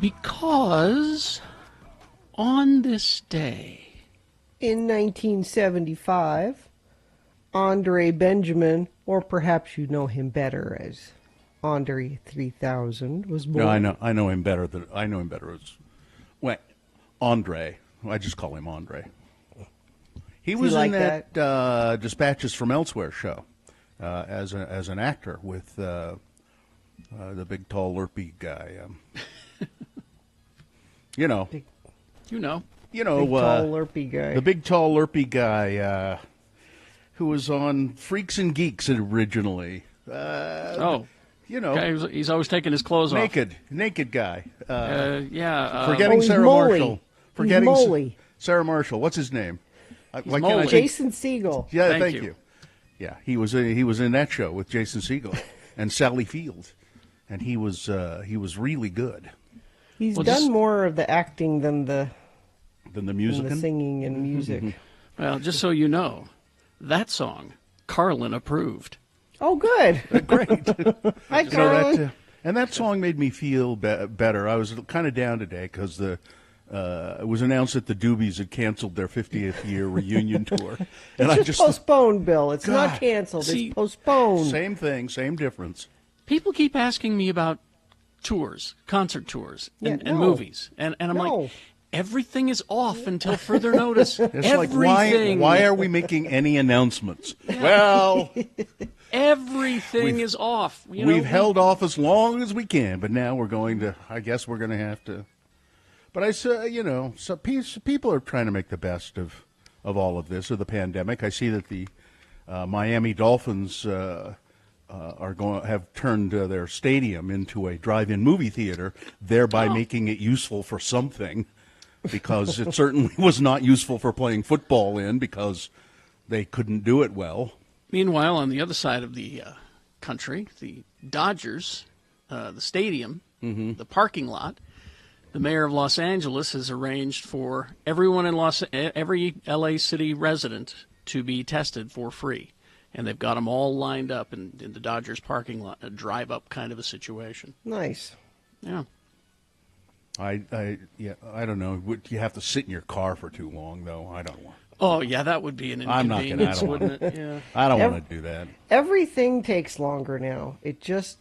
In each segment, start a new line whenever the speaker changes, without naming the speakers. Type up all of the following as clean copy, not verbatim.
Because on this day,
In 1975, Andre Benjamin, or perhaps you know him better as Andre 3000, was born.
No, I know him better as well, Andre. I just call him Andre. He was
like
in that Dispatches from Elsewhere show as an actor with the big tall lerpy guy. You know,
Big
you know,
tall lerpy guy.
the big tall lerpy guy who was on Freaks and Geeks originally.
oh,
You know,
guy, he's always taking his clothes
naked guy.
yeah.
Forgetting
he's
Sarah
Moley.
Marshall.
He's
Forgetting
Moley.
Sarah Marshall. What's his name? Why can't I
Moley.
think?
Jason Segel.
Yeah,
Thank
thank
you.
you. Yeah, he was in that show with Jason Segel and Sally Field, and he was really good.
He's
Well,
done
just-
more of the acting than the
Than the music.
singing and music.
Well, just so you know, that song, Carlin approved.
Oh, good.
Great.
Hi,
So
Carlin.
that, and that song made me feel better. I was kind of down today because it was announced that the Doobies had canceled their 50th year reunion tour, and
It's just postponed, Bill. It's
God.
not canceled.
See,
it's postponed.
same thing, same difference.
People keep asking me about tours, concert tours, and
Yeah, no.
movies, and I'm
No.
like, everything is off until further notice.
It's
Everything.
like why are we making any announcements? Well,
Everything is off. You know,
we've held off as long as we can, but now we're going to. I guess we're going to have to. But I say, so people are trying to make the best of all of this, of the pandemic. I see that the Miami Dolphins have turned their stadium into a drive-in movie theater, thereby making it useful for something, because it certainly was not useful for playing football in because they couldn't do it well.
Meanwhile, on the other side of the country, the Dodgers, the stadium, the parking lot, the mayor of Los Angeles has arranged for everyone in every LA City resident to be tested for free. And they've got them all lined up in the Dodgers parking lot, a drive-up kind of a situation.
Nice.
Yeah.
I don't know. You have to sit in your car for too long, though. I don't want.
Oh, yeah, that would be an
I'm not gonna- I
inconvenience,
don't
wouldn't it? Yeah.
I don't want to do that.
Everything takes longer now. It just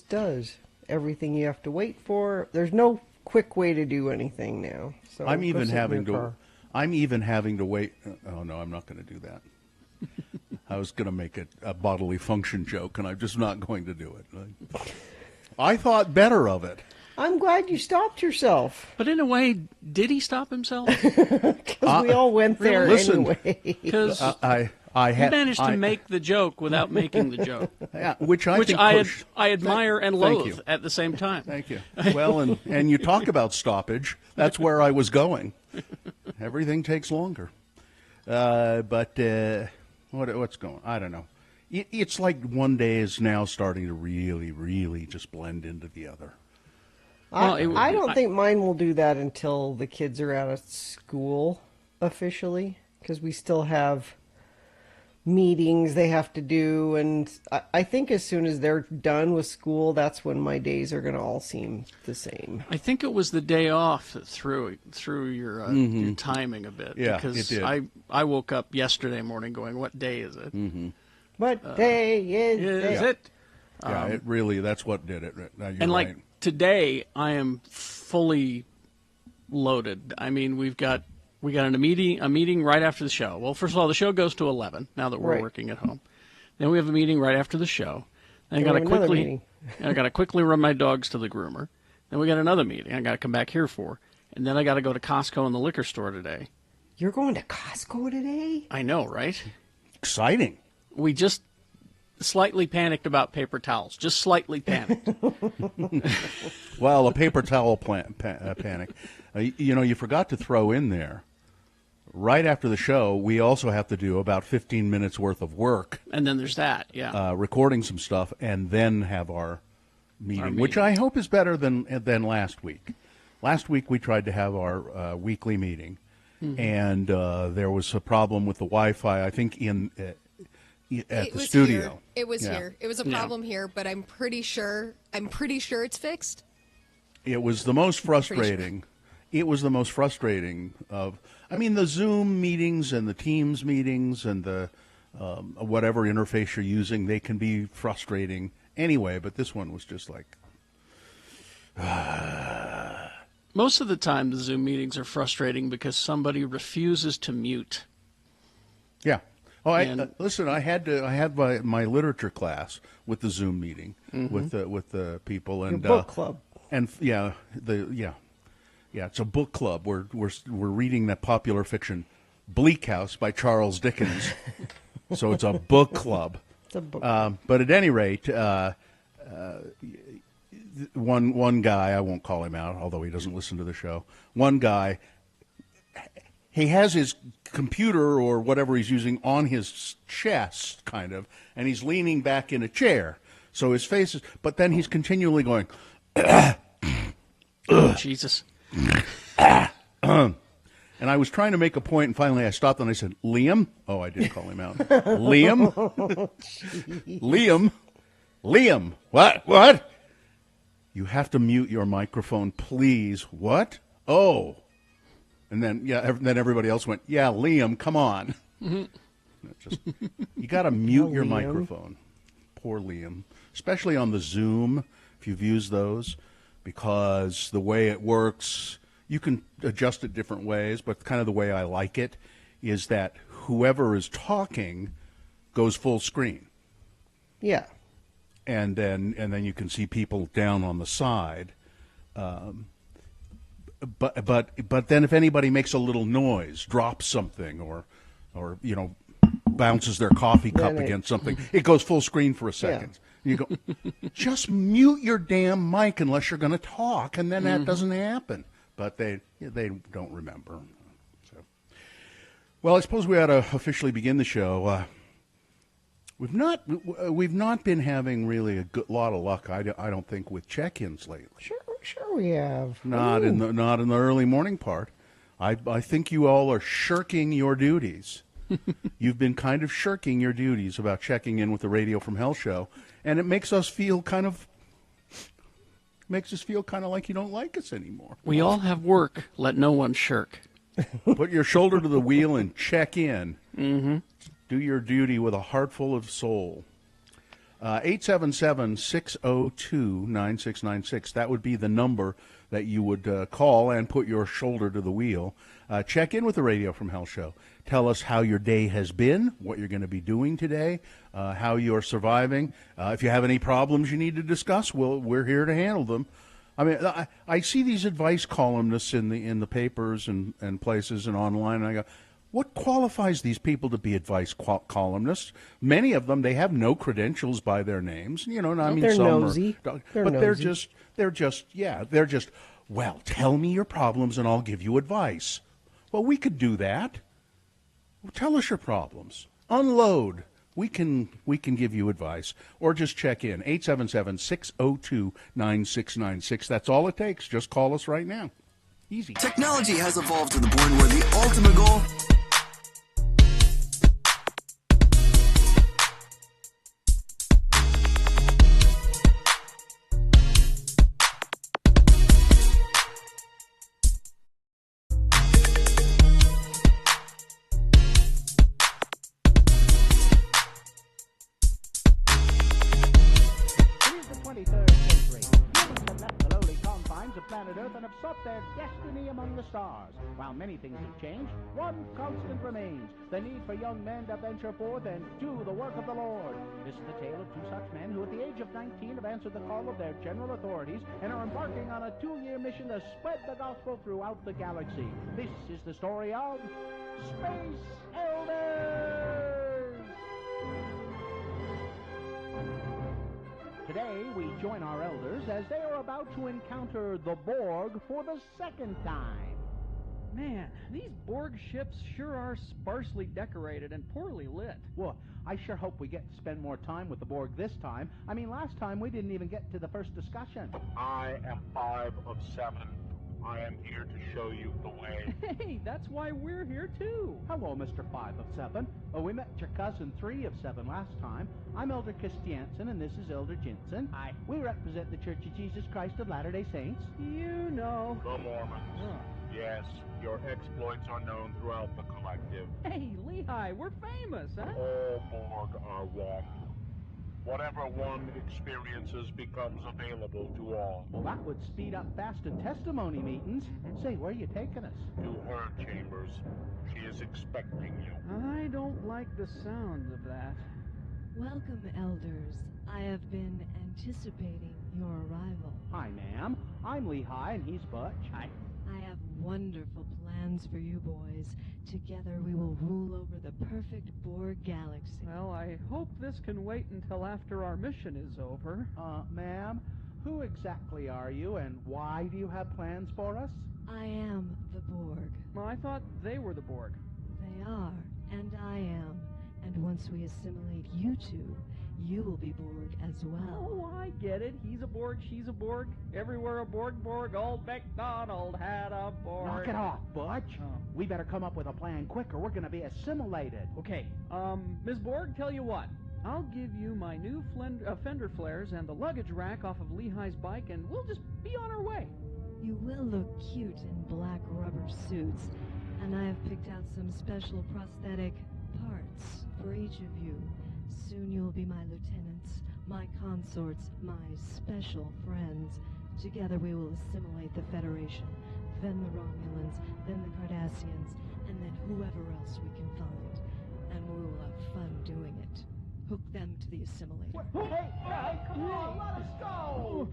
does. Everything you have to wait for. There's no quick way to do anything now. So
I'm
go
even
sit in
having
your
to.
car.
I'm even having to wait. Oh no, I'm not going to do that. I was going to make a bodily function joke, and I'm just not going to do it. I thought better of it.
I'm glad you stopped yourself.
But in a way, did he stop himself?
Because we all went there
listen.
anyway.
Because
I
you
had
managed to make the joke without making the joke,
yeah, which I
which
think
I
pushed-
admire and
Thank
loathe
you.
at the same time.
Thank you. Well, and you talk about stoppage. That's where I was going. Everything takes longer. But what's going? I don't know. It's like one day is now starting to really, really just blend into the other.
Well, it would
I
be-
don't think mine will do that until the kids are out of school officially, because we still have meetings they have to do, and I think as soon as they're done with school, that's when my days are going to all seem the same.
I think it was the day off that threw your timing a bit.
Yeah,
because
it did.
I woke up yesterday morning going, "What day is it?
What day is
Is
it?
it?"
Yeah, it really. That's what did it. You're
And like
right.
today, I am fully loaded. I mean, we got a meeting right after the show. Well, first of all, the show goes to 11 now that we're
Right.
working at home. Then we have a meeting right after the show. Then I
Then
got
we
to
have another
quickly
meeting.
I got to quickly run my dogs to the groomer. Then we got another meeting I got to come back here for. And then I got to go to Costco and the liquor store today.
You're going to Costco today?
I know, right?
Exciting.
We just slightly panicked about paper towels. Just slightly panicked.
Well, a paper towel panic. You forgot to throw in there. Right after the show, we also have to do about 15 minutes worth of work,
And then there's that, yeah.
recording some stuff, and then have our meeting, which
meeting.
I hope is better than last week. Last week we tried to have our weekly meeting, and there was a problem with the Wi-Fi. I think at
It
the
was
studio.
Here. It was
Yeah.
here. It was a
Yeah.
problem here, but I'm pretty sure it's fixed.
It was the most frustrating. It was the most frustrating of, I mean, the Zoom meetings and the Teams meetings and the whatever interface you're using, they can be frustrating anyway, but this one was just like...
Most of the time, the Zoom meetings are frustrating because somebody refuses to mute.
Yeah. Oh, listen. I had my literature class with the Zoom meeting with the people and
Your book club.
And it's a book club. We're reading that popular fiction, Bleak House by Charles Dickens. So it's a book club.
It's a book.
But at any rate, one guy, I won't call him out, although he doesn't listen to the show. One guy, he has his computer or whatever he's using on his chest, kind of, and he's leaning back in a chair. So his face is, but then he's continually going,
Jesus.
And I was trying to make a point, and finally I stopped and I said, Liam? Oh, I did call him out. Liam? Liam? What? You have to mute your microphone, please. What? Oh. And then, then everybody else went, yeah, Liam, come on. You got to mute your microphone. Poor Liam. Especially on the Zoom, if you've used those, because the way it works, you can adjust it different ways, but kind of the way I like it is that whoever is talking goes full screen.
Yeah.
And then you can see people down on the side. But then if anybody makes a little noise, drops something, or bounces their coffee cup against something, it goes full screen for a second. Yeah. You go, just mute your damn mic unless you're going to talk, and then that doesn't happen. But they don't remember. So, well, I suppose we ought to officially begin the show. We've not been having really a lot of luck. I don't think with check-ins lately.
Sure we have.
Not in the early morning part. I think you all are shirking your duties. You've been kind of shirking your duties about checking in with the Radio from Hell show, and it makes us feel kind of like you don't like us anymore.
We all have work. Let no one shirk.
Put your shoulder to the wheel and check in. Mm-hmm. Do your duty with a heart full of soul. 877-602-9696. That would be the number that you would call and put your shoulder to the wheel. Check in with the Radio from Hell show. Tell us how your day has been, what you're going to be doing today, how you're surviving. If you have any problems you need to discuss, we're here to handle them. I mean, I see these advice columnists in the papers and places and online, and I go, what qualifies these people to be advice columnists? Many of them, they have no credentials by their names. I mean,
they're
some
nosy.
They're just, well, tell me your problems and I'll give you advice. Well, we could do that. Tell us your problems. Unload. We can give you advice. Or just check in. 877-602-9696. That's all it takes. Just call us right now. Easy.
Technology has evolved to the point where the ultimate goal...
While many things have changed, one constant remains: the need for young men to venture forth and do the work of the Lord. This is the tale of two such men who at the age of 19 have answered the call of their general authorities and are embarking on a 2-year mission to spread the gospel throughout the galaxy. This is the story of Space Elders! Today, we join our elders as they are about to encounter the Borg for the second time.
Man, these Borg ships sure are sparsely decorated and poorly lit.
Well, I sure hope we get to spend more time with the Borg this time. I mean, last time we didn't even get to the first discussion.
I am 5 of 7. I am here to show you the way.
Hey, that's why we're here too.
Hello, Mr. 5 of 7. We met your cousin 3 of 7 last time. I'm Elder Christiansen, and this is Elder Jensen.
Hi.
We represent the Church of Jesus Christ of Latter-day Saints.
You know.
The Mormons.
Oh.
Yes, your exploits are known throughout the collective.
Hey, Lehigh, we're famous, huh?
All Borg are one. Whatever one experiences becomes available to all.
Well, that would speed up fast and testimony meetings. Say, where are you taking us?
To her chambers. She is expecting you.
I don't like the sound of that.
Welcome, elders. I have been anticipating your arrival.
Hi, ma'am. I'm Lehigh, and he's Butch.
Hi.
I have wonderful plans for you boys. Together we will rule over the perfect Borg galaxy.
Well, I hope this can wait until after our mission is over.
Ma'am, who exactly are you, and why do you have plans for us?
I am the Borg.
Well, I thought they were the Borg.
They are, and I am. And once we assimilate you two, you will be Borg as well.
Oh, I get it. He's a Borg, she's a Borg. Everywhere a Borg, old MacDonald had a Borg.
Knock it off, Butch.
Oh.
We better come up with a plan quick, or we're going to be assimilated.
Okay, Ms. Borg, tell you what. I'll give you my new fender flares and the luggage rack off of Lehigh's bike, and we'll just be on our way.
You will look cute in black rubber suits, and I have picked out some special prosthetic parts for each of you. Soon you will be my lieutenants, my consorts, my special friends. Together we will assimilate the Federation, then the Romulans, then the Cardassians, and then whoever else we can find. And we will have fun doing it. Hook them to the assimilator.
Hey, come on, let us go!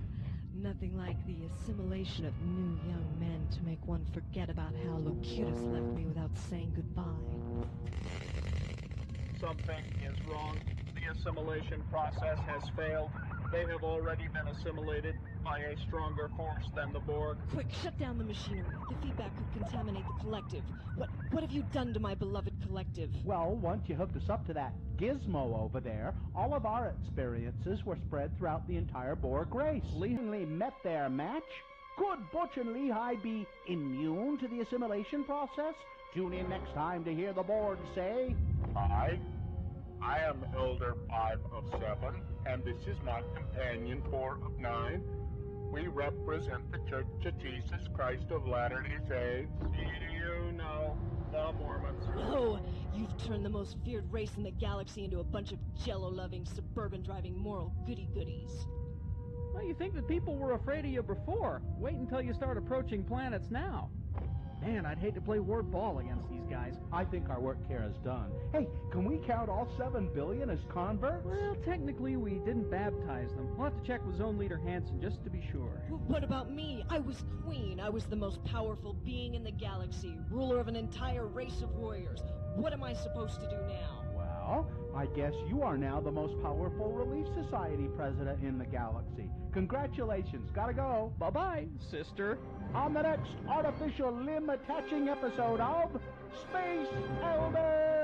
Nothing like the assimilation of new young men to make one forget about how Locutus left me without saying goodbye.
Something is wrong. The assimilation process has failed. They have already been assimilated by a stronger force than the Borg.
Quick, shut down the machinery. The feedback could contaminate the collective. What have you done to my beloved collective?
Well, once you hooked us up to that gizmo over there, all of our experiences were spread throughout the entire Borg race. Lehigh met their match. Could Butch and Lehigh be immune to the assimilation process? Tune in next time to hear the Borg say...
I am Elder 5 of 7, and this is my companion 4 of 9. We represent the Church of Jesus Christ of Latter-day Saints.
You know, the Mormons.
No! You've turned the most feared race in the galaxy into a bunch of jello-loving, suburban-driving moral goody-goodies.
Well, you think that people were afraid of you before. Wait until you start approaching planets now. Man, I'd hate to play ward ball against these guys.
I think our work here is done. Hey, can we count all 7 billion as converts?
Well, technically, we didn't baptize them. We'll have to check with Zone Leader Hansen just to be sure.
What about me? I was queen. I was the most powerful being in the galaxy, ruler of an entire race of warriors. What am I supposed to do now?
Well, I guess you are now the most powerful Relief Society president in the galaxy. Congratulations. Gotta go.
Bye-bye, sister.
On the next artificial limb-attaching episode of Space Elders!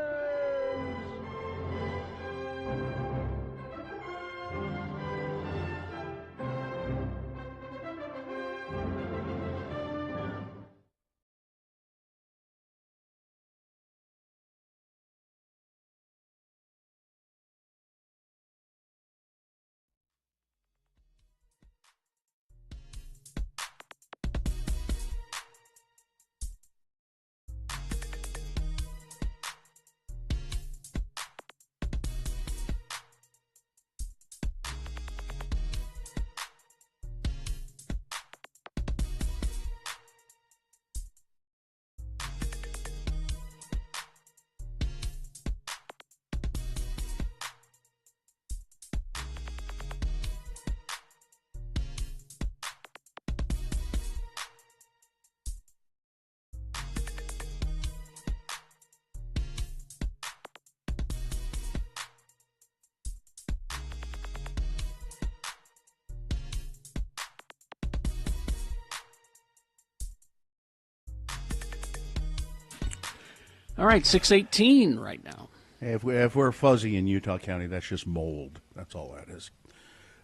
All right, 6:18 right now.
If we're fuzzy in Utah County, that's just mold. That's all that is.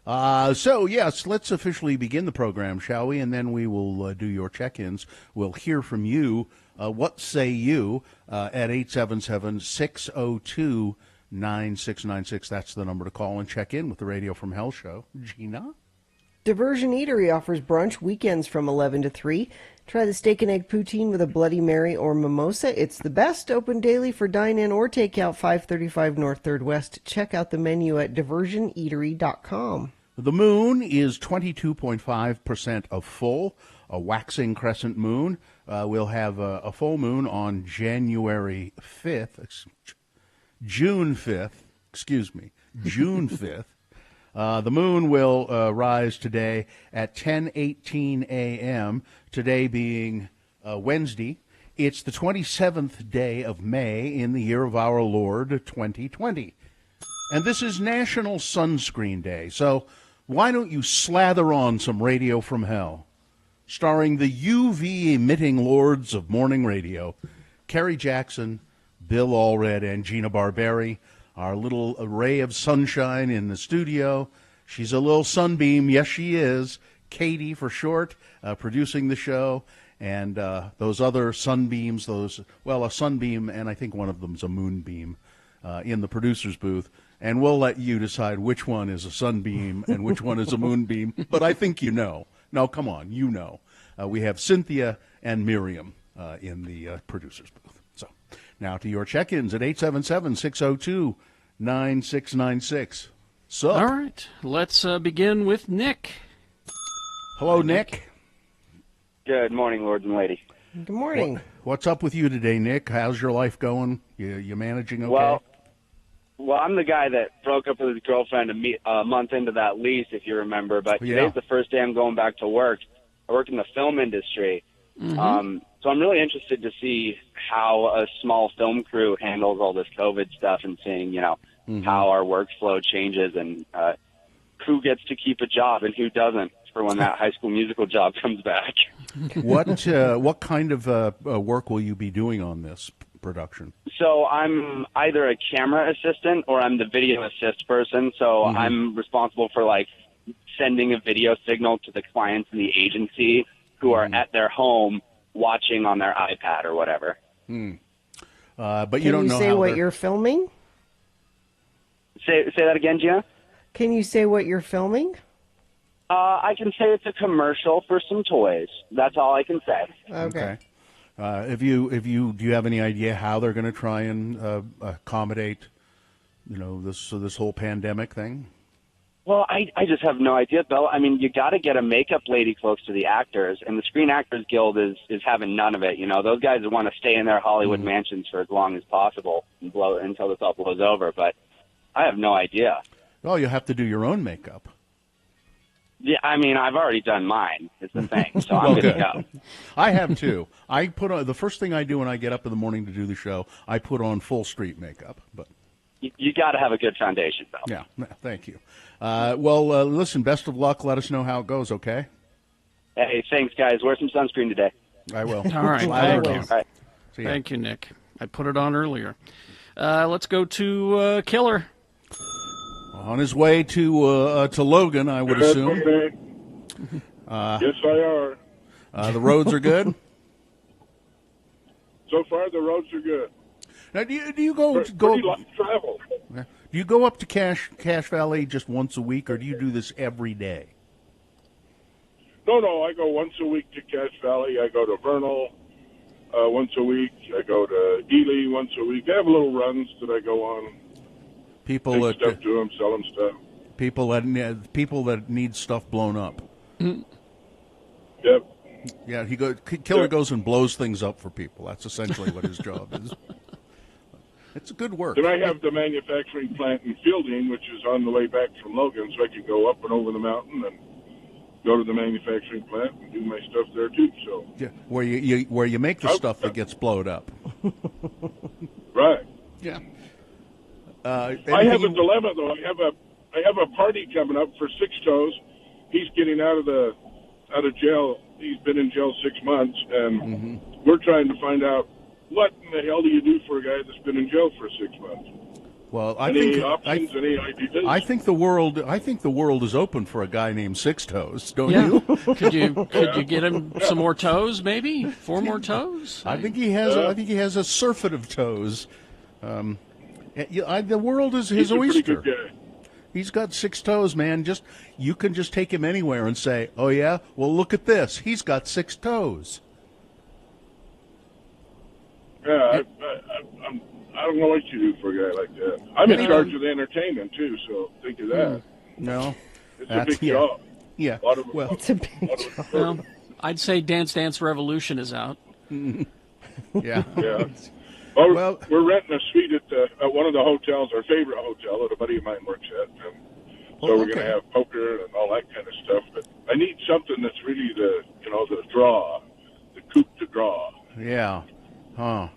So, yes, let's officially begin the program, shall we? And then we will do your check-ins. We'll hear from you. What say you at 877-602-9696. That's the number to call and check in with the Radio from Hell show. Gina?
Diversion Eatery offers brunch weekends from 11 to 3. Try the steak and egg poutine with a Bloody Mary or mimosa. It's the best. Open daily for dine-in or takeout, 535 North 3rd West. Check out the menu at diversioneatery.com.
The moon is 22.5% of full, a waxing crescent moon. We'll have a full moon on June 5th. The moon will rise today at 10:18 a.m., today being Wednesday. It's the 27th day of May in the year of our Lord, 2020. And this is National Sunscreen Day, so why don't you slather on some Radio from Hell, starring the UV-emitting lords of morning radio, Kerry Jackson, Bill Allred, and Gina Barberi. Our little ray of sunshine in the studio. She's a little sunbeam. Yes, she is. Katie, for short, producing the show. And those other sunbeams, a sunbeam, and I think one of them's a moonbeam in the producer's booth. And we'll let you decide which one is a sunbeam and which one is a moonbeam. But I think you know. No, come on, you know. We have Cynthia and Miriam in the producer's booth. So now to your check-ins at 877-602-9696. So,
all right, let's begin with Nick.
Hello, Nick.
Good morning, lords and ladies.
Good morning.
What's up with you today, Nick? How's your life going? You managing okay?
Well, I'm the guy that broke up with his girlfriend a month into that lease, if you remember. But today's the first day I'm going back to work. I work in the film industry.
Mm-hmm.
So I'm really interested to see how a small film crew handles all this COVID stuff and seeing, how our workflow changes and who gets to keep a job and who doesn't for when that High School Musical job comes back.
What kind of work will you be doing on this production?
So I'm either a camera assistant or I'm the video assist person. So I'm responsible for sending a video signal to the clients in the agency who are at their home watching on their iPad or whatever.
But you don't know
Can you say
how
what you're filming?
Say that again, Gina?
Can you say what you're filming?
I can say it's a commercial for some toys. That's all I can say.
Okay.
Do you have any idea how they're going to try and accommodate, this whole pandemic thing?
Well, I just have no idea, Bill. I mean, you got to get a makeup lady close to the actors, and the Screen Actors Guild is having none of it. Those guys want to stay in their Hollywood mansions for as long as possible and until this all blows over. But I have no idea.
Well, you have to do your own makeup.
Yeah, I mean, I've already done mine, is the thing, so I'm good to go.
I have, too. I put on, the first thing I do when I get up in the morning to do the show, I put on full street makeup. But
you got to have a good foundation, Bill.
Yeah, thank you. Listen, best of luck. Let us know how it goes, okay?
Hey, thanks, guys. Wear some sunscreen today.
I will.
All right,
Thank you.
All right.
Thank you, Nick. I put it on earlier. Let's go to Killer.
On his way to Logan, I would assume.
Yes, they are.
The roads are good?
So far, the roads are good.
Now, do you go
Pretty light travel.
Do you go up to Cache Valley just once a week, or do you do this every day?
No, I go once a week to Cache Valley. I go to Vernal once a week. I go to Ely once a week. I have little runs that I go on.
People
Take stuff to them, sell them stuff.
People that need stuff blown up.
Yep.
Yeah, Killer goes and blows things up for people. That's essentially what his job is. It's good work.
Then I have the manufacturing plant in Fielding, which is on the way back from Logan, so I can go up and over the mountain and go to the manufacturing plant and do my stuff there too. So
yeah, where you make the stuff that gets blown up.
Right.
Yeah.
I have a dilemma though. I have a party coming up for Six Toes. He's getting out of jail. He's been in jail 6 months, and we're trying to find out what in the hell do you do for a guy that's been in jail for 6 months.
Well,
Any options, any ideas?
I think the world is open for a guy named Six Toes. Don't
Yeah.
you?
Could you get him some more toes? Maybe 4 more toes.
I think he has. I think he has a surfeit of toes. The world is his
He's a pretty
oyster.
good guy.
He's got 6 toes, man. You can just take him anywhere and say, "Oh yeah, well look at this. He's got 6 toes."
Yeah, I don't know what you do for a guy like that. I'm in charge of the entertainment too, so think of that.
No,
It's a big job.
Yeah.
Well,
It's a big job.
Well, I'd say Dance Dance Revolution is out.
Yeah.
Yeah.
Well-
we're renting a suite at one of the hotels, our favorite hotel that a buddy of mine works at. So we're going to have poker and all that kind of stuff. But I need something that's really the draw, the coup de draw.
Yeah. Huh.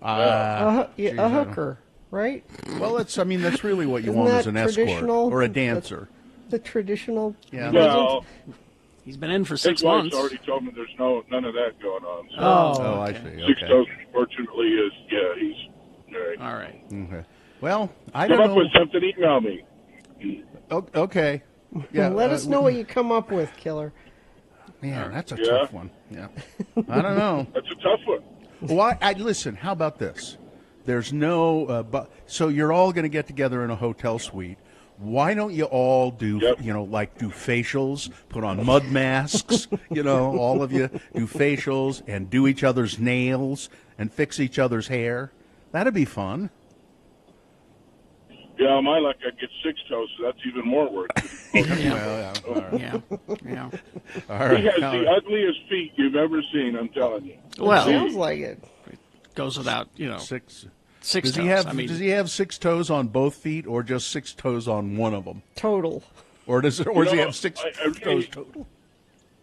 A
geez, I don't-
hooker, right?
Well, that's really what you
Isn't
want
that
as an escort
traditional?
or a dancer.
The traditional.
Yeah.
Well,
He's been in for
his
6
wife's
months.
already told me there's none of that going on. So
Oh, I see.
Six
Okay.
Toes, fortunately, he's married.
All right.
Okay. Well, I
Come
don't
up
know.
with something, email me.
Okay. Yeah.
Let us know what you come up with, Killer.
Man, that's a
Yeah.
tough one. Yeah. I don't know.
That's a tough one.
Well, listen. How about this? There's no. So you're all going to get together in a hotel suite. Why don't you all do,
Yep.
do facials, put on mud masks, all of you do facials and do each other's nails and fix each other's hair? That'd be fun.
Yeah, my luck, I get 6 toes, so that's even more work.
Well, yeah. All right.
Yeah.
All
He
right.
has the ugliest feet you've ever seen, I'm telling you.
Well,
Sounds like it.
goes without,
6.
6
Does
toes.
he have?
I mean,
Does he have 6 toes on both feet, or just 6 toes on one of them,
Total.
or does he
know,
have 6
I really-
toes total?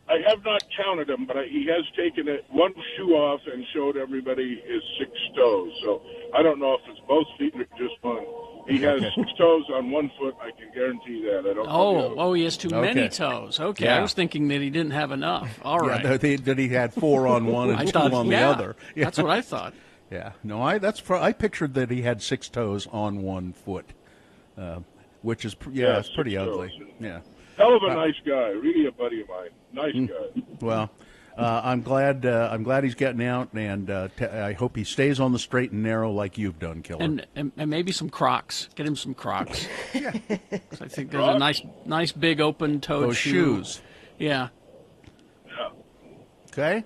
I have not counted them, but he has taken one shoe off and showed everybody his 6 toes. So I don't know if it's both feet or just one. He has 6 toes on one foot. I can guarantee that. I don't. know the other.
he has too many toes. Okay,
Yeah.
I was thinking that he didn't have enough. All right.
Yeah, that he had 4 on one and
I
2
thought,
on
yeah,
the other. Yeah.
That's what I thought.
Yeah. No, I pictured that he had 6 toes on one foot, which is it's pretty
6
ugly.
toes.
Yeah.
Hell of a nice guy. Really a buddy of mine. Nice guy.
Well, I'm glad he's getting out, and I hope he stays on the straight and narrow like you've done, Killer.
And maybe some Crocs. Get him some Crocs. Yeah. I think there's a nice big open-toed
Those
shoe.
shoes.
Yeah.
Yeah.
Okay.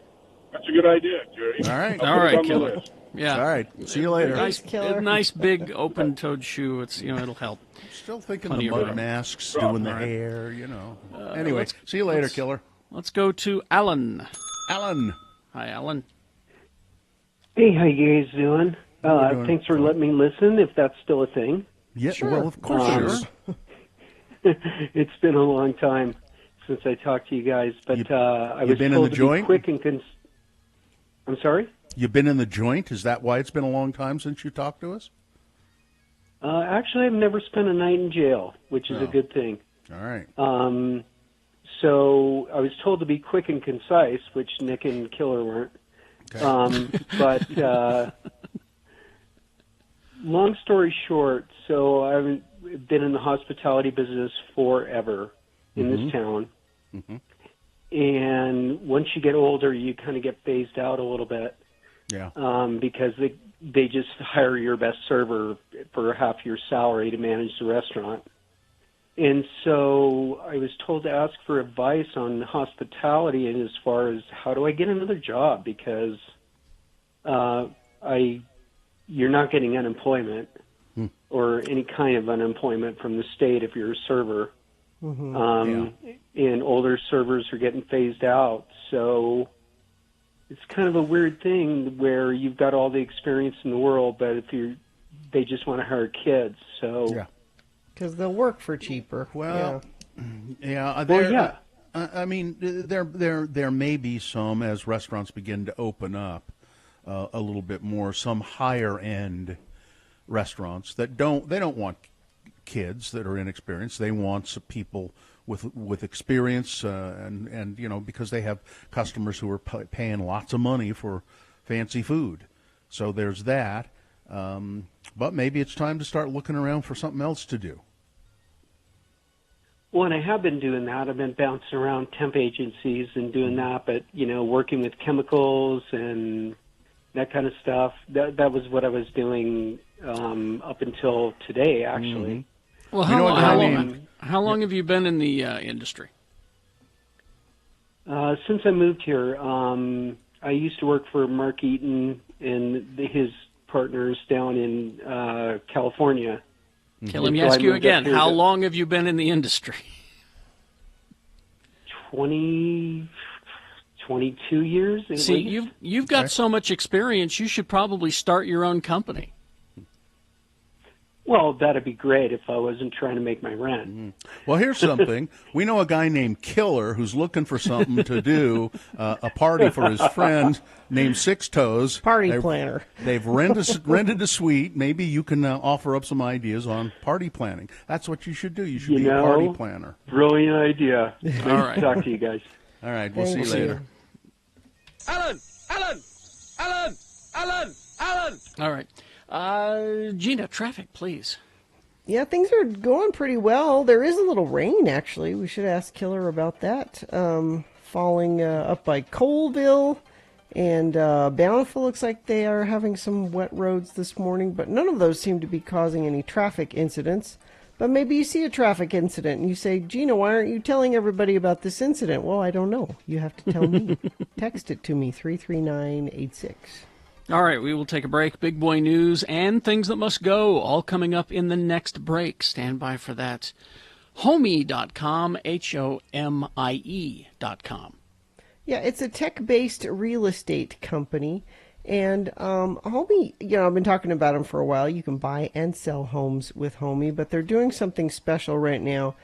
That's a good idea, Jerry.
All right.
I'll
All
put it
right,
on the
Killer.
list.
Yeah.
All right. See you later.
Nice,
Killer.
nice big open-toed shoe. It's it'll help.
Still thinking
Plenty
the
of
mud
room.
masks, doing the
All right.
hair, Anyway, see you later, Killer.
Let's go to Alan.
Alan.
Hi, Alan.
Hey, how you guys doing?
How you doing?
Thanks for letting me listen, if that's still a thing.
Yeah,
Sure.
well, of course it is.
It's been a long time since I talked to you guys, but I
you
was
been in
told
the
to
joint?
be quick and I'm sorry?
You've been in the joint? Is that why it's been a long time since you talked to us?
Actually, I've never spent a night in jail, which is a good thing.
All right.
So I was told to be quick and concise, which Nick and Killer weren't.
Okay.
But long story short, so I've been in the hospitality business forever in this town.
Mm-hmm.
And once you get older, you kind of get phased out a little bit
Yeah.
because they just hire your best server for half your salary to manage the restaurant. And so I was told to ask for advice on hospitality and as far as how do I get another job, because you're not getting unemployment or any kind of unemployment from the state if you're a server. And older servers are getting phased out. So it's kind of a weird thing where you've got all the experience in the world, but they just want to hire kids. So
Yeah.
Because they'll work for cheaper.
Well, yeah.
Well, yeah.
I mean, there may be some, as restaurants begin to open up a little bit more, some higher end restaurants that don't want kids that are inexperienced. They want some people with experience, and because they have customers who are paying lots of money for fancy food. So there's that. But maybe it's time to start looking around for something else to do.
Well, and I have been doing that. I've been bouncing around temp agencies and doing that, but, working with chemicals and that kind of stuff. That was what I was doing up until today, actually.
Well, how long have you been in the industry?
Since I moved here, I used to work for Mark Eaton and his partners down in California.
Okay, let me ask you again. How long have you been in the industry?
22 years.
See, you've got so much experience, you should probably start your own company.
Well, that'd be great if I wasn't trying to make my rent.
Well, here's something. We know a guy named Killer who's looking for something to do, a party for his friend named Six Toes.
Party planner.
They've rented a suite. Maybe you can offer up some ideas on party planning. That's what you should do. You should be a party planner.
Brilliant idea.
All right.
Talk to you guys.
All right, we'll see you later.
Alan!
All right. Gina, traffic, please.
Yeah, things are going pretty well. There is a little rain, actually. We should ask Killer about that. Falling up by Colville, and Bountiful looks like they are having some wet roads this morning, but none of those seem to be causing any traffic incidents. But maybe you see a traffic incident and you say, Gina, why aren't you telling everybody about this incident? Well, I don't know. You have to tell me. Text it to me, 33986.
All right, we will take a break. Big boy news and things that must go, all coming up in the next break. Stand by for that. Homie.com, HOMIE.com.
Yeah, it's a tech-based real estate company. And Homie, I've been talking about them for a while. You can buy and sell homes with Homie, but they're doing something special right now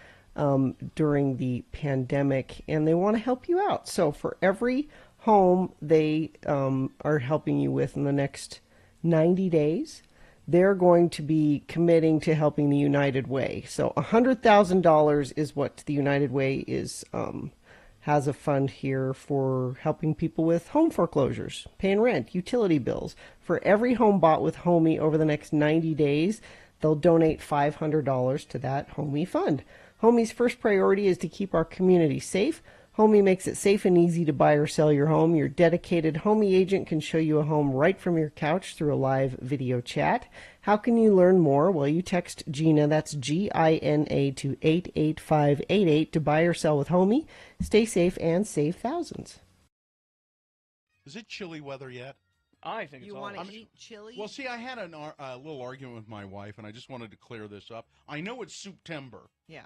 during the pandemic, and they want to help you out. So for every home they are helping you with in the next 90 days, they're going to be committing to helping the United Way. So $100,000 is what the United Way is has a fund here for helping people with home foreclosures, paying rent, utility bills. For every home bought with Homie over the next 90 days, they'll donate $500 to that Homie fund. Homie's first priority is to keep our community safe. Homie makes it safe and easy to buy or sell your home. Your dedicated Homie agent can show you a home right from your couch through a live video chat. How can you learn more? Well, you text Gina, that's Gina, to 88588 to buy or sell with Homie. Stay safe and save thousands.
Is it chilly weather yet?
I think
You want to eat chili?
Well, see, I had a little argument with my wife, and I just wanted to clear this up. I know it's September.
Yeah.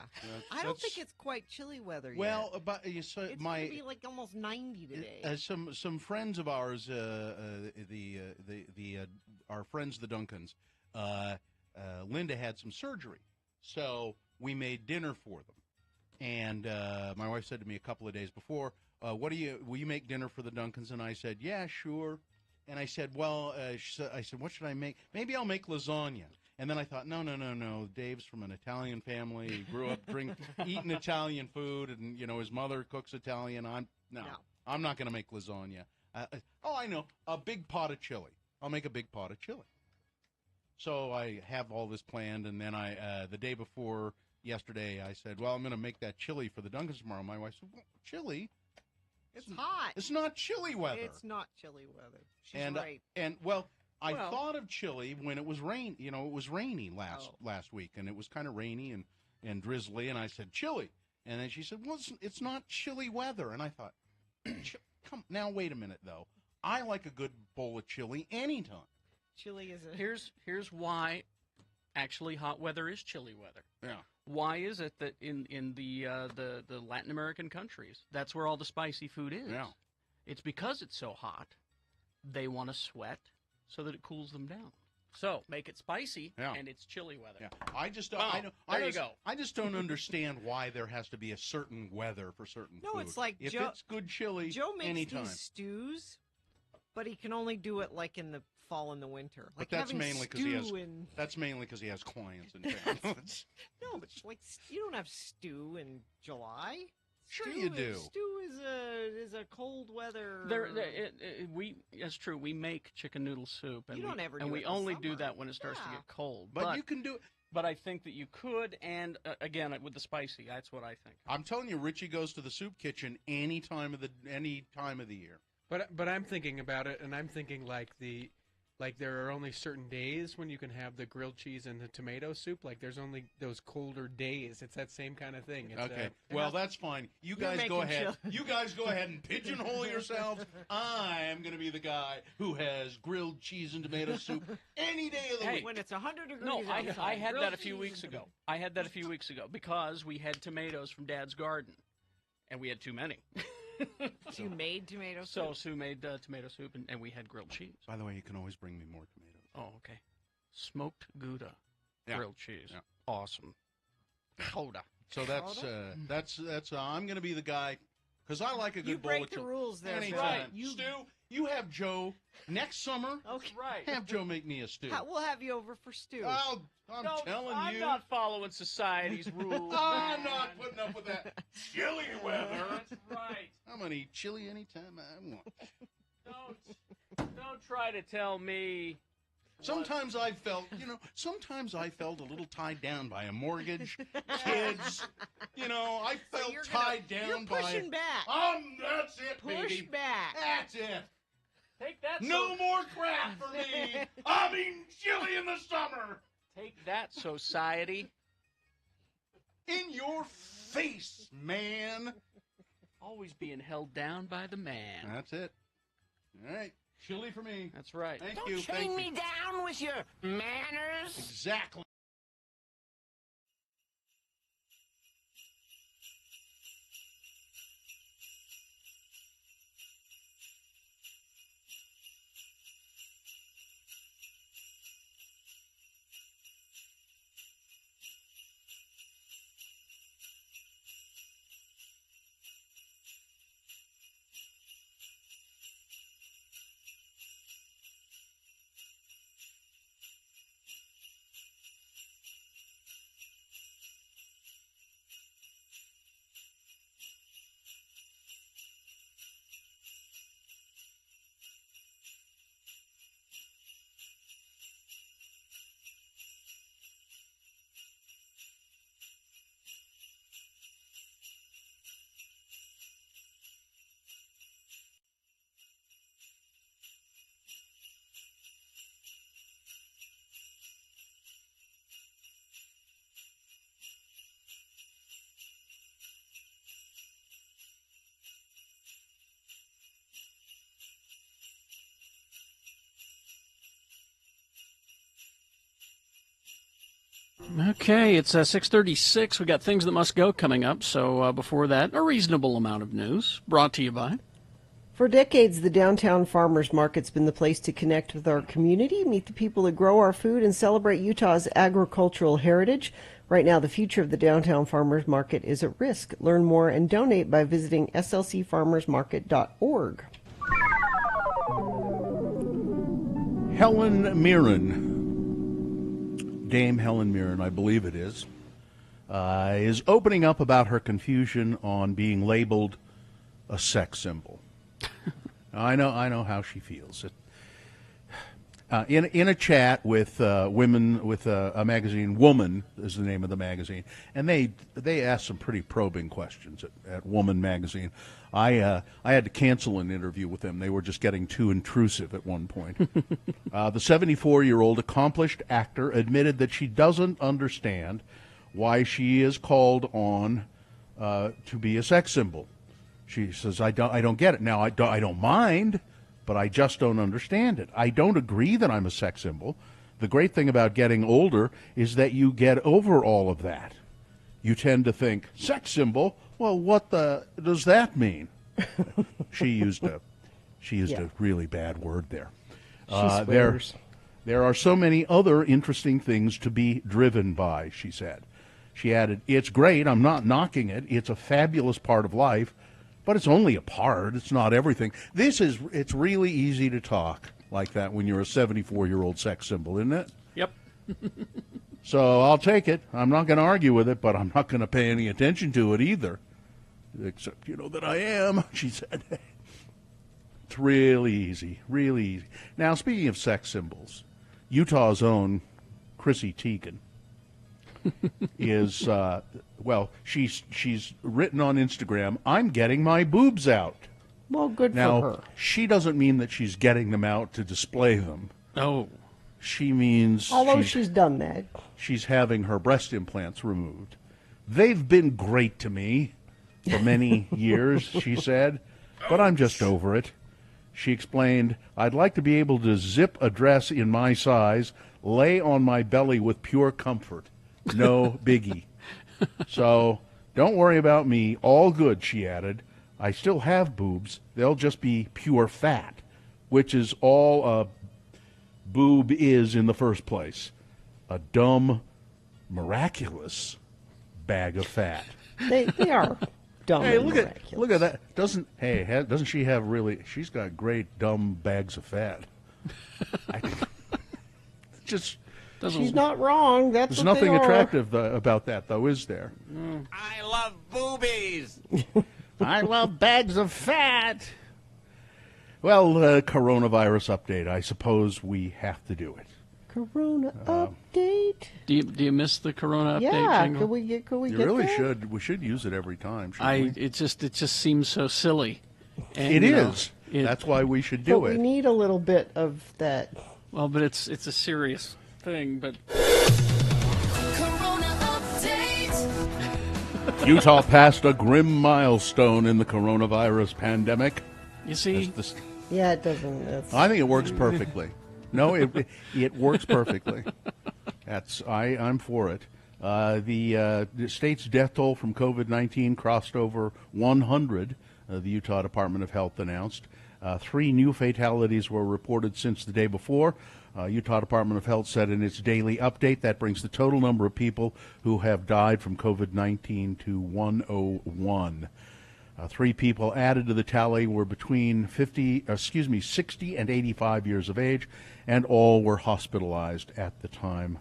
I don't think it's quite chilly weather yet.
Well, but it's
going to be like almost 90 today.
Some friends of ours, our friends the Duncans, Linda had some surgery, so we made dinner for them. And my wife said to me a couple of days before, will you make dinner for the Duncans? And I said, yeah, sure. And I said, well, I said, what should I make? Maybe I'll make lasagna. And then I thought, no. Dave's from an Italian family. He grew up eating Italian food, and his mother cooks Italian. I'm not going to make lasagna. I know, a big pot of chili. I'll make a big pot of chili. So I have all this planned, and then the day before yesterday, I said, well, I'm going to make that chili for the Duncans tomorrow. My wife said, well, chili?
It's hot.
It's not chilly weather.
It's not chilly weather. She's right.
I thought of chili when it was rain. It was rainy last week, and it was kind of rainy and drizzly. And I said chili, and then she said, "Well, it's not chilly weather." And I thought, now wait a minute though. I like a good bowl of chili anytime.
Chili is
Here's why. Actually, hot weather is chilly weather.
Yeah.
Why is it that in the Latin American countries, that's where all the spicy food is?
Yeah.
It's because it's so hot, they want to sweat so that it cools them down. So make it spicy, and it's chilly weather.
Yeah. I just don't understand why there has to be a certain weather for certain food.
No, it's like
if
Joe,
it's good chili,
Joe makes
anytime.
these stews, but he can only do it like in the fall and the winter. Like
but that's mainly because he has clients in town.
No, but like you don't have stew in July.
Sure you do.
Stew is a cold weather.
That's true. We make chicken noodle soup, and
You don't ever
and
do
we
it in the
only do
summer.
that when it starts to
Yeah.
get cold.
But you can do it.
But I think that you could, and again with the spicy, that's what I think.
I'm telling you, Richie goes to the soup kitchen any time of the year.
But I'm thinking about it, and I'm thinking like there are only certain days when you can have the grilled cheese and the tomato soup. Like there's only those colder days. It's that same kind of thing. It's,
Okay. Well, that's fine. You guys go ahead. You guys go ahead and pigeonhole yourselves. I'm going to be the guy who has grilled cheese and tomato soup any day of the week.
When it's 100 degrees
No,
outside.
I had
grilled
that a few
cheese
weeks
and-
ago. I had that a few weeks ago because we had tomatoes from Dad's garden, and we had too many.
So you made tomato soup?
So Sue made tomato soup, and we had grilled cheese.
By the way, you can always bring me more tomatoes.
Oh, okay. Smoked Gouda,
Yeah.
grilled cheese.
Yeah.
Awesome. Gouda.
So that's I'm going to be the guy because I like a good
You
bowl
break
of
the
chili.
rules there.
Anytime.
Phil.
Stu, you have Joe next summer.
Okay.
Right.
Have Joe make me a stew.
We'll have you over for stew.
I'm telling
I'm
you.
not following society's rules.
I'm not putting up with that chilly weather.
That's right.
I'm going to eat chili anytime I want.
Don't try to tell me.
Sometimes I felt a little tied down by a mortgage, kids. I felt tied down
you're pushing back.
That's it,
Push
baby.
back.
That's it.
Take that.
No more crap for me. I'm eating chili in the summer.
Take that, society.
In your face, man.
Always being held down by the man.
That's it. All right. Chili for me.
That's right.
Thank
Don't
you.
chain
Thank
me
you.
down with your manners.
Exactly.
Okay, it's 6:36. We got things that must go coming up. So before that, a reasonable amount of news brought to you by.
For decades, the downtown farmers market's been the place to connect with our community, meet the people that grow our food, and celebrate Utah's agricultural heritage. Right now, the future of the downtown farmers market is at risk. Learn more and donate by visiting slcfarmersmarket.org.
Helen Mirren, Dame Helen Mirren, I believe it is opening up about her confusion on being labeled a sex symbol. I know how she feels. In a chat with women, with a magazine, Woman is the name of the magazine, and they asked some pretty probing questions at Woman magazine. I had to cancel an interview with them. They were just getting too intrusive at one point. The 74-year-old accomplished actor admitted that she doesn't understand why she is called on to be a sex symbol. She says, I don't get it. Now, I don't mind, but I just don't understand it. I don't agree that I'm a sex symbol. The great thing about getting older is that you get over all of that. You tend to think, sex symbol? Well, what does that mean? She used a really bad word there. There are so many other interesting things to be driven by, she said. She added, it's great. I'm not knocking it. It's a fabulous part of life. But it's only a part. It's not everything. It's really easy to talk like that when you're a 74-year-old sex symbol, isn't it?
Yep.
So I'll take it. I'm not going to argue with it, but I'm not going to pay any attention to it either. except you know that I am, she said. It's really easy, really easy. Now, speaking of sex symbols, Utah's own Chrissy Teigen is, she's written on Instagram, "I'm getting my boobs out."
Well, good
now,
for her.
She doesn't mean that she's getting them out to display them.
Oh.
She means...
Although she's done that.
She's having her breast implants removed. "They've been great to me for many years," she said, "but I'm just over it." She explained, "I'd like to be able to zip a dress in my size, lay on my belly with pure comfort. No biggie. So don't worry about me. All good," she added. "I still have boobs. They'll just be pure fat," which is all a boob is in the first place. A dumb, miraculous bag of fat.
They are dumb.
Hey,
and
look at that. Doesn't she have really? She's got great dumb bags of fat. Just
she's not wrong. That's
there's
what
nothing
they are.
attractive about that, though, is there?
I love boobies.
I love bags of fat. Well, coronavirus update. I suppose we have to do it.
Corona update.
Do you miss the Corona update
Yeah,
jingle?
could we get
You really
that?
should. We should use it every time. Shouldn't we?
It just seems so silly. And,
It
you know,
is. That's why we should do
But
it.
we need a little bit of that.
Well, but it's a serious thing. But
Utah passed a grim milestone in the coronavirus pandemic.
You see,
Yeah, it doesn't. It's,
I think it works perfectly. No, it works perfectly. I'm for it. The state's death toll from COVID-19 crossed over 100. The Utah Department of Health announced 3 new fatalities were reported since the day before. Utah Department of Health said in its daily update that brings the total number of people who have died from COVID-19 to 101. 3 people added to the tally were between 60 and 85 years of age, and all were hospitalized at the time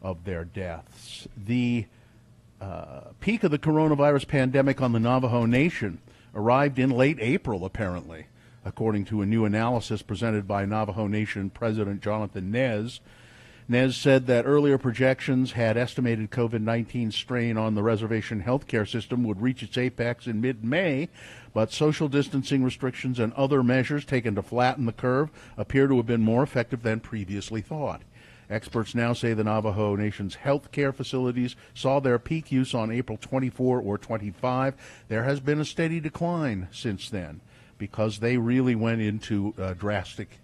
of their deaths. The peak of the coronavirus pandemic on the Navajo Nation arrived in late April, apparently, according to a new analysis presented by Navajo Nation President Jonathan Nez. Nez said that earlier projections had estimated COVID-19 strain on the reservation healthcare system would reach its apex in mid-May, but social distancing restrictions and other measures taken to flatten the curve appear to have been more effective than previously thought. Experts now say the Navajo Nation's healthcare facilities saw their peak use on April 24 or 25. There has been a steady decline since then because they really went into drastic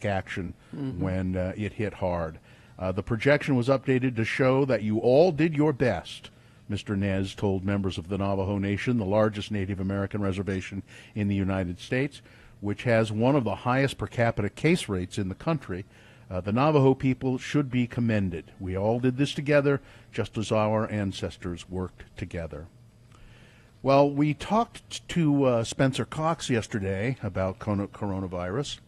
action when it hit hard. The projection was updated to show that you all did your best, Mr. Nez told members of the Navajo Nation, the largest Native American reservation in the United States, which has one of the highest per capita case rates in the country. The Navajo people should be commended. We all did this together, just as our ancestors worked together. Well, we talked to Spencer Cox yesterday about coronavirus.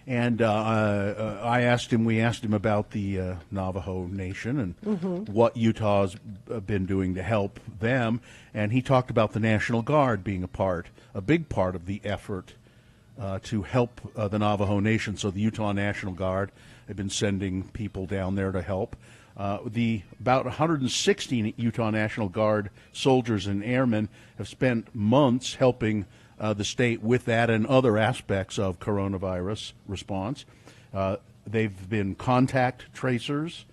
And we asked him about the Navajo Nation and what Utah's been doing to help them. And he talked about the National Guard being a big part of the effort to help the Navajo Nation. So the Utah National Guard have been sending people down there to help. About 160 Utah National Guard soldiers and airmen have spent months helping the state with that and other aspects of coronavirus response. They've been contact tracers.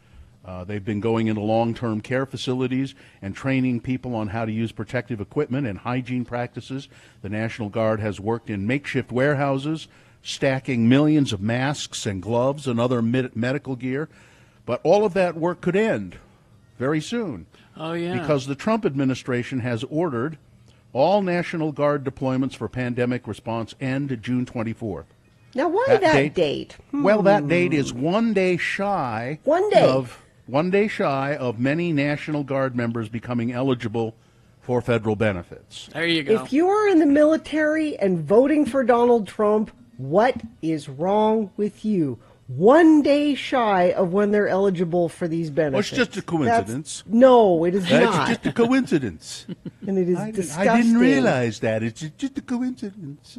They've been going into long-term care facilities and training people on how to use protective equipment and hygiene practices. The National Guard has worked in makeshift warehouses, stacking millions of masks and gloves and other medical gear. But all of that work could end very soon.
Oh, yeah.
Because the Trump administration has ordered all National Guard deployments for pandemic response end June 24th.
Now, why that date?
Well, that date is 1 day shy.
1 day.
1 day shy of many National Guard members becoming eligible for federal benefits.
There you go.
If you are in the military and voting for Donald Trump, what is wrong with you? 1 day shy of when they're eligible for these benefits.
Well, it's just a coincidence.
No, it is
That's
not.
just a coincidence.
And it is disgusting.
I didn't realize that. It's just a coincidence.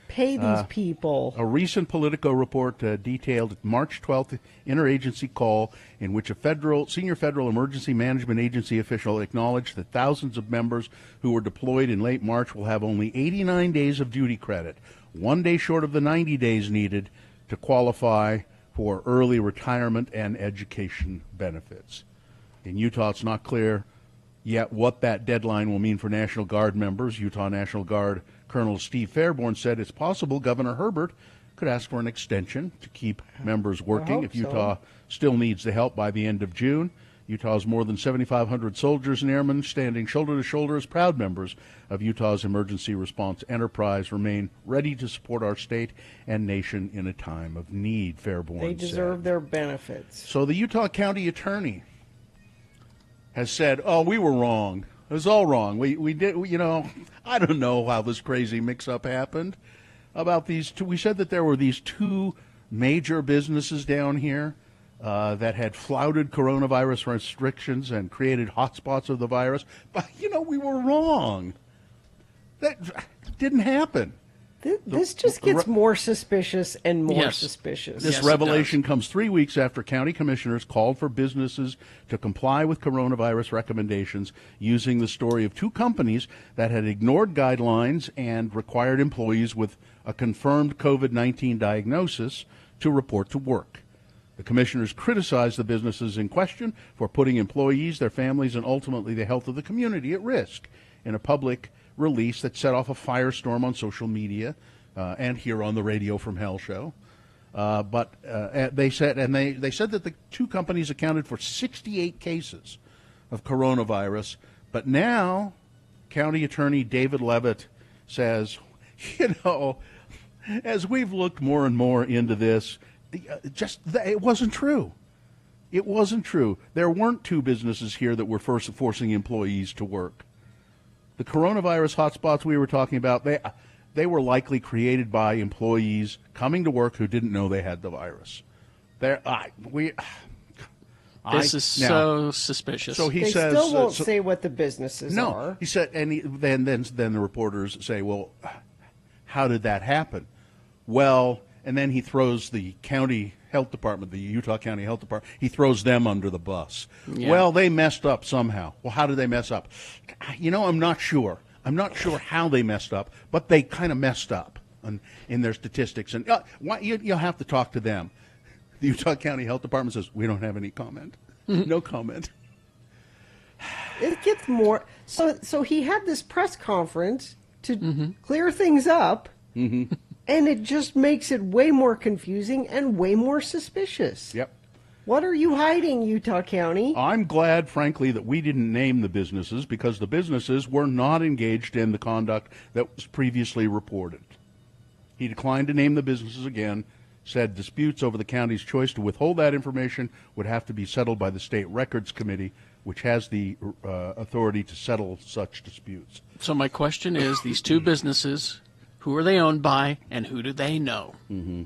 Pay these people.
A recent Politico report detailed March 12th interagency call in which a senior federal emergency management agency official acknowledged that thousands of members who were deployed in late March will have only 89 days of duty credit, 1 day short of the 90 days needed to qualify for early retirement and education benefits. In Utah, it's not clear yet what that deadline will mean for National Guard members. Utah National Guard Colonel Steve Fairborn said it's possible Governor Herbert could ask for an extension to keep members working if Utah still needs the help by the end of June. Utah's more than 7,500 soldiers and airmen standing shoulder to shoulder as proud members of Utah's emergency response enterprise remain ready to support our state and nation in a time of need, Fairborn
They deserve their benefits.
So the Utah County Attorney has said, oh, we were wrong. It was all wrong. We did, I don't know how this crazy mix-up happened about these two. We said that there were these two major businesses down here that had flouted coronavirus restrictions and created hotspots of the virus. But, we were wrong. That didn't happen.
This just gets more suspicious and more suspicious.
This revelation comes 3 weeks after county commissioners called for businesses to comply with coronavirus recommendations using the story of two companies that had ignored guidelines and required employees with a confirmed COVID-19 diagnosis to report to work. The commissioners criticized the businesses in question for putting employees, their families, and ultimately the health of the community at risk in a public release that set off a firestorm on social media and here on the Radio from Hell show. But they said that the two companies accounted for 68 cases of coronavirus. But now, County Attorney David Levitt says, as we've looked more and more into this, it wasn't true. It wasn't true. There weren't two businesses here that were forcing employees to work. The coronavirus hotspots we were talking about, they were likely created by employees coming to work who didn't know they had the virus.
This is so suspicious.
So he
they
says,
still won't say what the businesses are.
No, he said, and then the reporters say, well, how did that happen? Well, and then he throws the county health department, the Utah County Health Department, he throws them under the bus. Yeah. Well, they messed up somehow. Well, how did they mess up? I'm not sure. I'm not sure how they messed up, but they kind of messed up in their statistics. And you'll have to talk to them. The Utah County Health Department says, we don't have any comment. No comment.
It gets more. So he had this press conference to clear things up. Mm-hmm. And it just makes it way more confusing and way more suspicious.
Yep.
What are you hiding, Utah County?
I'm glad, frankly, that we didn't name the businesses because the businesses were not engaged in the conduct that was previously reported. He declined to name the businesses again, said disputes over the county's choice to withhold that information would have to be settled by the State Records Committee, which has the authority to settle such disputes.
So my question is, these two businesses, who are they owned by, and who do they know?
Mm-hmm.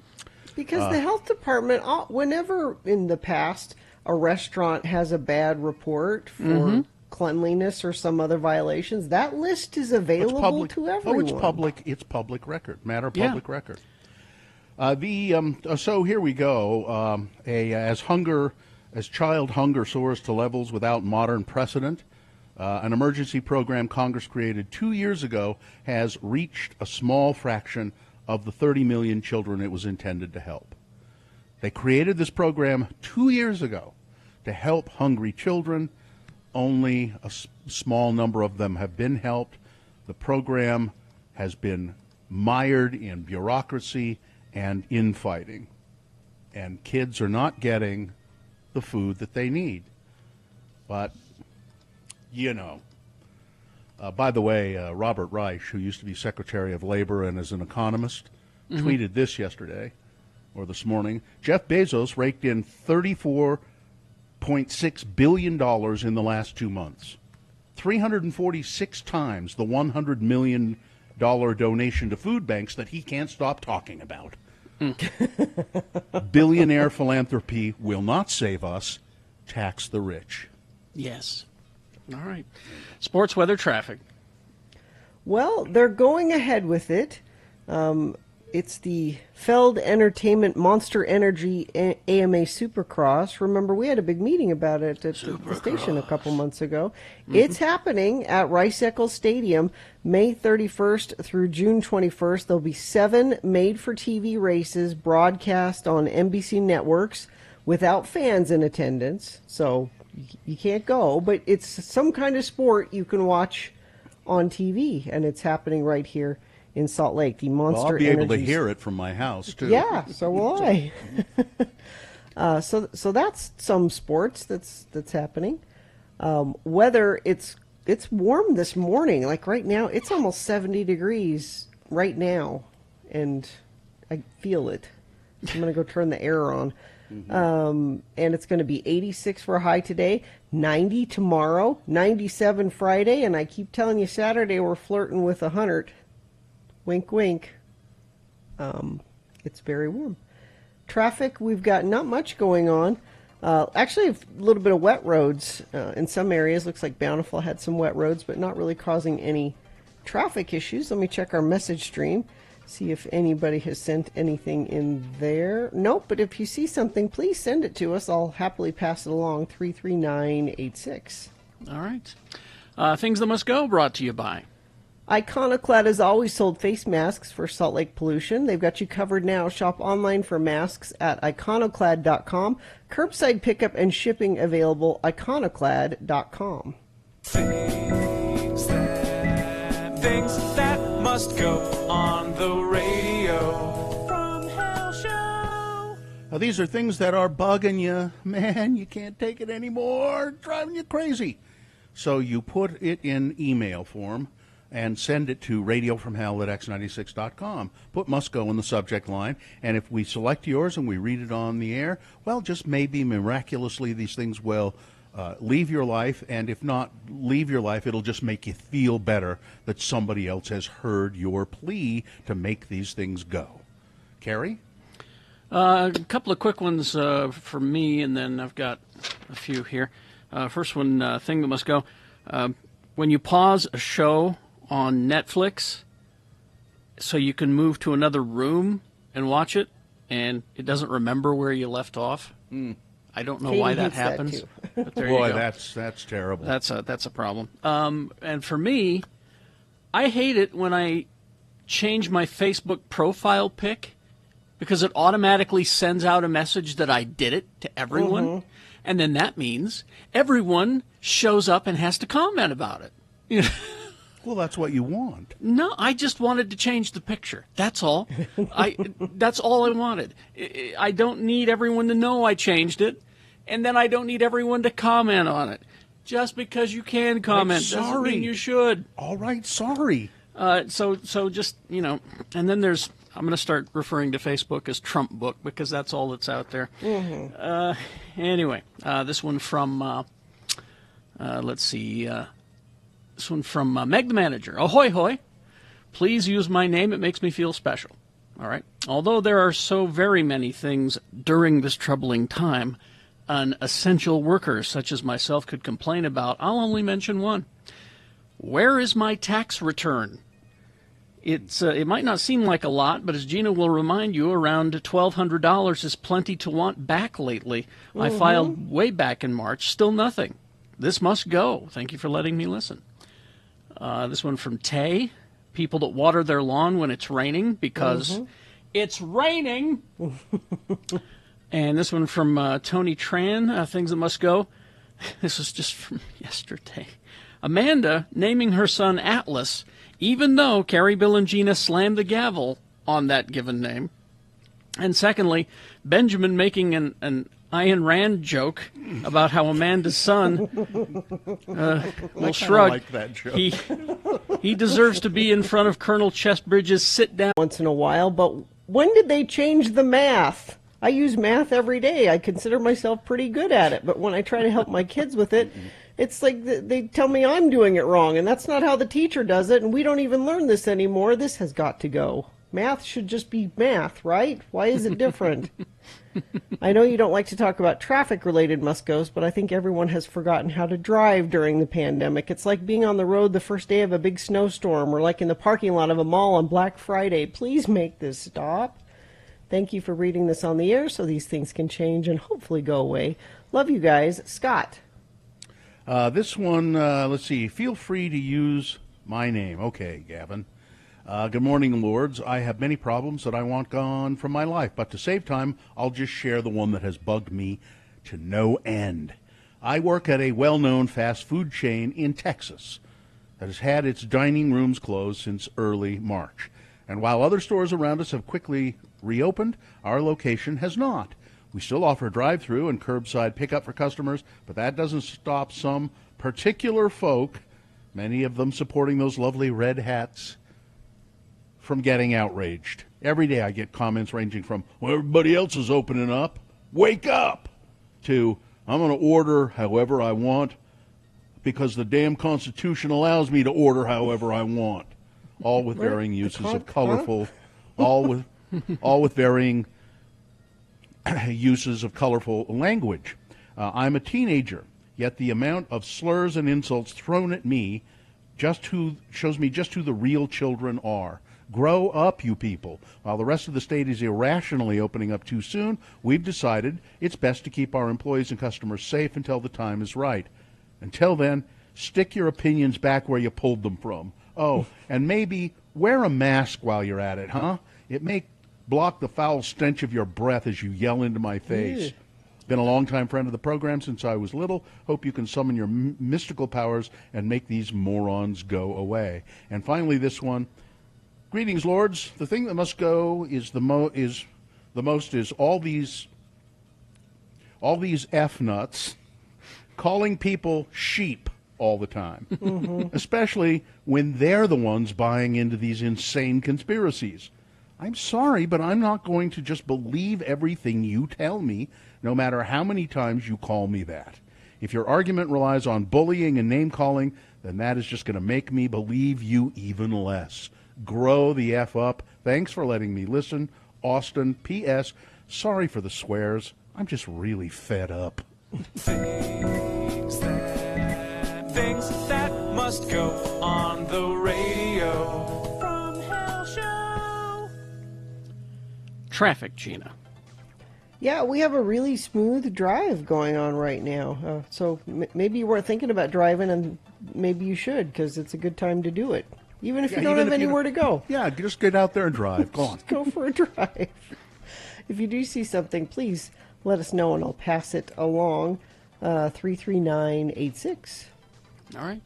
Because the health department, whenever in the past a restaurant has a bad report for cleanliness or some other violations, that list is available to everyone.
Oh, it's public. It's public record. Matter of public record. So here we go. As child hunger soars to levels without modern precedent, an emergency program Congress created 2 years ago has reached a small fraction of the 30 million children it was intended to help. They created this program 2 years ago to help hungry children. Only a small number of them have been helped. The program has been mired in bureaucracy and infighting, and kids are not getting the food that they need. But by the way, Robert Reich, who used to be Secretary of Labor and is an economist, tweeted this yesterday, or this morning. Jeff Bezos raked in $34.6 billion in the last 2 months, 346 times the $100 million donation to food banks that he can't stop talking about. Billionaire philanthropy will not save us. Tax the rich.
Yes. All right. Sports, weather, traffic.
Well, they're going ahead with it. It's the Feld Entertainment Monster Energy AMA Supercross. Remember, we had a big meeting about it at the station a couple months ago. Mm-hmm. It's happening at Rice-Eccles Stadium May 31st through June 21st. There'll be 7 made-for-TV races broadcast on NBC networks without fans in attendance. So you can't go, but it's some kind of sport you can watch on TV, and it's happening right here in Salt Lake. The Monster
I'll be able to
Energies.
hear it from my house too.
Yeah, so will I. So that's some sports that's happening. Weather, it's warm this morning. Like right now, it's almost 70 degrees right now, and I feel it. I'm gonna go turn the air on. And it's going to be 86 for a high today, 90 tomorrow, 97 Friday, and I keep telling you Saturday we're flirting with 100. Wink, wink. It's very warm. Traffic, we've got not much going on. Actually, a little bit of wet roads in some areas. Looks like Bountiful had some wet roads, but not really causing any traffic issues. Let me check our message stream. See if anybody has sent anything in there. Nope, but if you see something, please send it to us. I'll happily pass it along, 33986.
All right. Things that must go, brought to you by
Iconoclad has always sold face masks for Salt Lake pollution. They've got you covered now. Shop online for masks at iconoclad.com. Curbside pickup and shipping available, iconoclad.com.
Things that must go on the radio from Hell Show.
Now, these are things that are bugging you. Man, you can't take it anymore. Driving you crazy. So you put it in email form and send it to radiofromhell@x96.com. Put must go in the subject line, and if we select yours and we read it on the air, well, just maybe miraculously these things will leave your life, and if not leave your life, it'll just make you feel better that somebody else has heard your plea to make these things go. Carrie?
A couple of quick ones for me, and then I've got a few here. First one, thing that must go. When you pause a show on Netflix so you can move to another room and watch it, and it doesn't remember where you left off. I don't know why that happens. But there
Boy,
you go.
that's terrible.
That's a problem. And for me, I hate it when I change my Facebook profile pic because it automatically sends out a message that I did it to everyone.
Mm-hmm.
And then that means everyone shows up and has to comment about it.
Well, that's what you want.
No, I just wanted to change the picture. That's all. That's all I wanted. I don't need everyone to know I changed it, and then I don't need everyone to comment on it. Just because you can comment doesn't mean you should.
All right, sorry.
So just, and then I'm going to start referring to Facebook as Trump Book because that's all that's out there.
Mm-hmm.
Anyway, this one from, let's see, this one from Meg the Manager. Ahoy, hoy. Please use my name. It makes me feel special. All right. Although there are so very many things during this troubling time an essential worker such as myself could complain about, I'll only mention one. Where is my tax return? It might not seem like a lot, but as Gina will remind you, around $1,200 is plenty to want back lately. Mm-hmm. I filed way back in March. Still nothing. This must go. Thank you for letting me listen. This one from Tay. People that water their lawn when it's raining because it's raining. And this one from Tony Tran. Things that must go. This was just from yesterday. Amanda naming her son Atlas, even though Carrie, Bill, and Gina slammed the gavel on that given name. And secondly, Benjamin making an Ayn Rand joke about how Amanda's son will shrug.
Like that joke.
He deserves to be in front of Colonel Chestbridge's sit-down.
Once in a while, but when did they change the math? I use math every day. I consider myself pretty good at it, but when I try to help my kids with it, it's like they tell me I'm doing it wrong, and that's not how the teacher does it, and we don't even learn this anymore. This has got to go. Math should just be math, right? Why is it different? I know you don't like to talk about traffic-related Muskos, but I think everyone has forgotten how to drive during the pandemic. It's like being on the road the first day of a big snowstorm, or like in the parking lot of a mall on Black Friday. Please make this stop. Thank you for reading this on the air so these things can change and hopefully go away. Love you guys. Scott.
This one, let's see. Feel free to use my name. Okay, Gavin. Good morning, Lords. I have many problems that I want gone from my life, but to save time, I'll just share the one that has bugged me to no end. I work at a well-known fast food chain in Texas that has had its dining rooms closed since early March. And while other stores around us have quickly reopened, our location has not. We still offer drive-through and curbside pickup for customers, but that doesn't stop some particular folk, many of them supporting those lovely red hats, from getting outraged. Every day I get comments ranging from, well, everybody else is opening up, wake up, to, I'm going to order however I want because the damn Constitution allows me to order however I want. All with varying uses of colorful, all with varying uses of colorful language. I'm a teenager, yet the amount of slurs and insults thrown at me shows me just who the real children are. Grow up, you people. While the rest of the state is irrationally opening up too soon, we've decided it's best to keep our employees and customers safe until the time is right. Until then, stick your opinions back where you pulled them from. Oh, and maybe wear a mask while you're at it, huh? It may block the foul stench of your breath as you yell into my face. Been a longtime friend of the program since I was little. Hope you can summon your mystical powers and make these morons go away. And finally, this one. Greetings, Lords. The thing that must go is all these F-nuts calling people sheep all the time, especially when they're the ones buying into these insane conspiracies. I'm sorry, but I'm not going to just believe everything you tell me, no matter how many times you call me that. If your argument relies on bullying and name-calling, then that is just going to make me believe you even less. Grow the F up. Thanks for letting me listen. Austin, P.S. Sorry for the swears. I'm just really fed up.
Things that must go on the radio from Hell Show.
Traffic, Gina.
Yeah, we have a really smooth drive going on right now. So maybe you weren't thinking about driving, and maybe you should, because it's a good time to do it. Even if you don't have anywhere to go.
Yeah, just get out there and drive. Go on.
Go for a drive. If you do see something, please let us know, and I'll pass it along. 33986.
All right.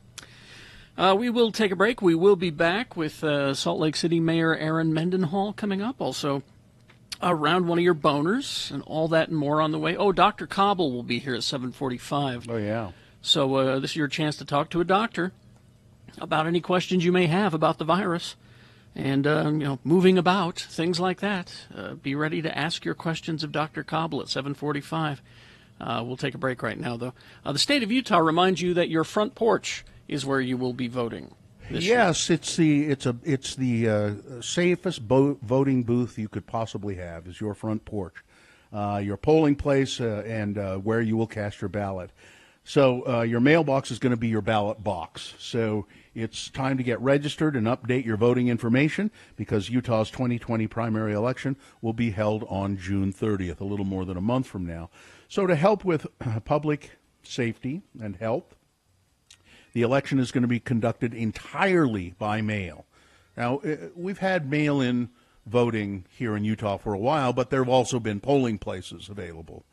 We will take a break. We will be back with Salt Lake City Mayor Aaron Mendenhall coming up. Also, around one of your boners and all that and more on the way. Oh, Dr. Cobble will be here at 7:45.
Oh, yeah.
So this is your chance to talk to a doctor about any questions you may have about the virus and, moving about, things like that. Be ready to ask your questions of Dr. Cobble at 7:45. We'll take a break right now, though. The state of Utah reminds you that your front porch is where you will be voting.
Yes, it's the safest voting booth you could possibly have is your front porch, your polling place, and where you will cast your ballot. So your mailbox is going to be your ballot box. So it's time to get registered and update your voting information because Utah's 2020 primary election will be held on June 30th, a little more than a month from now. So to help with public safety and health, the election is going to be conducted entirely by mail. Now, we've had mail-in voting here in Utah for a while, but there have also been polling places available.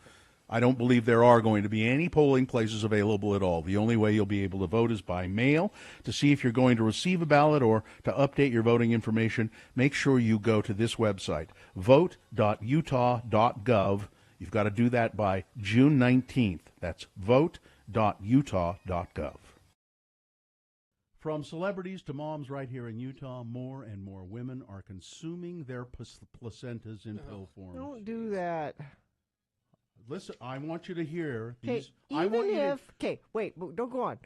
I don't believe there are going to be any polling places available at all. The only way you'll be able to vote is by mail. To see if you're going to receive a ballot or to update your voting information, make sure you go to this website, vote.utah.gov. You've got to do that by June 19th. That's vote.utah.gov. From celebrities to moms right here in Utah, more and more women are consuming their placentas in pill form.
Don't do that.
Listen, I want you to hear these.
Wait, don't go on.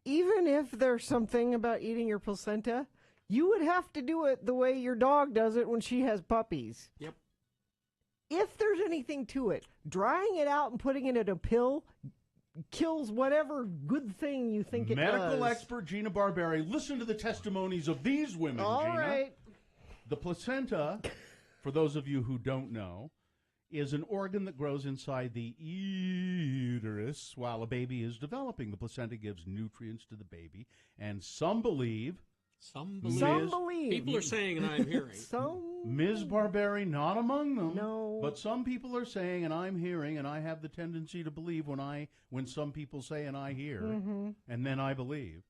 Even if there's something about eating your placenta, You would have to do it the way your dog does it when she has puppies.
Yep.
If there's anything to it, drying it out and putting it in a pill kills whatever good thing you think it does.
Medical expert Gina Barberi, listen to the testimonies of these women,
All
Gina.
right.
The placenta, for those of you who don't know, is an organ that grows inside the uterus while a baby is developing. The placenta gives nutrients to the baby, and some believe...
Some
believe.
People are saying, and I'm hearing.
Ms. Barberi, not among them.
No.
But some people are saying, and I'm hearing, and I have the tendency to believe when some people say and I hear, and then I believe,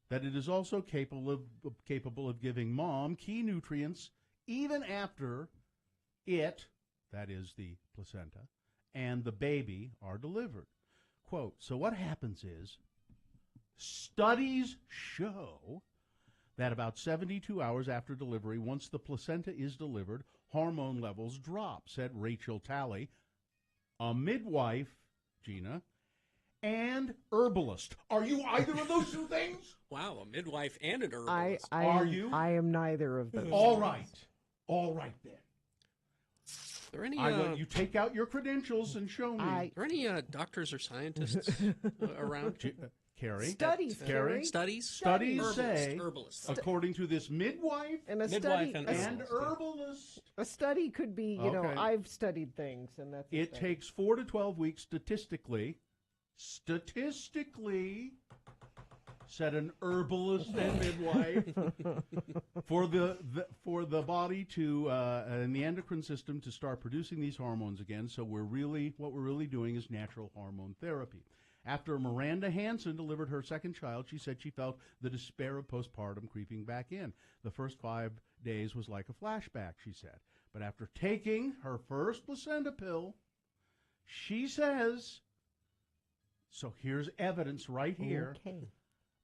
that it is also capable of giving mom key nutrients even after it, that is the placenta, and the baby are delivered. Quote, so what happens is, studies show that about 72 hours after delivery, once the placenta is delivered, hormone levels drop, said Rachel Talley, a midwife, Gina, and herbalist. Are you either of those two things?
Wow, a midwife and an herbalist.
Are you?
I am neither of those.
All right. All right, then.
Are there any,
I let you take out your credentials and show me.
Are there any doctors or scientists around?
Carrie?
Studies,
Carrie?
Studies?
Studies
Herbalist,
say,
herbalist.
according to this midwife
And a
Midwife
study,
and
and herbalist,
a study could be, you know,
Okay.
I've studied things, and that's. a
it
study.
takes 4 to 12 weeks statistically, said an herbalist and midwife, for the body to and the endocrine system to start producing these hormones again. So what we're really doing is natural hormone therapy. After Miranda Hansen delivered her second child, she said she felt the despair of postpartum creeping back in. The first 5 days was like a flashback, she said. But after taking her first placenta pill, she says, so here's evidence right here,
Okay.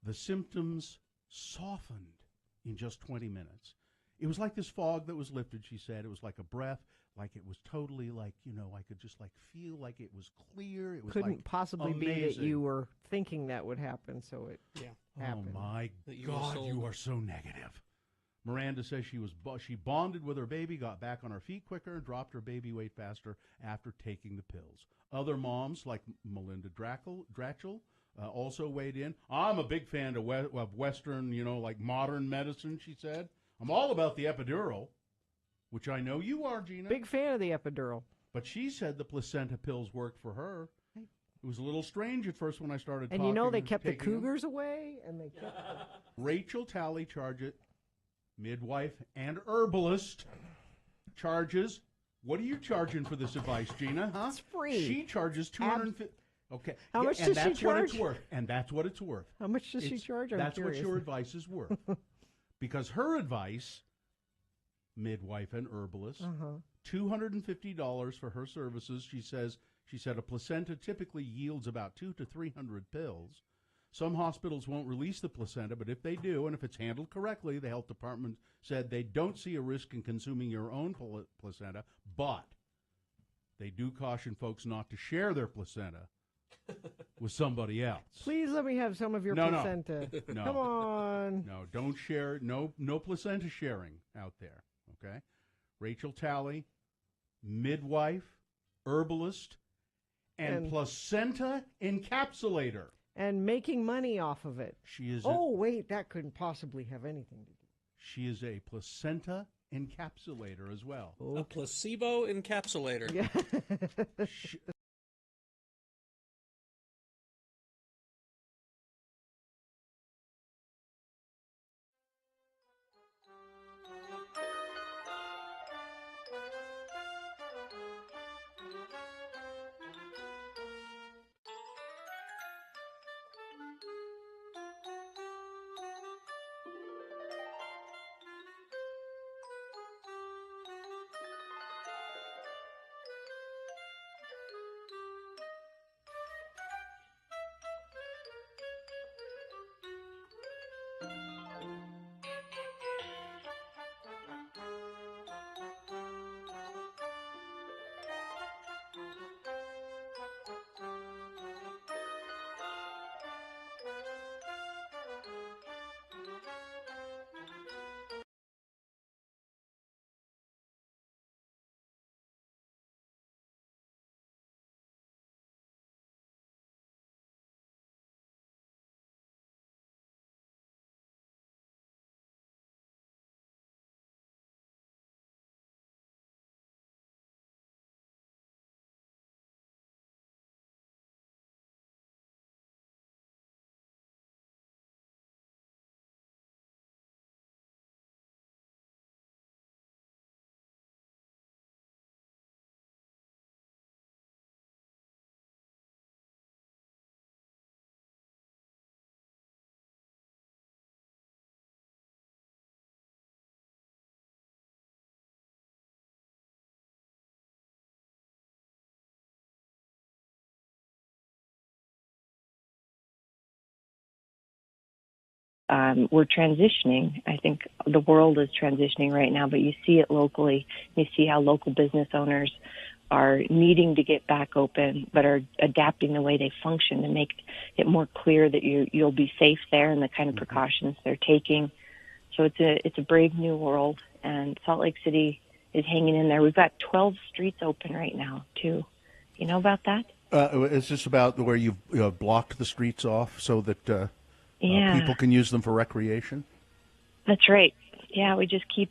the symptoms softened in just 20 minutes. It was like this fog that was lifted, she said. It was like a breath, like it was totally like, you know, I could just like feel like it was clear. It was
Couldn't
like
possibly be that
amazing.
you were thinking that would happen, so it happened.
Oh my
That you were
God,
sold.
you are so negative. Miranda says she bonded with her baby, got back on her feet quicker, and dropped her baby weight faster after taking the pills. Other moms, like Melinda Dratchell, also weighed in. I'm a big fan of Western, you know, like modern medicine, she said. I'm all about the epidural, which I know you are, Gina.
Big fan of the epidural.
But she said the placenta pills worked for her. It was a little strange at first when I started
And
talking.
you know they kept the
taking them.
cougars away, and they kept.
Rachel Talley midwife and herbalist, charges. What are you charging for this advice, Gina? Huh?
It's free.
She charges $250. Okay.
How much
and
does she
that's what it's
charge?
worth. And that's what it's worth.
How much does she charge? I'm
That's
curious.
what your advice is worth. Because her advice, midwife and herbalist, $250 for her services. She said a placenta typically yields about 200 to 300 pills. Some hospitals won't release the placenta, but if they do, and if it's handled correctly, the health department said they don't see a risk in consuming your own placenta, but they do caution folks not to share their placenta with somebody else.
Please let me have some of your
No.
placenta.
No.
Come on.
No, don't share. No placenta sharing out there. Okay. Rachel Talley, midwife, herbalist, and placenta encapsulator.
And making money off of it.
She is.
Wait, that couldn't possibly have anything to do.
She is a placenta encapsulator as well.
A placebo encapsulator.
Yeah.
we're transitioning. I think the world is transitioning right now, but you see it locally. You see how local business owners are needing to get back open, but are adapting the way they function to make it more clear that you'll be safe there and the kind of precautions they're taking. So it's a brave new world, and Salt Lake City is hanging in there. We've got 12 streets open right now, too. You know about that?
Is this about where you've blocked the streets off so that people can use them for recreation?
That's right. Yeah, we just keep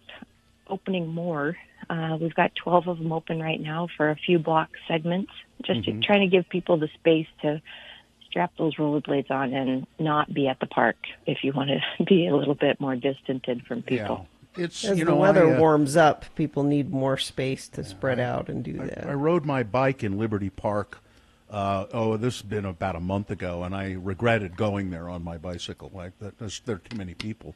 opening more. We've got 12 of them open right now for a few block segments, just to trying to give people the space to strap those rollerblades on and not be at the park if you want to be a little bit more distanced from people.
Yeah. It's,
As the weather warms up, people need more space to spread out and do that.
I rode my bike in Liberty Park. This has been about a month ago, and I regretted going there on my bicycle. There are too many people,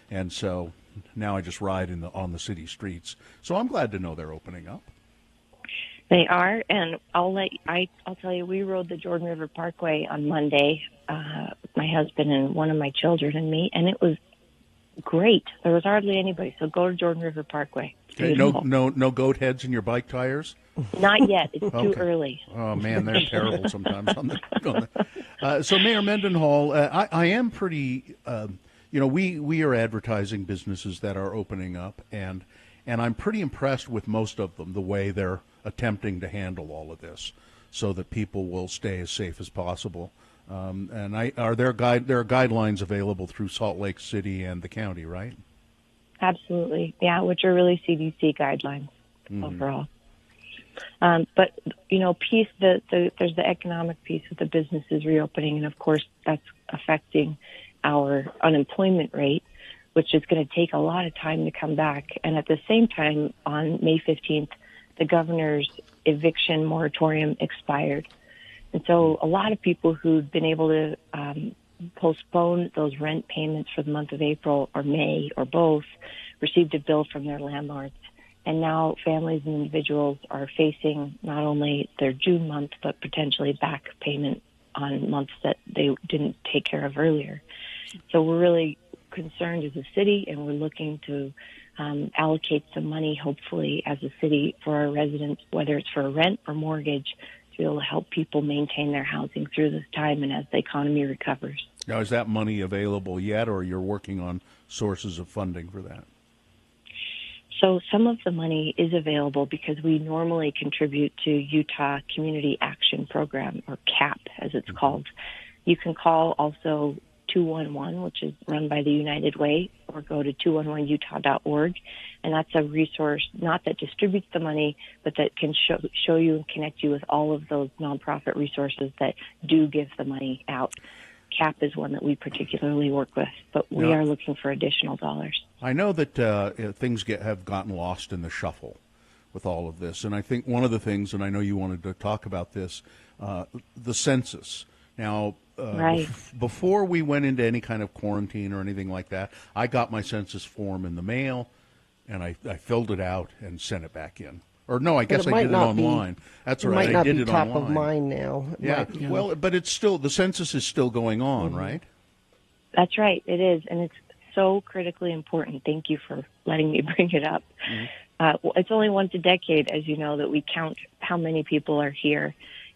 and so now I just ride on the city streets. So I'm glad to know they're opening up.
They are, and I'll tell you, we rode the Jordan River Parkway on Monday, my husband and one of my children and me, and it was great. There was hardly anybody, so go to Jordan River Parkway.
Okay, no goat heads in your bike tires?
Not yet. It's too early.
Oh, man, they're terrible sometimes. So, Mayor Mendenhall, I am pretty, we are advertising businesses that are opening up, and I'm pretty impressed with most of them, the way they're attempting to handle all of this so that people will stay as safe as possible. And there are guidelines available through Salt Lake City and the county, right?
Absolutely. Yeah, which are really CDC guidelines overall. But, there's the economic piece with the businesses reopening, and of course that's affecting our unemployment rate, which is going to take a lot of time to come back. And at the same time, on May 15th, the governor's eviction moratorium expired. And so a lot of people who'd been able to postpone those rent payments for the month of April or May or both received a bill from their landlords. And now families and individuals are facing not only their June month, but potentially back payment on months that they didn't take care of earlier. So we're really concerned as a city, and we're looking to allocate some money, hopefully, as a city for our residents, whether it's for a rent or mortgage, to be able to help people maintain their housing through this time and as the economy recovers.
Now, is that money available yet, or you're working on sources of funding for that?
So some of the money is available because we normally contribute to Utah Community Action Program, or CAP, as it's called. You can call also 211, which is run by the United Way, or go to 211utah.org. And that's a resource not that distributes the money, but that can show you and connect you with all of those nonprofit resources that do give the money out. CAP is one that we particularly work with, but we are looking for additional dollars.
I know that things have gotten lost in the shuffle with all of this, and I think one of the things, and I know you wanted to talk about this, the census. Now, before we went into any kind of quarantine or anything like that, I got my census form in the mail, and I filled it out and sent it back in. Or no, I guess I did it online. That's right, I did it online.
It might not be top of mind now.
Well, but it's still, the census is still going on, right?
That's right, it is, and it's so critically important. Thank you for letting me bring it up. It's only once a decade, as you know, that we count how many people are here.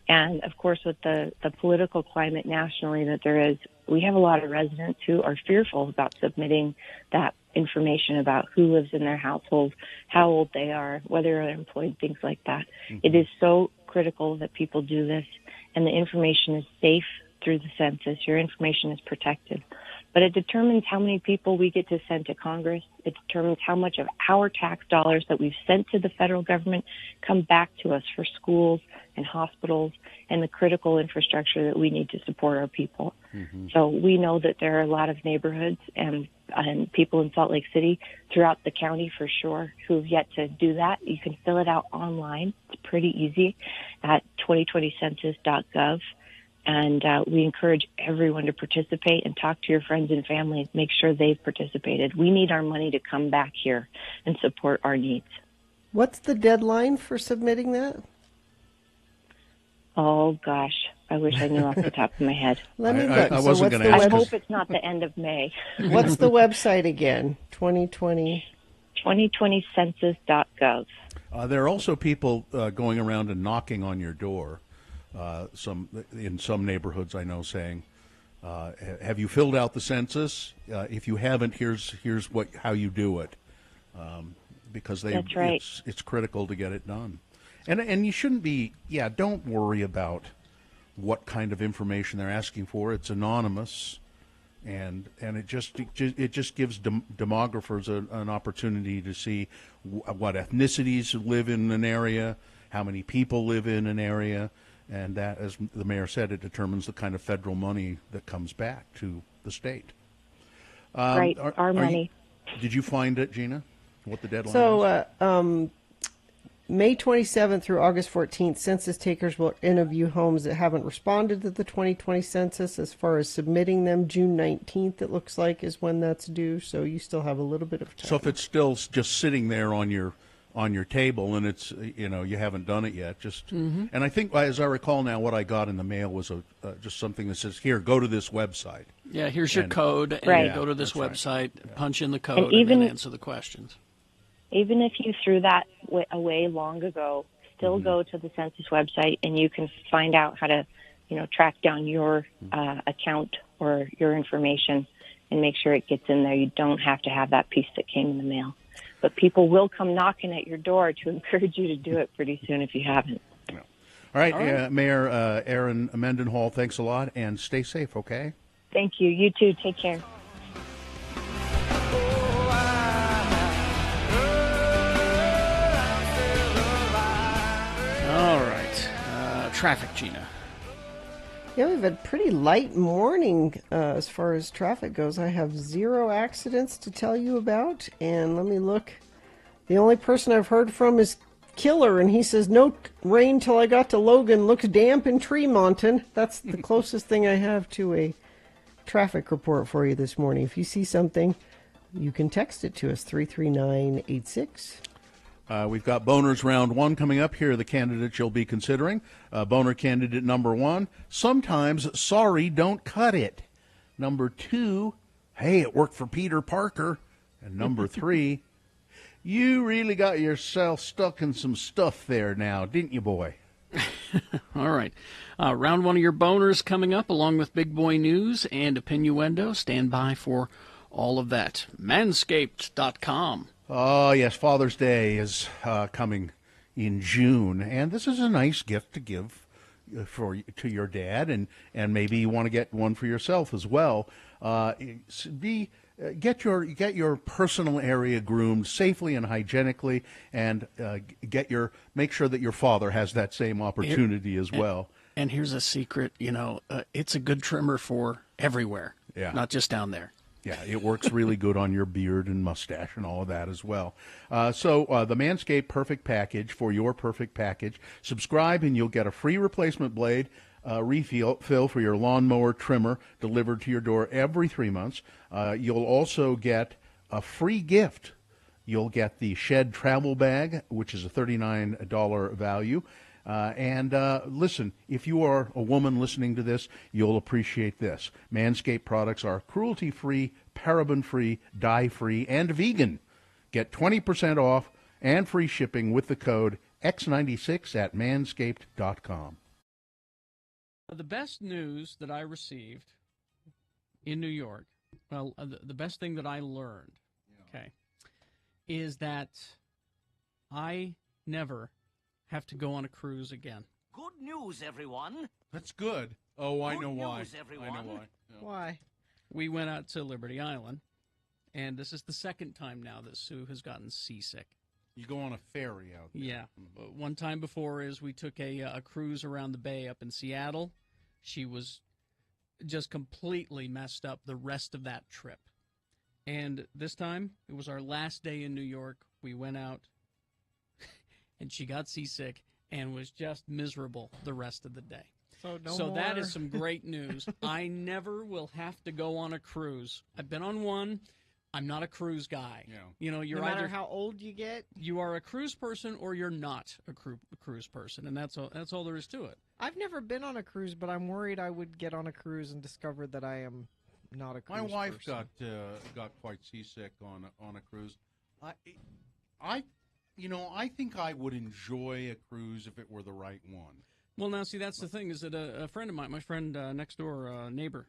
And, of course, with the political climate nationally that there is, we have a lot of residents who are fearful about submitting that information about who lives in their household, how old they are, whether they're employed, things like that. It is so critical that people do this, and the information is safe through the census. Your information is protected. But it determines how many people we get to send to Congress. It determines how much of our tax dollars that we've sent to the federal government come back to us for schools and hospitals and the critical infrastructure that we need to support our people. So we know that there are a lot of neighborhoods and people in Salt Lake City, throughout the county for sure, who have yet to do that. You can fill it out online. It's pretty easy at 2020census.gov. And we encourage everyone to participate and talk to your friends and family and make sure they've participated. We need our money to come back here and support our needs.
What's the deadline for submitting that?
Oh, gosh. I wish I knew off the top of my head.
Let me
I
look. So
wasn't
what's
gonna
the
ask
I
web-
hope it's not the end of May.
What's the website again? 2020.
2020census.gov.
There are also people going around and knocking on your door. In some neighborhoods, I know, saying, "Have you filled out the census? If you haven't, here's how you do it." Because
That's right.
it's critical to get it done, and you shouldn't be. Yeah, don't worry about what kind of information they're asking for. It's anonymous, and it just gives demographers an opportunity to see what ethnicities live in an area, how many people live in an area, and that, as the mayor said, it determines the kind of federal money that comes back to the state.
Right, our money.
Did you find it, Gina? What the deadline is?
So, May 27th through August 14th, census takers will interview homes that haven't responded to the 2020 census. As far as submitting them, June 19th, it looks like, is when that's due. So you still have a little bit of time.
So if it's still just sitting there on your table and it's you haven't done it yet, and I think, as I recall now, what I got in the mail was just something that says, "Here, go to this website."
Yeah, here's your code, and
Right.
you go to this website, punch in the code,
And even-
then answer the questions.
Even if you threw that away long ago, still go to the census website and you can find out how to, track down your account or your information and make sure it gets in there. You don't have to have that piece that came in the mail. But people will come knocking at your door to encourage you to do it pretty soon if you haven't.
All right. Mayor Erin Mendenhall, thanks a lot, and stay safe, okay?
Thank you. You too. Take care.
All right. Traffic, Gina.
Yeah, we've had a pretty light morning as far as traffic goes. I have 0 accidents to tell you about, and let me look. The only person I've heard from is Killer, and he says, "No rain till I got to Logan. Looks damp in Tremonton." That's the closest thing I have to a traffic report for you this morning. If you see something, you can text it to us, 33986.
We've got Boners Round 1 coming up. Here are the candidates you'll be considering. Boner candidate number 1, sometimes sorry don't cut it. Number 2, hey, it worked for Peter Parker. And number 3, you really got yourself stuck in some stuff there now, didn't you, boy?
All right. Round 1 of your boners coming up, along with Big Boy News and Opinnuendo. Stand by for all of that. Manscaped.com.
Oh, yes, Father's Day is coming in June, and this is a nice gift to give to your dad, and maybe you want to get one for yourself as well. Get your personal area groomed safely and hygienically, and make sure that your father has that same opportunity as well.
And here's a secret, it's a good trimmer for everywhere, not just down there.
Yeah, it works really good on your beard and mustache and all of that as well. So the Manscaped Perfect Package for your perfect package. Subscribe and you'll get a free replacement blade refill for your lawnmower trimmer delivered to your door every 3 months. You'll also get a free gift. You'll get the Shed Travel Bag, which is a $39 value. Listen, if you are a woman listening to this, you'll appreciate this. Manscaped products are cruelty-free, paraben-free, dye-free, and vegan. Get 20% off and free shipping with the code X96 at manscaped.com.
The best news that I received in New York, the best thing that I learned, is that I never have to go on a cruise again.
Good news, everyone.
That's good. Oh, I
Good
know why.
news, everyone.
I know why. Yeah.
Why?
We went out to Liberty Island, and this is the second time now that Sue has gotten seasick.
You go on a ferry out there.
Yeah. One time before is we took a cruise around the bay up in Seattle. She was just completely messed up the rest of that trip. And this time, it was our last day in New York. We went out, and she got seasick and was just miserable the rest of the day. So that is some great news. I never will have to go on a cruise. I've been on one I'm not a cruise guy.
Yeah.
You know, you're
no matter
either
how old you get.
you are a cruise person or you're not a cruise person, and that's all there is to it.
I've never been on a cruise, but I'm worried I would get on a cruise and discover that I am not a cruise
My wife
person.
got quite seasick on a cruise. I think I would enjoy a cruise if it were the right one.
Well, now, see, that's the thing, is that a friend of mine, my friend next door, neighbor,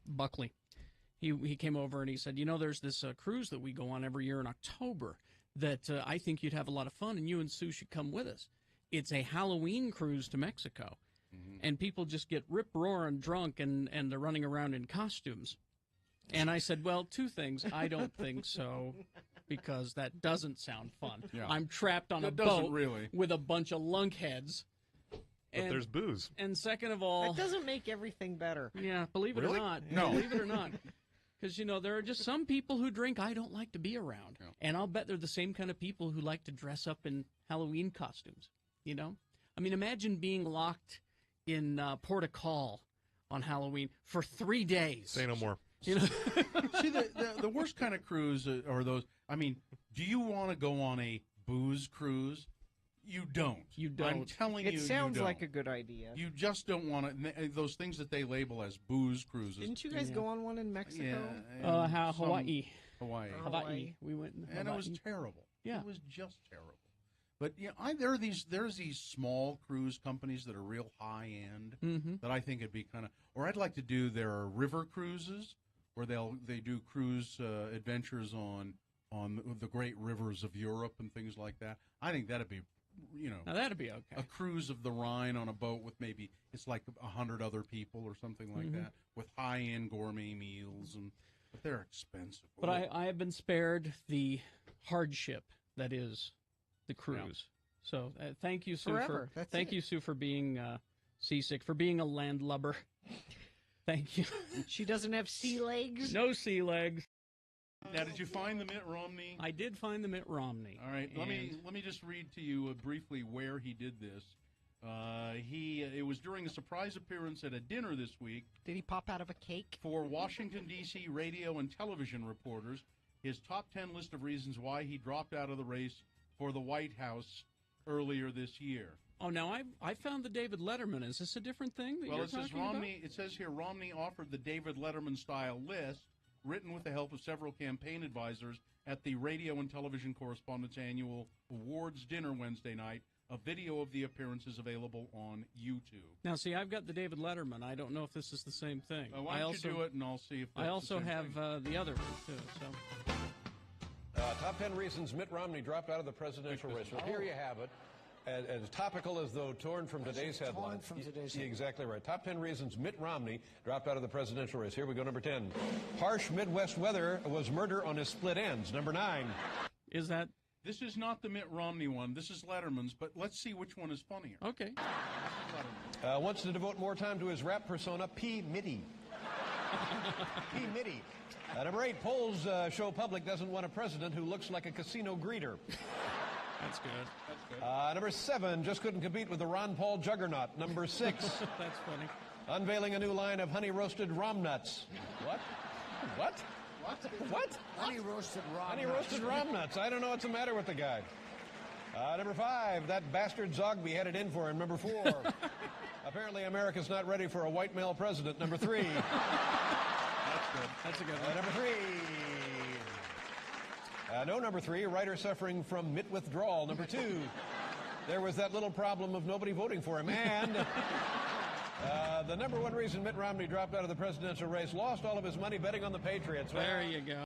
Buckley, he came over and he said, you know, there's this cruise that we go on every year in October that I think you'd have a lot of fun, and you and Sue should come with us. It's a Halloween cruise to Mexico, and people just get rip-roaring drunk, and they're running around in costumes. And I said, well, two things. I don't think so, because that doesn't sound fun.
Yeah.
I'm trapped on a
That doesn't
boat
really.
with a bunch of lunkheads.
But there's booze.
And second of all...
That doesn't make everything better.
Yeah, believe it or
Really?
not.
No.
Believe it or not. Because, you know, there are just some people who drink I don't like to be around.
Yeah.
And I'll bet they're the same kind of people who like to dress up in Halloween costumes, you know? I mean, imagine being locked in Port au Call on Halloween for 3 days.
Say no more.
You know?
See, the worst kind of cruise are those. I mean, do you want to go on a booze cruise? You don't.
You don't.
I'm telling you,
It sounds
you don't.
like a good idea.
You just don't want to. Those things that they label as booze cruises.
Didn't you guys go on one in Mexico?
Yeah,
Hawaii.
Hawaii.
We went in Hawaii.
And it was terrible.
Yeah.
It was just terrible. But you know, there's these small cruise companies that are real high end that I think it'd be kind of. Or I'd like to do their river cruises where they do cruise adventures on the great rivers of Europe and things like that. I think that'd be, you know,
Now, that'd be okay.
a cruise of the Rhine on a boat with maybe it's like 100 other people or something like that with high end gourmet meals, but they're expensive.
But I have been spared the hardship that is the cruise. Yeah. So thank you, Sue,
Forever. That's
thank
it.
you, Sue, for being seasick, for being a landlubber. Thank you.
She doesn't have sea legs?
No sea legs.
Now, did you find the Mitt Romney?
I did find the Mitt Romney.
All right, let me just read to you briefly where he did this. It was during a surprise appearance at a dinner this week.
Did he pop out of a cake?
For Washington, D.C. radio and television reporters, his top 10 list of reasons why he dropped out of the race for the White House earlier this year.
Oh, now I found the David Letterman. Is this a different thing that
Well,
you're
it says
talking
Romney. It says here Romney offered the David Letterman style list, written with the help of several campaign advisors, at the Radio and Television Correspondents Annual Awards dinner Wednesday night. A video of the appearance is available on YouTube.
Now, see, I've got the David Letterman. I don't know if this is the same thing.
Why don't you do it, and I'll see if that's
I also
the same
have
thing.
the other one, too. So.
Top 10 reasons Mitt Romney dropped out of the presidential race. Well, here you have it. As topical as though torn from today's headline. Exactly right. Top 10 reasons Mitt Romney dropped out of the presidential race. Here we go, number 10. Harsh Midwest weather was murder on his split ends. Number 9.
Is that?
This is not the Mitt Romney one. This is Letterman's, but let's see which one is funnier.
Okay.
Wants to devote more time to his rap persona, P. Mitty. P. Mitty. Number 8. Polls show public doesn't want a president who looks like a casino greeter.
That's good.
That's good.
Number 7, just couldn't compete with the Ron Paul juggernaut. Number 6.
That's funny.
Unveiling a new line of honey-roasted rom nuts. What? What? What?
Honey roasted rom
Honey-roasted rom nuts. I don't know what's the matter with the guy. Number 5, that bastard Zogby had it in for him. Number 4, apparently America's not ready for a white male president. Number 3.
That's good. That's a good one.
Number 3. No, number 3, a writer suffering from mitt withdrawal. Number 2, there was that little problem of nobody voting for him. And the number 1 reason Mitt Romney dropped out of the presidential race, lost all of his money betting on the Patriots.
There you go.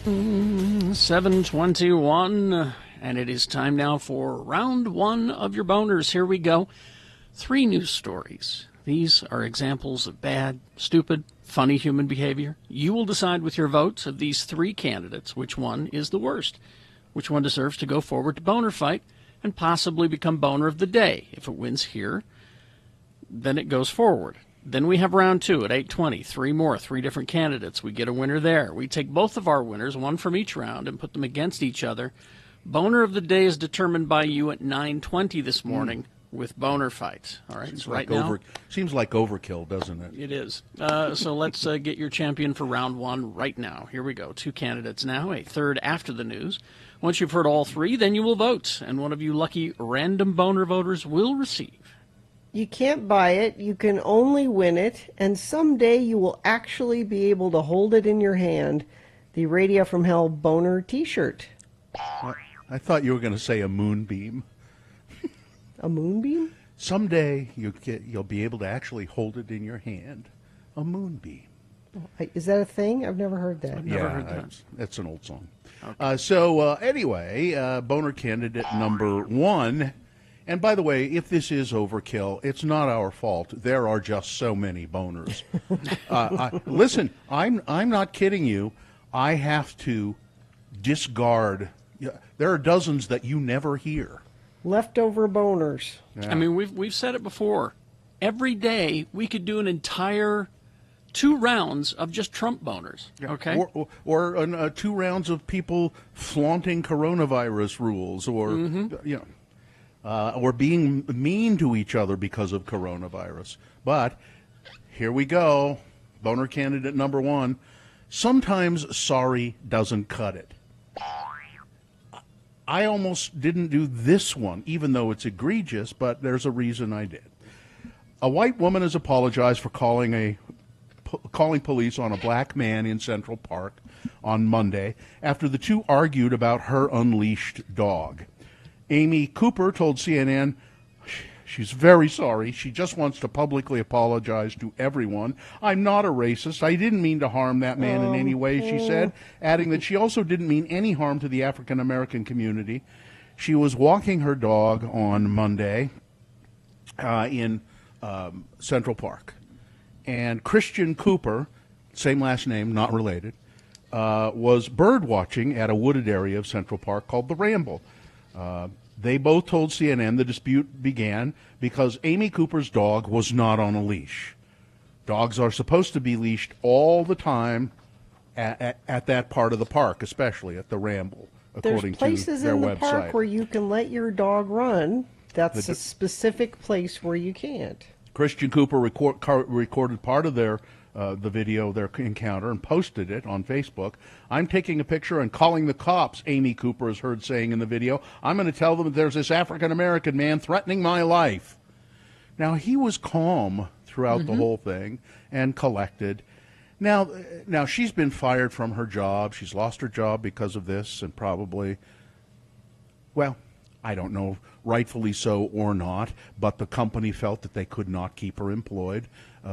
7:21, and it is time now for round one of your boners. Here we go. 3 news stories. These are examples of bad, stupid, funny human behavior. You will decide with your votes of these 3 candidates which one is the worst, which one deserves to go forward to boner fight and possibly become boner of the day. If it wins here, then it goes forward. Then we have round 2 at 8:20. 3 more, 3 different candidates. We get a winner there. We take both of our winners, one from each round, and put them against each other. Boner of the day is determined by you at 9:20 this morning with boner fights. All right,
Seems
so right
like
now
seems like overkill, doesn't it?
it is. So let's get your champion for round 1 right now. Here we go. 2 candidates now, a third after the news. Once you've heard all 3, then you will vote, and one of you lucky random boner voters will receive.
You can't buy it, you can only win it, and someday you will actually be able to hold it in your hand. The Radio from Hell Boner T-shirt.
I thought you were going to say a moonbeam.
A moonbeam?
Someday you'll be able to actually hold it in your hand. A moonbeam.
Is that a thing? I've never heard that.
That's an old song. Okay. Anyway, boner candidate number 1. And by the way, if this is overkill, it's not our fault. There are just so many boners. Listen, I'm not kidding you. I have to discard. There are dozens that you never hear.
Leftover boners.
I mean, we've said it before. Every day we could do an entire 2 rounds of just Trump boners. Okay,
or 2 rounds of people flaunting coronavirus rules, or or being mean to each other because of coronavirus. But here we go. Boner candidate number 1. Sometimes sorry doesn't cut it. I almost didn't do this one, even though it's egregious, but there's a reason I did. A white woman has apologized for calling police on a black man in Central Park on Monday after the 2 argued about her unleashed dog. Amy Cooper told CNN she's very sorry. She just wants to publicly apologize to everyone. I'm not a racist. I didn't mean to harm that man in any way, she said, adding that she also didn't mean any harm to the African American community. She was walking her dog on Monday in Central Park. And Christian Cooper, same last name, not related, was bird watching at a wooded area of Central Park called the Ramble. They both told CNN the dispute began because Amy Cooper's dog was not on a leash. Dogs are supposed to be leashed all the time at that part of the park, especially at the Ramble, according to their website.
There's places in the park where you can let your dog run. That's a specific place where you can't.
Christian Cooper recorded part of the video, their encounter, and posted it on Facebook. I'm taking a picture and calling the cops, Amy Cooper is heard saying in the video. I'm going to tell them that there's this African-American man threatening my life. Now, he was calm throughout the whole thing and collected. Now, she's been fired from her job. She's lost her job because of this, and probably, well, I don't know, rightfully so or not, but the company felt that they could not keep her employed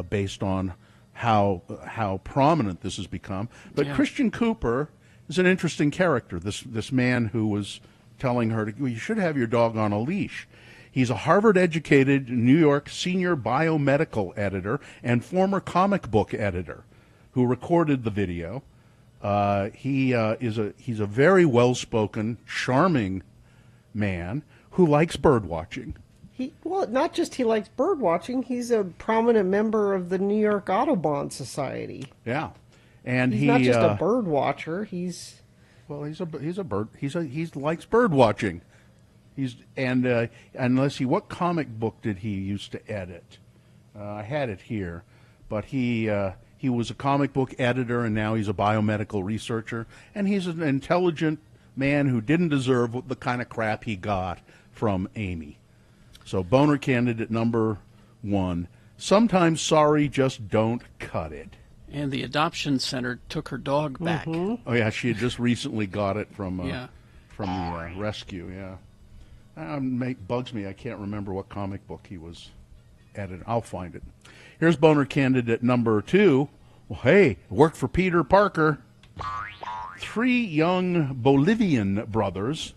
based on how prominent this has become. But yeah. Christian Cooper is an interesting character, this man who was telling her, you should have your dog on a leash. He's a Harvard-educated New York senior biomedical editor and former comic book editor who recorded the video. He's a very well-spoken, charming man who likes bird watching.
Well, not just he likes bird watching. He's a prominent member of the New York Audubon Society.
Yeah, and
he's not just a bird watcher. He
likes bird watching. And let's see, what comic book did he used to edit? I had it here, but he was a comic book editor, and now he's a biomedical researcher, and he's an intelligent man who didn't deserve the kind of crap he got from Amy. So boner candidate number 1. Sometimes sorry just don't cut it.
And the adoption center took her dog back.
Mm-hmm.
Oh yeah, she had just recently got it from the rescue. Yeah, bugs me. I can't remember what comic book he was editing. I'll find it. Here's boner candidate number 2. Well, hey, worked for Peter Parker. 3 young Bolivian brothers,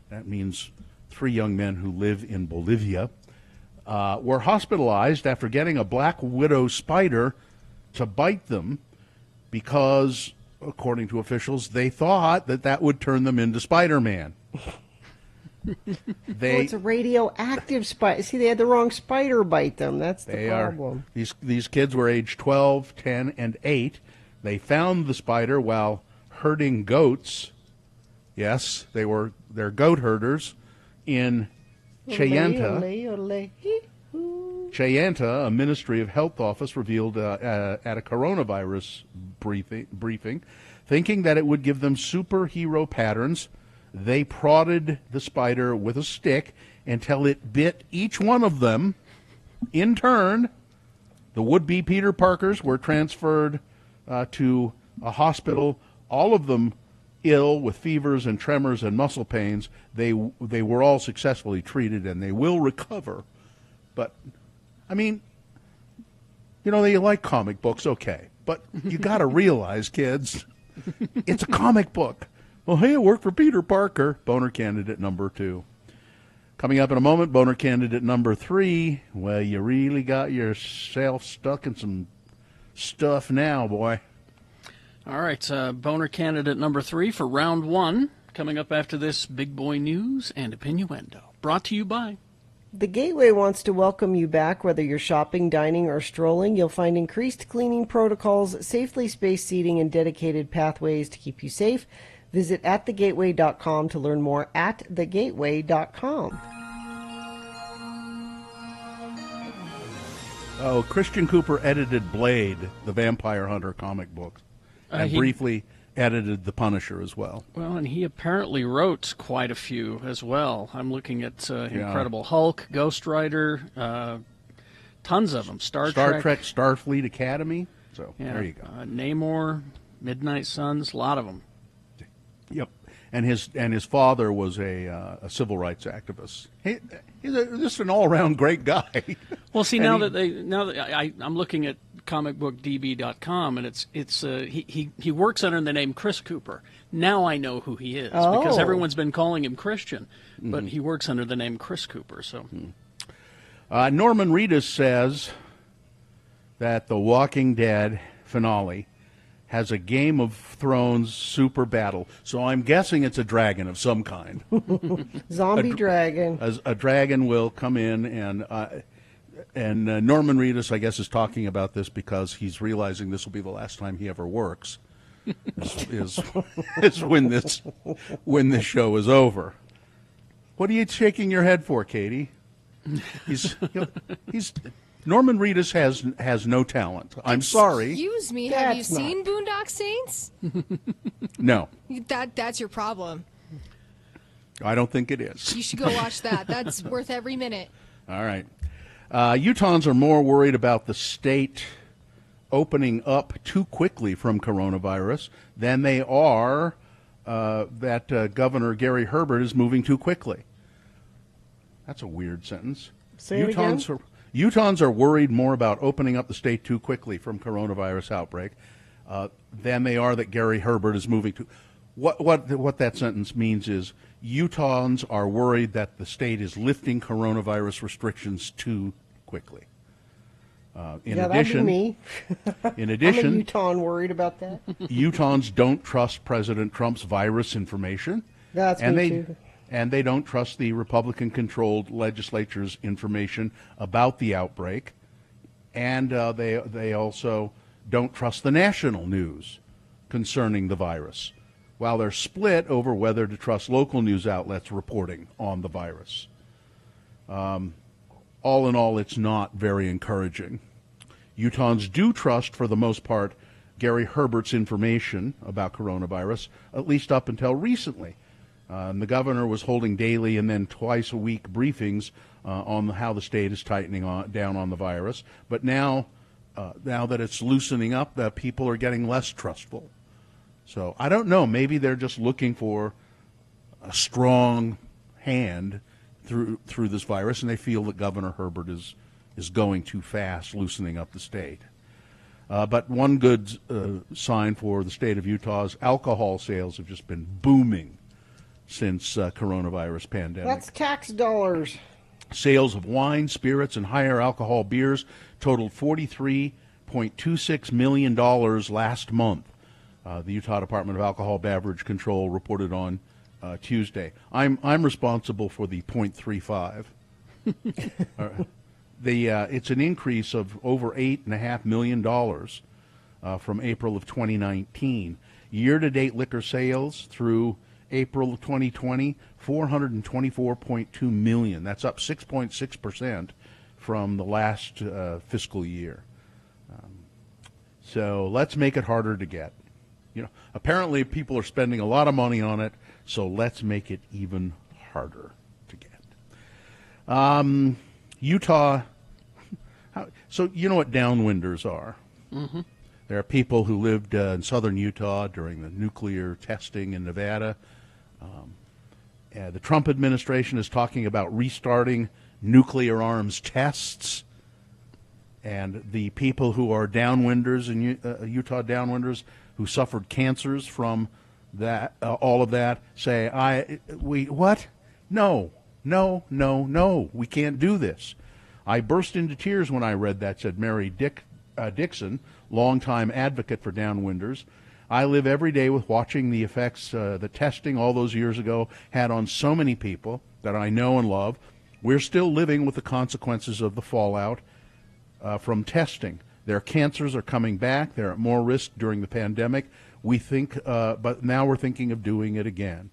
that means 3 young men who live in Bolivia, were hospitalized after getting a black widow spider to bite them because, according to officials, they thought that would turn them into Spider-Man.
It's a radioactive spider. See, they had the wrong spider bite them. That's the problem.
These kids were aged 12, 10, and 8. They found the spider while herding goats. Yes, they're goat herders in Chayanta. Chayanta, a Ministry of Health office, revealed at a coronavirus briefing, thinking that it would give them superhero patterns. They prodded the spider with a stick until it bit each one of them. In turn, the would-be Peter Parkers were transferred to a hospital, all of them ill with fevers and tremors and muscle pains. They were all successfully treated, and they will recover. But, I mean, they like comic books, okay. But you got to realize, kids, it's a comic book. Well, hey, it worked for Peter Parker. Boner candidate number 2. Coming up in a moment, boner candidate number 3. Well, you really got yourself stuck in some stuff now, boy.
All right, boner candidate number 3 for round 1. Coming up after this, Big Boy News and Opinioendo. Brought to you by...
The Gateway wants to welcome you back. Whether you're shopping, dining, or strolling, you'll find increased cleaning protocols, safely spaced seating, and dedicated pathways to keep you safe. Visit atthegateway.com to learn more. Atthegateway.com.
Oh, Christian Cooper edited Blade, the Vampire Hunter comic book, and briefly edited The Punisher as well.
Well, and he apparently wrote quite a few as well. I'm looking at Incredible Hulk, Ghost Rider, tons of them. Star Trek,
Starfleet Academy. So there you go.
Namor, Midnight Suns, a lot of them.
Yep, and his father was a civil rights activist. He's just an all-around great guy.
Well, see, now that I'm looking at comicbookdb.com, and he works under the name Chris Cooper. Now I know who he is because everyone's been calling him Christian, but he works under the name Chris Cooper. So,
Norman Reedus says that the Walking Dead finale has a Game of Thrones super battle. So I'm guessing it's a dragon of some kind.
Zombie dragon.
A dragon will come in, and Norman Reedus, I guess, is talking about this because he's realizing this will be the last time he ever works. is when this show is over. What are you shaking your head for, Katie? Norman Reedus has no talent. I'm sorry.
Excuse me, have you seen Boondock Saints?
No.
That's your problem.
I don't think it is.
You should go watch that. That's worth every minute.
All right. Utahns are more worried about the state opening up too quickly from coronavirus than they are that Governor Gary Herbert is moving too quickly. That's a weird sentence.
Say it again.
Utahns are worried more about opening up the state too quickly from coronavirus outbreak than they are that Gary Herbert is moving to. What that sentence means is Utahns are worried that the state is lifting coronavirus restrictions too quickly. In addition,
that'd be me.
In addition,
I'm a Utahn worried about that.
Utahns don't trust President Trump's virus information.
That's me too.
And they don't trust the Republican-controlled legislature's information about the outbreak. And they also don't trust the national news concerning the virus, while they're split over whether to trust local news outlets reporting on the virus. All in all, it's not very encouraging. Utahns do trust, for the most part, Gary Herbert's information about coronavirus, at least up until recently. The governor was holding daily and then twice-a-week briefings on how the state is tightening down on the virus. But now that it's loosening up, people are getting less trustful. So I don't know. Maybe they're just looking for a strong hand through this virus, and they feel that Governor Herbert is going too fast, loosening up the state. But one good sign for the state of Utah's alcohol sales have just been booming since coronavirus pandemic.
That's tax dollars.
Sales of wine, spirits, and higher alcohol beers totaled $43.26 million last month. The Utah Department of Alcohol Beverage Control reported on Tuesday. I'm responsible for the 0.35. It's an increase of over $8.5 million from April of 2019. Year-to-date liquor sales through April of 2020, $424.2 million. That's up 6.6% from the last fiscal year. So let's make it harder to get. Apparently people are spending a lot of money on it, so let's make it even harder to get. Utah. So you know what downwinders are? Mm-hmm. There are people who lived in southern Utah during the nuclear testing in Nevada. The Trump administration is talking about restarting nuclear arms tests. And the people who are downwinders in Utah downwinders who suffered cancers from that, all of that, say, what? No, we can't do this. I burst into tears when I read that, said Mary Dixon, longtime advocate for downwinders. I live every day with watching the effects the testing all those years ago had on so many people that I know and love. We're still living with the consequences of the fallout from testing. Their cancers are coming back. They're at more risk during the pandemic. We think, but now we're thinking of doing it again.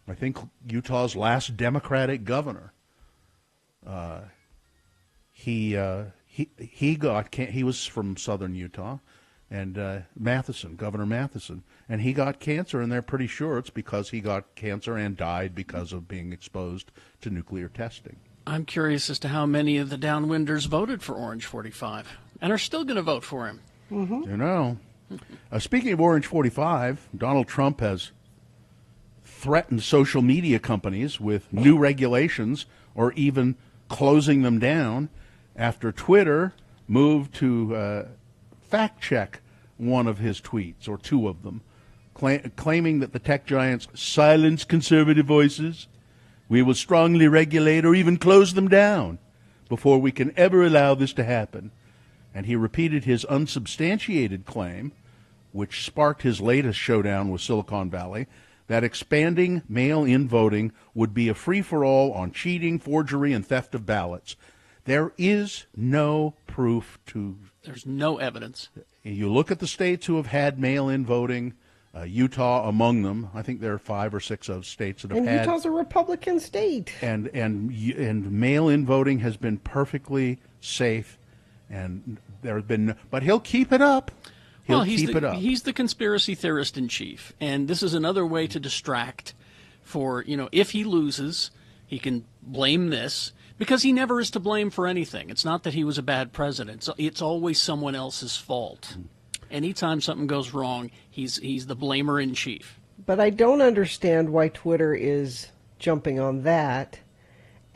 I think Utah's last Democratic governor, he was from southern Utah, and Governor Matheson, and he got cancer, and they're pretty sure it's because he got cancer and died because of being exposed to nuclear testing.
I'm curious as to how many of the downwinders voted for Orange 45 and are still going to vote for him.
Mm-hmm.
Speaking of Orange 45, Donald Trump has threatened social media companies with new regulations or even closing them down after Twitter moved to fact-check one of his tweets, or two of them, claiming that the tech giants silence conservative voices. We will strongly regulate or even close them down before we can ever allow this to happen. And he repeated his unsubstantiated claim, which sparked his latest showdown with Silicon Valley, that expanding mail-in voting would be a free-for-all on cheating, forgery, and theft of ballots. There is no proof to...
There's no evidence.
You look at the states who have had mail-in voting, Utah among them. I think there are 5 or 6 of states that have had...
And Utah's a Republican state.
And mail-in voting has been perfectly safe, and there have been... But he'll keep it up. He's
the conspiracy theorist in chief, and this is another way to distract for, if he loses, he can blame this, because he never is to blame for anything. It's not that he was a bad president. It's always someone else's fault. Anytime something goes wrong, he's the blamer in chief.
But I don't understand why Twitter is jumping on that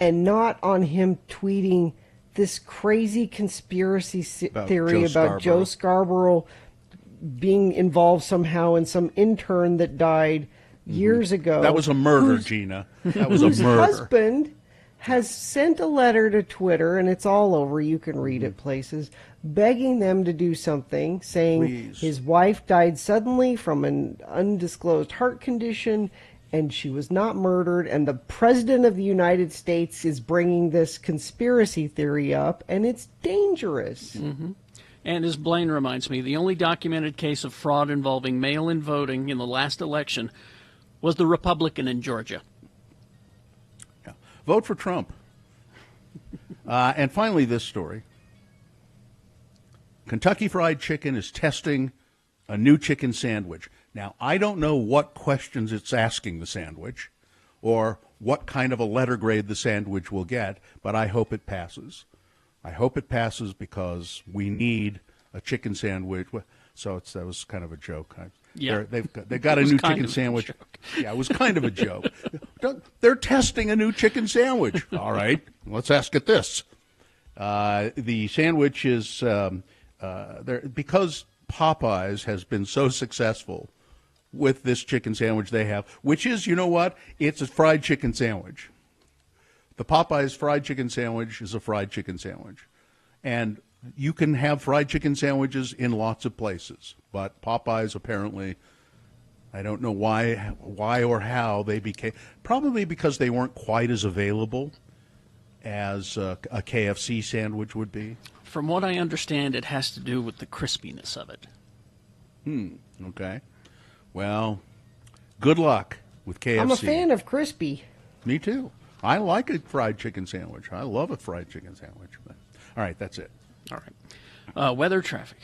and not on him tweeting this crazy conspiracy theory about Joe Scarborough being involved somehow in some intern that died years ago.
That was a murder, Gina. That was a murder.
Whose husband has sent a letter to Twitter, and it's all over, you can read it places, begging them to do something, saying his wife died suddenly from an undisclosed heart condition, and she was not murdered, and the President of the United States is bringing this conspiracy theory up, and it's dangerous.
Mm-hmm. And as Blaine reminds me, the only documented case of fraud involving mail-in voting in the last election was the Republican in Georgia.
Yeah. Vote for Trump. And finally, this story. Kentucky Fried Chicken is testing a new chicken sandwich. Now, I don't know what questions it's asking the sandwich or what kind of a letter grade the sandwich will get, but I hope it passes. I hope it passes because we need a chicken sandwich. So that was kind of a joke.
Yeah.
They've got a new chicken sandwich. Yeah, it was kind of a joke. They're testing a new chicken sandwich. All right, let's ask it this. The sandwich is because Popeyes has been so successful with this chicken sandwich they have, which is, you know what? It's a fried chicken sandwich. The Popeyes fried chicken sandwich is a fried chicken sandwich. And you can have fried chicken sandwiches in lots of places, but Popeyes apparently, I don't know why or how they became, probably because they weren't quite as available as a KFC sandwich would be.
From what I understand, it has to do with the crispiness of it.
Okay. Well, good luck with KFC.
I'm a fan of crispy.
Me too. I like a fried chicken sandwich. I love a fried chicken sandwich. All right, that's it.
All right. Weather, traffic.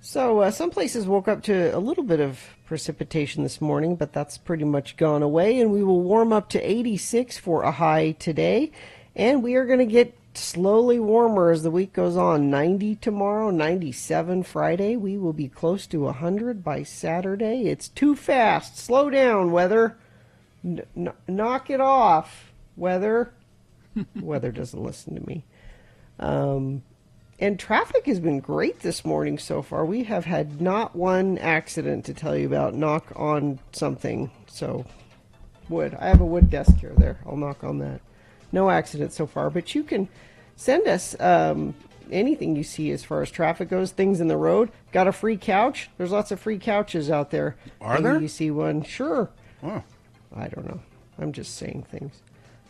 So some places woke up to a little bit of precipitation this morning, but that's pretty much gone away, and we will warm up to 86 for a high today, and we are going to get slowly warmer as the week goes on. 90 tomorrow, 97 Friday. We will be close to 100 by Saturday. It's too fast. Slow down, weather. Knock it off, weather. Weather doesn't listen to me. And traffic has been great this morning so far. We have had not one accident to tell you about. Knock on something. So, wood. I have a wood desk here. There. I'll knock on that. No accidents so far. But you can send us anything you see as far as traffic goes. Things in the road. Got a free couch? There's lots of free couches out there.
Are there?
You see one? Sure.
Oh.
I don't know. I'm just saying things.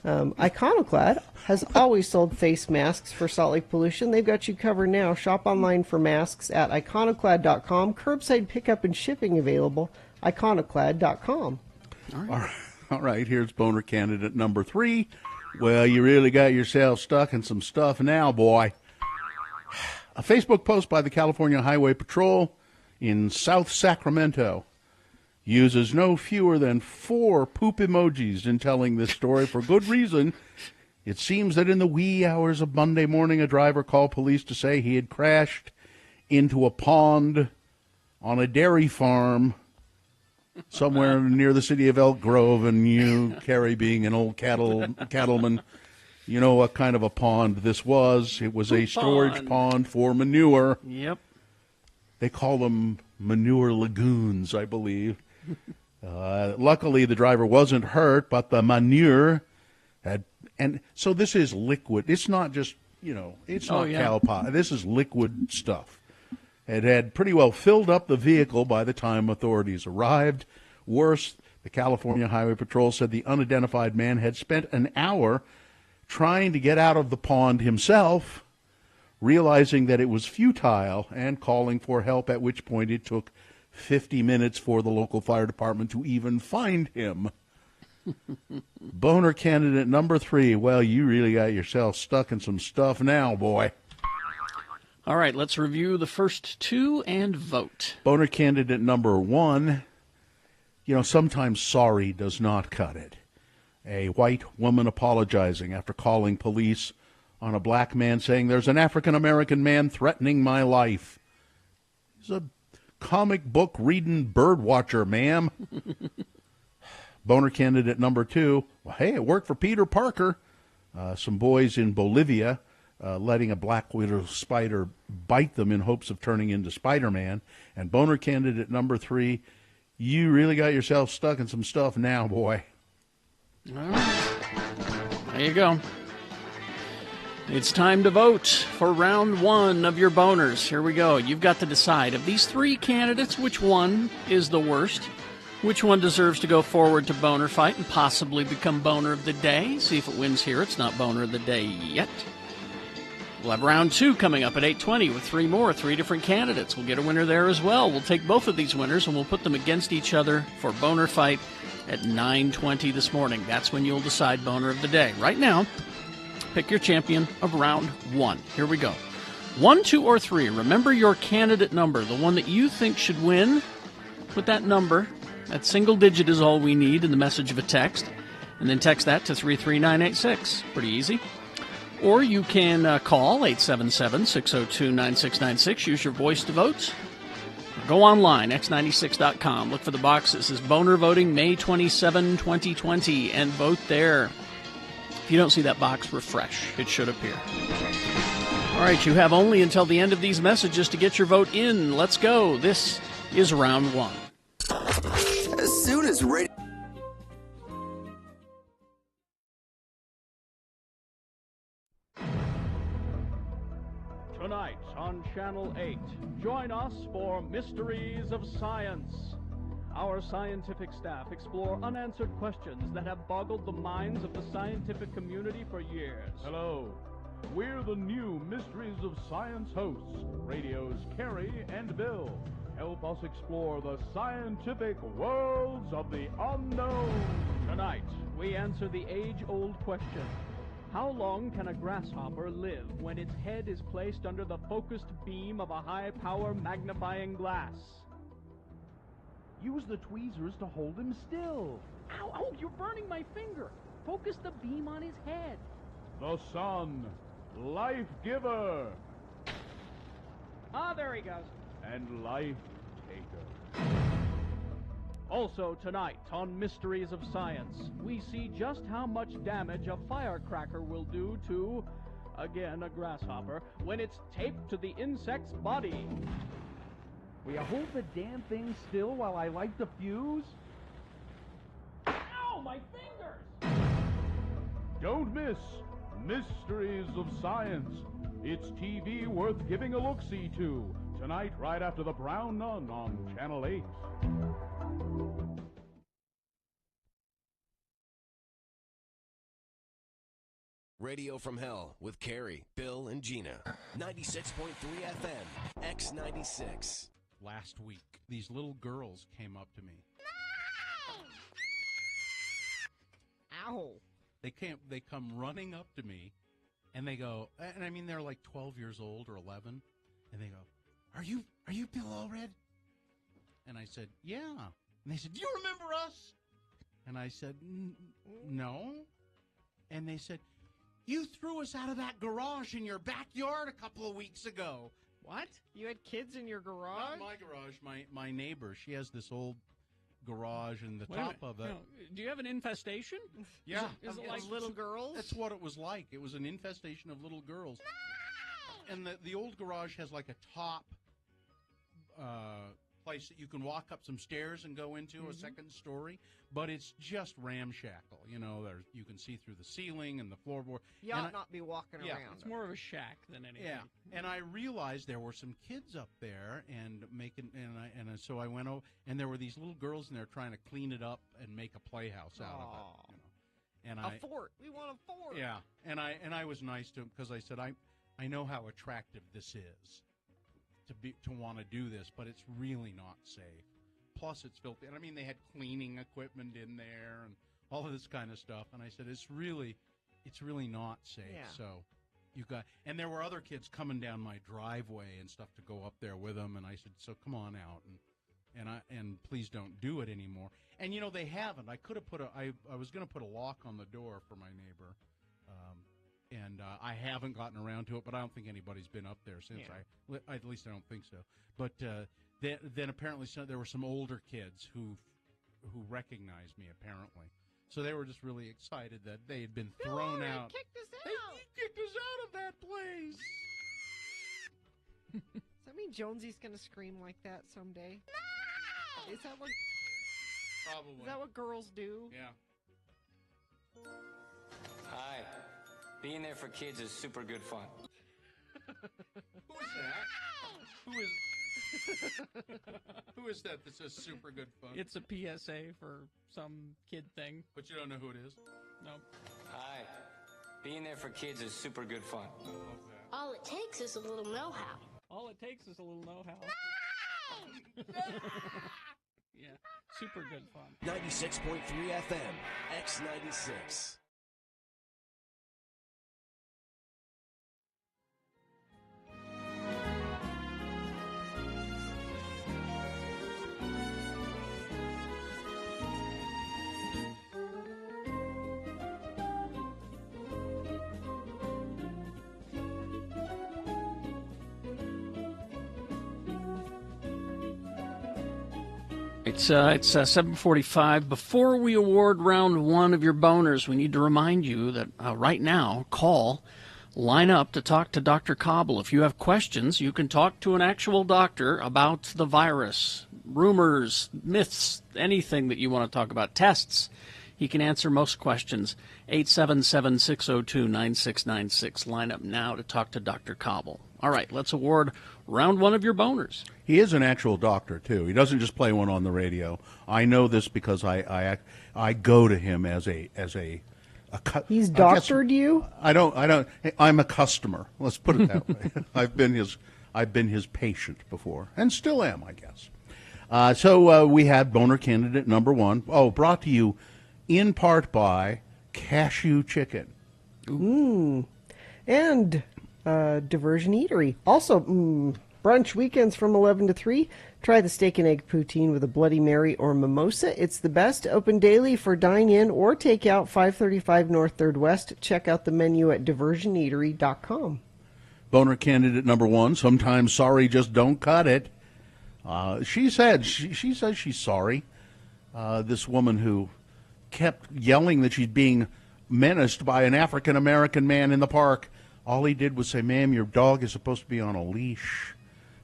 Iconoclad has always sold face masks for Salt Lake pollution. They've got you covered now. Shop online for masks at iconoclad.com. Curbside pickup and shipping available. Iconoclad.com.
All right, here's boner candidate number 3. Well, you really got yourself stuck in some stuff now, boy. A Facebook post by the California Highway Patrol in South Sacramento uses no fewer than 4 poop emojis in telling this story for good reason. It seems that in the wee hours of Monday morning, a driver called police to say he had crashed into a pond on a dairy farm somewhere near the city of Elk Grove, and you, Kerry, being an old cattleman, you know what kind of a pond this was. It was a storage pond for manure.
Yep.
They call them manure lagoons, I believe. Luckily, the driver wasn't hurt, but the manure had, and so this is liquid. It's not just, it's not cow pie. This is liquid stuff. It had pretty well filled up the vehicle by the time authorities arrived. Worse, the California Highway Patrol said the unidentified man had spent an hour trying to get out of the pond himself, realizing that it was futile and calling for help, at which point it took 50 minutes for the local fire department to even find him. Boner candidate number 3. Well, you really got yourself stuck in some stuff now, boy.
All right, let's review the first 2 and vote.
Boner candidate number 1. Sometimes sorry does not cut it. A white woman apologizing after calling police on a black man saying, "There's an African-American man threatening my life." He's a comic book reading bird watcher, ma'am. Boner candidate number 2. Well, hey, it worked for Peter Parker. Some boys in Bolivia letting a black widow spider bite them in hopes of turning into Spider-Man. And boner candidate number 3. You really got yourself stuck in some stuff now, boy.
All right. There you go. It's time to vote for round 1 of your boners. Here we go. You've got to decide of these 3 candidates, which one is the worst, which one deserves to go forward to boner fight and possibly become boner of the day. See if it wins here. It's not boner of the day yet. We'll have round 2 coming up at 8:20 with 3 more, 3 different candidates. We'll get a winner there as well. We'll take both of these winners and we'll put them against each other for boner fight at 9:20 this morning. That's when you'll decide boner of the day. Right now, pick your champion of round 1. Here we go. 1, 2, or 3. Remember your candidate number, the one that you think should win. Put that number, that single digit is all we need in the message of a text, and then text that to 33986. Pretty easy. Or you can call 877-602-9696. Use your voice to vote. Or go online, x96.com. Look for the box that says Boner Voting May 27, 2020, and vote there. If you don't see that box, refresh. It should appear. All right, you have only until the end of these messages to get your vote in. Let's go. This is round one.
As soon as radio...
Tonight on Channel 8, join us for Mysteries of Science. Our scientific staff explore unanswered questions that have boggled the minds of the scientific community for years. Hello. We're the new Mysteries of Science hosts, radio's Carrie and Bill. Help us explore the scientific worlds of the unknown. Tonight, we answer the age-old question. How long can a grasshopper live when its head is placed under the focused beam of a high-power magnifying glass? Use the tweezers to hold him still.
Ow, ow, you're burning my finger. Focus the beam on his head.
The sun, life giver,
Ah, there he goes.
and life taker. Also tonight on Mysteries of Science, we see just how much damage a firecracker will do to, again, a grasshopper, when it's taped to the insect's body.
Will you hold the damn thing still while I light the fuse?
Ow, my fingers! Don't miss Mysteries of Science. It's TV worth giving a look-see to. Tonight, right after The Brown Nun on Channel 8.
Radio from Hell with Carrie, Bill, and Gina. 96.3 FM, X96.
Last week, these little girls came up to me.
Ow.
They come running up to me, and they go, and I mean, they're like 12 years old or 11, and they go, Are you Bill Allred? And I said, yeah. And they said, do you remember us? And I said, no. And they said, you threw us out of that garage in your backyard a couple of weeks ago.
What? You had kids in your garage?
Not my garage, my neighbor. She has this old garage, and the
Wait a
top
minute.
of it.
No, do you have an infestation?
Yeah.
Is it like
little girls?
That's what it was like. It was an infestation of little girls. And the old garage has like a top place that you can walk up some stairs and go into, a second story, but it's just ramshackle. You know, you can see through the ceiling and the floorboard.
You ought not be walking around.
It's more of a shack than anything.
Yeah, and I realized there were some kids up there so I went over, and there were these little girls in there trying to clean it up and make a playhouse out of it. You know? And
A fort. We want a fort.
Yeah, and I was nice to him because I said I know how attractive this is to want to do this, but it's really not safe. Plus, it's filthy. And I mean, they had cleaning equipment in there and all of this kind of stuff. And I said, it's really not safe.
Yeah.
So and there were other kids coming down my driveway and stuff to go up there with them. And I said, so come on out and please don't do it anymore. And you know, they haven't. I could have I was going to put a lock on the door for my neighbor. And I haven't gotten around to it, but I don't think anybody's been up there since.
Yeah.
At least I don't think so. But then apparently there were some older kids who recognized me, apparently. So they were just really excited that they had been thrown out.
Kicked us out.
They kicked us out of that place.
Does that mean Jonesy's going to scream like that someday? No! Is that what?
Probably.
Is that what girls do?
Yeah.
Hi. Being there for kids is super good fun.
Who is that? Who is that says super good fun?
It's a PSA for some kid thing.
But you don't know who it is?
No.
Hi. Being there for kids is super good fun.
All it takes is a little know-how.
All it takes is a little know-how. Yeah, super good fun.
96.3 FM, X96.
It's 7:45. Before we award round one of your boners, we need to remind you that right now, call line up to talk to Dr. Cobble. If you have questions, you can talk to an actual doctor about the virus, rumors, myths, anything that you want to talk about, tests. He can answer most questions. 877-602-9696. Line up now to talk to Dr. Cobble. All right, let's award round one of your boners.
He is an actual doctor, too. He doesn't just play one on the radio. I know this because I go to him as a
He's doctored you?
I'm a customer. Let's put it that way. I've been his patient before, and still am, I guess. So we had boner candidate number one. Oh, brought to you in part by Cashew Chicken.
And Diversion Eatery. Also, brunch weekends from 11 to 3. Try the steak and egg poutine with a Bloody Mary or mimosa. It's the best. Open daily for dine-in or take-out, 535 North 3rd West. Check out the menu at diversioneatery.com.
Boner candidate number one. Sometimes sorry, just don't cut it. She says she's sorry. This woman who kept yelling that she's being menaced by an African-American man in the park. All he did was say, "Ma'am, your dog is supposed to be on a leash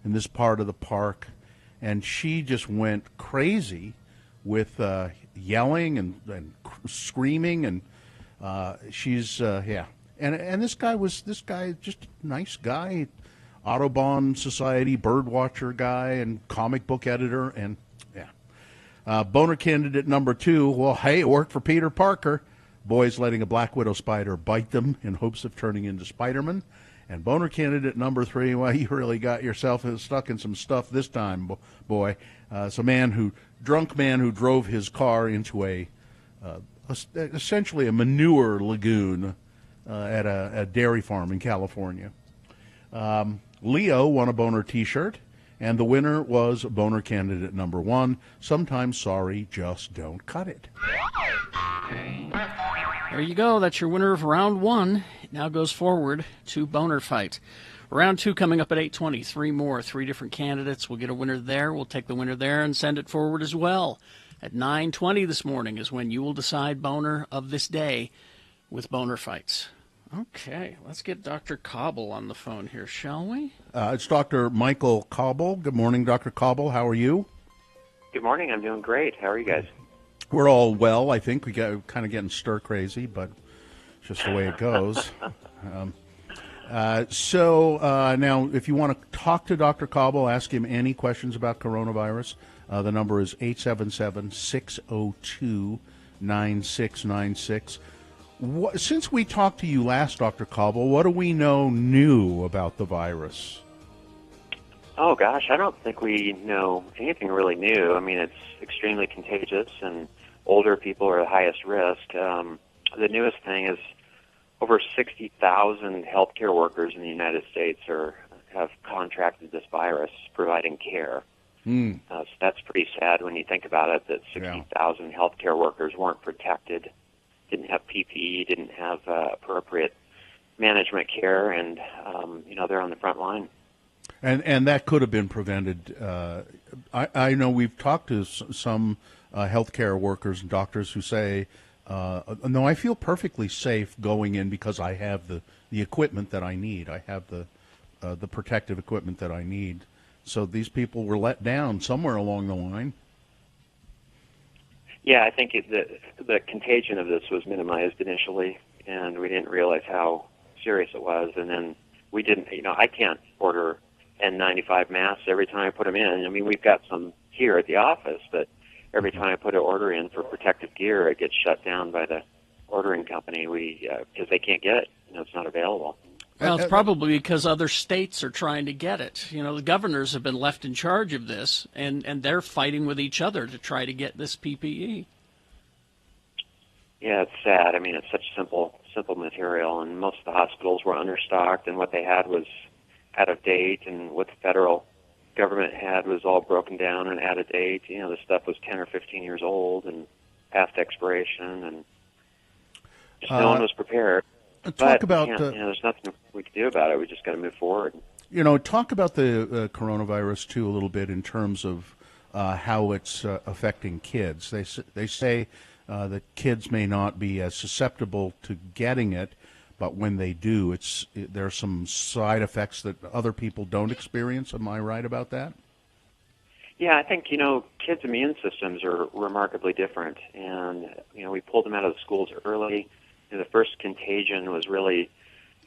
in this part of the park." And she just went crazy with yelling and screaming, and she's yeah. And this guy just a nice guy, Audubon Society birdwatcher guy and comic book editor, and yeah. Boner candidate number two. Well, hey, it worked for Peter Parker. Boys letting a black widow spider bite them in hopes of turning into Spider-Man. And boner candidate number three, well, you really got yourself stuck in some stuff this time, boy. It's a drunk man who drove his car into essentially a manure lagoon at a dairy farm in California. Leo won a boner T-shirt, and the winner was boner candidate number one. Sometimes sorry, just don't cut it.
There you go. That's your winner of round one. It now goes forward to Boner Fight. Round two coming up at 8:20. Three different candidates. We'll get a winner there. We'll take the winner there and send it forward as well. At 9:20 this morning is when you will decide boner of this day with Boner Fights. Okay, let's get Dr. Cobble on the phone here, shall we?
It's Dr. Michael Cobble. Good morning, Dr. Cobble. How are you?
Good morning. I'm doing great. How are you guys?
We're all well, I think. We got kind of getting stir crazy, but it's just the way it goes. So now, if you want to talk to Dr. Cobble, ask him any questions about coronavirus, the number is 877-602-9696. Since we talked to you last, Dr. Cobble, what do we know new about the virus?
Oh, gosh, I don't think we know anything really new. I mean, it's extremely contagious, and older people are the highest risk. The newest thing is over 60,000 healthcare workers in the United States have contracted this virus, providing care. So that's pretty sad when you think about it, that 60,000 healthcare workers weren't protected, didn't have PPE, didn't have appropriate management care, and, they're on the front line.
And that could have been prevented. I know we've talked to some healthcare workers and doctors who say, no, I feel perfectly safe going in because I have the equipment that I need. I have the protective equipment that I need. So these people were let down somewhere along the line.
Yeah, I think the contagion of this was minimized initially, and we didn't realize how serious it was. And then we didn't, I can't order N95 masks every time I put them in. I mean, we've got some here at the office, but every time I put an order in for protective gear, it gets shut down by the ordering company because they can't get it. It's not available.
Well, it's probably because other states are trying to get it. The governors have been left in charge of this, and they're fighting with each other to try to get this PPE.
Yeah, it's sad. I mean, it's such simple material, and most of the hospitals were understocked, and what they had was out of date, and what the federal government had was all broken down and out of date. The stuff was 10 or 15 years old and past expiration, and just no one was prepared.
Talk about
there's nothing we can do about it. We just got to move forward.
Talk about the coronavirus too a little bit in terms of how it's affecting kids. They say that kids may not be as susceptible to getting it, but when they do, there are some side effects that other people don't experience. Am I right about that?
Yeah, I think, kids' immune systems are remarkably different. And, we pulled them out of the schools early. The first contagion was really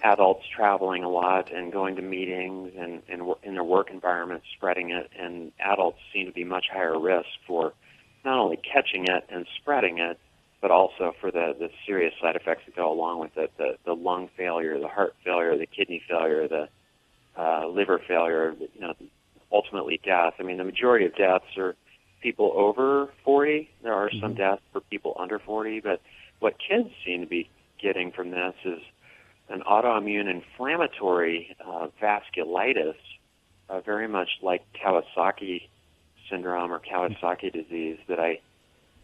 adults traveling a lot and going to meetings and in their work environments spreading it. And adults seem to be much higher risk for not only catching it and spreading it, but also for the serious side effects that go along with it, the lung failure, the heart failure, the kidney failure, the liver failure, ultimately death. I mean, the majority of deaths are people over 40. There are some deaths for people under 40, but what kids seem to be getting from this is an autoimmune inflammatory vasculitis, very much like Kawasaki syndrome or Kawasaki disease that I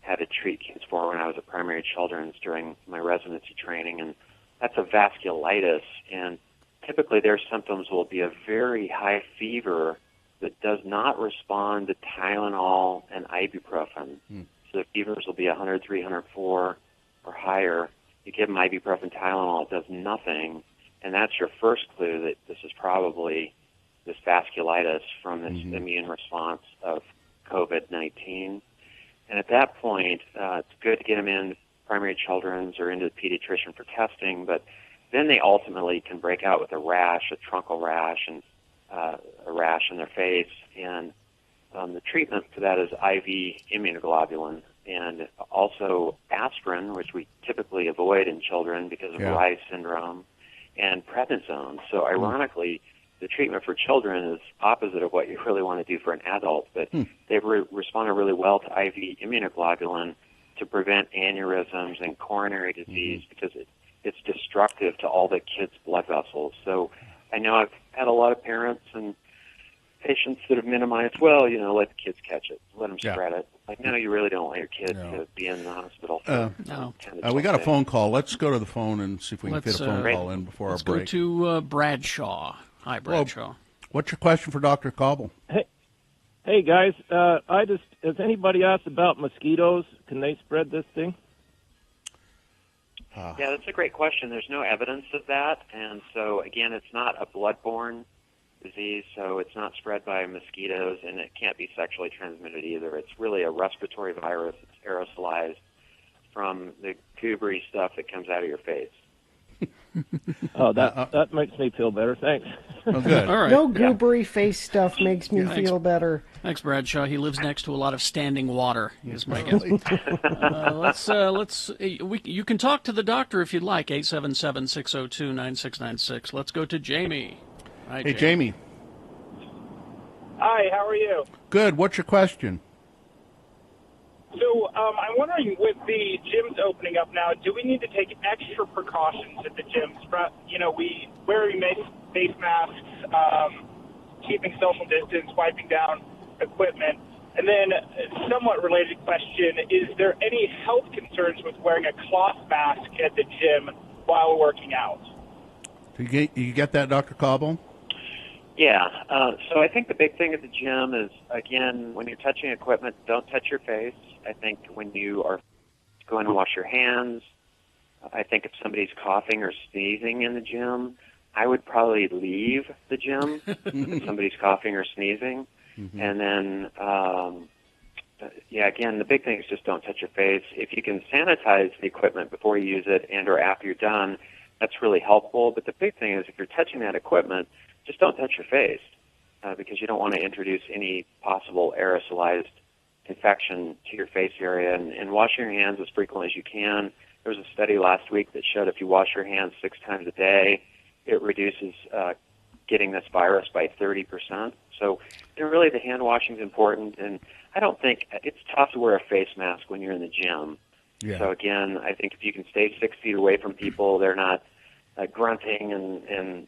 had to treat kids for when I was at Primary Children's during my residency training. And that's a vasculitis, and typically their symptoms will be a very high fever that does not respond to Tylenol and ibuprofen. So the fevers will be 100, 304 or higher. You give them ibuprofen, Tylenol, it does nothing, and that's your first clue that this is probably this vasculitis from this immune response of COVID-19. And at that point, it's good to get them in Primary Children's or into the pediatrician for testing, but then they ultimately can break out with a rash, a truncal rash, and a rash in their face. And the treatment for that is IV immunoglobulin and also aspirin, which we typically avoid in children because of Reye's syndrome, and prednisone. So ironically, the treatment for children is opposite of what you really want to do for an adult, but they've responded really well to IV immunoglobulin to prevent aneurysms and coronary disease because it's destructive to all the kids' blood vessels. So I know I've had a lot of parents and patients that have minimized, let the kids catch it, let them spread it. Like, no, you really don't want your kid to be in the hospital.
We got a phone call. Let's go to the phone and see if we can fit a phone call in before our break.
Let's go to Bradshaw. Hi, Bradshaw.
Well, what's your question for Dr. Cobble?
Hey guys, has anybody asked about mosquitoes? Can they spread this thing?
Yeah, that's a great question. There's no evidence of that, and so again, it's not a bloodborne disease, so it's not spread by mosquitoes, and it can't be sexually transmitted either. It's really a respiratory virus. It's aerosolized from the goobery stuff that comes out of your face.
Oh, that makes me feel better. Thanks.
Oh, good.
All right.
No goobery face stuff makes me feel better.
Thanks, Bradshaw. He lives next to a lot of standing water. Is my guess. You can talk to the doctor if you'd like. 877-602-9696. Let's go to Jamie. Hi,
Hey, Jamie.
Hi, how are you?
Good. What's your question?
So I'm wondering, with the gyms opening up now, do we need to take extra precautions at the gyms? We wearing face masks, keeping social distance, wiping down equipment. And then, somewhat related question, is there any health concerns with wearing a cloth mask at the gym while working out?
You get that, Dr. Cobble?
Yeah. So I think the big thing at the gym is, again, when you're touching equipment, don't touch your face. I think when you are going to wash your hands, I think if somebody's coughing or sneezing in the gym, I would probably leave the gym if somebody's coughing or sneezing. And then, again, the big thing is just don't touch your face. If you can sanitize the equipment before you use it and or after you're done, that's really helpful. But the big thing is if you're touching that equipment, just don't touch your face because you don't want to introduce any possible aerosolized infection to your face area. And washing your hands as frequently as you can. There was a study last week that showed if you wash your hands 6 times a day, it reduces getting this virus by 30%. So really the hand washing is important. And I don't think it's tough to wear a face mask when you're in the gym.
Yeah.
So again, I think if you can stay 6 feet away from people, they're not grunting and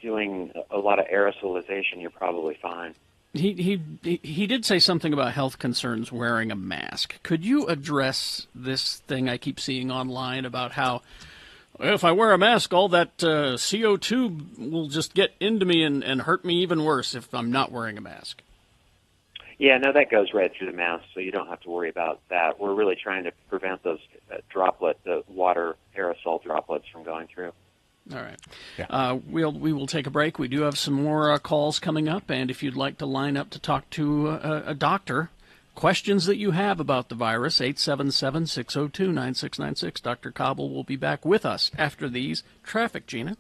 doing a lot of aerosolization, you're probably fine.
He did say something about health concerns wearing a mask. Could you address this thing I keep seeing online about how if I wear a mask, all that CO2 will just get into me and hurt me even worse if I'm not wearing a mask?
Yeah, no, that goes right through the mask, so you don't have to worry about that. We're really trying to prevent those the water aerosol droplets from going through.
All right.
Yeah.
We will take a break. We do have some more calls coming up, and if you'd like to line up to talk to a doctor, questions that you have about the virus, 877-602-9696. Dr. Cobble will be back with us after these traffic, Gina.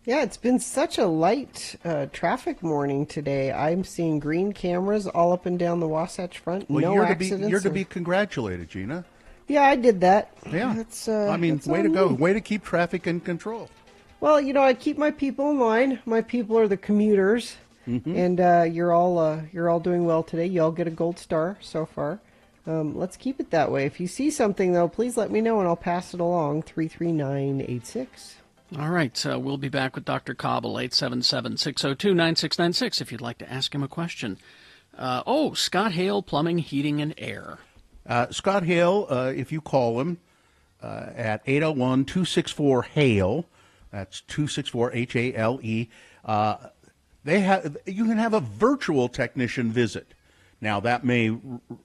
Yeah, it's been such a light traffic morning today. I'm seeing green cameras all up and down the Wasatch Front.
Well,
no
you're
accidents.
to be congratulated, Gina.
Yeah, I did that.
Yeah.
That's,
I mean,
that's
way
on
to go.
me.
Way to keep traffic in control.
Well, I keep my people in line. My people are the commuters, and you're all doing well today. You all get a gold star so far. Let's keep it that way. If you see something, though, please let me know, and I'll pass it along. 33986.
All right, we'll be back with Dr. Cobble, 877-602-9696, if you'd like to ask him a question. Scott Hale, Plumbing, Heating, and Air.
Scott Hale, if you call him at 801-264-HALE, that's 264-HALE, you can have a virtual technician visit. Now, that may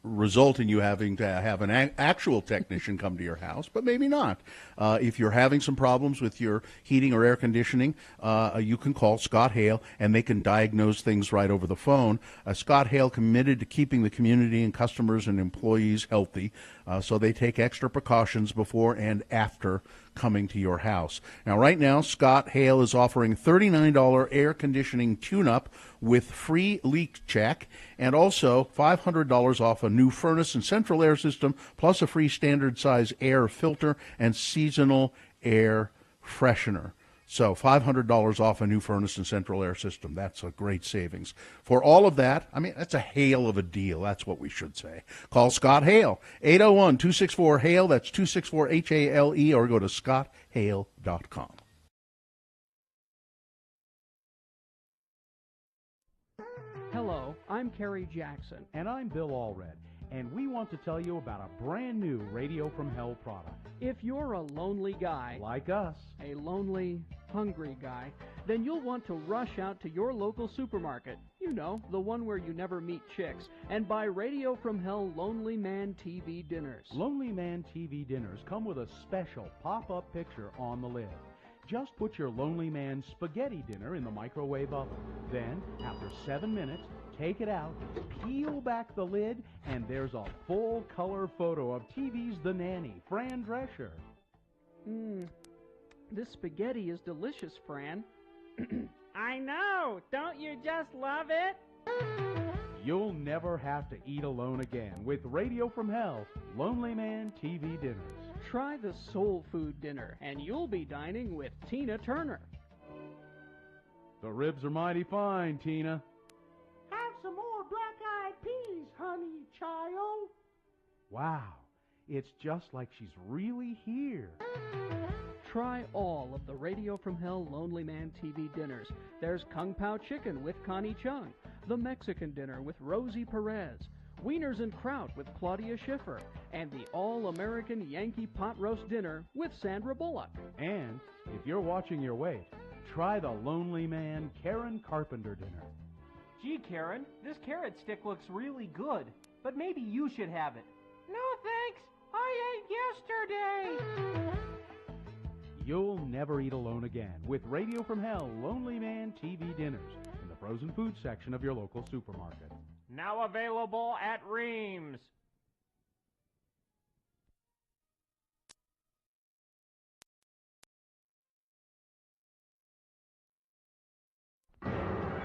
result in you having to have an actual technician come to your house, but maybe not. If you're having some problems with your heating or air conditioning, you can call Scott Hale, and they can diagnose things right over the phone. Scott Hale committed to keeping the community and customers and employees healthy, so they take extra precautions before and after coming to your house. Now, right now, Scott Hale is offering $39 air conditioning tune-up with free leak check, and also $500 off a new furnace and central air system, plus a free standard size air filter and seasonal air freshener. So $500 off a new furnace and central air system. That's a great savings. For all of that, I mean, that's a hail of a deal. That's what we should say. Call Scott Hale, 801-264-HALE. That's 264-HALE, or go to scotthale.com.
Hello, I'm Kerry Jackson. And I'm Bill Allred. And we want to tell you about a brand new Radio from Hell product. If you're a lonely guy, like us, a lonely, hungry guy, then you'll want to rush out to your local supermarket, you know, the one where you never meet chicks, and buy Radio from Hell Lonely Man TV dinners. Lonely Man TV dinners come with a special pop-up picture on the lid. Just put your Lonely Man spaghetti dinner in the microwave oven. Then, after 7 minutes, take it out, peel back the lid, and there's a full-color photo of TV's The Nanny, Fran Drescher.
This spaghetti is delicious, Fran. I know! Don't you just love it?
You'll never have to eat alone again with Radio from Hell, Lonely Man TV dinners.
Try the soul food dinner, and you'll be dining with Tina Turner.
The ribs are mighty fine, Tina.
Have some more black-eyed peas, honey child.
Wow, it's just like she's really here.
Try all of the Radio from Hell Lonely Man TV dinners. There's Kung Pao Chicken with Connie Chung, the Mexican dinner with Rosie Perez, Wieners and Kraut with Claudia Schiffer, and the all-American Yankee pot roast dinner with Sandra Bullock.
And if you're watching your weight, try the Lonely Man Karen Carpenter dinner.
Gee, Karen, this carrot stick looks really good, but maybe you should have it.
No thanks. I ate yesterday.
You'll never eat alone again with Radio from Hell Lonely Man TV dinners in the frozen food section of your local supermarket.
Now available at Reams.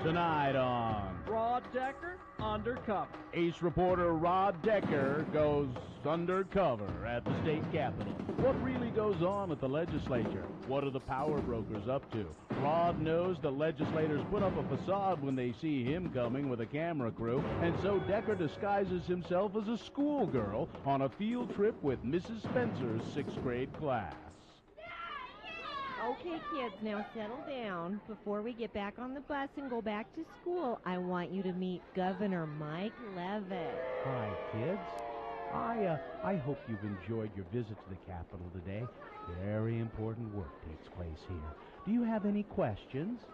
Tonight on
Rod Decker, Undercover.
Ace reporter Rod Decker goes undercover at the state capitol. What really goes on at the legislature? What are the power brokers up to? Rod knows the legislators put up a facade when they see him coming with a camera crew, and so Decker disguises himself as a schoolgirl on a field trip with Mrs. Spencer's 6th grade class.
Okay, kids, now settle down. Before we get back on the bus and go back to school, I want you to meet Governor Mike Leavitt.
Hi, kids. I hope you've enjoyed your visit to the Capitol today. Very important work takes place here. Do you have any questions?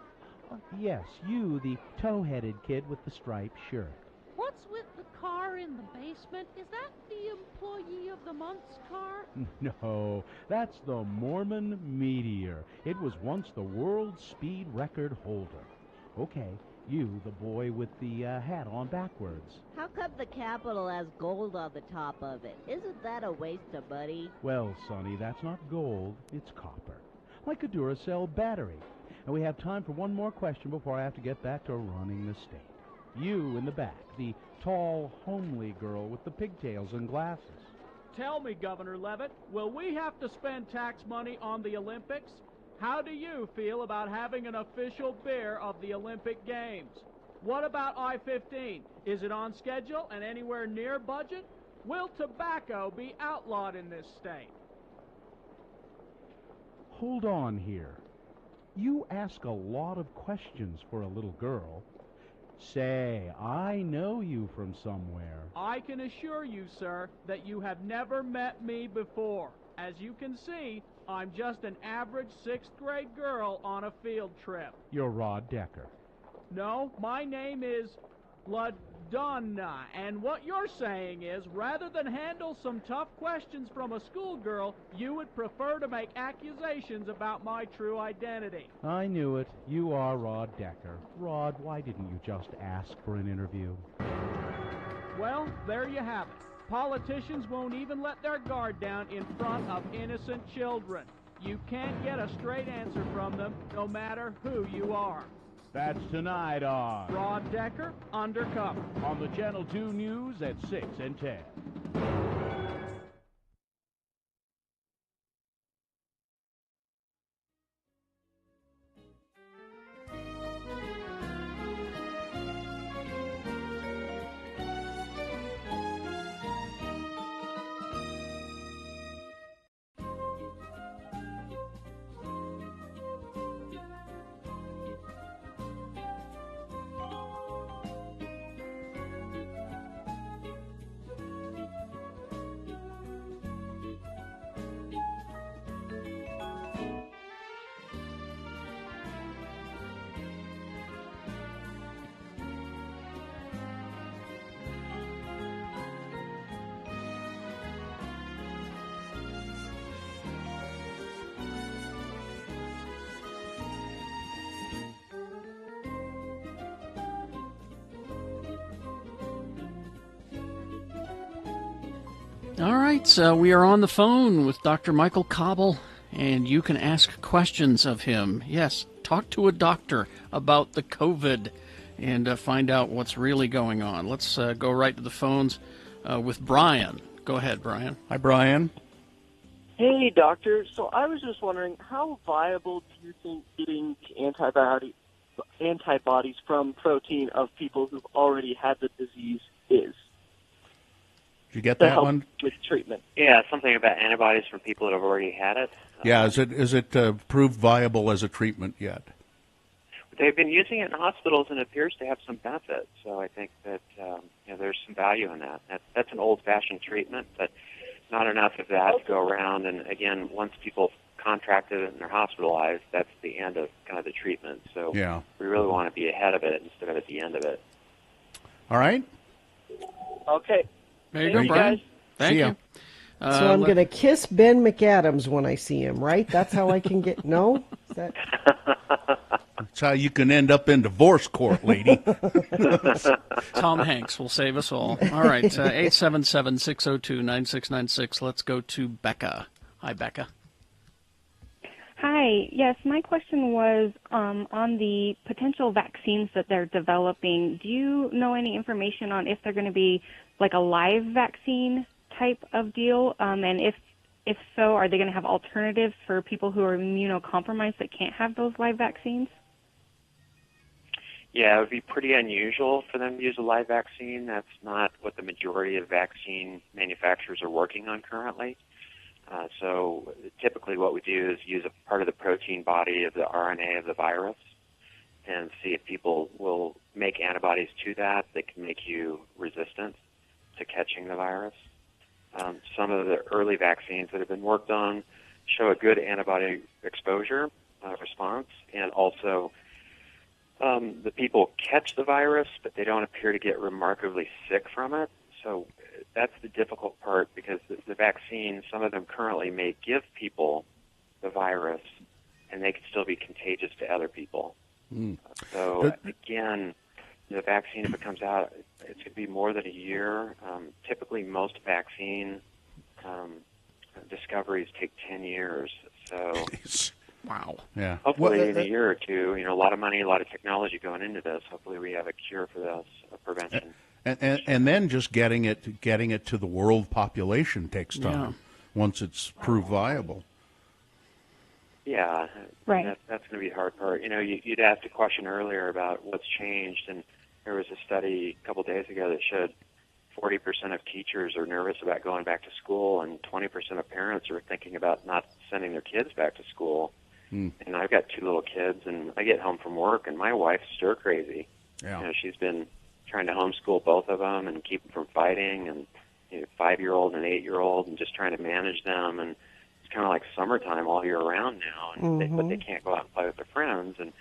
Yes, you, the tow-headed kid with the striped shirt.
What's with the car in the basement? Is that the Employee of the Month's car?
No, that's the Mormon Meteor. It was once the world speed record holder. Okay, you, the boy with the hat on backwards.
How come the Capitol has gold on the top of it? Isn't that a waste of money?
Well, Sonny, that's not gold, it's copper. Like a Duracell battery. And we have time for one more question before I have to get back to running the state. You in the back, the tall, homely girl with the pigtails and glasses.
Tell me, Governor Levitt, will we have to spend tax money on the Olympics? How do you feel about having an official beer of the Olympic Games? What about I-15? Is it on schedule and anywhere near budget? Will tobacco be outlawed in this state?
Hold on here. You ask a lot of questions for a little girl. Say, I know you from somewhere.
I can assure you, sir, that you have never met me before. As you can see, I'm just an average 6th grade girl on a field trip.
You're Rod Decker.
No, my name is LaDonna, and what you're saying is, rather than handle some tough questions from a schoolgirl, you would prefer to make accusations about my true identity.
I knew it. You are Rod Decker. Rod, why didn't you just ask for an interview?
Well, there you have it. Politicians won't even let their guard down in front of innocent children. You can't get a straight answer from them, no matter who you are.
That's tonight on
Rod Decker, Undercover.
On the Channel 2 News at 6 and 10.
All right, so we are on the phone with Dr. Michael Cobble, and you can ask questions of him. Yes, talk to a doctor about the COVID and find out what's really going on. Let's go right to the phones with Brian. Go ahead, Brian.
Hi, Brian.
Hey, doctor. So I was just wondering, how viable do you think getting antibodies from protein of people who've already had the disease is?
Did you get
to
that
help
one?
With treatment.
Yeah, something about antibodies from people that have already had it.
Yeah, is it proved viable as a treatment yet?
They've been using it in hospitals, and it appears to have some benefit. So I think that there's some value in that. That's an old-fashioned treatment, but not enough of that to go around. And again, once people contracted it and they're hospitalized, that's the end of kind of the treatment. So
yeah,
we really want to be ahead of it instead of at the end of it.
All right.
Okay.
There you go, Brian. Thank you.
So I'm going to kiss Ben McAdams when I see him, right? That's how I can get... No? Is that...
That's how you can end up in divorce court, lady.
Tom Hanks will save us all. All right, 877-602-9696. Let's go to Becca. Hi, Becca.
Hi. Yes, my question was on the potential vaccines that they're developing. Do you know any information on if they're going to be like a live vaccine type of deal? And if so, are they going to have alternatives for people who are immunocompromised that can't have those live vaccines?
Yeah, it would be pretty unusual for them to use a live vaccine. That's not what the majority of vaccine manufacturers are working on currently. So typically what we do is use a part of the protein body of the RNA of the virus and see if people will make antibodies to that can make you resistant to catching the virus. Some of the early vaccines that have been worked on show a good antibody exposure response, and also, if you look at the antibodies that have been worked on, they show a good antibody response. And also, if you look at the antibodies that have been worked on, they show a good antibody exposure response, and also, if you look at the antibodies that have been worked on, they show a good antibody exposure response, and also, The people catch the virus, but they don't appear to get remarkably sick from it. So that's the difficult part, because the vaccine, some of them currently may give people the virus, and they could still be contagious to other people. So again, the vaccine, if it comes out, it's going to be more than a year. Typically, most vaccine discoveries take 10 years. So,
wow.
Yeah.
Hopefully, in a year or two, a lot of money, a lot of technology going into this. Hopefully, we have a cure for this, a prevention.
And then just getting it to the world population takes time. Once it's proved viable.
Yeah,
right.
That's going to be the hard part. You'd asked a question earlier about what's changed, and there was a study a couple of days ago that showed 40% of teachers are nervous about going back to school, and 20% of parents are thinking about not sending their kids back to school. And I've got 2 little kids, and I get home from work, and my wife's stir crazy.
Yeah.
She's been trying to homeschool both of them and keep them from fighting, and 5-year-old and 8-year-old, and just trying to manage them. And it's kind of like summertime all year round now, and but they can't go out and play with their friends. And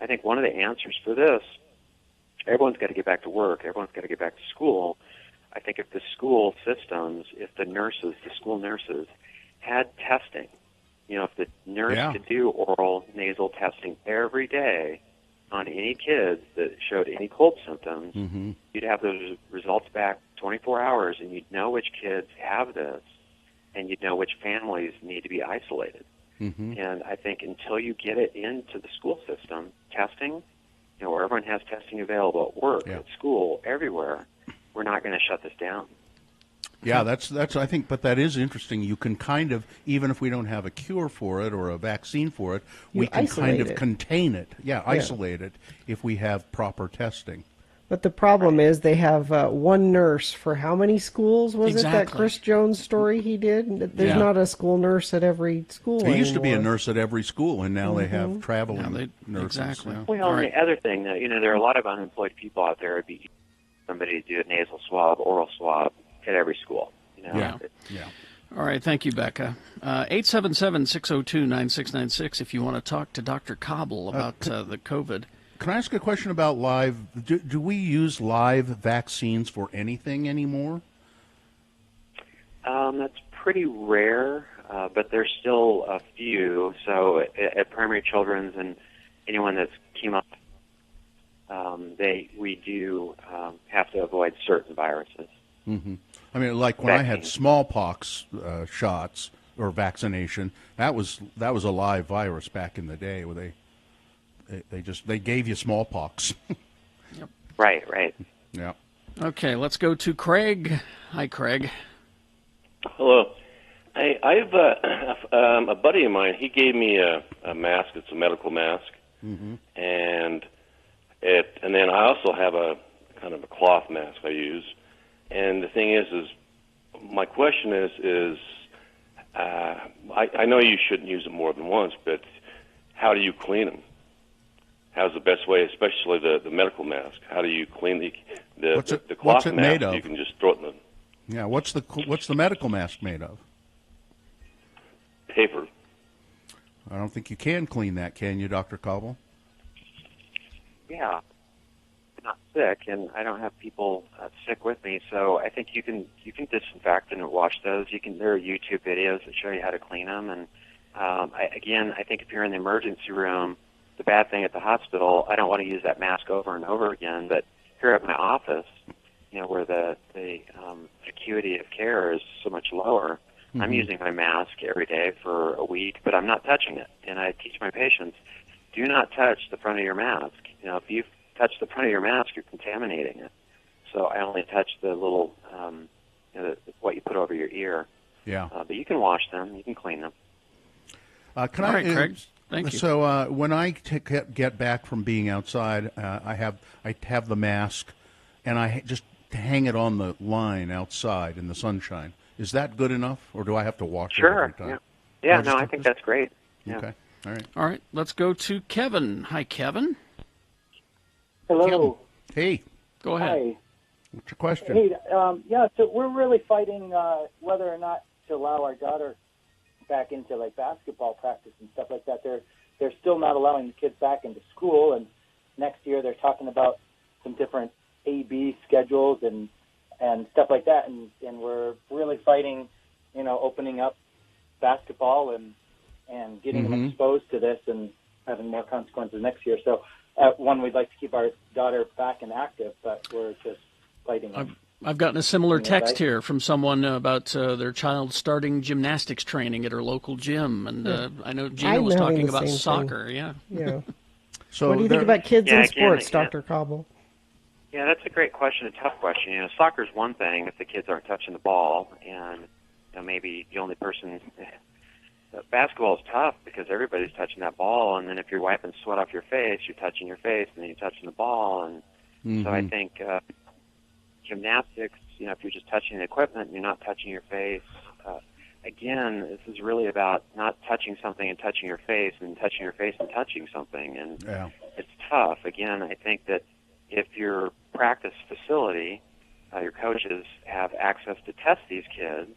I think one of the answers for this, everyone's got to get back to work, everyone's got to get back to school. I think if the school systems, if the school nurses had testing, if the nurse could do oral nasal testing every day on any kids that showed any cold symptoms, you'd have those results back 24 hours, and you'd know which kids have this, and you'd know which families need to be isolated. And I think until you get it into the school system, testing, where everyone has testing available at work, at school, everywhere, we're not going to shut this down.
Yeah, that's I think, but that is interesting. You can kind of, even if we don't have a cure for it or a vaccine for it, we can kind of contain it. Yeah, isolate it if we have proper testing.
But the problem is they have one nurse for how many schools? Was it that Chris Jones story he did? There's not a school nurse at every school
There used to be a
anymore.
nurse at every school, and now they have traveling nurses.
Exactly. Well, and the other thing, there are a lot of unemployed people out there. It'd be somebody to do a nasal swab, oral swab at every school.
Yeah.
All right, thank you, Becca. 877-602-9696 if you want to talk to Dr. Cobble about the COVID.
Can I ask a question about live? Do we use live vaccines for anything anymore?
That's pretty rare, but there's still a few. So at Primary Children's and anyone that's chemo, we do have to avoid certain viruses.
I mean, like when I had smallpox shots or vaccination, that was a live virus back in the day where they gave you smallpox.
Right.
Yeah.
Okay, let's go to Craig. Hi, Craig.
Hello. I have a buddy of mine. He gave me a mask. It's a medical mask, and then I also have a kind of a cloth mask I use. And the thing is my question is I know you shouldn't use it more than once, but how do you clean them? How's the best way, especially the medical mask? How do you clean the cloth
what's it
mask?
made of?
You can just throw it in the
Yeah. What's the medical mask made of?
paper.
I don't think you can clean that, can you, Dr. Cobble?
Yeah. I'm not sick, and I don't have people sick with me, so I think you can disinfect and wash those. There are YouTube videos that show you how to clean them, and I think if you're in the emergency room, the bad thing at the hospital, I don't want to use that mask over and over again, but here at my office, where the acuity of care is so much lower, I'm using my mask every day for a week, but I'm not touching it. And I teach my patients, do not touch the front of your mask. If you touch the front of your mask, you're contaminating it. So I only touch the little, what you put over your ear.
Yeah.
But you can wash them. You can clean them.
Can
All right, Craig. Thank you.
So when I get back from being outside, I have the mask, and I just hang it on the line outside in the sunshine. Is that good enough, or do I have to wash it every time?
Yeah. I think that's great. Yeah.
Okay.
All right. Let's go to Kevin. Hi, Kevin.
Hello.
Hey.
Go ahead.
Hi.
What's your question?
Hey, so we're really fighting whether or not to allow our daughter back into like basketball practice and stuff like that. They're still not allowing the kids back into school, and next year they're talking about some different A-B schedules and stuff like that, and we're really fighting, opening up basketball and getting them exposed to this and having more consequences next year. So, we'd like to keep our daughter back and active, but we're just fighting.
I've gotten a similar text here from someone about their child starting gymnastics training at her local gym, and I know Gina was talking about soccer.
Yeah.
So
what do you think about kids in sports,
again,
Dr. Cobble?
Yeah, that's a great question, a tough question. Soccer's one thing if the kids aren't touching the ball, and maybe the only person. Basketball is tough because everybody's touching that ball, and then if you're wiping sweat off your face, you're touching your face, and then you're touching the ball, and so I think gymnastics, if you're just touching the equipment and you're not touching your face, again, this is really about not touching something and touching your face and touching your face and touching something, and it's tough. Again, I think that if your practice facility, your coaches have access to test these kids,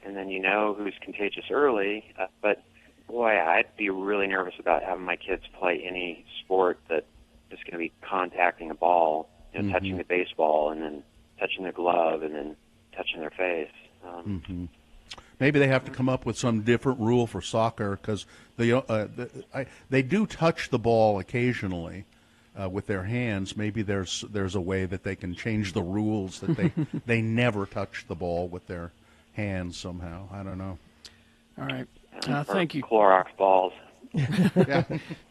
and then who's contagious early, but boy, I'd be really nervous about having my kids play any sport that is going to be contacting a ball, touching the baseball and then touching their glove and then touching their face.
Maybe they have to come up with some different rule for soccer because they do touch the ball occasionally with their hands. Maybe there's a way that they can change the rules that they never touch the ball with their hands somehow. I don't know.
All right. Thank you.
Clorox balls.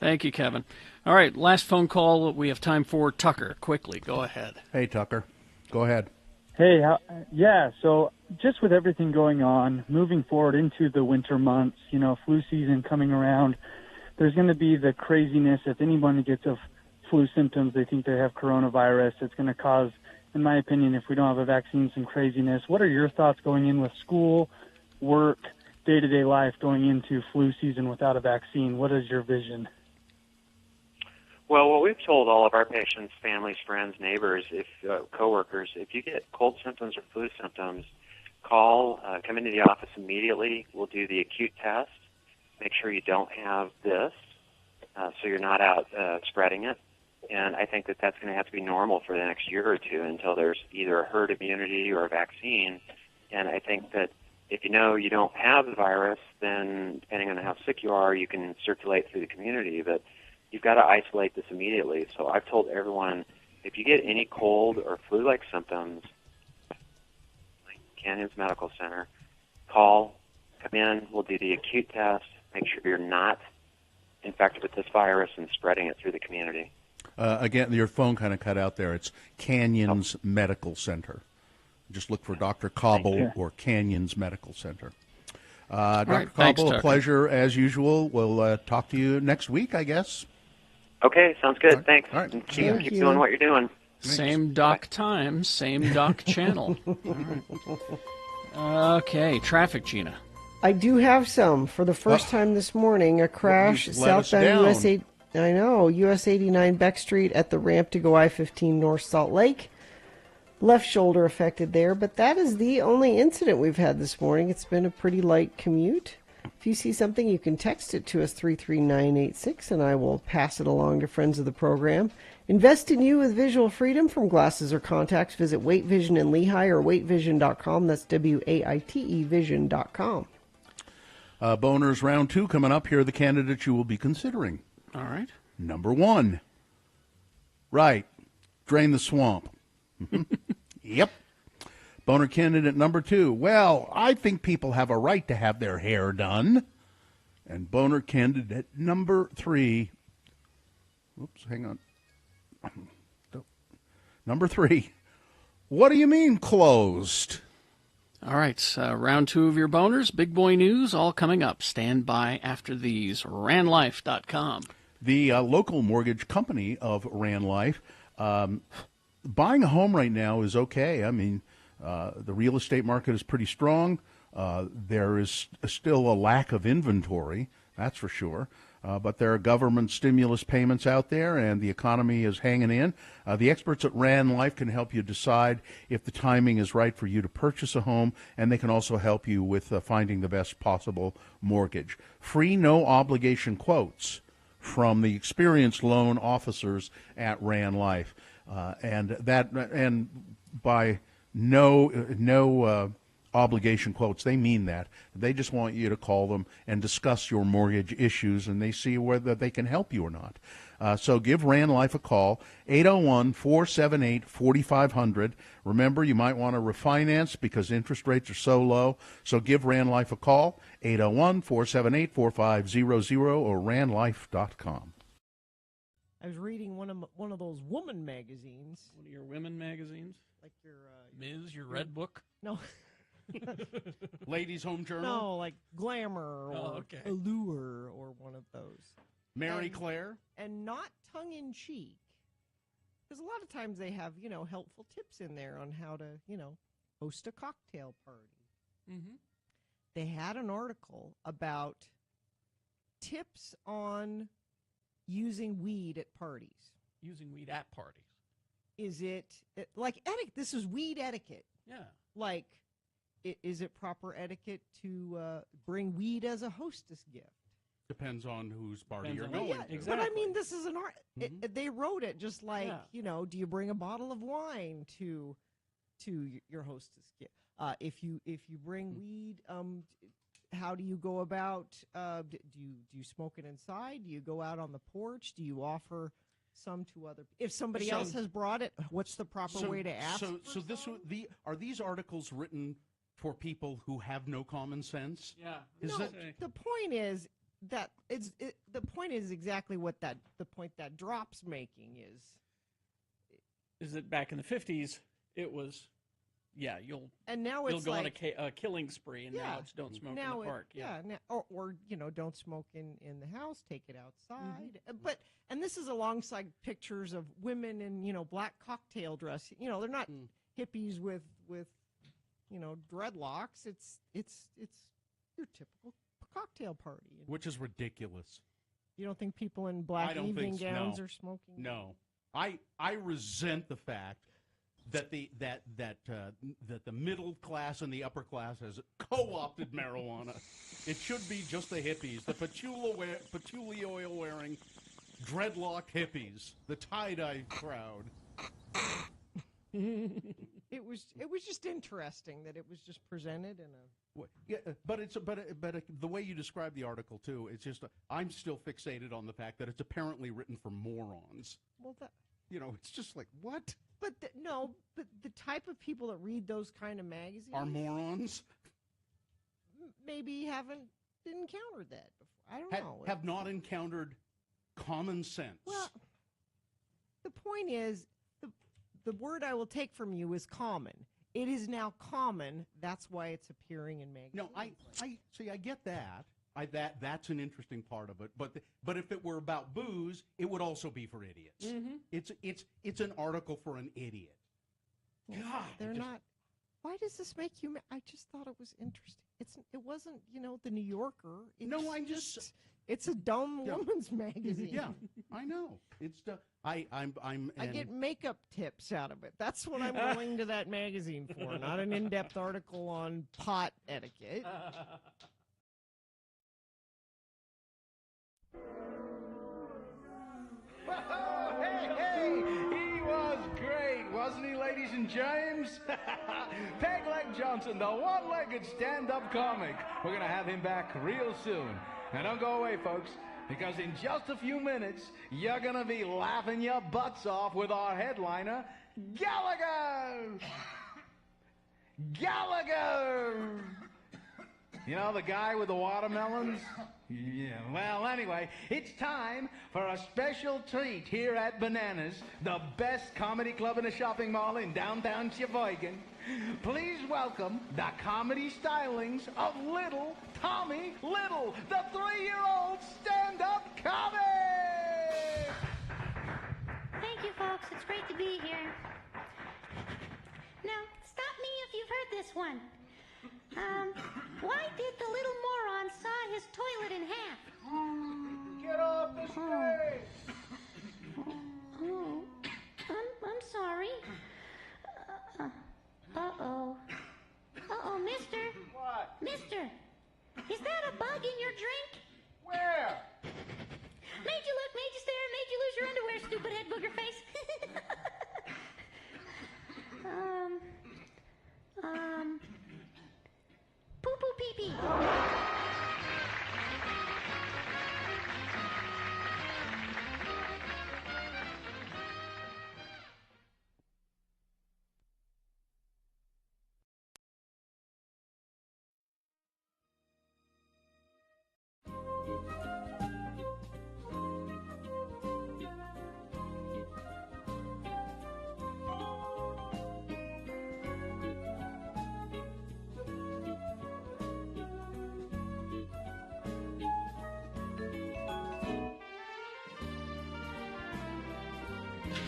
Thank you, Kevin. All right, last phone call we have time for. Tucker, quickly, go ahead.
Hey, Tucker, go ahead.
Hey, so just with everything going on, moving forward into the winter months, flu season coming around, there's going to be the craziness. If anyone gets flu symptoms, they think they have coronavirus. It's going to cause, in my opinion, if we don't have a vaccine, some craziness. What are your thoughts going in with school, work, day-to-day life going into flu season without a vaccine? What is your vision?
Well, what we've told all of our patients, families, friends, neighbors, coworkers, if you get cold symptoms or flu symptoms, come into the office immediately. We'll do the acute test. Make sure you don't have this, so you're not out spreading it. And I think that that's going to have to be normal for the next year or two until there's either a herd immunity or a vaccine. And I think that if you don't have the virus, then depending on how sick you are, you can circulate through the community. But you've got to isolate this immediately. So I've told everyone, if you get any cold or flu-like symptoms, Canyons Medical Center, come in, we'll do the acute test, make sure you're not infected with this virus and spreading it through the community.
Again, your phone kind of cut out there. It's Canyons Medical Center. Just look for Dr. Cobble or Canyons Medical Center. Dr.
Right,
Cobble,
thanks,
a pleasure as usual. We'll talk to you next week, I guess.
Okay, sounds good.
All right.
Thanks.
All right.
And keep doing what you're doing.
Same doc time, same doc channel. Okay, traffic, Gina.
I do have some. For the first time this morning, a crash southbound US 89 Beck Street at the ramp to go I-15 North Salt Lake. Left shoulder affected there, but that is the only incident we've had this morning. It's been a pretty light commute. If you see something, you can text it to us 33986, and I will pass it along to friends of the program. Invest in you with visual freedom from glasses or contacts. Visit Wait Vision in Lehigh or waitvision.com. That's WAITE vision.com.
Boners round 2 coming up. Here are the candidates you will be considering.
All right.
Number 1. Right. Drain the swamp. Yep. Boner candidate number 2. Well, I think people have a right to have their hair done. And boner candidate number 3. Oops, hang on. Number 3. What do you mean closed?
All right, round 2 of your boners, big boy news, all coming up. Stand by after these. RanLife.com.
The local mortgage company of Ran Life. Buying a home right now is okay. I mean, the real estate market is pretty strong. There is still a lack of inventory, that's for sure. But there are government stimulus payments out there, and the economy is hanging in. The experts at Ran Life can help you decide if the timing is right for you to purchase a home, and they can also help you with finding the best possible mortgage. Free, no-obligation quotes from the experienced loan officers at Ran Life, and by no obligation quotes, they mean that. They just want you to call them and discuss your mortgage issues, and they see whether they can help you or not. So give Ran Life a call, 801-478-4500. Remember, you might want to refinance because interest rates are so low. So give Ran Life a call, 801-478-4500 or ranlife.com.
I was reading one of those woman magazines.
One of your women magazines?
Like your
Ms., your Red Book?
No.
Ladies' Home Journal?
No, like Glamour or Allure or one of those.
Mary Claire?
And not tongue-in-cheek. Because a lot of times they have, helpful tips in there on how to, host a cocktail party.
Mm-hmm.
They had an article about tips on using weed at parties.
Using weed at parties.
Is it like etiquette? This is weed etiquette.
Yeah.
Like, is it proper etiquette to bring weed as a hostess gift?
Depends on whose party
Depends
you're
on
going
Yeah,
to.
but I mean, this is an art.
Mhm.
They wrote it just like,
Yeah.
do you bring a bottle of wine to your hostess gift? If you bring weed, how do you go about? Do you smoke it inside? Do you go out on the porch? Do you offer some to other? If somebody else has brought it, what's the proper way to ask?
Are these articles written for people who have no common sense?
Yeah.
The point is that the point is exactly what the point that Drop's making is.
Is that back in the 50s, it was, you'll
now
you'll
it's
go
like,
on a killing spree, and now it's don't smoke in the park.
Or don't smoke in the house, take it outside. And this is alongside pictures of women in black cocktail dress. They're not hippies with dreadlocks. It's your typical cocktail party,
which is ridiculous.
You don't think people in black evening gowns are smoking?
No, I resent the fact that the middle class and the upper class has co-opted marijuana. It should be just the hippies, the patchouli oil wearing, dreadlock hippies, the tie-dye crowd.
It was just interesting that it was just presented in a.
But the way you describe the article too, it's just I'm still fixated on the fact that it's apparently written for morons.
Well,
it's just like what?
But but the type of people that read those kind of magazines
are morons.
Maybe haven't encountered that before. I don't know.
Have not encountered common sense.
Well, the point is, the word I will take from you is common. It is now common. That's why it's appearing in magazines.
No, I see. I get that. That's an interesting part of it. But if it were about booze, it would also be for idiots.
Mm-hmm.
It's an article for an idiot.
Well, they're not. Why does this make you? I just thought it was interesting. It wasn't the New Yorker. It's a dumb woman's magazine.
Yeah, I know. It's I
get makeup tips out of it. That's what I'm willing to that magazine for, not an in-depth article on pot etiquette.
Hey, he was great, wasn't he, ladies and James? Pegleg Johnson, the one-legged stand-up comic. We're going to have him back real soon. Now, don't go away, folks, because in just a few minutes, you're going to be laughing your butts off with our headliner, Gallagher! Gallagher! You know, the guy with the watermelons? Yeah, well, anyway, it's time for a special treat here at Bananas, the best comedy club in a shopping mall in downtown Sheboygan. Please welcome the comedy stylings of Little Tommy Little, the 3-year-old stand-up comic!
Thank you, folks. It's great to be here. Now, stop me if you've heard this one. Why did the little moron saw his toilet in half?
Get off the stage!
Oh, I'm sorry. Uh-oh. Uh-oh, mister.
What?
Mister, is that a bug in your drink?
Where?
Made you stupid head booger face. Poo poo pee pee.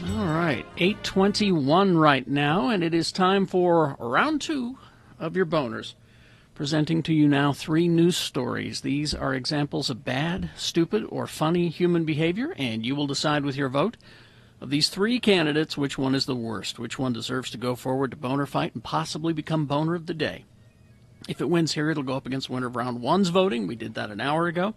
All right, 8:21 right now, and it is time for round 2 of your boners. Presenting to you now 3 news stories. These are examples of bad, stupid, or funny human behavior, and you will decide with your vote of these 3 candidates which one is the worst, which one deserves to go forward to boner fight and possibly become boner of the day. If it wins here, it'll go up against the winner of round 1's voting. We did that an hour ago.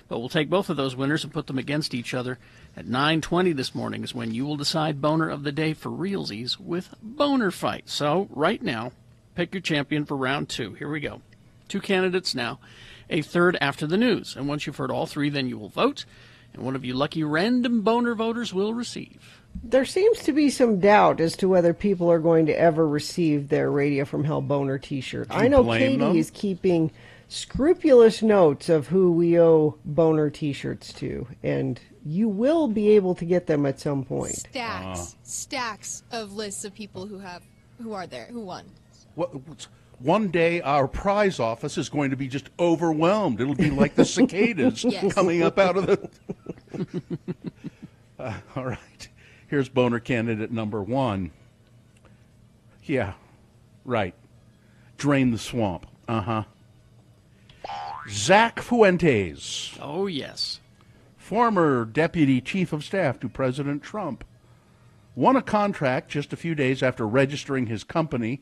But we'll take both of those winners and put them against each other. At 9:20 this morning is when you will decide boner of the day for realsies with Boner Fight. So right now, pick your champion for round 2. Here we go. 2 candidates now, a third after the news. And once you've heard all 3, then you will vote. And one of you lucky random boner voters will receive.
There seems to be some doubt as to whether people are going to ever receive their Radio from Hell boner t-shirt. I know Katie is keeping scrupulous notes of who we owe boner t-shirts to, and you will be able to get them at some point.
Stacks of lists of people who won.
One day our prize office is going to be just overwhelmed. It'll be like the cicadas coming up out of the... all right. Here's boner candidate number 1. Yeah, right. Drain the swamp. Uh-huh. Zach Fuentes.
Oh, yes.
Former deputy chief of staff to President Trump. Won a contract just a few days after registering his company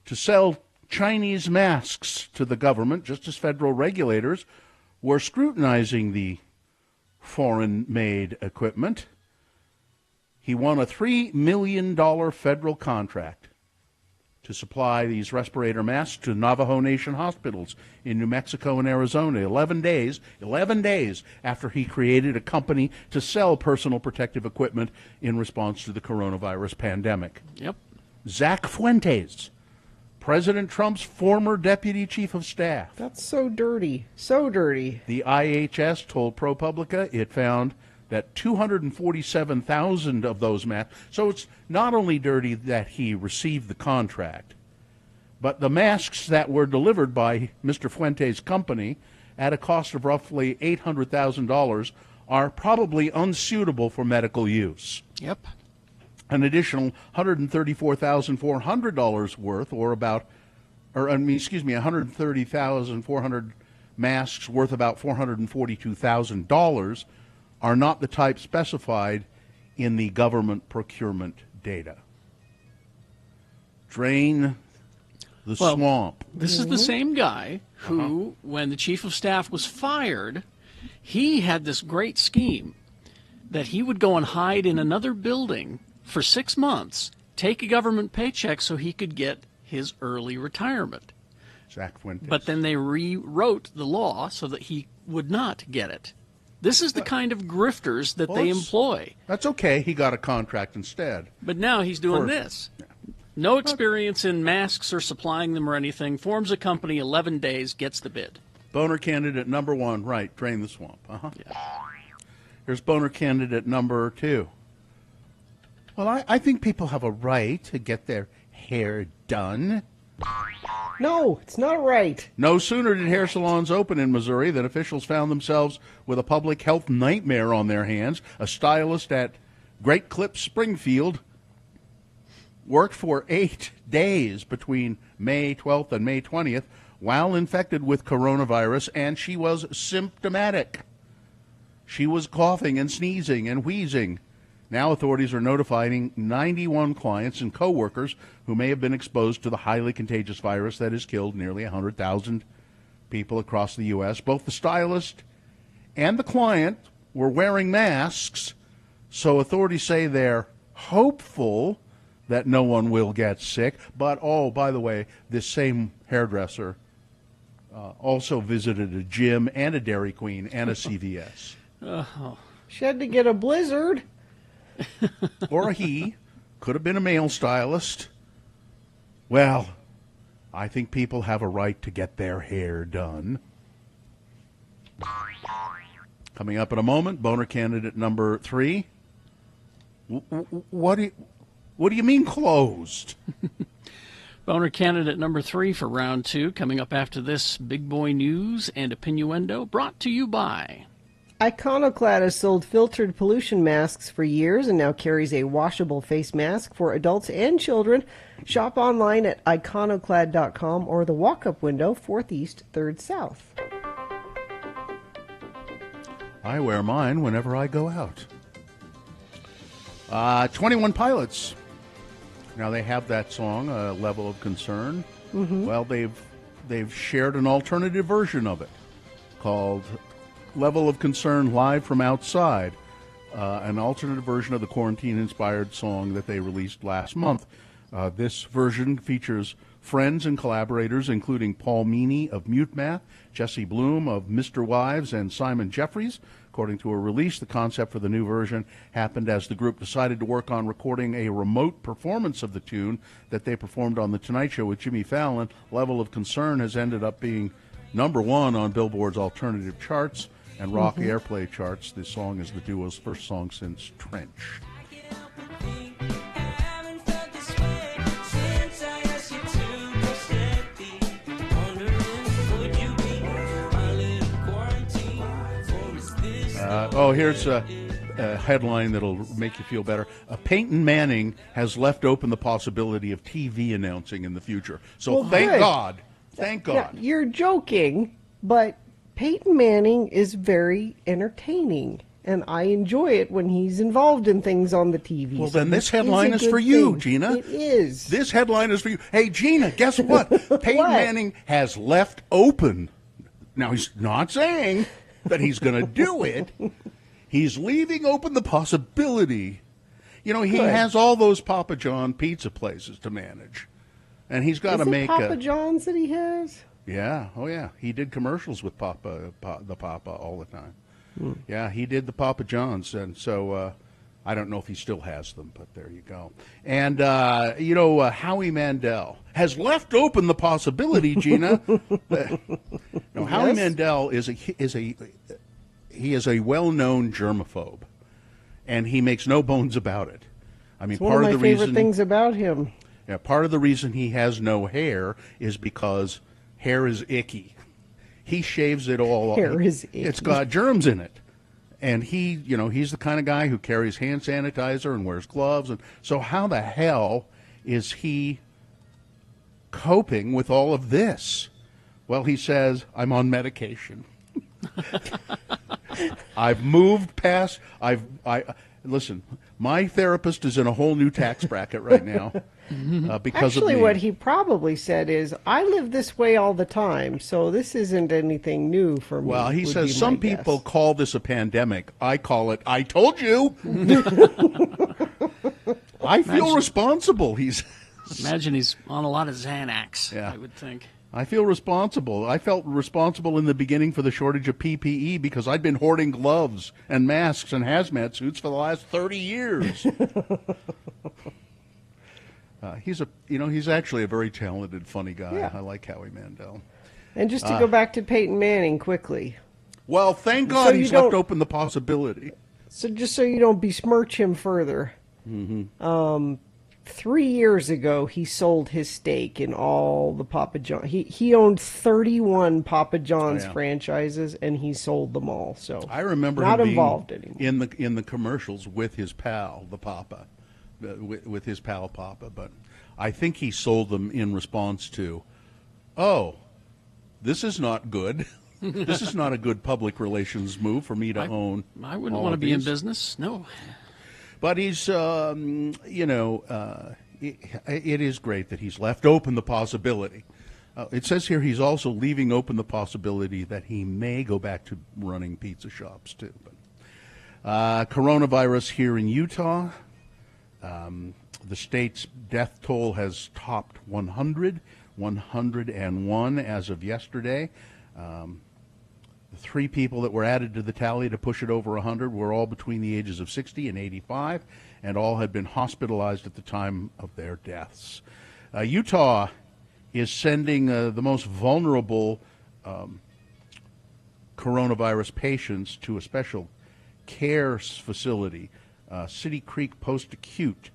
to sell Chinese masks to the government, just as federal regulators were scrutinizing the foreign-made equipment. He won a $3 million federal contract to supply these respirator masks to Navajo Nation hospitals in New Mexico and Arizona. 11 days after he created a company to sell personal protective equipment in response to the coronavirus pandemic.
Yep.
Zach Fuentes, President Trump's former deputy chief of staff.
That's so dirty. So dirty.
The IHS told ProPublica it found that 247,000 of those masks. So it's not only dirty that he received the contract, but the masks that were delivered by Mr. Fuentes' company at a cost of roughly $800,000 are probably unsuitable for medical use.
Yep.
An additional $134,400 worth, $130,400 masks worth about $442,000 are not the type specified in the government procurement data. Drain the swamp.
This is the same guy who, when the chief of staff was fired, he had this great scheme that he would go and hide in another building for 6 months, take a government paycheck so he could get his early retirement.
Zach Fuentes.
But then they rewrote the law so that he would not get it. This is the kind of grifters that they employ.
That's okay. He got a contract instead.
But now he's doing this. No experience in masks or supplying them or anything. Forms a company, 11 days, gets the bid.
Boner candidate number 1, right, drain the swamp.
Yeah.
Here's boner candidate number 2. Well, I think people have a right to get their hair done.
No, it's not right.
No sooner did hair salons open in Missouri than officials found themselves with a public health nightmare on their hands. A stylist at Great Clips Springfield worked for 8 days between May 12th and May 20th while infected with coronavirus, and she was symptomatic. She was coughing and sneezing and wheezing. Now authorities are notifying 91 clients and coworkers who may have been exposed to the highly contagious virus that has killed nearly 100,000 people across the U.S. Both the stylist and the client were wearing masks So authorities say they're hopeful that no one will get sick. But, oh, by the way, this same hairdresser also visited a gym and a Dairy Queen and a CVS.
Oh.
She had to get a blizzard.
Or he could have been a male stylist. Well, I think people have a right to get their hair done. Coming up in a moment, boner candidate number 3. What do you mean closed?
Boner candidate number 3 for round 2, coming up after this big boy news and Opinioendo, brought to you by...
Iconoclad has sold filtered pollution masks for years and now carries a washable face mask for adults and children. Shop online at iconoclad.com or the walk-up window, 4th East, 3rd South.
I wear mine whenever I go out. 21 Pilots. Now they have that song, Level of Concern.
Mm-hmm.
Well, they've shared an alternative version of it called Level of Concern Live from Outside, an alternative version of the quarantine-inspired song that they released last month. This version features friends and collaborators, including Paul Meany of Mute Math, Jesse Bloom of Mr. Wives, and Simon Jeffries. According to a release, the concept for the new version happened as the group decided to work on recording a remote performance of the tune that they performed on The Tonight Show with Jimmy Fallon. Level of Concern has ended up being number 1 on Billboard's alternative charts and rock airplay charts. This song is the duo's first song since Trench. Here's a headline that'll make you feel better. Peyton Manning has left open the possibility of TV announcing in the future. So
Well,
thank
good.
God. Thank God.
Yeah, you're joking, but Peyton Manning is very entertaining, and I enjoy it when he's involved in things on the TV.
Well,
So
then this
a
headline is
good
for you,
thing.
Gina.
It is.
This headline is for you. Hey, Gina, guess what? Peyton
What?
Manning has left open. Now, he's not saying that he's going to do it. He's leaving open the possibility. You know, he
Good.
has all those Papa John pizza places to manage. And he's got
Is
to
it
make
Papa John's that he has?
Yeah, oh yeah. He did commercials with the Papa all the time. Yeah, he did the Papa John's, and so I don't know if he still has them, but there you go. And Howie Mandel has left open the possibility, Gina. No, Howie
Yes?
Mandel is a well-known germaphobe, and he makes no bones about it. I mean,
It's one
part
of my
of the
favorite
reason
things about him.
Yeah, part of the reason he has no hair is because hair is icky. He shaves it all.
Hair is icky.
It's got germs in it. And he's the kind of guy who carries hand sanitizer and wears gloves. And so how the hell is he coping with all of this? Well, he says, I'm on medication. I've moved past, listen, my therapist is in a whole new tax bracket right now because
Actually,
of me.
what he probably said is, I live this way all the time, so this isn't anything new for me.
Well, he
would
says
be
some
my guess.
people call this a pandemic. I call it, I told you. I feel responsible.
Imagine he's on a lot of Xanax,
Yeah.
I would think.
I feel responsible. I felt responsible in the beginning for the shortage of PPE because I'd been hoarding gloves and masks and hazmat suits for the last 30 years. He's actually a very talented, funny guy.
Yeah.
I like Howie Mandel.
And just to go back to Peyton Manning quickly.
Well, thank
So
God
you
he's left
don't-
open the possibility.
So just so you don't besmirch him further, 3 years ago he sold his stake in all the Papa John. He owned 31 Papa John's franchises, and he sold them all. So
I remember
not
him being
involved anymore.
in the commercials with his pal, the Papa, with his pal Papa. But I think he sold them in response to, oh, this is not good. This is not a good public relations move for me to own.
I wouldn't
all
want to
of
be in
these.
business, no.
But he's, it is great that he's left open the possibility. It says here he's also leaving open the possibility that he may go back to running pizza shops too. Coronavirus here in Utah. The state's death toll has topped 101 as of yesterday. The 3 people that were added to the tally to push it over 100 were all between the ages of 60 and 85, and all had been hospitalized at the time of their deaths. Utah is sending the most vulnerable coronavirus patients to a special care facility, City Creek Post-Acute.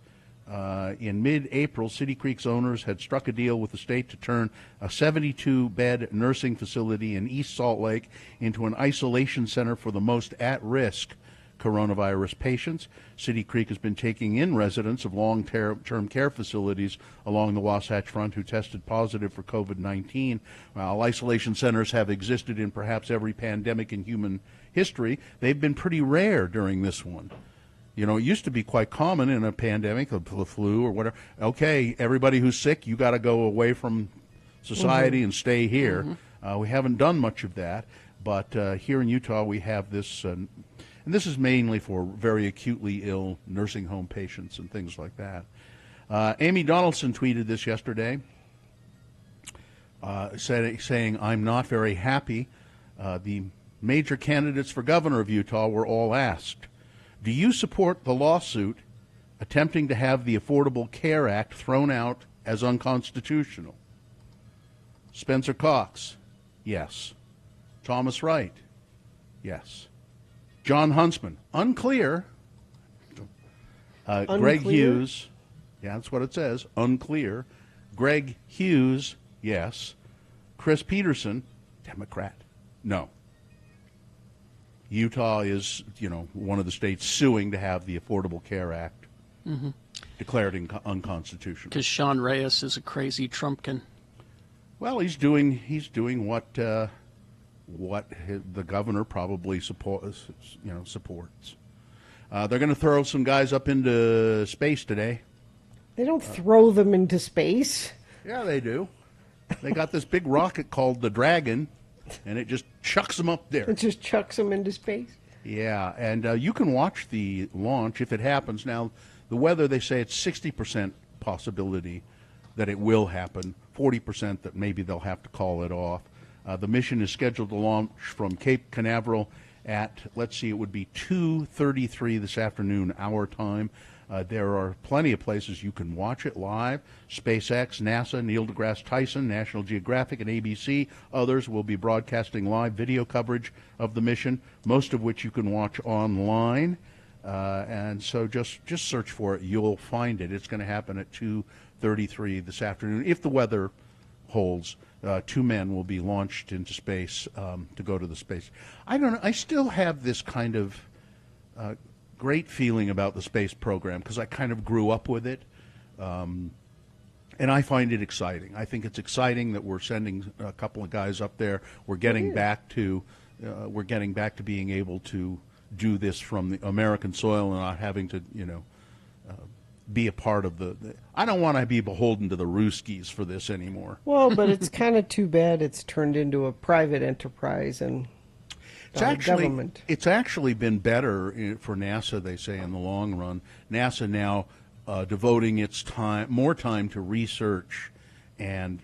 In mid-April, City Creek's owners had struck a deal with the state to turn a 72-bed nursing facility in East Salt Lake into an isolation center for the most at-risk coronavirus patients. City Creek has been taking in residents of long-term care facilities along the Wasatch Front who tested positive for COVID-19. While isolation centers have existed in perhaps every pandemic in human history, they've been pretty rare during this one. You know, it used to be quite common in a pandemic, the flu or whatever. Okay, everybody who's sick, you got to go away from society and stay here. We haven't done much of that, but here in Utah we have this, and this is mainly for very acutely ill nursing home patients and things like that. Amy Donaldson tweeted this yesterday, saying, "I'm not very happy. The major candidates for governor of Utah were all asked, do you support the lawsuit attempting to have the Affordable Care Act thrown out as unconstitutional? Spencer Cox, yes. Thomas Wright, yes. John Huntsman, unclear. Greg Hughes, yeah, that's what it says, unclear. Greg Hughes, yes. Chris Peterson, Democrat, no. Utah is, you know, one of the states suing to have the Affordable Care Act declared unconstitutional.
Because Sean Reyes is a crazy Trumpkin.
Well, he's doing what the governor probably supports. They're going to throw some guys up into space today.
They don't throw them into space.
Yeah, they do. They got this big rocket called the Dragon, and it just chucks them up there.
It just chucks them into space.
Yeah, and you can watch the launch if it happens. Now, the weather, they say it's 60% possibility that it will happen, 40% that maybe they'll have to call it off. The mission is scheduled to launch from Cape Canaveral at, let's see, it would be 2:33 this afternoon, our time. There are plenty of places you can watch it live. SpaceX, NASA, Neil deGrasse Tyson, National Geographic, and ABC. Others will be broadcasting live video coverage of the mission, most of which you can watch online. And so just search for it. You'll find it. It's going to happen at 2:33 this afternoon. If the weather holds, 2 men will be launched into space to go to the space. I don't know. I still have this kind of great feeling about the space program because I kind of grew up with it, and I find it exciting. I think it's exciting that we're sending a couple of guys up there. We're getting back to being able to do this from the American soil and not having to, be a part of the I don't want to be beholden to the Ruskies for this anymore.
Well, but it's kind of too bad it's turned into a private enterprise and government.
It's actually been better for NASA, they say, in the long run. NASA now devoting its more time to research and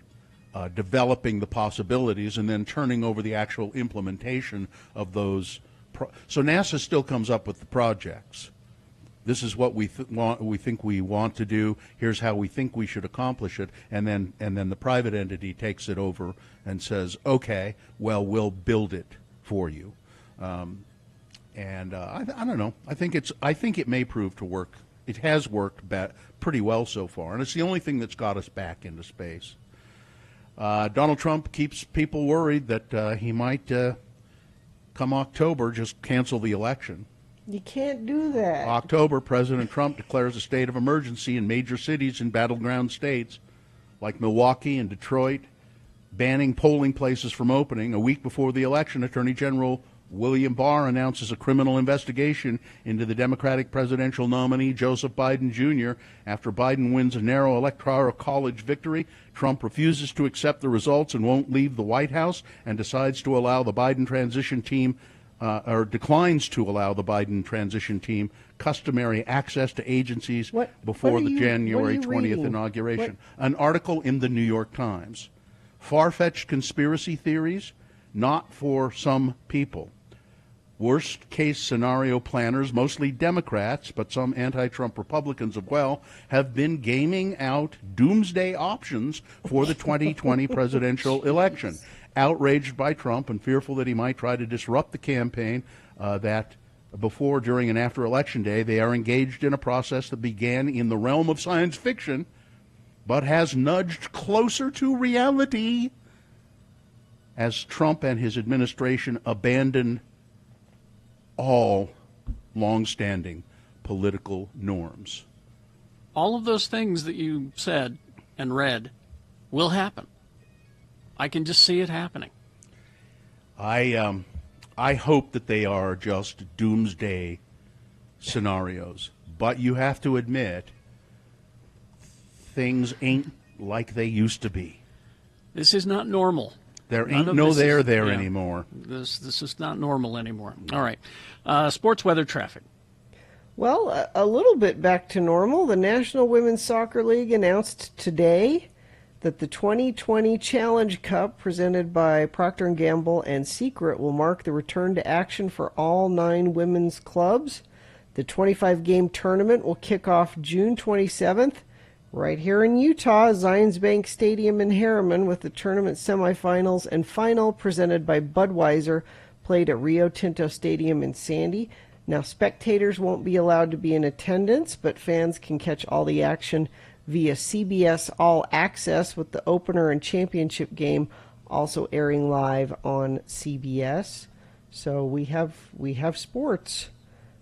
developing the possibilities and then turning over the actual implementation of those. So NASA still comes up with the projects. This is what we think we want to do. Here's how we think we should accomplish it, and then the private entity takes it over and says, "Okay, well, we'll build it for you." I don't know. I think it may prove to work. It has worked pretty well so far, and it's the only thing that's got us back into space. Donald Trump keeps people worried that he might, come October, just cancel the election.
You can't do that.
October, President Trump declares a state of emergency in major cities in battleground states like Milwaukee and Detroit, banning polling places from opening. A week before the election, Attorney General William Barr announces a criminal investigation into the Democratic presidential nominee Joseph Biden Jr. After Biden wins a narrow electoral college victory, Trump refuses to accept the results and won't leave the White House and decides to allow the Biden transition team or declines to allow the Biden transition team customary access to agencies before the January 20th inauguration. An article in the New York Times. Far-fetched conspiracy theories, not for some people. Worst-case scenario planners, mostly Democrats, but some anti-Trump Republicans as well, have been gaming out doomsday options for the 2020 presidential election. Outraged by Trump and fearful that he might try to disrupt the campaign, that before, during, and after Election Day, they are engaged in a process that began in the realm of science fiction, but has nudged closer to reality as Trump and his administration abandon all long-standing political norms.
All of those things that you said and read will happen. I can just see it happening.
I hope that they are just doomsday scenarios, but you have to admit things ain't like they used to be.
This is not normal.
There ain't no there anymore.
This is not normal anymore. All right. Sports weather traffic.
Well, a little bit back to normal. The National Women's Soccer League announced today that the 2020 Challenge Cup, presented by Procter & Gamble and Secret, will mark the return to action for all 9 women's clubs. The 25-game tournament will kick off June 27th right here in Utah, Zions Bank Stadium in Harriman, with the tournament semifinals and final presented by Budweiser, played at Rio Tinto Stadium in Sandy. Now, spectators won't be allowed to be in attendance, but fans can catch all the action via CBS All Access, with the opener and championship game also airing live on CBS. So we have sports.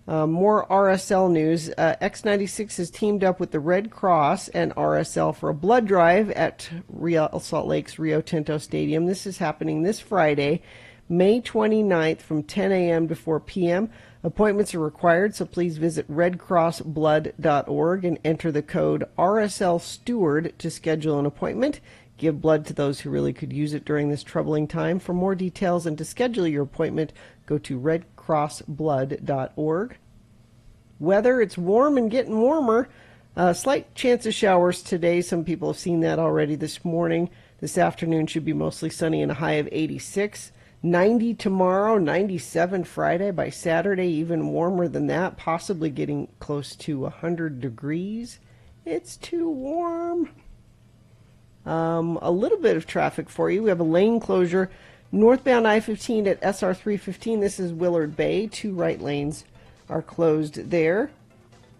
More RSL news. X96 has teamed up with the Red Cross and RSL for a blood drive at Real Salt Lake's Rio Tinto Stadium. This is happening this Friday, May 29th from 10 a.m. to 4 p.m. Appointments are required, so please visit redcrossblood.org and enter the code RSLSteward to schedule an appointment. Give blood to those who really could use it during this troubling time. For more details and to schedule your appointment, go to redcrossblood.org. Weather, it's warm and getting warmer. Slight chance of showers today. Some people have seen that already this morning. This afternoon should be mostly sunny and a high of 86. 90 tomorrow, 97 Friday. By Saturday, even warmer than that, possibly getting close to 100 degrees. It's too warm. A little bit of traffic for you. We have a lane closure northbound I-15 at SR 315. This is Willard Bay. 2 right lanes are closed there.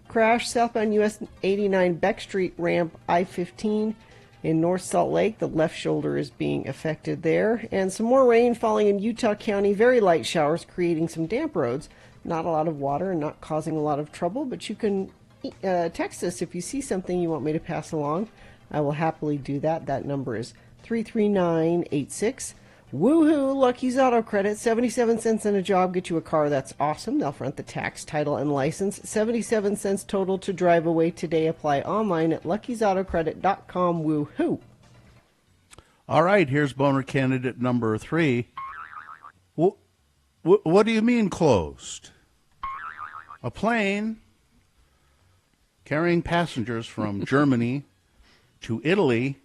Crash southbound US 89 Beck Street ramp I-15 in North Salt Lake. The left shoulder is being affected there. And some more rain falling in Utah County. Very light showers creating some damp roads. Not a lot of water and not causing a lot of trouble, but you can text us if you see something you want me to pass along. I will happily do that. That number is 33986. Woohoo! Lucky's Auto Credit. 77 cents in a job. Get you a car. That's awesome. They'll front the tax, title, and license. 77 cents total to drive away today. Apply online at luckysautocredit.com. Woohoo!
All right, here's boner candidate number 3. What do you mean closed? A plane carrying passengers from Germany to Italy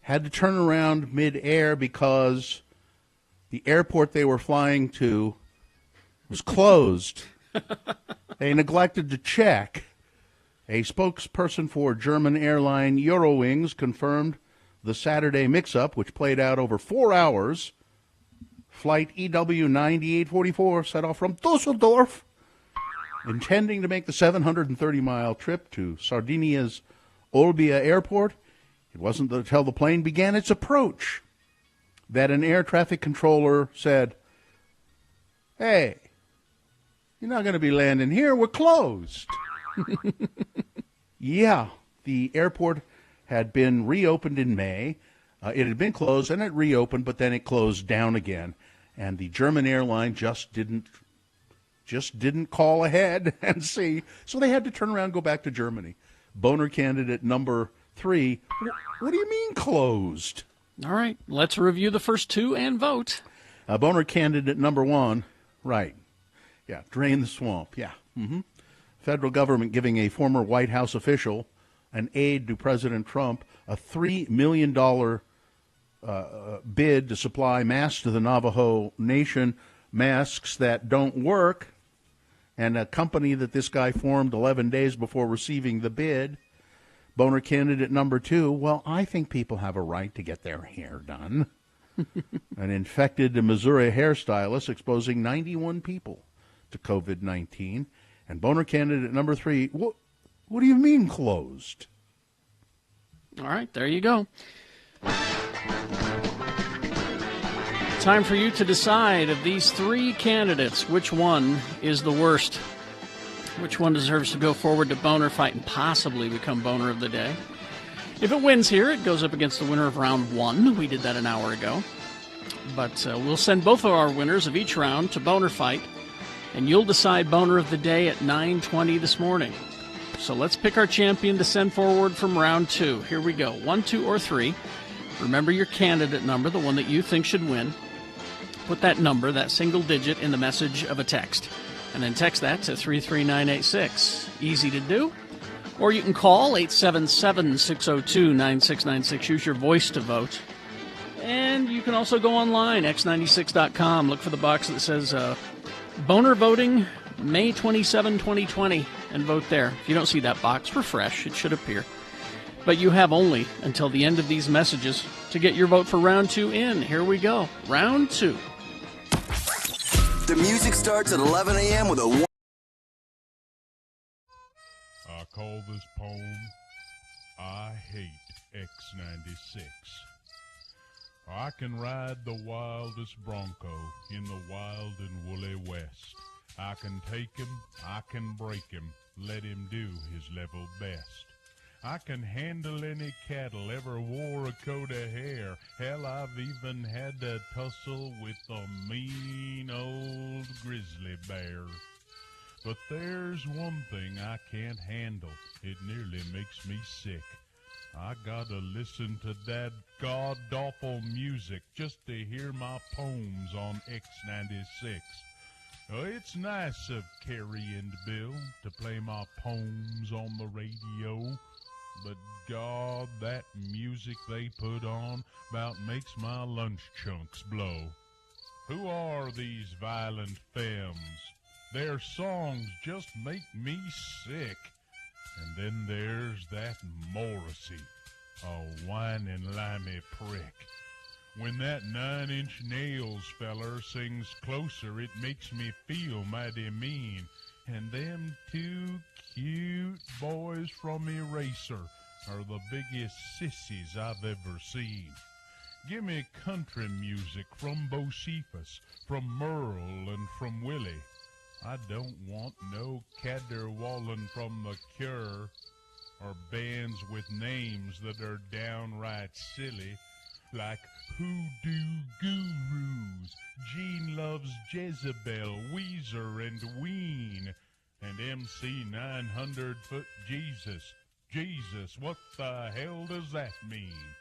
had to turn around mid-air because the airport they were flying to was closed. They neglected to check. A spokesperson for German airline Eurowings confirmed the Saturday mix-up, which played out over 4 hours. Flight EW 9844 set off from Dusseldorf, intending to make the 730-mile trip to Sardinia's Olbia Airport. It wasn't until the plane began its approach that an air traffic controller said, "Hey, you're not going to be landing here. We're closed." Yeah, the airport had been reopened in May. It had been closed, and it reopened, but then it closed down again. And the German airline just didn't call ahead and see. So they had to turn around and go back to Germany. Boner candidate number 3. What do you mean closed?
All right, let's review the first 2 and vote.
Boner candidate number 1. Right. Yeah, drain the swamp. Yeah. Mm-hmm. Federal government giving a former White House official, an aide to President Trump, a $3 million bid to supply masks to the Navajo Nation, masks that don't work, and a company that this guy formed 11 days before receiving the bid. Boner candidate number 2, well, I think people have a right to get their hair done. An infected Missouri hairstylist exposing 91 people to COVID-19. And Boner candidate number 3, what do you mean closed?
All right, there you go. Time for you to decide of these 3 candidates, which one is the worst? Which one deserves to go forward to Boner Fight and possibly become Boner of the Day? If it wins here, it goes up against the winner of round 1. We did that an hour ago. But we'll send both of our winners of each round to Boner Fight, and you'll decide Boner of the Day at 9:20 this morning. So let's pick our champion to send forward from round 2. Here we go. 1, 2, or 3. Remember your candidate number, the one that you think should win. Put that number, that single digit, in the message of a text. And then text that to 33986. Easy to do. Or you can call 877-602-9696. Use your voice to vote. And you can also go online, x96.com. Look for the box that says Boner Voting May 27, 2020, and vote there. If you don't see that box, refresh. It should appear. But you have only until the end of these messages to get your vote for round 2 in. Here we go. Round 2.
The music starts at 11 a.m. with a...
I call this poem, I Hate X96. I can ride the wildest bronco in the wild and woolly west. I can take him, I can break him, let him do his level best. I can handle any cattle, ever wore a coat of hair. Hell, I've even had to tussle with a mean old grizzly bear. But there's one thing I can't handle, it nearly makes me sick. I gotta listen to that god-awful music just to hear my poems on X96. It's nice of Carrie and Bill to play my poems on the radio, but God, that music they put on about makes my lunch chunks blow. Who are these violent femmes? Their songs just make me sick. And then there's that Morrissey, a whining limey prick. When that 9-inch nails feller sings closer, it makes me feel mighty mean. And them 2 cute boys from Eraser are the biggest sissies I've ever seen. Give me country music from Bocephus, from Merle, and from Willie. I don't want no caterwauling from The Cure, or bands with names that are downright silly, like Hoodoo Gurus, Gene Loves Jezebel, Weezer, and Ween, and MC 900-Foot Jesus. Jesus, what the hell does that mean?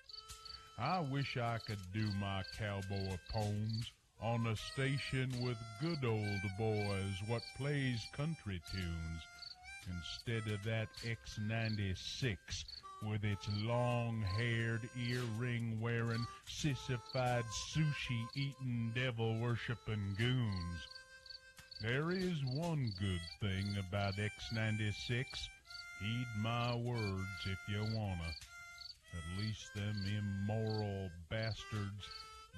I wish I could do my cowboy poems on a station with good old boys what plays country tunes, instead of that X96 with its long-haired, earring-wearing, sissified, sushi-eating, devil-worshipping goons. There is one good thing about X96. Heed my words if you wanna. At least them immoral bastards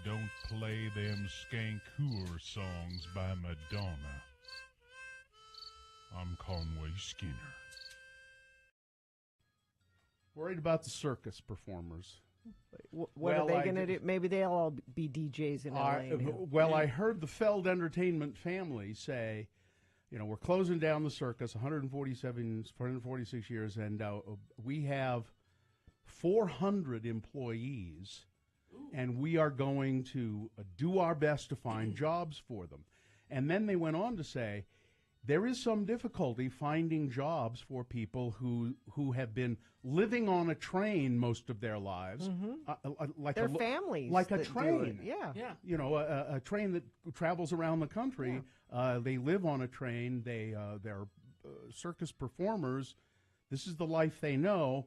don't play them skank hooer songs by Madonna. I'm Conway Skinner.
Worried about the circus performers.
What are they going to do? Maybe they'll all be DJs in LA.
Well, I heard the Feld Entertainment family say, you know, we're closing down the circus, 146 years, and we have 400 employees, and we are going to do our best to find jobs for them. And then they went on to say, there is some difficulty finding jobs for people who have been living on a train most of their lives, like
Their families
like a
that do
train.
it, yeah.
You know, a train that travels around the country. They live on a train. They're circus performers. This is the life they know.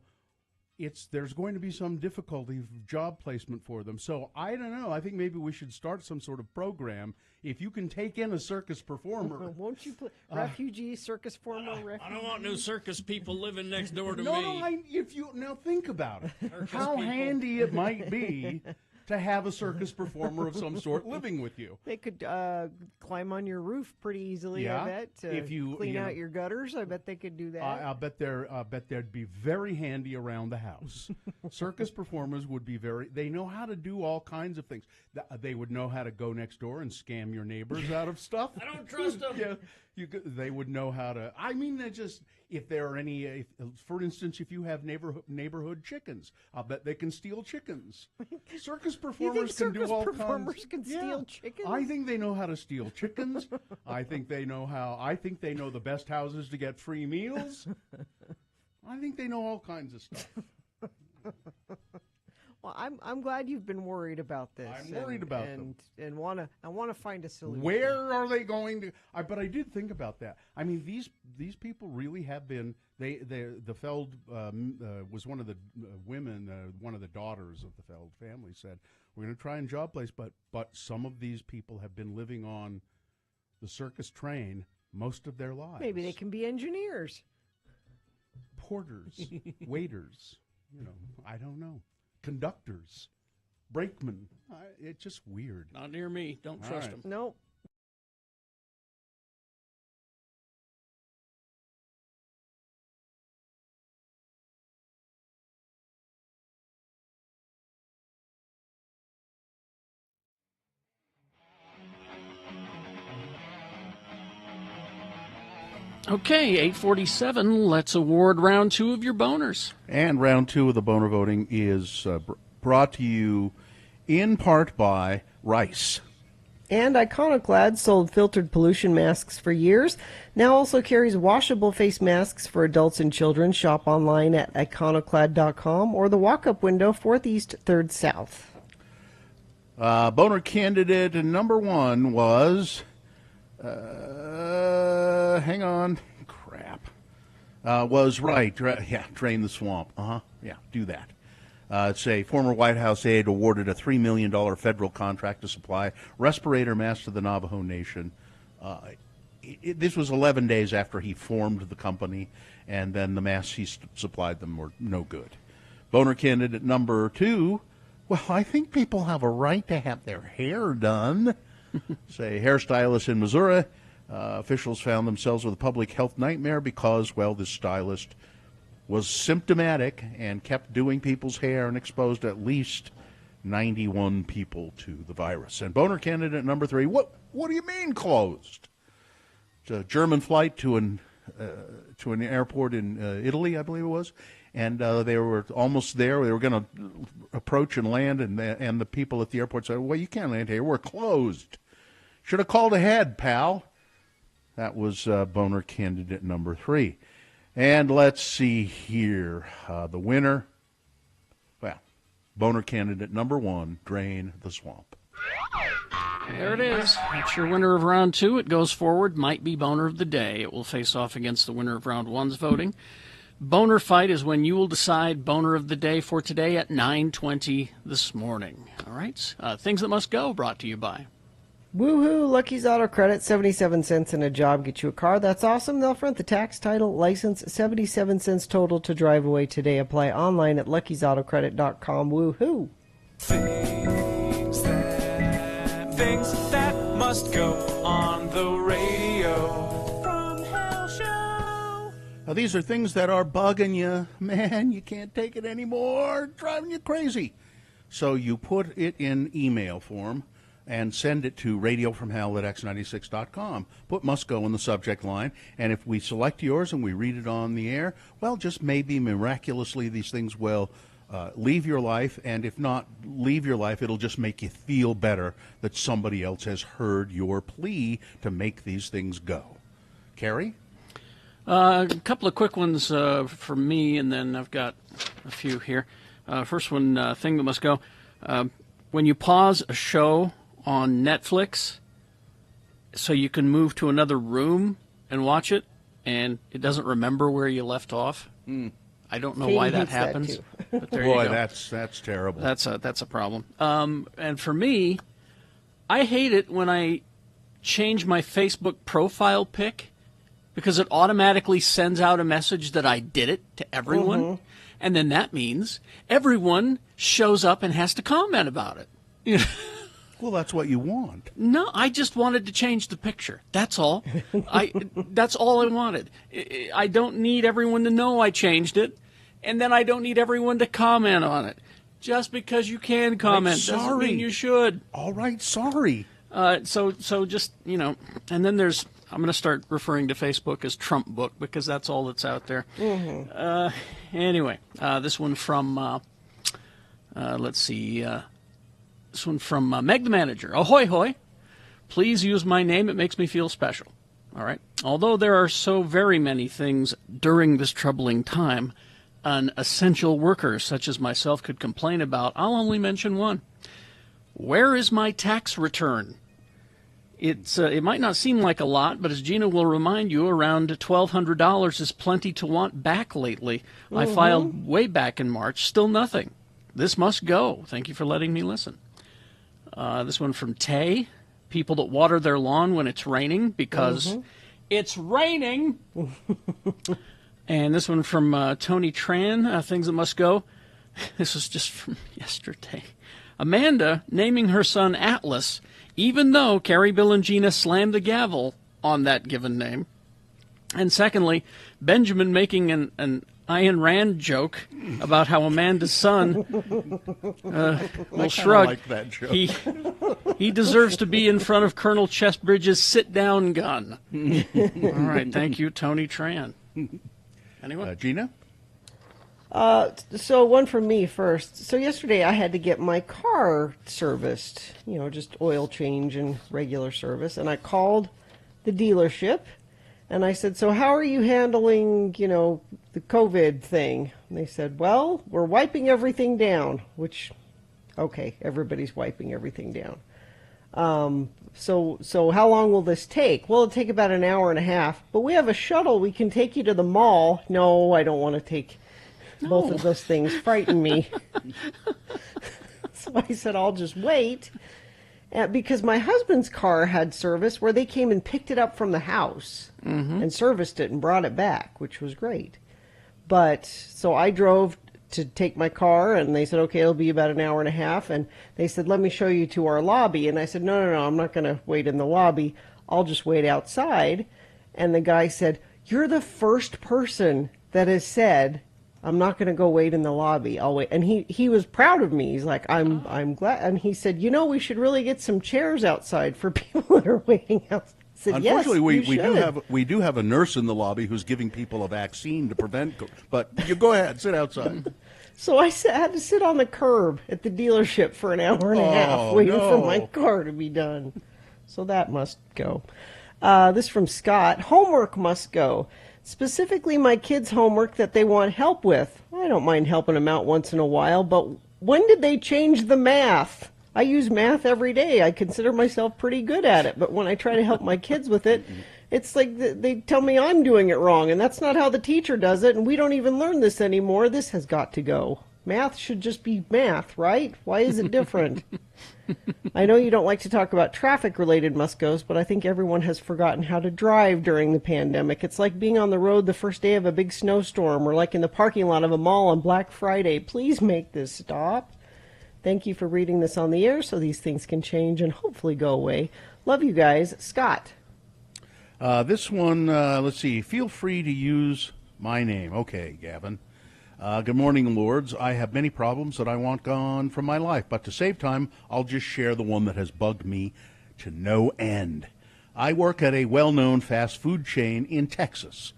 There's going to be some difficulty of job placement for them. So I don't know. I think maybe we should start some sort of program. If you can take in a circus performer,
won't you put refugee circus former?
I don't want no circus people living next door to me.
No, now think about it. How handy it might be to have a circus performer of some sort living with you.
They could climb on your roof pretty easily.
Yeah,
I bet.
if you
clean
know,
out your gutters, I bet they could do that.
I bet they'd be very handy around the house. Circus performers would be they know how to do all kinds of things. They would know how to go next door and scam your neighbors out of stuff.
I don't trust them.
Yeah, they would know how to. I mean, if there are any, for instance, if you have neighborhood chickens, I'll bet they can steal chickens. Circus performers can do all
performers
kinds.
can steal chickens?
I think they know how to steal chickens. I think they know the best houses to get free meals. I think they know all kinds of stuff.
Well, I'm glad you've been worried about this.
I'm worried about them.
And I want to find a solution.
Where are they going to? But I did think about that. I mean, these people really have been. The Feld was one of the women, one of the daughters of the Feld family said, "We're going to try and job place, but some of these people have been living on the circus train most of their lives.
Maybe they can be engineers,
porters, waiters. You know, I don't know." Conductors, brakemen. It's just weird.
Not near me. Don't trust them.
Nope.
Okay, 8:47. Let's award round 2 of your boners.
And round 2 of the boner voting is brought to you in part by Rice.
And Iconoclad sold filtered pollution masks for years. Now also carries washable face masks for adults and children. Shop online at iconoclad.com or the walk-up window, 4th East, 3rd South.
Boner candidate number 1 was... hang on. Crap. Was right. Drain the swamp. Yeah, do that. It's a former White House aide awarded a $3 million federal contract to supply respirator masks to the Navajo Nation. This was 11 days after he formed the company, and then the masks he supplied them were no good. Boner candidate number 2, well, I think people have a right to have their hair done. Say, hairstylist in Missouri. Officials found themselves with a public health nightmare because, well, this stylist was symptomatic and kept doing people's hair and exposed at least 91 people to the virus. And boner candidate number 3, what do you mean closed? It's a German flight to an airport in Italy, I believe it was, and they were almost there. They were going to approach and land, and the people at the airport said, well, you can't land here. We're closed. Should have called ahead, pal. That was boner candidate number 3. And let's see here. The winner, well, boner candidate number 1, Drain the Swamp.
There it is. That's your winner of round 2. It goes forward. Might be boner of the day. It will face off against the winner of round 1's voting. Boner fight is when you will decide boner of the day for today at 9:20 this morning. All right. Things that must go, brought to you by
Woohoo! Lucky's Auto Credit, 77 cents in a job, get you a car. That's awesome. They'll front the tax, title, license, 77 cents total to drive away today. Apply online at luckysautocredit.com. Woohoo!
Things that must go on the radio. From Hell Show.
Now, these are things that are bugging you. Man, you can't take it anymore. Driving you crazy. So you put it in email form and send it to radiofromhell@x96.com. Put must go in the subject line, and if we select yours and we read it on the air, well, just maybe miraculously these things will leave your life, and if not leave your life, it'll just make you feel better that somebody else has heard your plea to make these things go. Carrie?
A couple of quick ones from me, and then I've got a few here. First one, thing that must go. When you pause a show on Netflix so you can move to another room and watch it, and it doesn't remember where you left off. I don't know
Katie
why that
hates that
happens.
too.
But there
Boy,
you go.
that's terrible.
That's a problem. And for me, I hate it when I change my Facebook profile pic because it automatically sends out a message that I did it to everyone.
Mhm.
And then that means everyone shows up and has to comment about it.
Well, that's what you want.
No, I just wanted to change the picture. That's all. That's all I wanted. I don't need everyone to know I changed it, and then I don't need everyone to comment on it. Just because you can comment doesn't mean you should.
All right, sorry.
So just, and then I'm going to start referring to Facebook as Trump Book because that's all that's out there.
Mhm.
Anyway, this one from, let's see, this one from Meg the Manager. Ahoy, hoy. Please use my name. It makes me feel special. All right. Although there are so very many things during this troubling time an essential worker such as myself could complain about, I'll only mention one. Where is my tax return? It might not seem like a lot, but as Gina will remind you, around $1,200 is plenty to want back lately. I filed way back in March, still nothing. This must go. Thank you for letting me listen. This one from Tay. People that water their lawn when it's raining because it's raining. And this one from Tony Tran, Things That Must Go. This was just from yesterday. Amanda naming her son Atlas, even though Carrie, Bill, and Gina slammed the gavel on that given name. And secondly, Benjamin making an Ayn Rand joke about how Amanda's son will shrug.
like that joke.
He deserves to be in front of Colonel Chestbridge's sit-down gun. All right, thank you, Tony Tran. Anyone?
Gina?
So one from me first. So yesterday I had to get my car serviced, just oil change and regular service. And I called the dealership and I said, so how are you handling, the COVID thing? And they said, well, we're wiping everything down, which, okay, everybody's wiping everything down. So how long will this take? Well, it'll take about an hour and a half, but we have a shuttle. We can take you to the mall. No, I don't want to take both of those things. Frighten me. So I said, I'll just wait. Because my husband's car had service where they came and picked it up from the house and serviced it and brought it back, which was great. But so I drove to take my car, and they said, okay, it'll be about an hour and a half. And they said, let me show you to our lobby. And I said, no, I'm not going to wait in the lobby. I'll just wait outside. And the guy said, you're the first person that has said, I'm not going to go wait in the lobby. I'll wait. And he was proud of me. He's like, I'm glad. And he said, we should really get some chairs outside for people that are waiting outside. I said,
Unfortunately,
yes,
we do have a nurse in the lobby who's giving people a vaccine to prevent. But you go ahead, sit outside.
So I had to sit on the curb at the dealership for an hour and a half waiting for my car to be done. So that must go. This from Scott. Homework must go. Specifically my kids' homework that they want help with. I don't mind helping them out once in a while, but when did they change the math? I use math every day. I consider myself pretty good at it, but when I try to help my kids with it, it's like they tell me I'm doing it wrong, and that's not how the teacher does it, and we don't even learn this anymore. This has got to go. Math should just be math, right? Why is it different? I know you don't like to talk about traffic-related must-goes, but I think everyone has forgotten how to drive during the pandemic. It's like being on the road the first day of a big snowstorm, or like in the parking lot of a mall on Black Friday. Please make this stop. Thank you for reading this on the air so these things can change and hopefully go away. Love you guys. Scott.
This one, let's see. Feel free to use my name. Okay, Gavin. Good morning, Lords. I have many problems that I want gone from my life, but to save time, I'll just share the one that has bugged me to no end. I work at a well-known fast food chain in Texas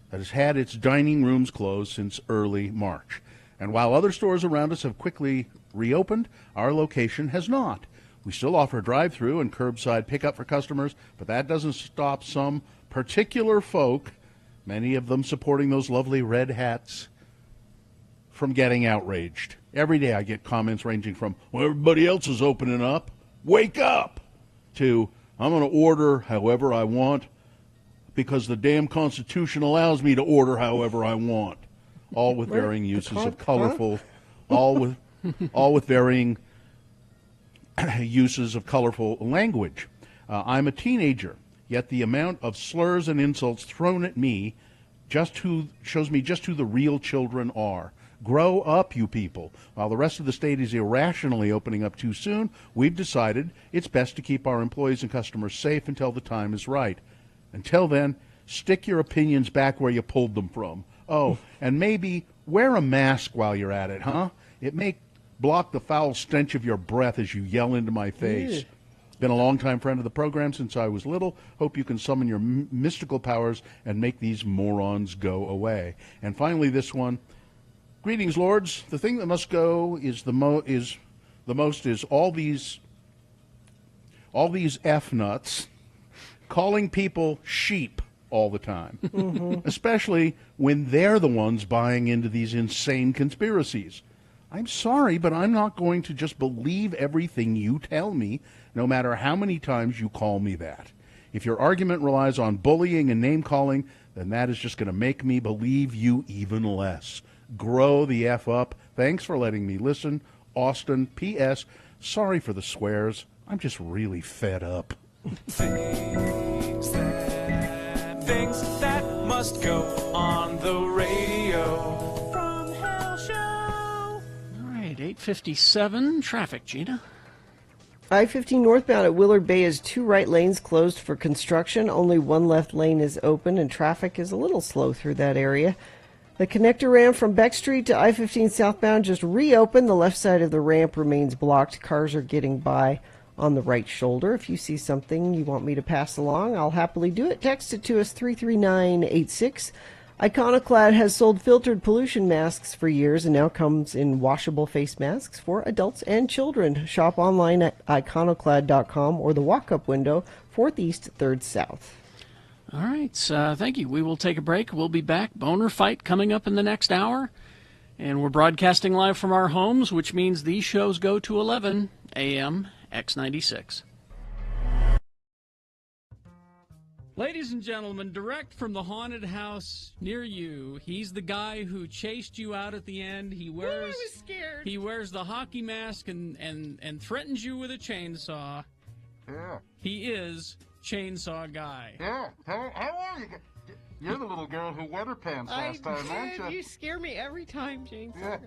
that has had its dining rooms closed since early March. And while other stores around us have quickly reopened, our location has not. We still offer drive-through and curbside pickup for customers, but that doesn't stop some particular folk, many of them supporting those lovely red hats, from getting outraged. Every day I get comments ranging from, well, everybody else is opening up, wake up, to I'm going to order however I want because the damn Constitution allows me to order however I want. All with varying uses of colorful, all with varying uses of colorful language. I'm a teenager, yet the amount of slurs and insults thrown at me shows me just who the real children are. Grow up, you people. While the rest of the state is irrationally opening up too soon, we've decided it's best to keep our employees and customers safe until the time is right. Until then, stick your opinions back where you pulled them from. Oh, and maybe wear a mask while you're at it, huh? It may block the foul stench of your breath as you yell into my face. Been a longtime friend of the program since I was little. Hope you can summon your mystical powers and make these morons go away. And finally, this one. Greetings, lords. The thing that must go is all these F-nuts calling people sheep all the time, especially when they're the ones buying into these insane conspiracies. I'm sorry, but I'm not going to just believe everything you tell me, no matter how many times you call me that. If your argument relies on bullying and name-calling, then that is just going to make me believe you even less. Grow the F up. Thanks for letting me listen. Austin, P.S. Sorry for the swears. I'm just really fed up.
Things that must go on the radio. From Hell Show.
All right, 8:57 traffic, Gina.
I-15 northbound at Willard Bay is 2 right lanes closed for construction. Only 1 left lane is open, and traffic is a little slow through that area. The connector ramp from Beck Street to I-15 southbound just reopened. The left side of the ramp remains blocked. Cars are getting by on the right shoulder. If you see something you want me to pass along, I'll happily do it. Text it to us, 33986. Iconoclad has sold filtered pollution masks for years and now comes in washable face masks for adults and children. Shop online at iconoclad.com or the walk-up window, 4th East, 3rd South.
All right, thank you. We will take a break. We'll be back. Boner Fight coming up in the next hour. And we're broadcasting live from our homes, which means these shows go to 11 a.m. X96. Ladies and gentlemen, direct from the haunted house near you, he's the guy who chased you out at the end. He wears,
I was scared.
He wears the hockey mask and threatens you with a chainsaw.
Yeah.
He is Chainsaw Guy.
Yeah. How are you? You're the little girl who wet her pants last time, aren't you?
You scare me every time, James.
Yeah.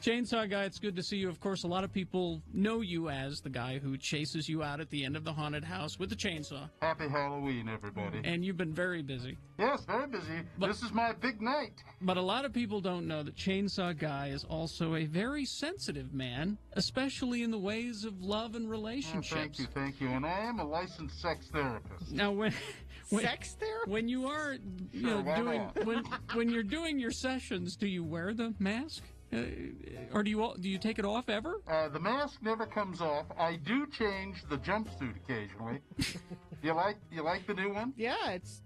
Chainsaw Guy, it's good to see you. Of course, a lot of people know you as the guy who chases you out at the end of the haunted house with the chainsaw.
Happy Halloween, everybody.
And you've been very busy.
Yes, very busy. This is my big night.
But a lot of people don't know that Chainsaw Guy is also a very sensitive man, especially in the ways of love and relationships.
Thank you. And I am a licensed sex therapist.
Now,
sex therapist?
When you are when you're doing your sessions, do you wear the mask? Or do you take it off ever?
The mask never comes off. I do change the jumpsuit occasionally. You like the new one?
Yeah, it's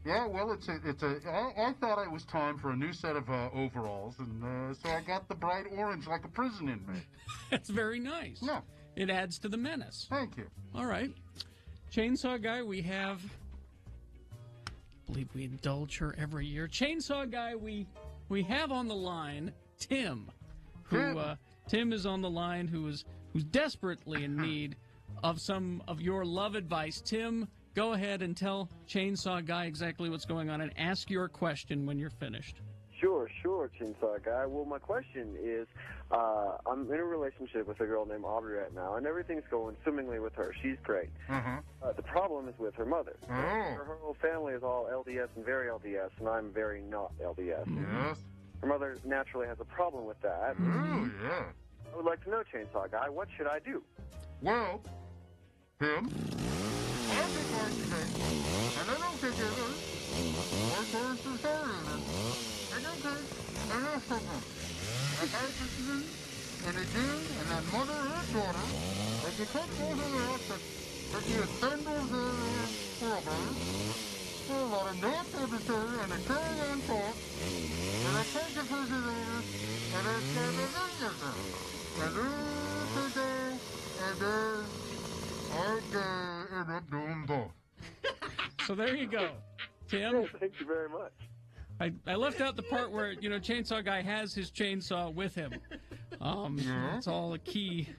yeah. Well, I thought it was time for a new set of overalls, and so I got the bright orange like a prison inmate.
That's very nice.
Yeah,
it adds to the menace.
Thank you.
All right, Chainsaw Guy, we have. I believe we indulge her every year. Chainsaw Guy, we have on the line. Tim is on the line, who's desperately in need of some of your love advice. Tim, go ahead and tell Chainsaw Guy exactly what's going on and ask your question when you're finished.
Sure, Chainsaw Guy. Well, my question is, I'm in a relationship with a girl named Audrey right now, and everything's going swimmingly with her. She's great. The problem is with her mother. Her whole family is all LDS and very LDS, and I'm very not LDS.
Yes.
Her mother naturally has a problem with that.
Oh, yeah.
I would like to know, Chainsaw Guy, what should I do?
Well, Tim, I'll be going today, and I don't think it is. Or going to sorry in it. And okay, and that's something. I got it and again, and then mother and daughter, if you take both of their outfits, if you send those for her, for a lot of no temperature and a cherry on top. And I take the refrigerator and I start the vinegar. And then I end up doing both.
So there you go, Tim.
Thank you very much.
I left out the part where, Chainsaw Guy has his chainsaw with him.
Yeah.
It's all a key.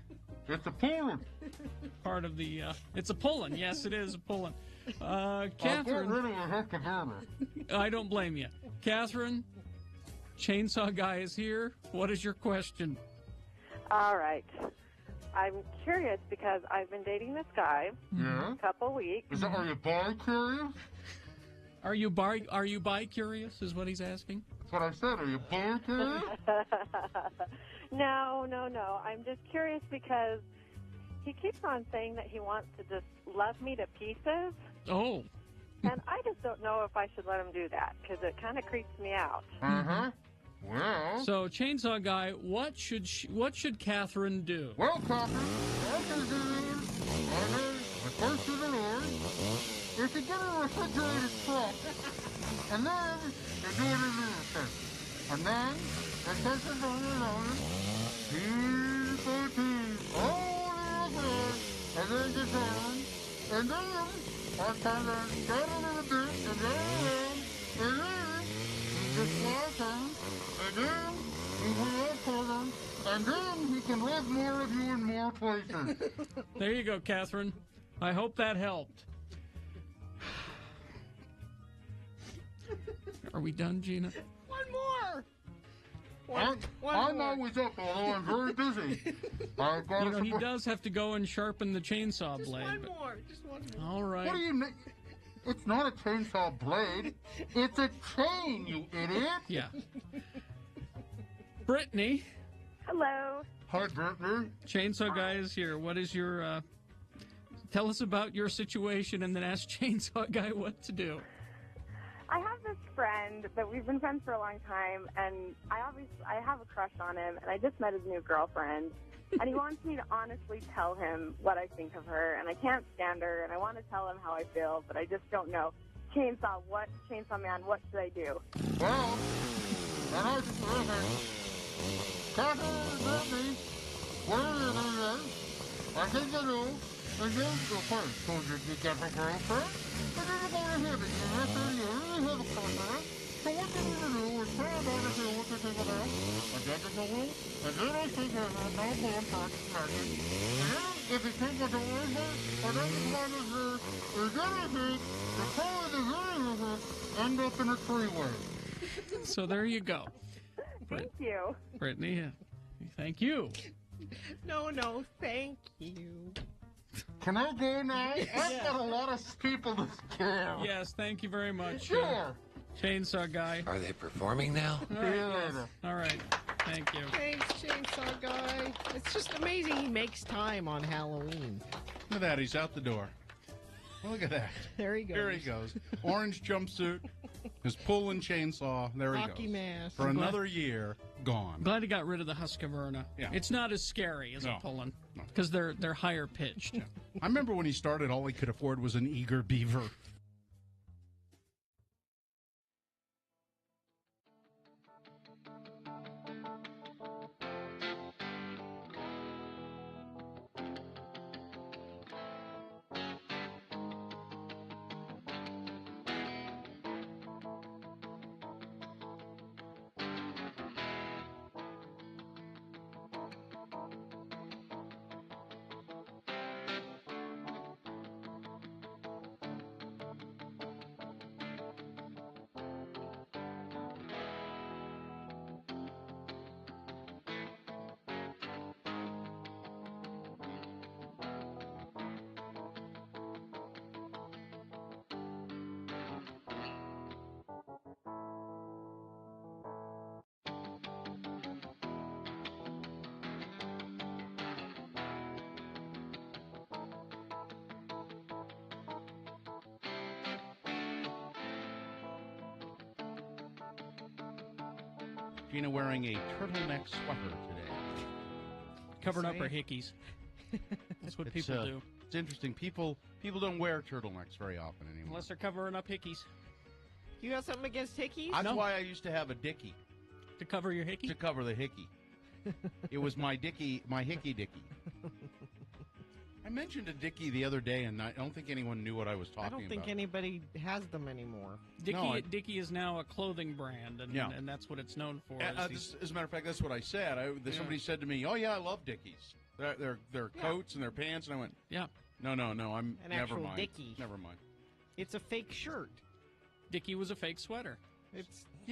It's a pulling.
Part of the, it's a pulling. Yes, it is a pulling.
I'll get
Catherine.
rid of a heck of hammer.
I don't blame you. Catherine, Chainsaw Guy is here. What is your question?
All right. I'm curious because I've been dating this guy
Yeah?
a couple weeks.
Are you bi-curious?
Are you bi-curious is what he's asking?
That's what I said. Are you bi-curious?
No. I'm just curious because he keeps on saying that he wants to just love me to pieces.
Oh.
And I just don't know if I should let him do that because it kind of creeps me out.
Uh-huh. Well.
So, Chainsaw Guy, what should Catherine do?
Well, Catherine, I can do the first of the Lord. If you get a refrigerated truck, and then you do it in the thing. And then the second on the line, here's the tea. Oh, little bit. And then you turn. And then I kind of get a little bit, and then you just slide them. And then he will for them, and then he can live more of you in more places.
There you go, Catherine. I hope that helped. Are we done, Gina?
One more.
I'm always up, although I'm very busy. I've got
He does have to go and sharpen the chainsaw blade.
Just one more.
All right.
What do you mean? It's not a chainsaw blade. It's a chain, you idiot.
Yeah. Brittany.
Hello.
Hi, Brittany.
Chainsaw Guy is here. What is your, tell us about your situation and then ask Chainsaw Guy what to do.
I have this friend that we've been friends for a long time, and I have a crush on him, and I just met his new girlfriend, and he wants me to honestly tell him what I think of her, and I can't stand her, and I want to tell him how I feel, but I just don't know. Chainsaw Man, what should I do?
Well, and I just Catherine, Brittany, what are you doing? I think I know. And then go first. So you get her girlfriend, and then you're going to have it. You really have a girlfriend. So what you need to do is put it on the hill what you think about, and then you go in, and then I think you're not going to magic. And then if you think you're doing it, and then you want to do, you're going to think, you're probably the end up in a freeway.
So there you go.
Thank you.
Brittany, thank you.
No, thank you.
Can I go now? I've got a lot of people to scare.
Yes, thank you very much.
Sure.
Chainsaw Guy.
Are they performing now?
All right, yes. All right. Thank you.
Thanks, Chainsaw Guy. It's just amazing he makes time on Halloween.
Look at that. He's out the door. Look at that.
There he goes.
There he goes. Orange jumpsuit, his pulling chainsaw. There he
Hockey
goes.
mask.
For another year, gone.
Glad he got rid of the Husqvarna.
Yeah.
It's not as scary as a pulling because they're higher pitched.
Yeah. I remember when he started, all he could afford was an eager beaver. Gina wearing a turtleneck sweater today.
Covering up her hickeys. That's what people do.
It's interesting. People don't wear turtlenecks very often anymore.
Unless they're covering up hickeys.
You got something against hickeys?
That's why I used to have a dickie.
To cover your hickey?
To cover the hickey. It was my hickey dickie. I mentioned a dickie the other day, and I don't think anyone knew what I was talking about.
I don't think anybody has them anymore.
Dickie is now a clothing brand, and that's what it's known for.
As a matter of fact, that's what I said. Somebody said to me, "Oh yeah, I love dickies. Their coats and their pants," and I went,
"Yeah,
no, I'm
an
never
actual
mind.
dickie.
Never mind.
It's a fake shirt.
Dickie was a fake sweater.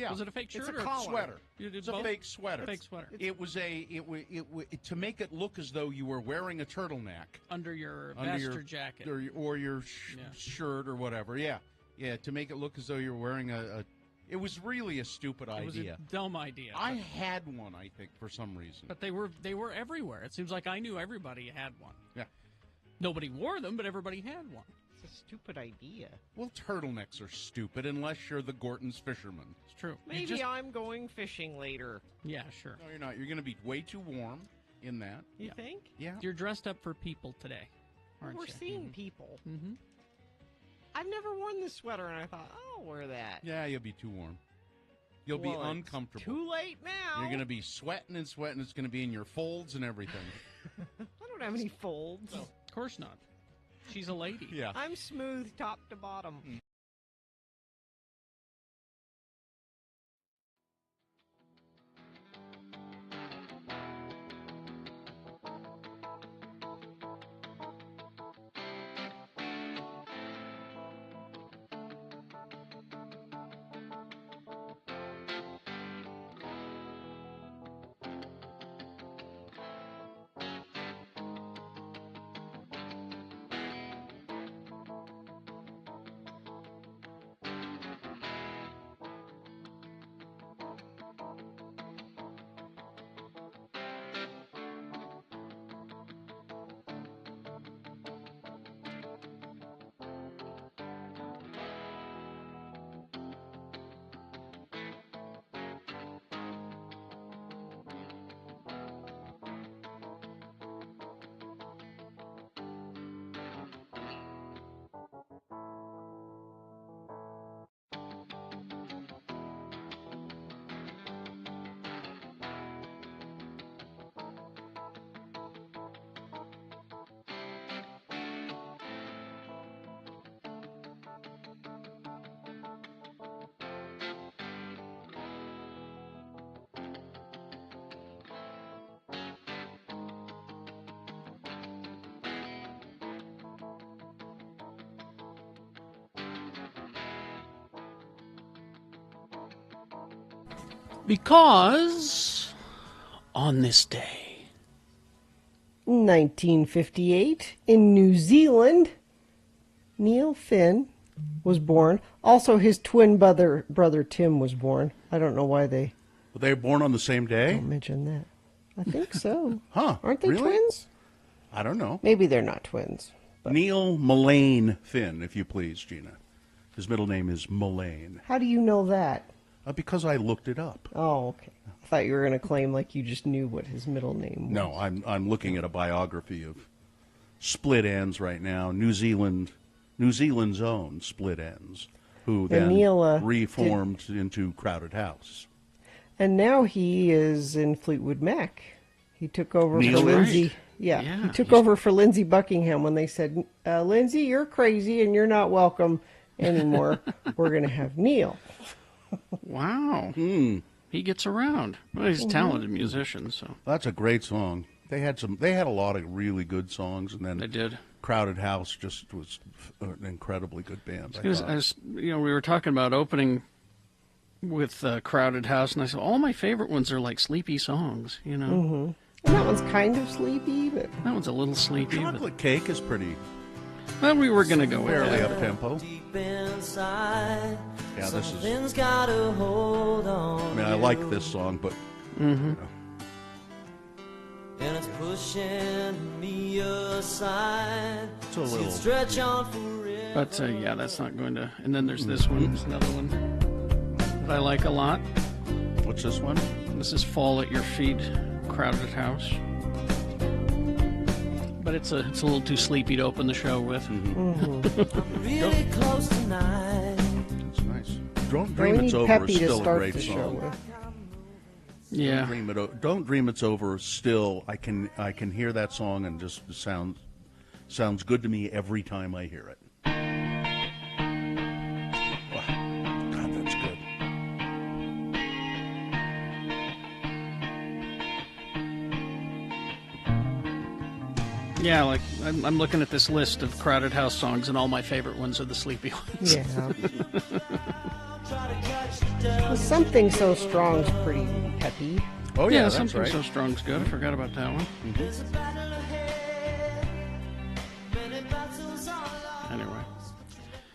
Was it a fake shirt
it's a
or
collar.
Sweater?
You did
It's
both?
a fake sweater.
Fake sweater.
It was to make it look as though you were wearing a turtleneck
under your vest or jacket
or your shirt or whatever. Yeah, to make it look as though you're wearing a. It was really a stupid idea.
It was a dumb idea.
I had one, I think, for some reason.
But they were everywhere. It seems like I knew everybody had one.
Yeah.
Nobody wore them, but everybody had one.
It's a stupid idea.
Well, turtlenecks are stupid unless you're the Gorton's fisherman.
It's true.
Maybe I'm going fishing later.
Yeah, sure.
No, you're not. You're going to be way too warm in that.
You think?
Yeah.
You're dressed up for people today, aren't
We're
you?
seeing people.
Mm-hmm.
I've never worn this sweater, and I thought, I'll wear that.
Yeah, you'll be too warm. You'll be
Well, it's
uncomfortable.
too late now.
You're going to be sweating. It's going to be in your folds and everything.
I don't have any folds.
Of course not. She's a lady.
Yeah.
I'm smooth top to bottom.
Because on this day,
1958, in New Zealand, Neil Finn was born. Also, his twin brother Tim was born. I don't know why they...
Were they born on the same day?
Don't mention that. I think so.
Huh.
Aren't they
really?
twins?
I don't know.
Maybe they're not twins. But...
Neil Mullane Finn, if you please, Gina. His middle name is Mullane.
How do you know that?
Because I looked it up.
Oh, okay. I thought you were going to claim like you just knew what his middle name was.
No, I'm looking at a biography of Split Ends right now. New Zealand's own Split Ends, who then
Neil,
reformed into Crowded House.
And now he is in Fleetwood Mac. He took over
Neil
for Lindsay.
Wright.
Yeah, he took over for Lindsey Buckingham when they said, Lindsay, you're crazy and you're not welcome anymore. We're going to have Neil.
Wow. He gets around. Well, he's a talented musician, so.
That's a great song. They had a lot of really good songs, and then
they did.
Crowded House just was an incredibly good band.
We were talking about opening with Crowded House, and I said, all my favorite ones are like sleepy songs, you know.
Mm-hmm. And that one's kind of sleepy, but...
That one's a little sleepy.
Chocolate Cake is pretty...
Well, we were going to go with
fairly
that.
up-tempo.
Inside,
Yeah, this is...
something's gotta hold on.
I mean, I like this song, but...
Mm-hmm.
You know.
And it's pushing me aside.
It's a little...
Stretch on forever.
But, yeah, that's not going to... And then there's this one. There's another one that I like a lot.
What's this one?
This is Fall at Your Feet, Crowded House. But but it's a little too sleepy to open the show with.
Really close tonight.
It's nice. Don't
We
Dream It's
need
Over
Peppy
is
to
still a
start
great
the show
song.
with.
Yeah.
Don't Dream It's Over. Still, I can hear that song and just sounds good to me every time I hear it. God, that's good.
Yeah, like I'm looking at this list of Crowded House songs, and all my favorite ones are the sleepy ones.
Yeah. Well, Something So Strong's pretty peppy.
Oh yeah, that's
Something
right.
So Strong's good. I forgot about that one. Anyway,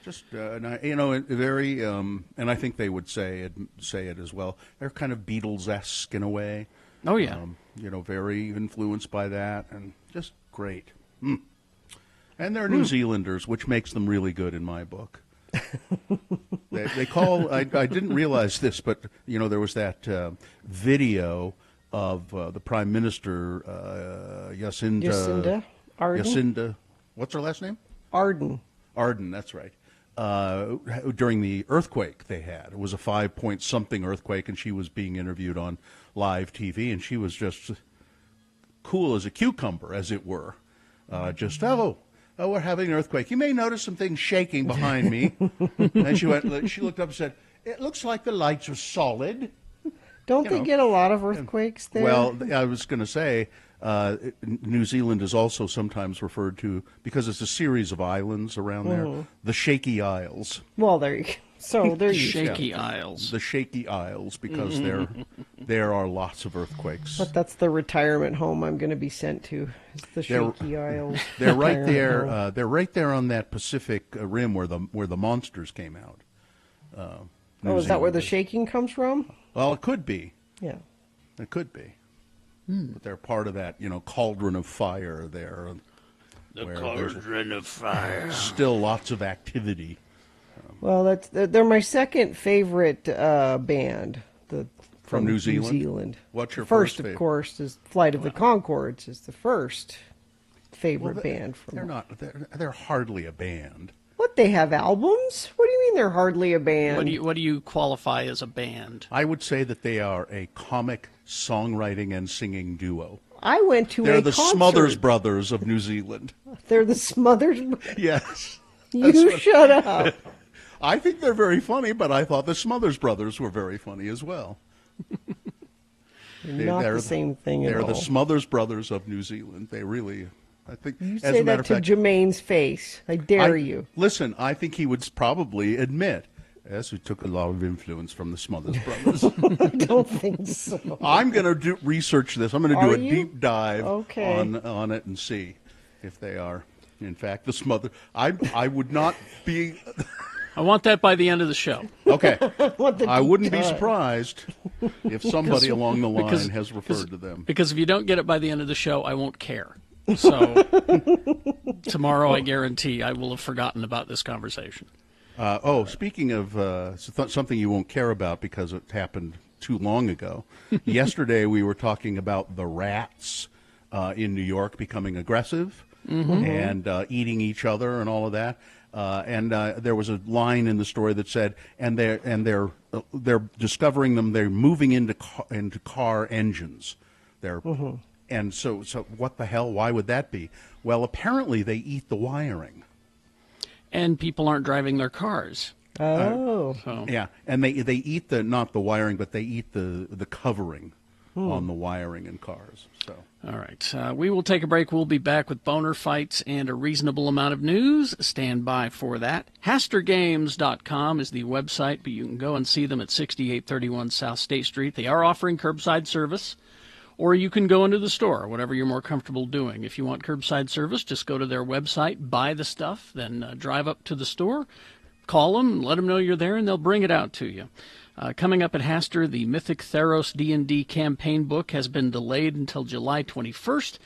just very, and I think they would say it as well. They're kind of Beatles-esque in a way.
Oh yeah.
Very influenced by that, and just great. And they're New Zealanders, which makes them really good in my book. They call. I didn't realize this, but there was that video of the Prime Minister
Jacinda Ardern.
Jacinda, what's her last name?
Ardern.
Ardern, that's right. During the earthquake they had, it was a 5-point-something earthquake, and she was being interviewed on live TV, and she was just cool as a cucumber, as it were. We're having an earthquake. You may notice some things shaking behind me. And she looked up and said, "It looks like the lights are solid."
Don't they get a lot of earthquakes there?
Well, I was going to say, New Zealand is also sometimes referred to, because it's a series of islands around there, the Shaky Isles.
Well, there you go. So there you go.
Shaky Isles.
The Shaky Isles, because there are lots of earthquakes.
But that's the retirement home I'm going to be sent to. It's the Shaky Isles.
They're right
retirement
there.
home.
They're right there on that Pacific rim where the monsters came out.
Is that where the shaking comes from?
Well, it could be.
Yeah.
It could be. But they're part of that, cauldron of fire there.
The
where
cauldron of fire.
Still lots of activity.
Well, they're my second favorite band. From
New Zealand? What's your first
of
favorite?
course, is Flight of the Conchords. Is the first favorite band from.
They're hardly a band.
What, they have albums? What do you mean they're hardly a band?
What do you qualify as a band?
I would say that they are a comic songwriting and singing duo.
I went to
They're
a
the
concert.
Smothers Brothers of New Zealand.
They're the Smothers.
Yes.
You shut up.
I think they're very funny, but I thought the Smothers Brothers were very funny as well.
Not the same thing at all.
They're the Smothers Brothers of New Zealand. They really, I think.
You
as
say
a matter
that
of
to
fact,
Jermaine's face. I dare you.
Listen, I think he would probably admit, yes, we took a lot of influence from the Smothers Brothers.
I don't think so.
I'm going to research this. I'm going to do
Are
a
you?
deep dive
Okay.
on it and see if they are, in fact, the Smothers. I would not be.
I want that by the end of the show.
Okay.
What the
I wouldn't be
deep dive.
surprised if somebody along the line has referred to them.
Because if you don't get it by the end of the show, I won't care. So tomorrow, I guarantee I will have forgotten about this conversation.
Speaking of something you won't care about because it happened too long ago, yesterday we were talking about the rats in New York becoming aggressive and eating each other and all of that. And there was a line in the story that said, they're discovering them. They're moving into car engines. And so what the hell? Why would that be? Well, apparently they eat the wiring.
And people aren't driving their cars.
Oh.
Yeah, and they eat not the wiring, but they eat the covering on the wiring in cars. So.
All right. We will take a break. We'll be back with boner fights and a reasonable amount of news. Stand by for that. HasterGames.com is the website, but you can go and see them at 6831 South State Street. They are offering curbside service, or you can go into the store, whatever you're more comfortable doing. If you want curbside service, just go to their website, buy the stuff, then drive up to the store, call them, and let them know you're there, and they'll bring it out to you. Coming up at Haster, the Mythic Theros D&D campaign book has been delayed until July 21st,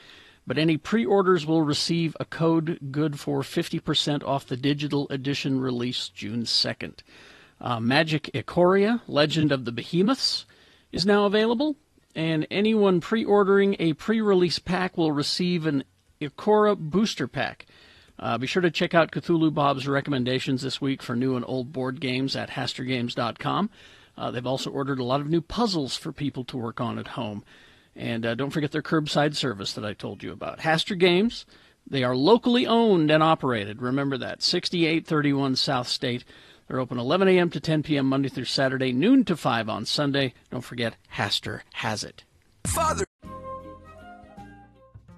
but any pre-orders will receive a code good for 50% off the digital edition release June 2nd. Magic Ikoria, Legend of the Behemoths, is now available, and anyone pre-ordering a pre-release pack will receive an Ikora Booster Pack. Be sure to check out Cthulhu Bob's recommendations this week for new and old board games at HasterGames.com. They've also ordered a lot of new puzzles for people to work on at home. And don't forget their curbside service that I told you about. Haster Games, they are locally owned and operated. Remember that, 6831 South State. They're open 11 a.m. to 10 p.m. Monday through Saturday, noon to 5 on Sunday. Don't forget, Haster has it.
Father.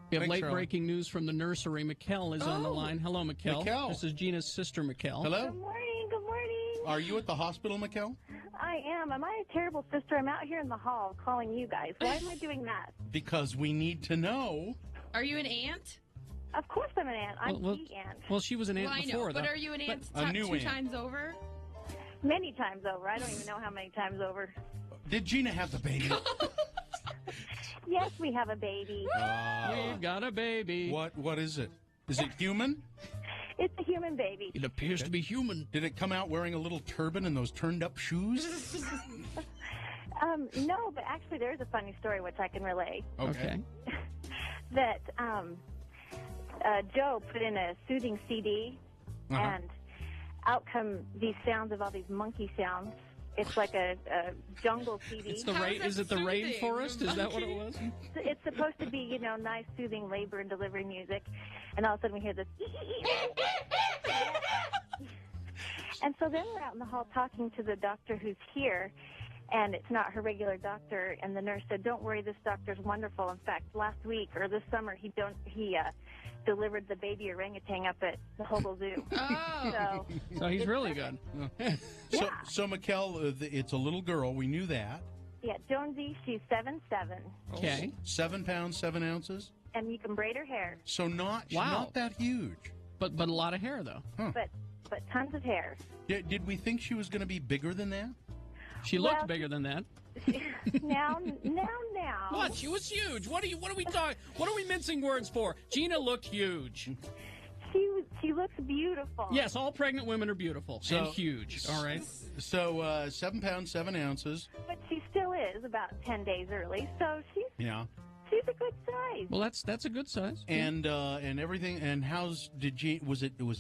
We have late-breaking news from the nursery. Mikkel is on the line. Hello, Mikkel.
Mikkel.
This is Gina's sister, Mikkel.
Hello.
Good morning. Good morning.
Are you at the hospital, Mikkel?
I am. Am I a terrible sister? I'm out here in the hall calling you guys. Why am I doing that?
Because we need to know.
Are you an aunt?
Of course I'm an aunt. I'm the aunt.
Well, she was an aunt
Well, I
before,
know, but
though.
are you an aunt
A new
two
aunt.
times over?
Many times over. I don't even know how many times over.
Did Gina have the baby?
Yes, we have a baby.
We've got a baby.
What is it? Is it human?
It's a human baby.
It appears to be human.
Did it come out wearing a little turban and those turned-up shoes?
No, but actually there is a funny story which I can relay.
Okay.
That Joe put in a soothing CD, and out come these sounds of all these monkey sounds. It's like a jungle CD.
It's the is it the rainforest? Is that what it was?
It's supposed to be, nice, soothing labor and delivery music, and all of a sudden we hear this. And so then we're out in the hall talking to the doctor who's here, and it's not her regular doctor. And the nurse said, "Don't worry, this doctor's wonderful. In fact, last week or this summer, he delivered the baby orangutan up at the Hobo Zoo."
Oh.
So he's really good.
So Mikkel, it's a little girl. We knew that.
Yeah, Jonesy, she's 7'7".
Okay.
7 pounds, 7 ounces.
And you can braid her hair.
So not that huge.
But a lot of hair, though.
Huh.
But tons of hair.
Did we think she was going to be bigger than that?
She looked bigger than that.
Now.
What? She was huge. What are we talking? What are we mincing words for? Gina looked huge.
She looks beautiful.
Yes, all pregnant women are beautiful and huge. All right.
So 7 pounds, 7 ounces.
But she still is about 10 days early, so she's a good size.
Well, that's a good size.
And everything. And was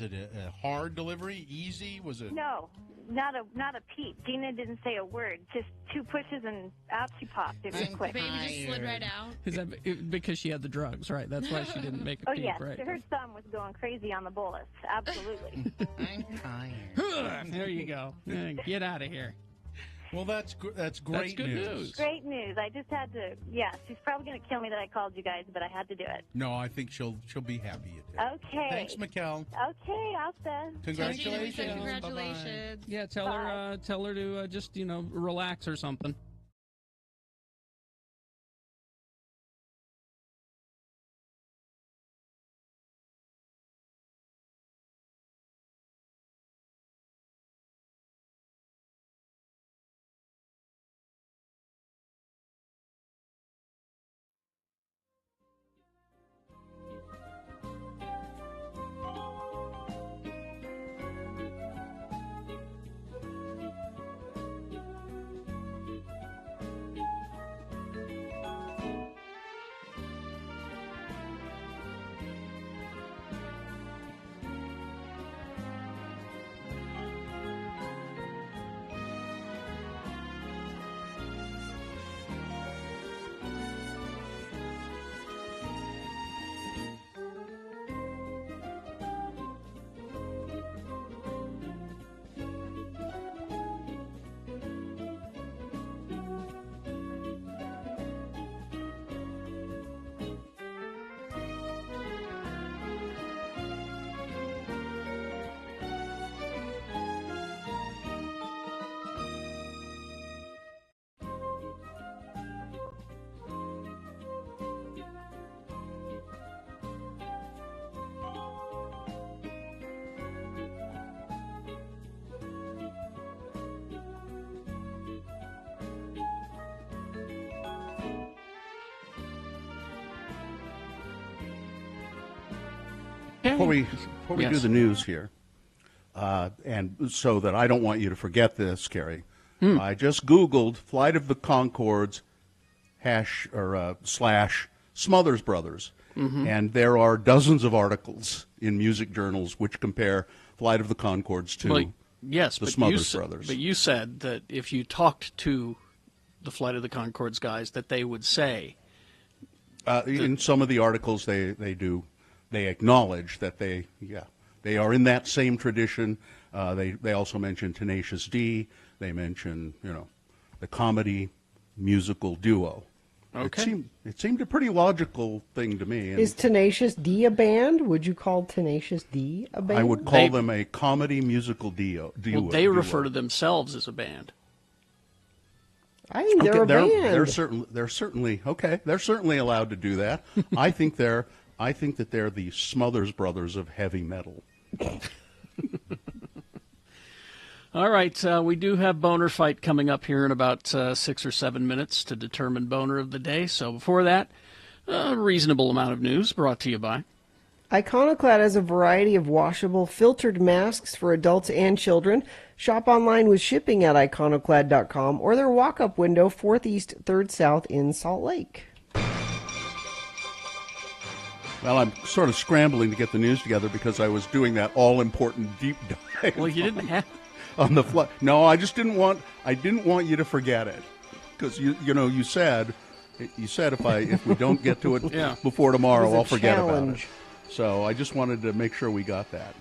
it a hard delivery? Easy? Was it?
No, not a peep. Gina didn't say a word. Just 2 pushes and out she popped. It was quick.
The baby just slid right out.
Is that because she had the drugs, right? That's why she didn't make a peep,
yes.
right?
Her thumb was going crazy on the bolus. Absolutely.
I'm tired.
There you go. Get out of here.
Well, that's great
That's good news.
Great news. I just had to. Yeah, she's probably going to kill me that I called you guys, but I had to do it.
No, I think she'll be happy you did.
Okay.
Thanks, Mikkel.
Okay, Alta.
Congratulations.
Congratulations.
Bye-bye.
Yeah, tell her to just relax or something.
Before we do the news here, and so that I don't want you to forget this, Carrie, I just Googled Flight of the Conchords / Smothers Brothers, And there are dozens of articles in music journals which compare Flight of the Conchords to
Well, yes,
the
but
Smothers Brothers.
But you said that if you talked to the Flight of the Conchords guys, that they would say.
In some of the articles, they acknowledge that they are in that same tradition. They also mention Tenacious D. They mention the comedy musical duo.
Okay.
It seemed a pretty logical thing to me. And
Is Tenacious D a band? Would you call Tenacious D a band?
I would call them a comedy musical duo.
Well, they refer to themselves as a band.
I think they're a band.
They're certainly okay. They're certainly allowed to do that. I think that they're the Smothers Brothers of heavy metal.
All right, we do have Boner Fight coming up here in about 6 or 7 minutes to determine Boner of the Day. So before that, a reasonable amount of news brought to you by
Iconoclad has a variety of washable, filtered masks for adults and children. Shop online with shipping at iconoclad.com or their walk-up window 4th East, 3rd South in Salt Lake.
Well, I'm sort of scrambling to get the news together because I was doing that all-important deep dive.
Well, you didn't have
on the fly. No, I just didn't want you to forget it because you said if we don't get to it before tomorrow, I'll forget about it. So I just wanted to make sure we got that.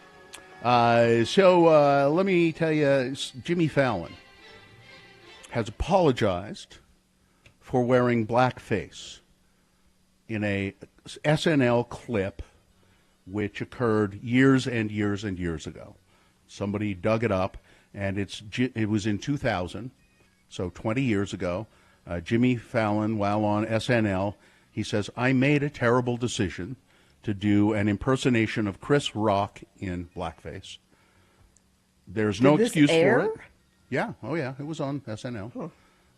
So let me tell you, Jimmy Fallon has apologized for wearing blackface in a SNL clip which occurred years and years and years ago. Somebody dug it up, and it was in 2000, so 20 years ago. Jimmy Fallon, while on SNL, he says, "I made a terrible decision to do an impersonation of Chris Rock in blackface. There's no excuse for it." Yeah, oh yeah, it was on SNL.
Huh.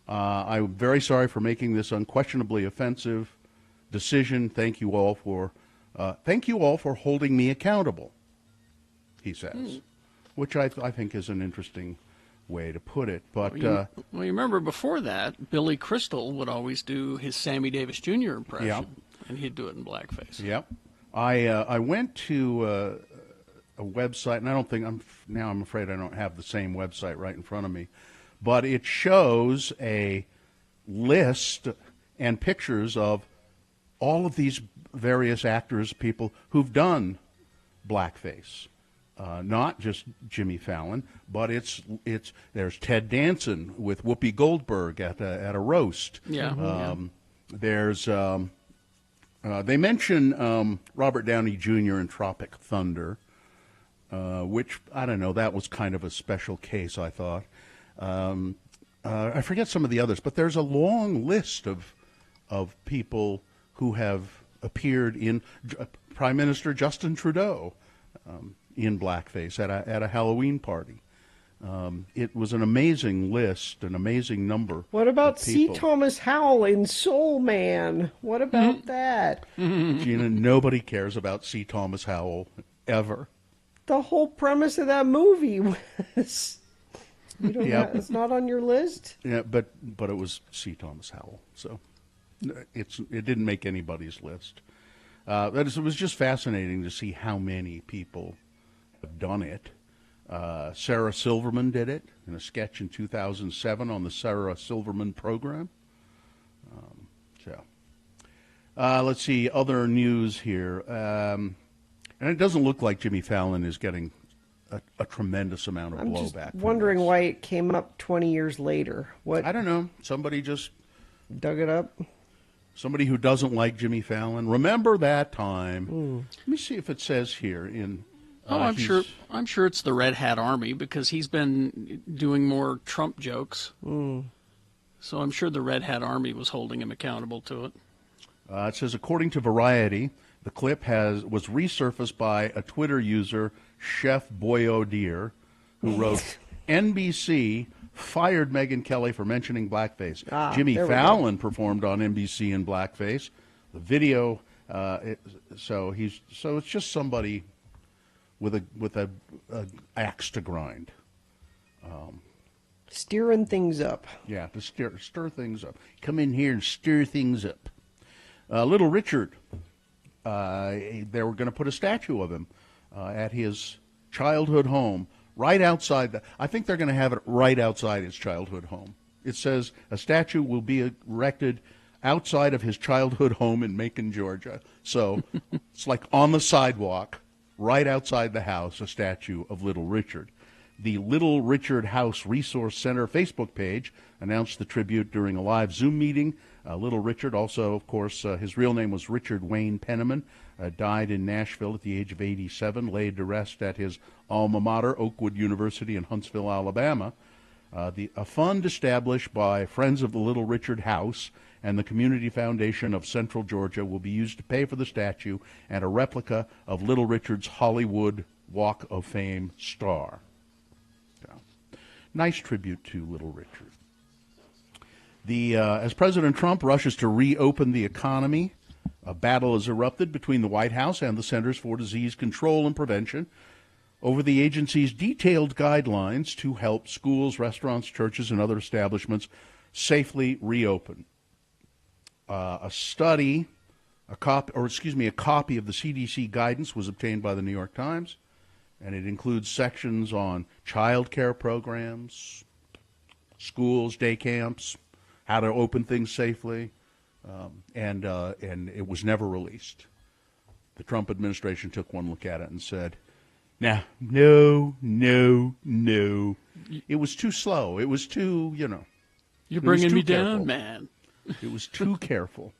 I'm very sorry for making this unquestionably offensive decision. Thank you all for holding me accountable, he says, which I think is an interesting way to put it. But
you remember before that, Billy Crystal would always do his Sammy Davis Jr. impression, and he'd do it in blackface.
Yep. I went to a website, and I'm afraid I don't have the same website right in front of me, but it shows a list and pictures of all of these various actors, people who've done blackface. Not just Jimmy Fallon, but there's Ted Danson with Whoopi Goldberg at a roast.
Yeah.
There's they mention Robert Downey Jr. in Tropic Thunder, which I don't know. That was kind of a special case, I thought. I forget some of the others, but there's a long list of people who have appeared in Prime Minister Justin Trudeau in blackface at a Halloween party. It was an amazing list, an amazing number.
What about
of
C.
people.
Thomas Howell in Soul Man? What about that?
Gina, nobody cares about C. Thomas Howell ever.
The whole premise of that movie was it's not on your list.
Yeah, but it was C. Thomas Howell, so it didn't make anybody's list. It was just fascinating to see how many people have done it. Sarah Silverman did it in a sketch in 2007 on the Sarah Silverman program. Let's see, other news here. And it doesn't look like Jimmy Fallon is getting a tremendous amount of
I'm
blowback.
just wondering why it came up 20 years later. What?
I don't know. Somebody just
dug it up.
Somebody who doesn't like Jimmy Fallon. Remember that time. Let me see if it says here in...
I'm sure it's the Red Hat Army because he's been doing more Trump jokes. So I'm sure the Red Hat Army was holding him accountable to it.
It says, according to Variety, the clip was resurfaced by a Twitter user, Chef Boyo Deer, who wrote, NBC fired Megyn Kelly for mentioning blackface. Jimmy Fallon performed on NBC in blackface. The video, so it's just somebody with a axe to grind,
steering things up.
Yeah, to stir things up. Come in here and stir things up. Little Richard they were going to put a statue of him at his childhood home, right outside. I think they're going to have it right outside his childhood home. It says a statue will be erected outside of his childhood home in Macon, Georgia. So it's like on the sidewalk, right outside the house, a statue of Little Richard. The Little Richard House Resource Center Facebook page announced the tribute during a live Zoom meeting. Little Richard, also, of course, his real name was Richard Wayne Penniman, died in Nashville at the age of 87, laid to rest at his alma mater, Oakwood University in Huntsville, Alabama. A fund established by Friends of the Little Richard House and the Community Foundation of Central Georgia will be used to pay for the statue and a replica of Little Richard's Hollywood Walk of Fame star. So, nice tribute to Little Richard. As President Trump rushes to reopen the economy, a battle has erupted between the White House and the Centers for Disease Control and Prevention over the agency's detailed guidelines to help schools, restaurants, churches, and other establishments safely reopen. A copy of the CDC guidance was obtained by the New York Times, and it includes sections on child care programs, schools, day camps, how to open things safely, and it was never released. The Trump administration took one look at it and said, no. It was too slow. It was too,
You're bringing me down, man.
It was too careful.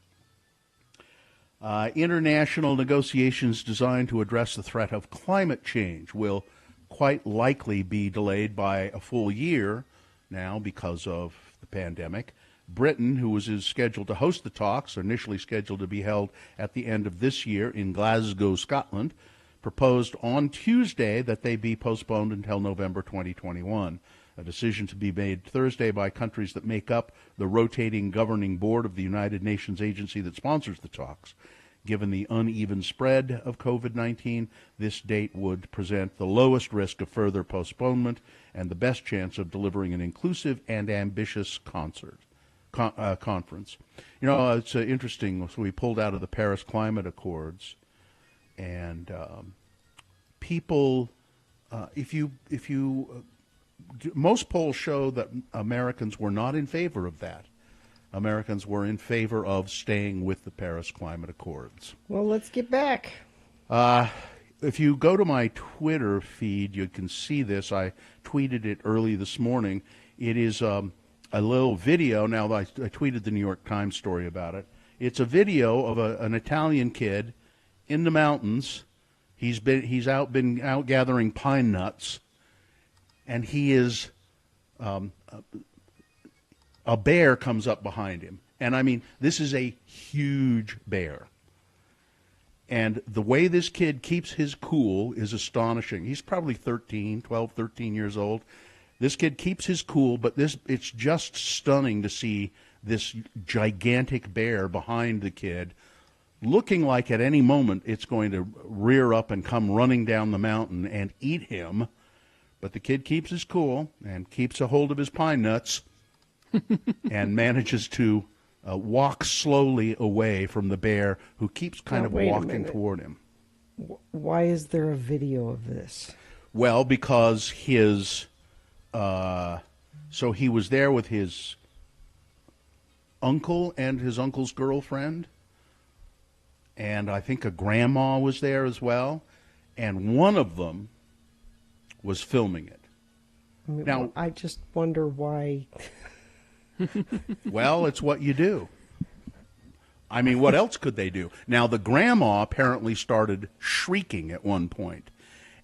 International negotiations designed to address the threat of climate change will quite likely be delayed by a full year now because of the pandemic. Britain, who was scheduled to host the talks, initially scheduled to be held at the end of this year in Glasgow, Scotland, proposed on Tuesday that they be postponed until November 2021. A decision to be made Thursday by countries that make up the rotating governing board of the United Nations agency that sponsors the talks. Given the uneven spread of COVID-19, this date would present the lowest risk of further postponement and the best chance of delivering an inclusive and ambitious conference. It's interesting. So we pulled out of the Paris Climate Accords, and people, most polls show that Americans were not in favor of that. Americans were in favor of staying with the Paris Climate Accords.
Well, let's get back.
If you go to my Twitter feed, you can see this. I tweeted it early this morning. It is a little video. Now, I tweeted the New York Times story about it. It's a video of an Italian kid in the mountains. He's been out gathering pine nuts, and he is a bear comes up behind him. And I mean, this is a huge bear. And the way this kid keeps his cool is astonishing. He's probably 12, 13 years old. This kid keeps his cool, but it's just stunning to see this gigantic bear behind the kid, looking like at any moment it's going to rear up and come running down the mountain and eat him. But the kid keeps his cool and keeps a hold of his pine nuts and manages to walk slowly away from the bear, who keeps kind of walking toward him.
Why is there a video of this?
Well, because so he was there with his uncle and his uncle's girlfriend, and I think a grandma was there as well, and one of them was filming it. Now,
I just wonder why.
Well, it's what you do. I mean, what else could they do? Now, the grandma apparently started shrieking at one point,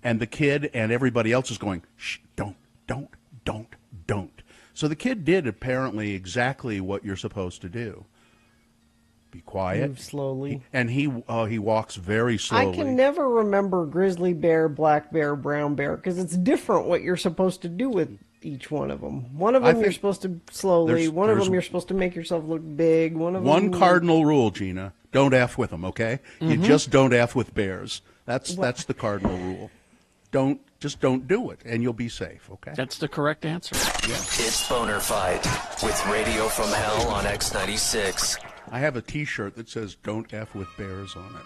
and the kid and everybody else is going, shh, don't. So the kid did apparently exactly what you're supposed to do. Be quiet.
Move slowly.
And he walks very slowly.
I can never remember grizzly bear, black bear, brown bear, because it's different what you're supposed to do with each one of them. One of them you're supposed to slowly. One of them you're supposed to make yourself look big. One
cardinal rule, Gina: don't F with them. Okay, you just don't F with bears. That's the cardinal rule. Don't do it, and you'll be safe. Okay,
that's the correct answer.
Yeah.
It's Boner Fight with Radio from Hell on X96.
I have a T-shirt that says "Don't F with Bears" on it.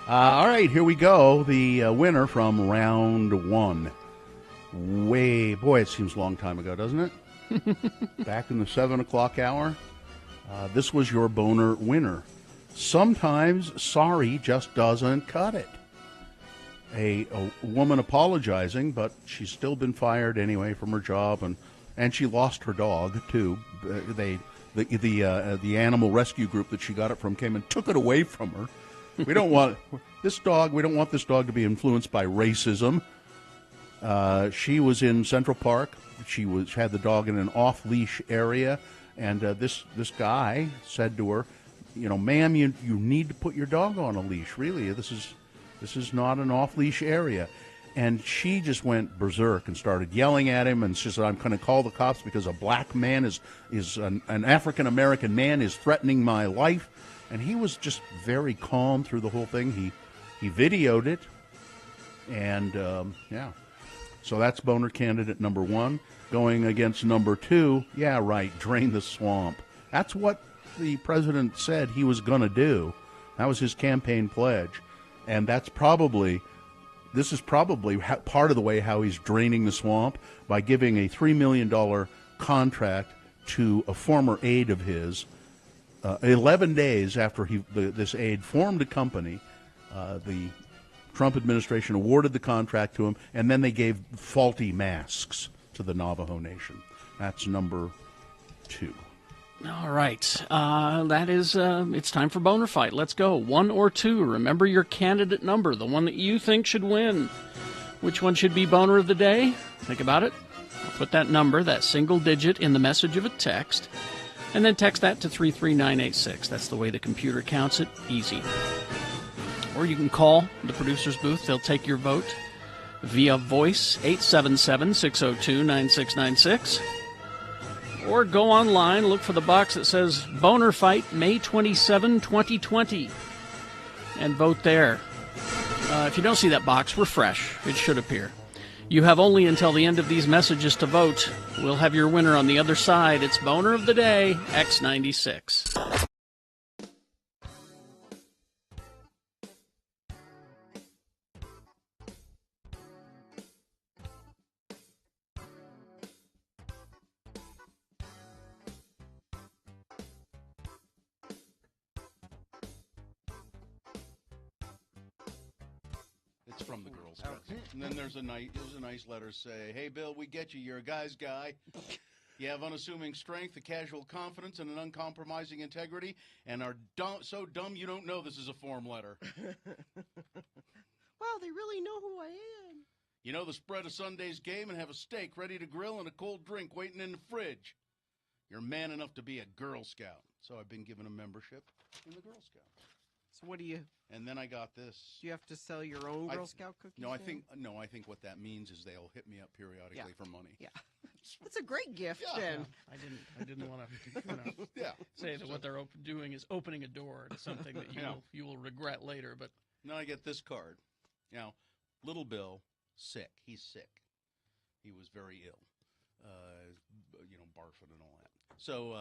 All right, here we go. The winner from round one. Boy, it seems a long time ago, doesn't it? Back in the 7 o'clock hour. This was your boner winner. Sometimes sorry just doesn't cut it. A woman apologizing, but she's still been fired anyway from her job, and she lost her dog too. The animal rescue group that she got it from came and took it away from her. We don't want this dog. We don't want this dog to be influenced by racism. She was in Central Park. She had the dog in an off-leash area, and this guy said to her, "Ma'am, you need to put your dog on a leash. Really, this is not an off-leash area." And she just went berserk and started yelling at him, and she said, "I'm going to call the cops because a black man is an African-American man is threatening my life." And he was just very calm through the whole thing. He videoed it, and yeah. So that's boner candidate number one. Going against number two, yeah, right, drain the swamp. That's what the president said he was going to do. That was his campaign pledge. And this is probably part of the way how he's draining the swamp, by giving a $3 million contract to a former aide of his. 11 days after this aide formed a company, the Trump administration awarded the contract to him, and then they gave faulty masks to the Navajo Nation. That's number two.
All right. That is, it's time for Boner Fight. Let's go. 1 or 2. Remember your candidate number, the one that you think should win. Which one should be Boner of the Day? Think about it. Put that number, that single digit, in the message of a text, and then text that to 33986. That's the way the computer counts it. Easy. Or you can call the producer's booth. They'll take your vote via voice, 877-602-9696. Or go online, look for the box that says Boner Fight May 27, 2020, and vote there. If you don't see that box, refresh. It should appear. You have only until the end of these messages to vote. We'll have your winner on the other side. It's Boner of the Day, X96.
It's from the Girl Scouts. And then there's a nice letter say, "Hey, Bill, we get you. You're a guy's guy. You have unassuming strength, a casual confidence, and an uncompromising integrity, and are so dumb you don't know this is a form letter.
Well, they really know who I am.
You know the spread of Sunday's game and have a steak ready to grill and a cold drink waiting in the fridge. You're man enough to be a Girl Scout." So I've been given a membership in the Girl Scouts.
So what do you...
And then I got this.
Do you have to sell your own Girl Scout cookies?
No, I think what that means is they'll hit me up periodically for money.
Yeah. That's a great gift, then.
I didn't want to say that what they're doing is opening a door to something that you will regret later. But
now I get this card. Now, little Bill, sick. He's sick. He was very ill. Barfing and all that. So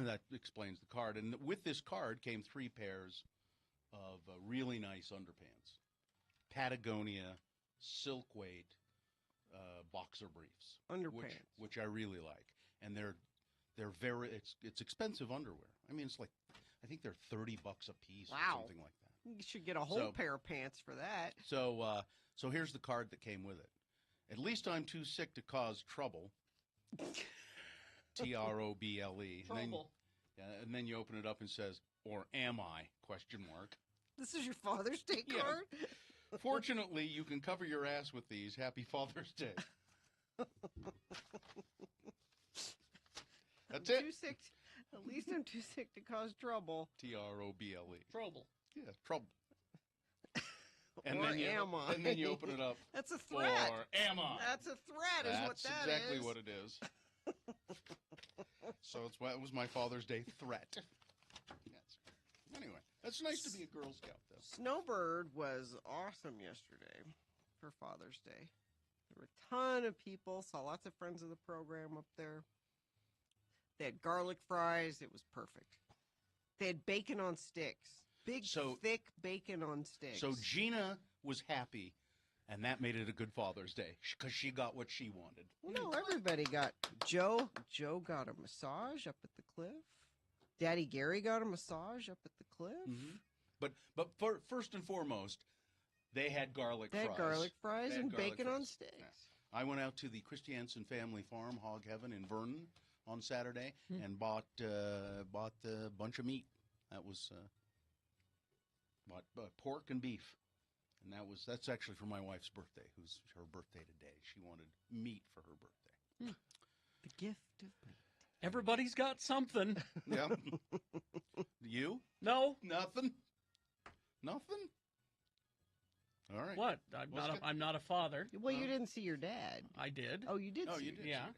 that explains the card. And with this card came 3 pairs of really nice underpants. Patagonia silk weight boxer briefs.
Underpants.
Which I really like. And they're very it's expensive underwear. I mean, I think they're $30 a piece or something like that.
You should get a whole pair of pants for that.
So here's the card that came with it. At least I'm too sick to cause trouble. Trouble. And then you open it up and says, "Or am I?" ?
This is your Father's Day card?
Fortunately, you can cover your ass with these. Happy Father's Day. That's it.
At least I'm too sick to cause trouble.
Trouble.
Trouble.
Yeah, trouble.
And then you
open it up.
That's a threat.
Or am I?
That's a threat, is what that is.
That's exactly what it is. So it was my Father's Day threat. Yes. Anyway, that's nice to be a Girl Scout, though.
Snowbird was awesome yesterday for Father's Day. There were a ton of people. Saw lots of friends of the program up there. They had garlic fries. It was perfect. They had bacon on sticks. Big, thick bacon on sticks.
So Gina was happy, and that made it a good Father's Day because she got what she wanted.
No, everybody got. Joe got a massage up at the cliff. Daddy Gary got a massage up at the cliff.
Mm-hmm. But first and foremost, they had garlic fries.
Garlic fries and bacon on sticks.
Yeah. I went out to the Christiansen family farm, Hog Heaven in Vernon, on Saturday and bought a bunch of meat. That was bought pork and beef, and that's actually for my wife's birthday, who's her birthday today. She wanted meat for her birthday.
The gift of meat.
Everybody's got something.
Yeah. You?
No.
Nothing. All right.
What? I'm not a father.
Well, you didn't see your dad.
I did.
Oh, you did.
Oh,
see
you
your
did.
Yeah.
See your dad.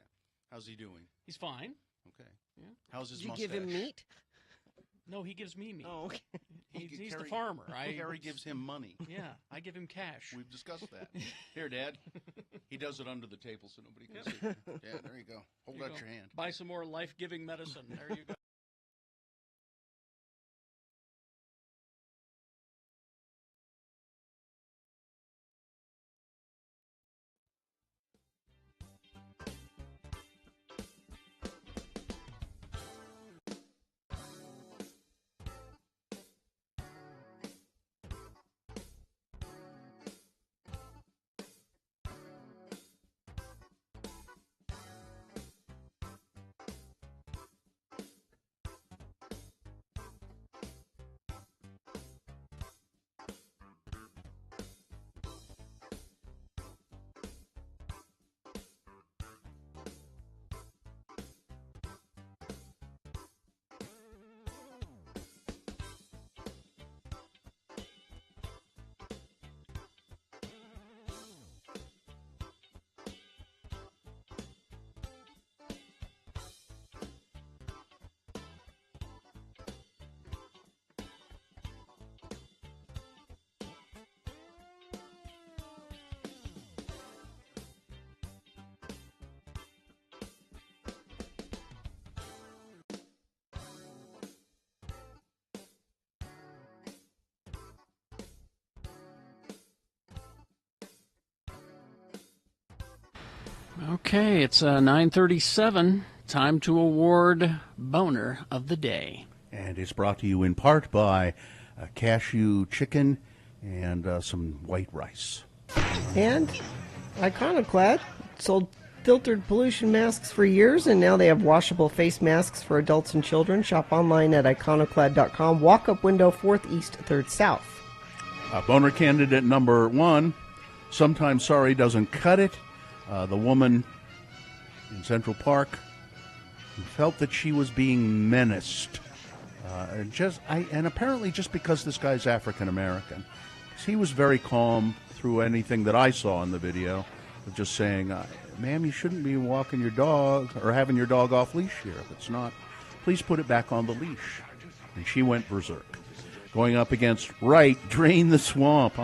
How's he doing?
He's fine.
Okay.
Yeah.
How's his
Did you
mustache?
give him meat?
No, he gives me meat.
Oh, okay.
He's the farmer.
Harry gives him money.
Yeah, I give him cash.
We've discussed that. Here, Dad. He does it under the table so nobody can see. Yeah, there you go. Hold out your hand.
Buy some more life-giving medicine. There you go. Okay, it's 9:37. Time to award Boner of the Day.
And it's brought to you in part by cashew chicken and some white rice.
And Iconoclad sold filtered pollution masks for years, and now they have washable face masks for adults and children. Shop online at iconoclad.com. Walk-up window, 4th East, 3rd South.
Boner candidate number 1, sometimes sorry doesn't cut it. The woman in Central Park who felt that she was being menaced. And apparently just because this guy's African American. He was very calm through anything that I saw in the video, of just saying, ma'am, you shouldn't be walking your dog or having your dog off leash here. If it's not, please put it back on the leash. And she went berserk. Going up against Right, Drain the Swamp.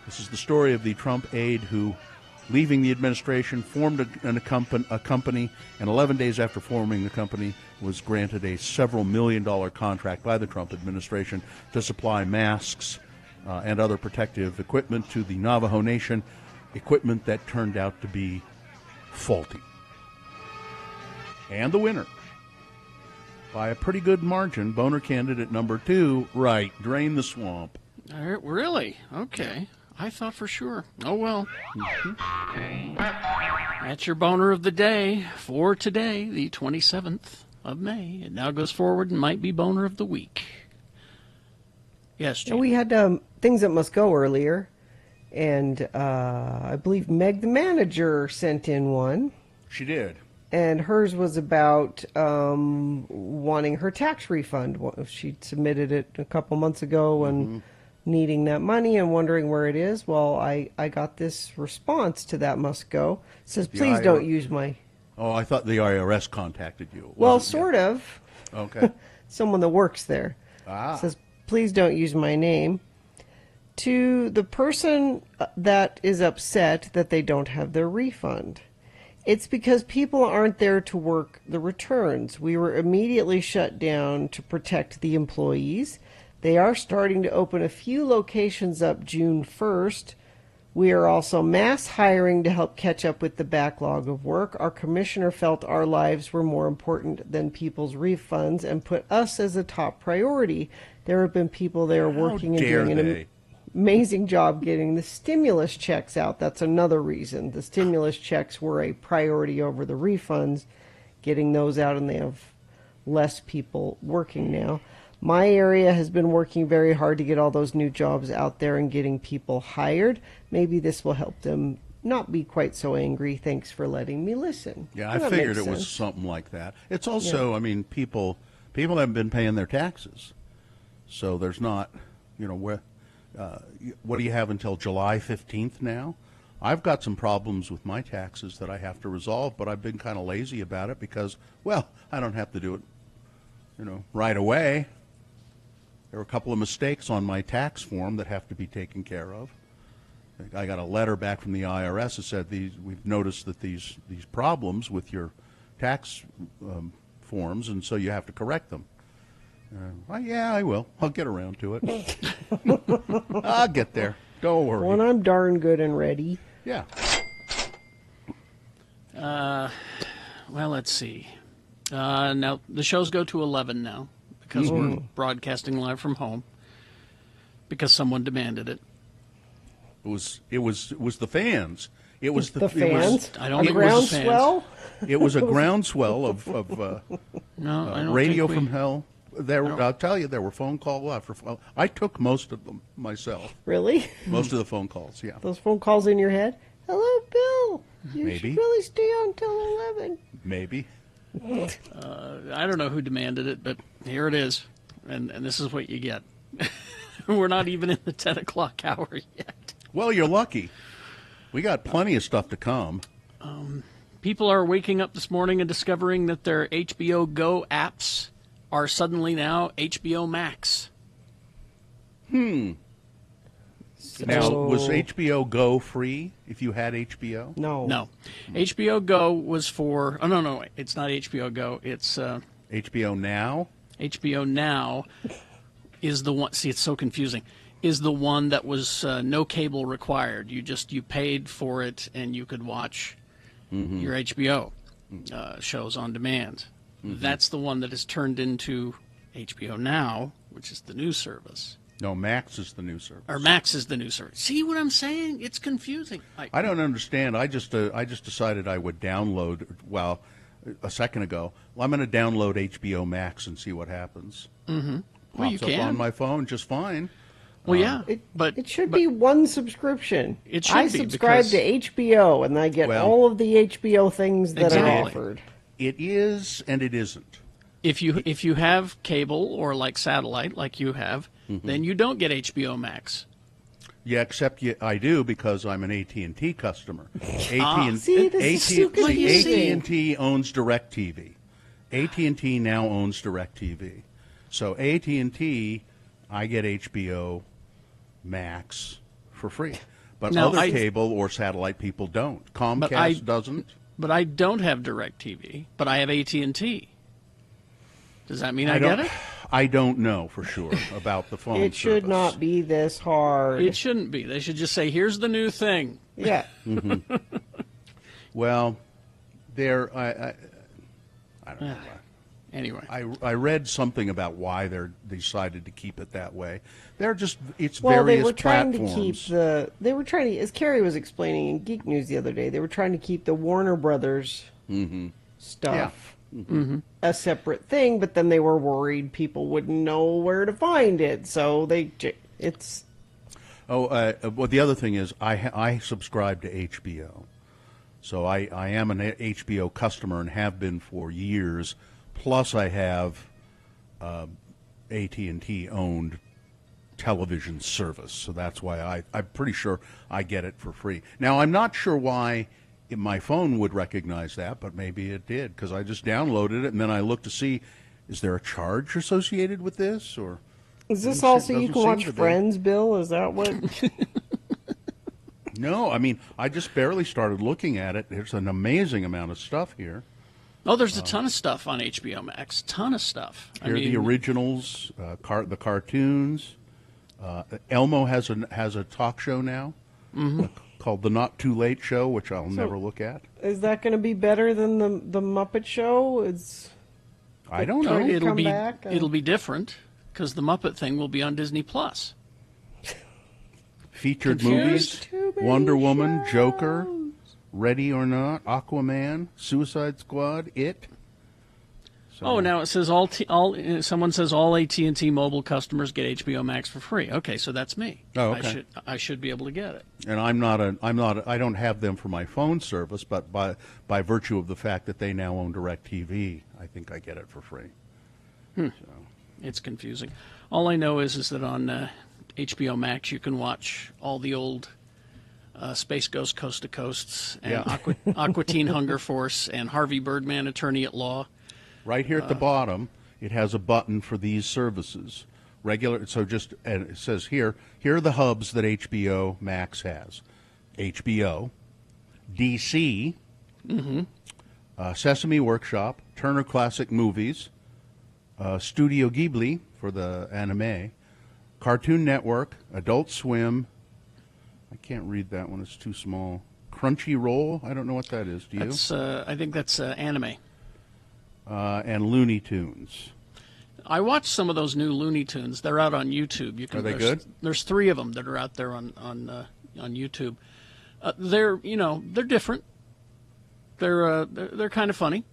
This is the story of the Trump aide who, leaving the administration, formed a company, and 11 days after forming the company, was granted a several million-dollar contract by the Trump administration to supply masks and other protective equipment to the Navajo Nation, equipment that turned out to be faulty. And the winner, by a pretty good margin, Boner candidate number 2, Right, Drain the Swamp.
Really? Okay. I thought for sure. Oh, well. That's your Boner of the Day for today, the 27th of May. It now goes forward and might be Boner of the Week. Yes, Jane.
We had Things That Must Go earlier, and I believe Meg the manager sent in one.
She did.
And hers was about wanting her tax refund. She submitted it a couple months ago and needing that money and wondering where it is. Well, I got this response to That Must Go. It says, please don't use my...
Oh, I thought the IRS contacted you.
Well, sort of.
Okay.
Someone that works there. Says, please don't use my name. To the person that is upset that they don't have their refund. It's because people aren't there to work the returns. We were immediately shut down to protect the employees. They are starting to open a few locations up June 1st. We are also mass hiring to help catch up with the backlog of work. Our commissioner felt our lives were more important than people's refunds and put us as a top priority. There have been people there working and doing an amazing job getting the stimulus checks out. That's another reason. The stimulus checks were a priority over the refunds, getting those out, and they have less people working now. My area has been working very hard to get all those new jobs out there and getting people hired. Maybe this will help them not be quite so angry. Thanks for letting me listen.
Yeah,
Well,
I
that
figured
makes
it was
sense.
something like that. It's also, I mean, people haven't been paying their taxes, so there's not, what do you have until July 15th now? I've got some problems with my taxes that I have to resolve, but I've been kind of lazy about it because, well, I don't have to do it, right away. There are a couple of mistakes on my tax form that have to be taken care of. I got a letter back from the IRS that said we've noticed that these problems with your tax forms, and so you have to correct them. Yeah, I will. I'll get around to it. I'll get there. Don't worry.
When I'm darn good and ready.
Yeah.
Well, let's see. Now, the shows go to 11 now because we're broadcasting live from home because someone demanded it.
It was the fans. It was
the fans.
I don't think
a
it was the
groundswell.
It was a groundswell of
No, I don't
Radio
think we-
from Hell. I'll tell you, there were phone call after phone. I took most of them myself.
Really?
Most of the phone calls, yeah.
Those phone calls in your head? Hello, Bill. You
Maybe.
should really stay on till 11.
Maybe.
I don't know who demanded it, but here it is, and this is what you get. We're not even in the 10 o'clock hour yet.
Well, you're lucky. We got plenty of stuff to come.
People are waking up this morning and discovering that their HBO Go apps are suddenly now HBO Max.
Now, was HBO Go free if you had HBO?
No. HBO Go was for... Oh, no, it's not HBO Go. It's...
HBO Now?
HBO Now is the one... See, it's so confusing. Is the one that was no cable required. You paid for it and you could watch your HBO shows on demand. That's the one that is turned into HBO Now, which is the new service.
No, Max is the new service.
Or Max is the new service. See what I'm saying? It's confusing.
I don't understand. I just decided I would download, a second ago. Well, I'm going to download HBO Max and see what happens.
Mm-hmm. Well, you
Pops up
can.
on my phone just fine.
Well, yeah,
it should be one subscription.
It should
I
be,
subscribe
because-
to HBO, and I get all of the HBO things that are
Exactly.
offered.
It is and it isn't.
If you have cable or like satellite, like you have, then you don't get HBO Max.
Yeah, except I do because I'm an AT&T customer.
See, this is so confusing.
AT&T owns DirecTV. AT&T now owns DirecTV. So AT&T, I get HBO Max for free. But
Now,
other cable or satellite people don't. Comcast doesn't.
But I don't have DirecTV, but I have AT&T. Does that mean I
don't-
get it?
I don't know for sure about the phone
It should
service.
not be this hard.
It shouldn't be. They should just say, "Here's the new thing."
Yeah.
Well, there. I don't know.
Anyway,
I read something about why they decided to keep it that way. It's
Well,
various
they were trying
platforms.
to keep they were trying to, as Carrie was explaining in Geek News the other day, they were trying to keep the Warner Brothers stuff a separate thing, but then they were worried people wouldn't know where to find it, so it's.
Well, the other thing is I subscribe to HBO, so I am an HBO customer and have been for years. Plus, I have AT&T owned television service, so that's why I'm pretty sure I get it for free. Now, I'm not sure why my phone would recognize that, but maybe it did, because I just downloaded it and then I looked to see, is there a charge associated with this, or
Is this
Doesn't
also you
seem
can watch
to be.
Friends, Bill? Is that what?
No, I mean, I just barely started looking at it. There's an amazing amount of stuff here.
Oh, there's a ton of stuff on HBO Max. Ton of stuff.
Here are the originals, the cartoons. Elmo has a talk show now called The Not Too Late Show, which I'll never look at.
Is that going to be better than the Muppet Show?
I don't know.
It'll be different because the Muppet thing will be on Disney Plus.
Featured movies: Wonder Woman, Joker, Ready or Not, Aquaman, Suicide Squad, It.
So, now it says someone says all AT&T mobile customers get HBO Max for free. Okay, so that's me.
Oh, okay.
I should be able to get it.
And I don't have them for my phone service, but by virtue of the fact that they now own DirecTV, I think I get it for free. So.
It's confusing. All I know is that on HBO Max you can watch all the old Space Ghost Coast to Coasts and Aqua Teen Hunger Force and Harvey Birdman Attorney at Law.
Right here at the bottom, it has a button for these services. And it says here are the hubs that HBO Max has. HBO, DC, Sesame Workshop, Turner Classic Movies, Studio Ghibli for the anime, Cartoon Network, Adult Swim. I can't read that one, it's too small. Crunchyroll, I don't know what that is. Do you?
I think that's anime.
And Looney Tunes.
I watched some of those new Looney Tunes. They're out on YouTube.
Are they good?
There's 3 of them that are out there on YouTube. They're different. They're kind of funny.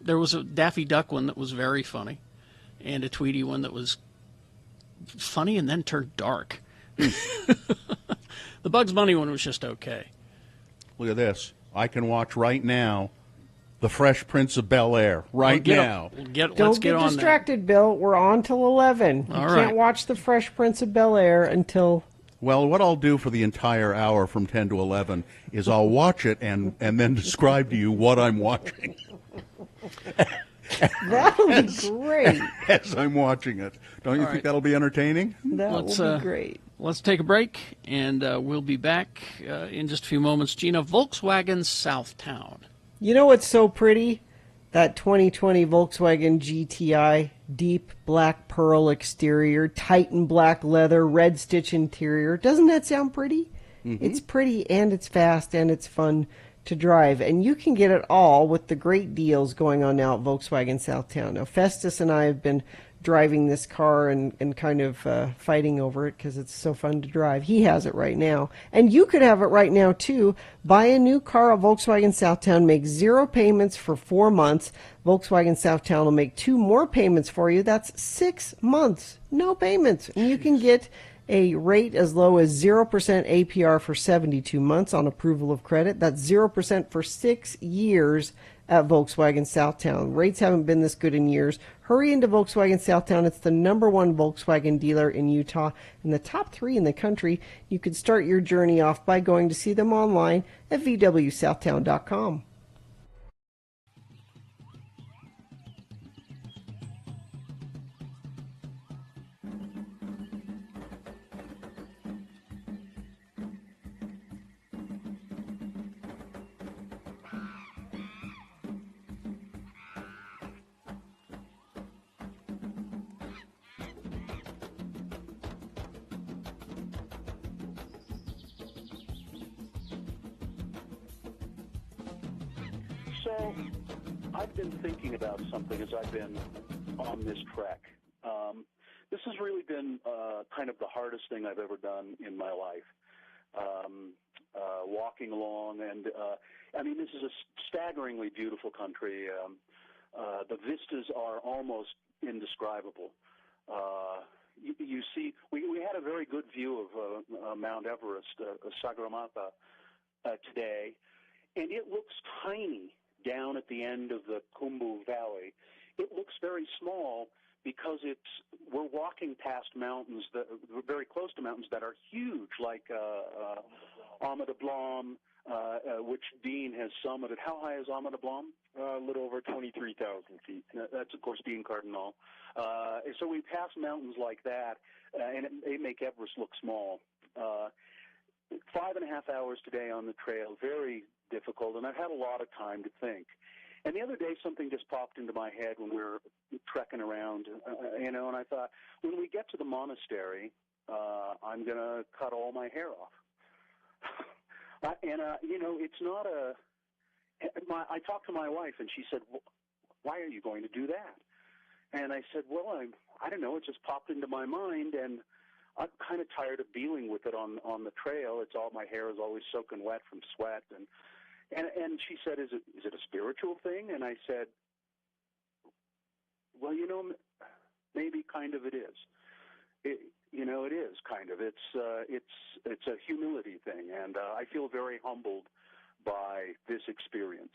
There was a Daffy Duck one that was very funny, and a Tweety one that was funny and then turned dark. The Bugs Bunny one was just okay.
Look at this. I can watch right now The Fresh Prince of Bel-Air now.
Don't get distracted, Bill. We're on till 11. You can't watch The Fresh Prince of Bel-Air until...
Well, what I'll do for the entire hour from 10 to 11 is I'll watch it and then describe to you what I'm watching.
That'll be great.
As I'm watching it. Don't you think that'll be entertaining?
That will be great.
Let's take a break, and we'll be back in just a few moments. Gina, Volkswagen Southtown.
You know what's so pretty? That 2020 Volkswagen GTI, deep black pearl exterior, Titan black leather, red stitch interior. Doesn't that sound pretty?
Mm-hmm.
It's pretty and it's fast and it's fun to drive. And you can get it all with the great deals going on now at Volkswagen Southtown. Now, Festus and I have been driving this car and kind of fighting over it because it's so fun to drive. He has it right now. And you could have it right now, too. Buy a new car at Volkswagen Southtown. Make 0 payments for 4 months. Volkswagen Southtown will make 2 more payments for you. That's 6 months. No payments. And you can get a rate as low as 0% APR for 72 months on approval of credit. That's 0% for 6 years at Volkswagen Southtown. Rates haven't been this good in years. Hurry into Volkswagen Southtown. It's the #1 Volkswagen dealer in Utah and the top 3 in the country. You could start your journey off by going to see them online at vwsouthtown.com.
So, I've been thinking about something as I've been on this trek. This has really been kind of the hardest thing I've ever done in my life. Walking along, and I mean, this is a staggeringly beautiful country. The vistas are almost indescribable. You see, we had a very good view of Mount Everest, Sagarmatha, today, and it looks tiny down at the end of the Khumbu Valley. It looks very small because we're walking past mountains we're very close to mountains that are huge, like Ama Dablam, which Dean has summited. How high is Ama Dablam? A little over 23,000 feet. That's, of course, Dean Cardinal. So we pass mountains like that, and they make Everest look small. 5.5 hours today on the trail, very difficult, and I've had a lot of time to think. And the other day, something just popped into my head when we were trekking around, and I thought, when we get to the monastery, I'm going to cut all my hair off. It's not I talked to my wife, and she said, why are you going to do that? And I said, well, I don't know, it just popped into my mind, and I'm kind of tired of dealing with it on the trail. It's all, my hair is always soaking wet from sweat, and she said, is it a spiritual thing? And I said, well, maybe kind of it is. It is kind of. It's a humility thing, and I feel very humbled by this experience,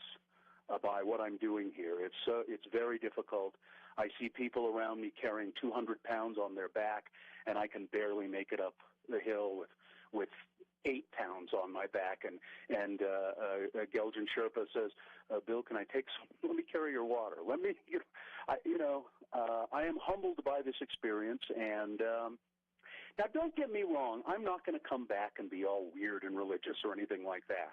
by what I'm doing here. It's very difficult. I see people around me carrying 200 pounds on their back, and I can barely make it up the hill with 8 pounds on my back. And a Geljan Sherpa says, Bill, can I take some? Let me carry your water. Let me, I am humbled by this experience, and now don't get me wrong. I'm not going to come back and be all weird and religious or anything like that.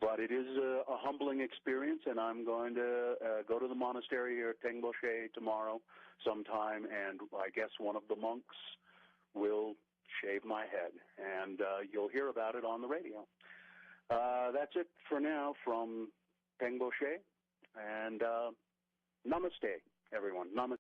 But it is a humbling experience, and I'm going to go to the monastery here at Tengboche tomorrow sometime, and I guess one of the monks will shave my head, and you'll hear about it on the radio. That's it for now from Tengboche, and namaste, everyone. Namaste.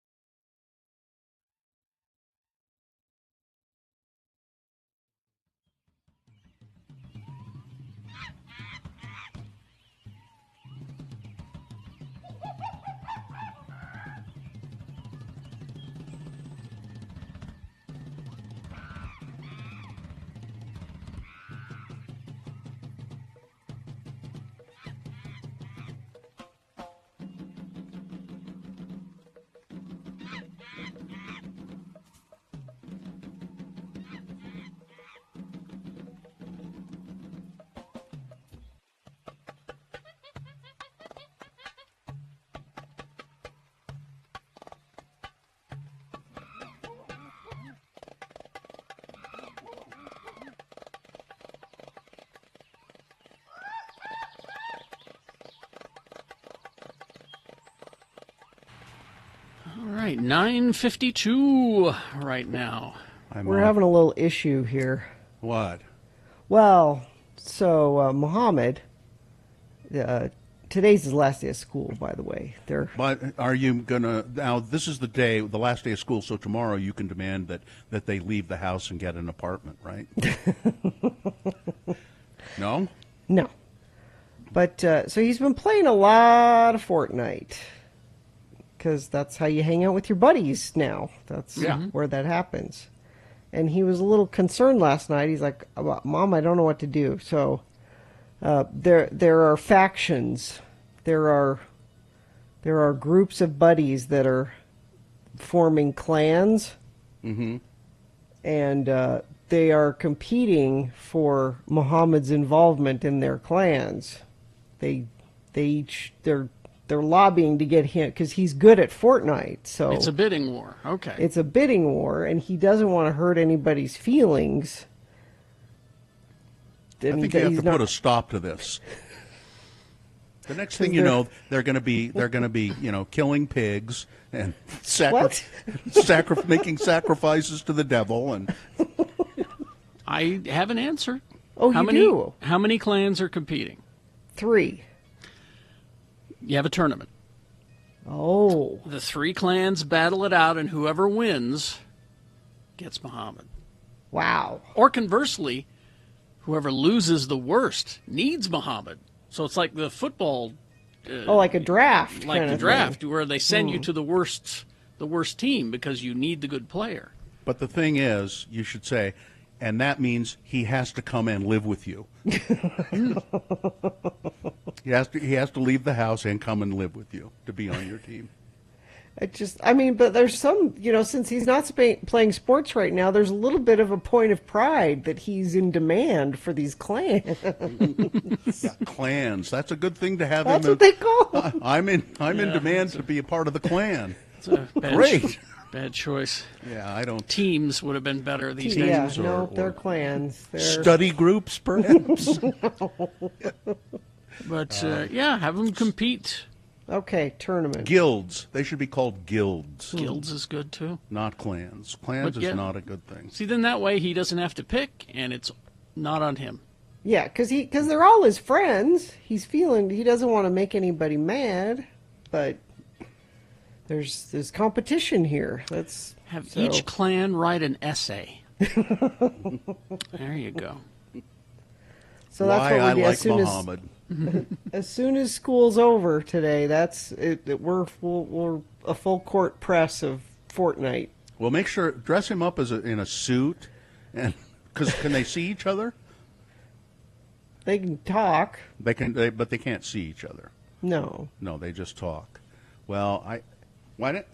All right, 9:52 right now.
We're having a little issue here.
What?
Well, so Muhammad, today's his last day of school, by the way.
But are you gonna now? This is the last day of school. So tomorrow you can demand that they leave the house and get an apartment, right? No.
No. But so he's been playing a lot of Fortnite. Because that's how you hang out with your buddies now. That's where that happens. And he was a little concerned last night. He's like, Mom, I don't know what to do. So there are factions. There are groups of buddies that are forming clans. Mm-hmm. And they are competing for Muhammad's involvement in their clans. They're lobbying to get him because he's good at Fortnite. So
it's a bidding war. Okay.
It's a bidding war, and he doesn't want to hurt anybody's feelings.
I think you have to put a stop to this. The next thing you know, they're going to be killing pigs and making sacrifices to the devil. And
I have an answer.
Oh, you do?
How many clans are competing?
3.
You have a tournament.
Oh.
The 3 clans battle it out, and whoever wins gets Muhammad.
Wow.
Or conversely, whoever loses the worst needs Muhammad. So it's like the football.
Like a draft.
Like the draft, where they send you to the worst team because you need the good player.
But the thing is, you should say, and that means he has to come and live with you. He has to leave the house and come and live with you to be on your team.
But there's some, since he's not playing sports right now, there's a little bit of a point of pride that he's in demand for these clans.
Yeah, clans. That's a good thing to have.
That's what they call.
I'm in demand to be a part of the clan.
It's a
Great.
Bad choice.
Yeah, I don't.
Teams would have been better these days.
Yeah, no, they're clans. They're...
Study groups, perhaps.
But have them compete
Okay, tournament.
Guilds. They should be called guilds.
Guilds is good too.
Not clans. Clans
But
is
yeah.
not a good thing.
See, then that way he doesn't have to pick, and it's not on him.
Yeah, because they're all his friends. He doesn't want to make anybody mad, but there's competition here.
Have each clan write an essay. There you go.
So that's
Why
what
I
we do.
like Muhammad.
As soon as school's over today, that's it. We're a full court press of Fortnite.
Well, make sure dress him up in a suit, and because can they see each other?
They can talk.
They can, but they can't see each other.
No.
No, they just talk. Well, why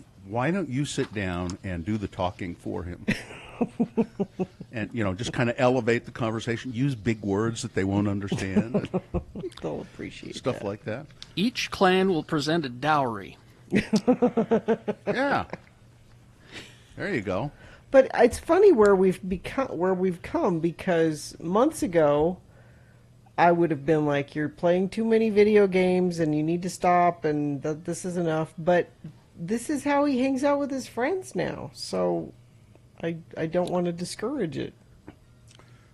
don't you sit down and do the talking for him? And just kind of elevate the conversation. Use big words that they won't understand.
They'll appreciate
stuff
that.
like that.
Each clan will present a dowry.
Yeah. There you go.
But it's funny where we've come, because months ago I would have been like, you're playing too many video games and you need to stop, and this is enough. But this is how he hangs out with his friends now. So I don't want to discourage it.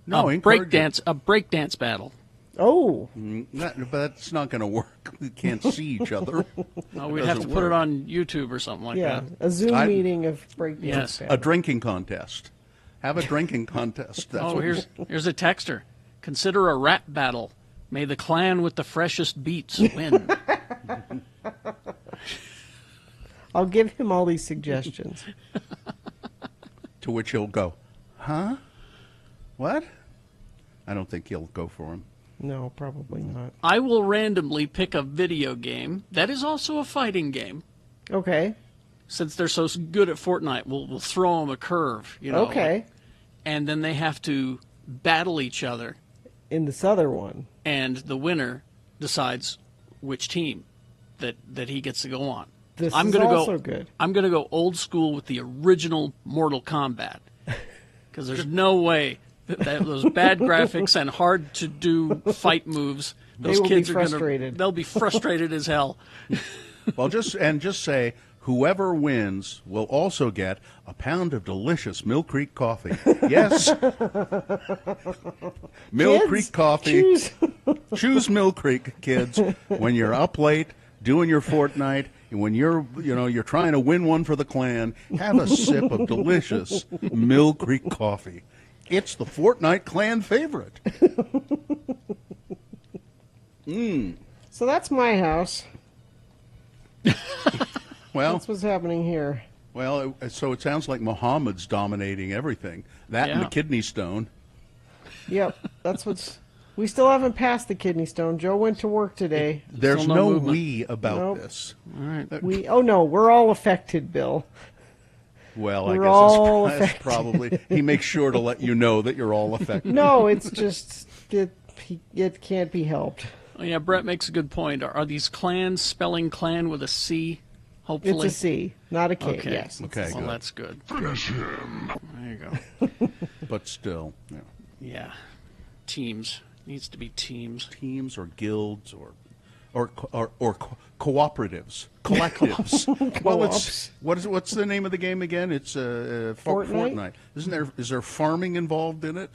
No,
a breakdance battle.
Oh.
But that's not going to work. We can't see each other.
No, we'd have to put it on YouTube or something like that.
A Zoom meeting of breakdance.
Yes.
battle.
A drinking contest. Have a drinking contest. That's what
here's a texter. Consider a rap battle. May the clan with the freshest beats win.
I'll give him all these suggestions.
To which he'll go, huh? What? I don't think he'll go for him.
No, probably not.
I will randomly pick a video game that is also a fighting game.
Okay.
Since they're so good at Fortnite, we'll throw them a curve.
Okay.
And then they have to battle each other.
In this other one.
And the winner decides which team that he gets to go on.
This
I'm
is
gonna
also
go,
good.
I'm going to go old school with the original Mortal Kombat. Because there's no way that those bad graphics and hard to do fight moves, those kids are
frustrated.
they'll be frustrated as hell.
Well, just say whoever wins will also get a pound of delicious Mill Creek coffee. Yes. Mill Creek coffee. Choose Mill Creek, kids. When you're up late doing your Fortnite, when you're trying to win one for the clan, have a sip of delicious Mill Creek coffee. It's the Fortnite clan favorite.
So that's my house.
Well,
that's what's happening here.
Well, so it sounds like Muhammad's dominating everything. That and the kidney stone.
Yep, that's what's. We still haven't passed the kidney stone. Joe went to work today.
There's no we about this.
All right.
We're all affected, Bill.
Well,
We're
I
all
guess that's
affected.
probably. He makes sure to let you know that you're all affected.
No, it's just it can't be helped.
Oh, yeah, Brett makes a good point. Are these clans spelling clan with a C? Hopefully,
It's a C, not a K.
Okay.
Yes.
Okay,
Well,
good.
that's good.
Finish
him. There you go.
But still, yeah.
Yeah. Teams. Needs to be teams.
Teams or guilds or cooperatives, collectives. Well, what's the name of the game again? It's Fortnite. Is there farming involved in it?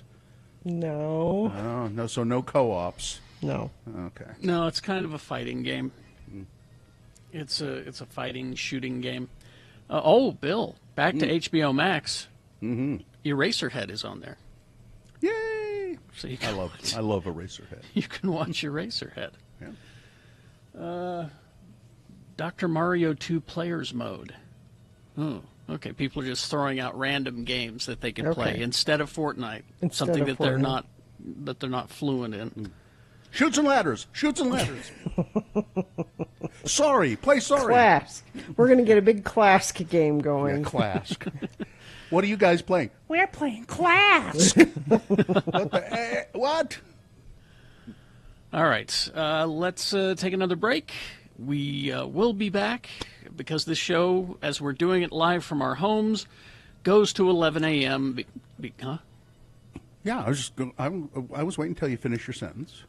No.
Oh, no. So no co-ops.
No.
Okay.
No, it's kind of a fighting game. It's a fighting shooting game. Bill, back to HBO Max.
Mm-hmm.
Eraserhead is on there.
Yay!
So you
I love Eraserhead.
You can watch Eraserhead.
Yeah.
Dr. Mario 2 Players Mode. Oh, okay. People are just throwing out random games that they can play instead of Fortnite. Something that they're not fluent in.
Shoots and ladders. Sorry.
Clask. We're going to get a big Clask game going.
Yeah, Clask. What are you guys playing?
We're playing Clask.
What?
All right. Let's take another break. We will be back because this show, as we're doing it live from our homes, goes to 11 a.m. Huh?
Yeah, I was waiting until you finish your sentence.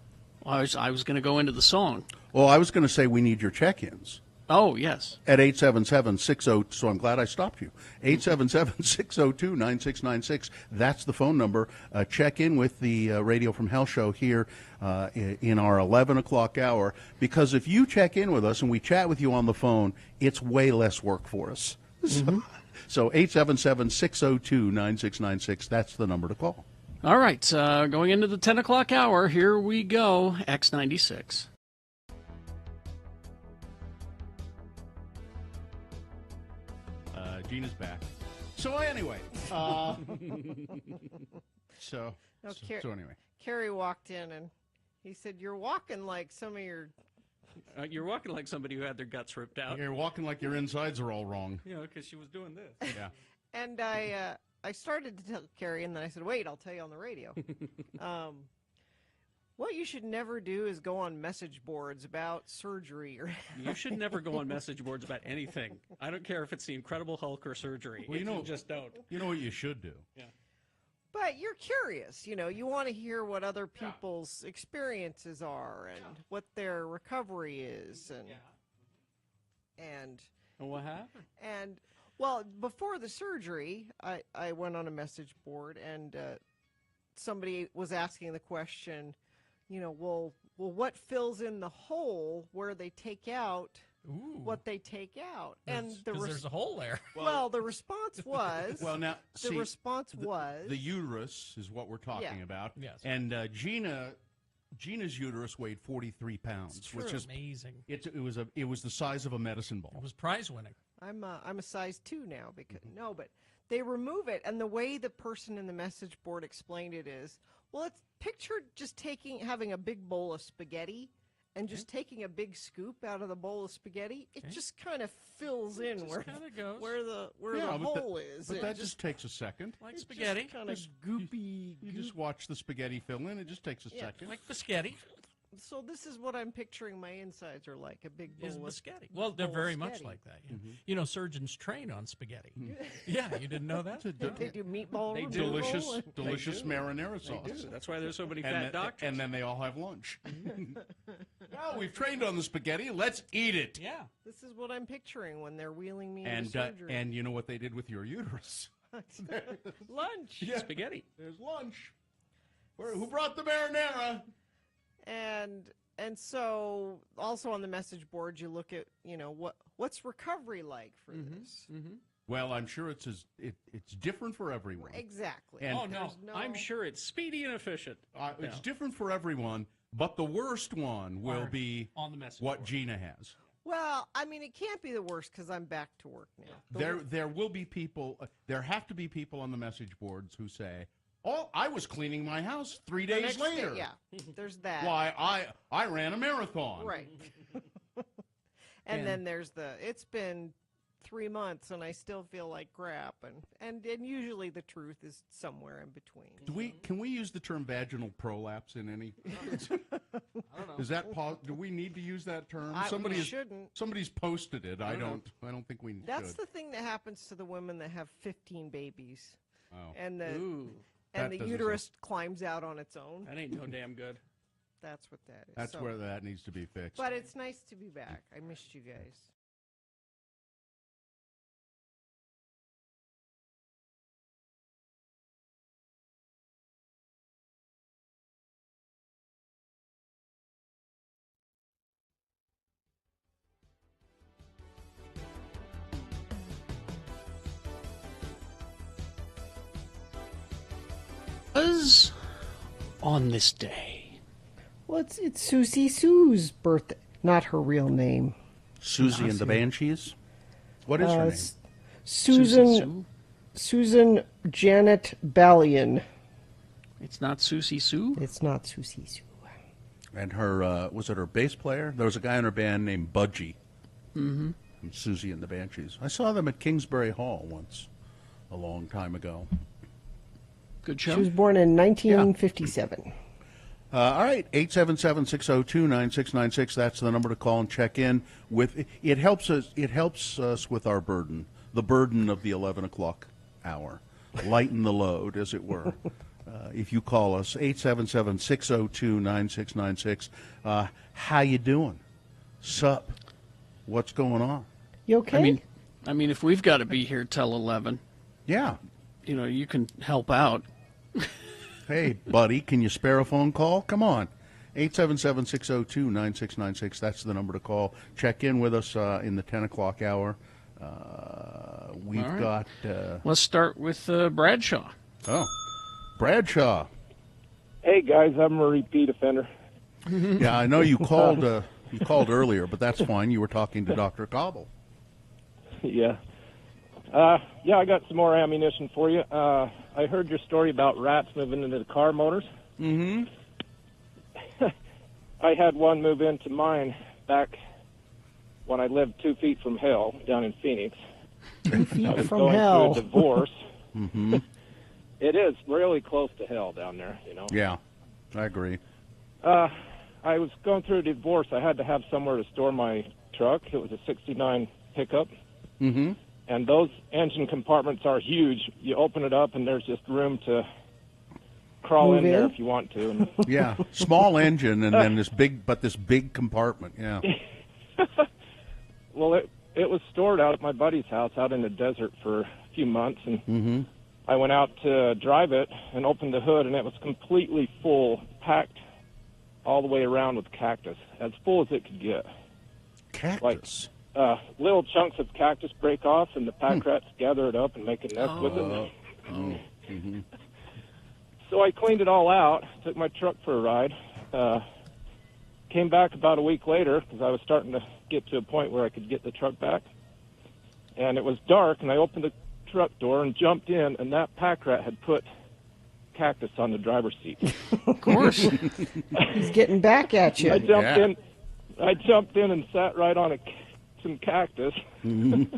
I was going to go into the song.
Well, I was going to say we need your check-ins.
Oh, yes.
At 877-60, so I'm glad I stopped you. 877-602-9696. That's the phone number. Check in with the Radio from Hell show here in our 11 o'clock hour, because if you check in with us and we chat with you on the phone, it's way less work for us. So 877-602-9696, that's the number to call.
All right, going into the 10 o'clock hour, here we go, X96.
Gina's back. So anyway, so anyway.
Carrie walked in and he said, "You're walking like some of your..."
You're walking like somebody who had their guts ripped out.
You're walking like your insides are all wrong.
You know, because she was doing this.
Yeah.
And I started to tell Carrie, and then I said, "Wait, I'll tell you on the radio." What you should never do is go on message boards about surgery.
You should never go on message boards about anything. I don't care if it's the Incredible Hulk or surgery.
Well,
you just don't.
You know what you should do?
Yeah.
But you're curious, you want to hear what other people's experiences are and what their recovery is, and
what happened?
And well, before the surgery, I went on a message board, and somebody was asking the question, well, what fills in the hole where they take out what they take out? And
there's a hole there.
Well, the response was.
Well, now
the response was
the uterus is what we're talking about.
Yes.
And Gina's uterus weighed 43 pounds, which is
amazing.
It was the size of a medicine ball.
It was prize winning.
I'm a size 2 now because but they remove it, and the way the person in the message board explained it is, well, it's pictured just having a big bowl of spaghetti and just taking a big scoop out of the bowl of spaghetti. It just kind of fills in where the hole is.
But that just takes a second.
Like spaghetti.
Kind of goopy.
You just watch the spaghetti fill in. It just takes a second.
Like biscotti.
So this is what I'm picturing my insides are like, a big bowl of
spaghetti. Well, they're very much like that. Yeah.
Mm-hmm.
Surgeons train on spaghetti. Yeah, you didn't know that?
They do meatball.
They do. Delicious marinara sauce.
That's why there's so many fat doctors.
And then they all have lunch. Well, we've trained on the spaghetti. Let's eat it.
Yeah.
This is what I'm picturing when they're wheeling me into surgery.
And you know what they did with your uterus?
Lunch.
Yeah.
Spaghetti.
There's lunch. Who brought the marinara?
And so also on the message board you look at what's recovery like for this.
Mm-hmm.
Well, I'm sure it's different for everyone.
Exactly.
And
no, I'm sure it's speedy and efficient.
It's different for everyone, but the worst one will be
on the message
what
board.
Gina has.
Well, I mean, it can't be the worst because I'm back to work now.
There will be people. There have to be people on the message boards who say, "Oh, I was cleaning my house 3 days later."
Yeah, there's that.
Why, I ran a marathon.
Right. and then there's it's been 3 months and I still feel like crap, and usually the truth is somewhere in between.
Can we use the term vaginal prolapse in any?
I don't know.
Is that do we need to use that term?
We shouldn't.
Somebody's posted it. I don't think we
That's
should.
the thing that happens to the women that have 15 babies.
Oh.
And
That
the
doesn't
uterus climbs out on its own.
That ain't no damn good.
That's what that is.
That's where that needs to be fixed.
But it's nice to be back. I missed you guys.
Was on this day.
Well, it's Susie Sue's birthday. Not her real name.
Susie and the Banshees? What is her name?
Susan Janet Ballion.
It's not Susie Sue?
It's not Susie Sue.
And her, was it her bass player? There was a guy in her band named Budgie.
Mm-hmm.
From Susie and the Banshees. I saw them at Kingsbury Hall once, a long time ago.
Good show.
She was born in 1957.
All right, 877-602-9696. That's the number to call and check in with. It helps us. It helps us with our burden, the burden of the 11 o'clock hour. Lighten the load, as it were. If you call us, 877-602-9696. How you doing? Sup? what's going on.
You okay?
I mean, if we've got to be here till 11,
yeah,
you can help out.
Hey, buddy, can you spare a phone call? Come on. 877-602-9696. That's the number to call. Check in with us in the 10 o'clock hour. We've
All right.
got...
Let's start with Bradshaw.
Oh, Bradshaw.
Hey guys, I'm a repeat offender.
Yeah, I know you called. You called earlier, but that's fine. You were talking to Dr. Cobble.
Yeah. Yeah, I got some more ammunition for you. I heard your story about rats moving into the car motors.
Mm-hmm.
I had one move into mine back when I lived 2 feet from hell down in Phoenix.
2 feet
I was
from
going
hell.
through a divorce.
Mm-hmm.
It is really close to hell down there,
Yeah, I agree.
I was going through a divorce. I had to have somewhere to store my truck. It was a 69 pickup.
Mm-hmm.
And those engine compartments are huge. You open it up, and there's just room to crawl
Move
in there
in?
if you want to. And
Yeah, small engine and then this big compartment. Yeah.
well, it was stored out at my buddy's house out in the desert for a few months, and
Mm-hmm.
I went out to drive it and opened the hood, and it was completely full, packed all the way around with cactus, as full as it could get.
Cactus?
Little chunks of cactus break off, and the pack rats gather it up and make a nest with it.
Oh. Mm-hmm.
So I cleaned it all out, took my truck for a ride, came back about a week later because I was starting to get to a point where I could get the truck back. And it was dark, and I opened the truck door and jumped in, and that pack rat had put cactus on the driver's seat.
Of course. He's getting back at you.
I jumped in and sat right on some cactus.
Mm-hmm.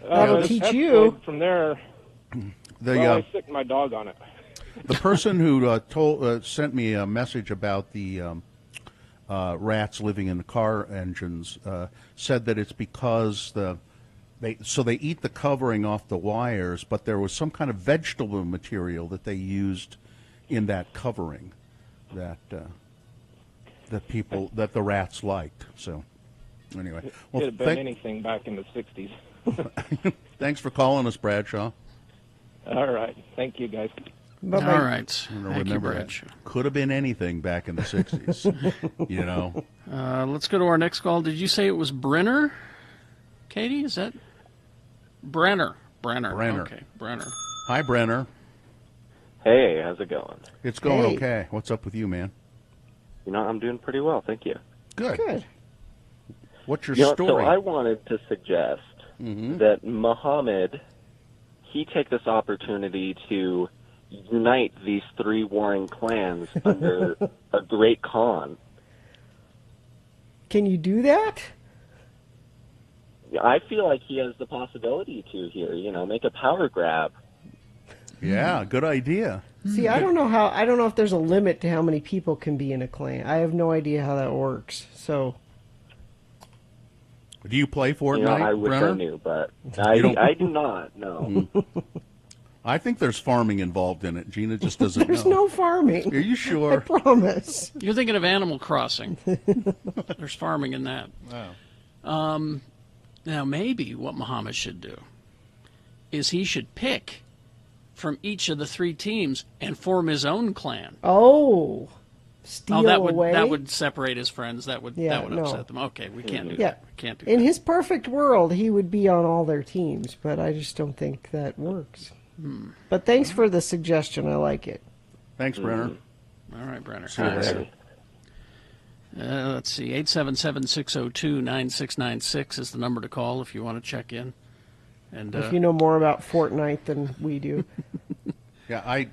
That'll
it
teach
escalated
you.
From there, I sicked my dog on it.
The person who sent me a message about the rats living in the car engines said that it's because they eat the covering off the wires, but there was some kind of vegetable material that they used in that covering that the rats liked. So anyway,
Could have been anything back in the 60s.
Thanks for calling us, Bradshaw.
All right. Thank you, guys.
Bye-bye.
All right.
I'm gonna
Thank you,
remember that.
Bradshaw.
Could have been anything back in the 60s,
Let's go to our next call. Did you say it was Brenner? Katie, is that Brenner? Brenner. Okay, Brenner.
Hi, Brenner.
Hey, how's it going?
It's going okay. What's up with you, man?
I'm doing pretty well, thank you.
Good. What's your
So
story?
I wanted to suggest that Muhammad, he take this opportunity to unite these three warring clans under a great Khan.
Can you do that?
I feel like he has the possibility to here, make a power grab.
Yeah, good idea.
See, I don't know if there's a limit to how many people can be in a clan. I have no idea how that works. So,
do you play Fortnite,
I wish
Brenner?
I knew, but
You don't-
I do not, no.
I think there's farming involved in it. Gina just doesn't
there's
know.
no farming.
Are you sure?
I promise.
You're thinking of Animal Crossing. There's farming in that.
Oh.
Now, maybe what Muhammad should do is he should pick from each of the three teams and form his own clan.
Oh, steal
that
away.
would separate his friends. That would
Yeah,
that would
no.
upset them. Okay, we can't do
Yeah.
that. We can't do
In
that.
his perfect world, he would be on all their teams, but I just don't think that works. But thanks for the suggestion. I like it.
Thanks, Brenner.
All right, Brenner.
See you later.
Let's see. 877-602-9696 is the number to call if you want to check in. And
If you know more about Fortnite than we do.
Yeah, I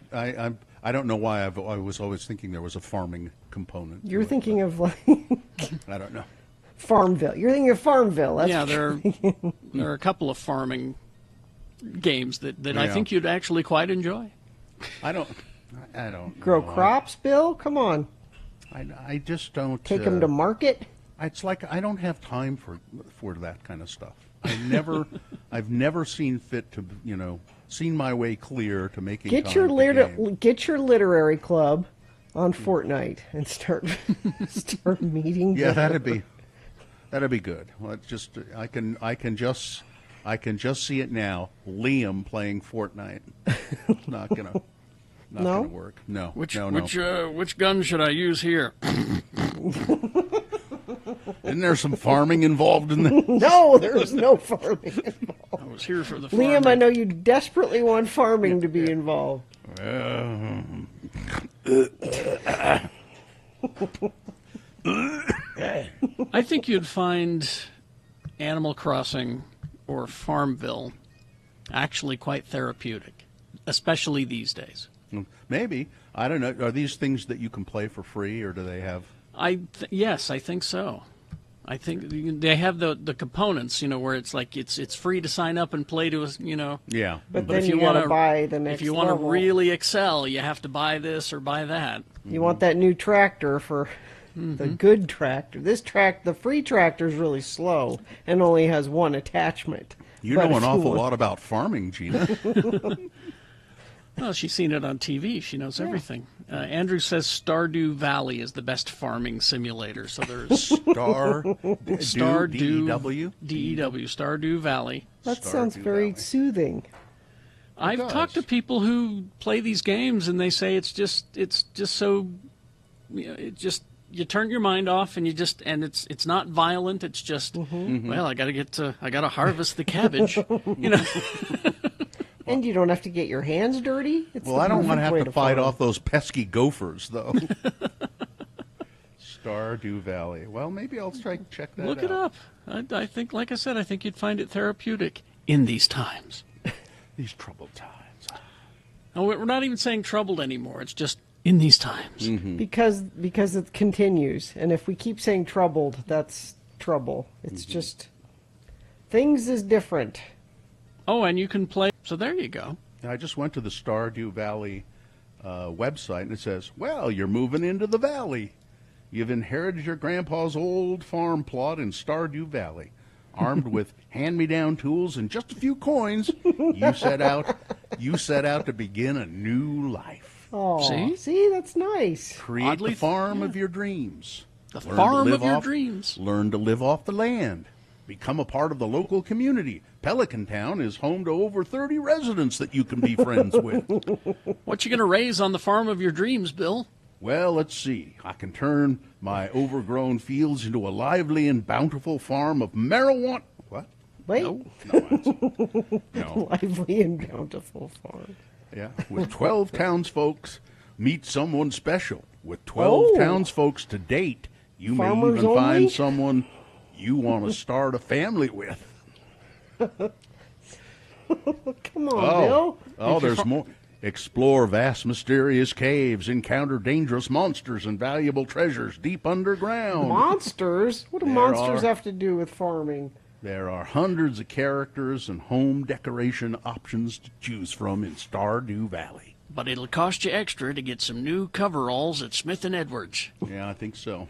don't know why I was always thinking there was a farming component.
You're thinking of like
I don't know.
Farmville. You're thinking of Farmville. That's
yeah,
what
there
you're thinking.
are a couple of farming games that I
Yeah.
think you'd actually quite enjoy.
I don't
Grow
know.
crops, Bill? Come on.
I just don't
Take them to market?
It's like I don't have time for that kind of stuff. I've never seen fit to seen my way clear to making
Get
time
your
to game.
get your literary club on Fortnite and start meeting.
Yeah,
there.
That'd be good. Well, I can just see it now. Liam playing Fortnite. It's not gonna work. No.
Which
no.
which gun should I use here?
Isn't there some farming involved in that?
No, there's no farming involved.
I was here for the
Liam,
farming.
I know you desperately want farming to be involved.
I think you'd find Animal Crossing or Farmville actually quite therapeutic, especially these days.
Maybe. I don't know. Are these things that you can play for free, or do they have...
Yes, I think so. I think they have the components, where it's like it's free to sign up and play to,
Yeah.
But then
if
you
want
gotta buy the next
if you want to
level.
really excel, you have to buy this or buy that.
You want that new tractor for the good tractor. The free tractor is really slow and only has one attachment.
You
But
know
if
an awful
want-
lot about farming, Gina.
Well, she's seen it on TV. She knows everything. Andrew says Stardew Valley is the best farming simulator. So there's
Stardew,
D-E-W? D-E-W, Stardew Valley.
That sounds very soothing.
I've talked to people who play these games, and they say it's just so, you turn your mind off, and it's not violent. It's just, well, I gotta harvest the cabbage,
And you don't have to get your hands dirty. It's
Well,
the
I don't want to
perfect
have
way
to fight
farm.
off those pesky gophers, though. Stardew Valley. Well, maybe I'll check that out.
Look it up. I think, like I said, I think you'd find it therapeutic in these times.
These troubled times.
No, we're not even saying troubled anymore. It's just in these times.
Because it continues, and if we keep saying troubled, that's trouble. It's just things is different.
Oh, and you can play. So there you go.
I just went to the Stardew Valley website, and it says, well, you're moving into the valley. You've inherited your grandpa's old farm plot in Stardew Valley. Armed with hand-me-down tools and just a few coins, you set out to begin a new life.
Oh, see, that's nice.
Create the farm of your dreams.
The
Learn to
farm
live
of your
off-
dreams.
Learn to live off the land. Become a part of the local community. Pelican Town is home to over 30 residents that you can be friends with.
What you going to raise on the farm of your dreams, Bill?
Well, let's see. I can turn my overgrown fields into a lively and bountiful farm of marijuana. What?
Wait.
No.
Lively and bountiful farm.
Yeah. With 12 townsfolks, meet someone special. With 12 townsfolks to date, you
Farmers
may even
only?
find someone you want to start a family with.
Come on, Bill.
Oh, there's more. Explore vast, mysterious caves, encounter dangerous monsters and valuable treasures deep underground.
Monsters? What do
There
monsters
are-
have to do with farming?
There are hundreds of characters and home decoration options to choose from in Stardew Valley.
But it'll cost you extra to get some new coveralls at Smith & Edwards.
Yeah, I think so.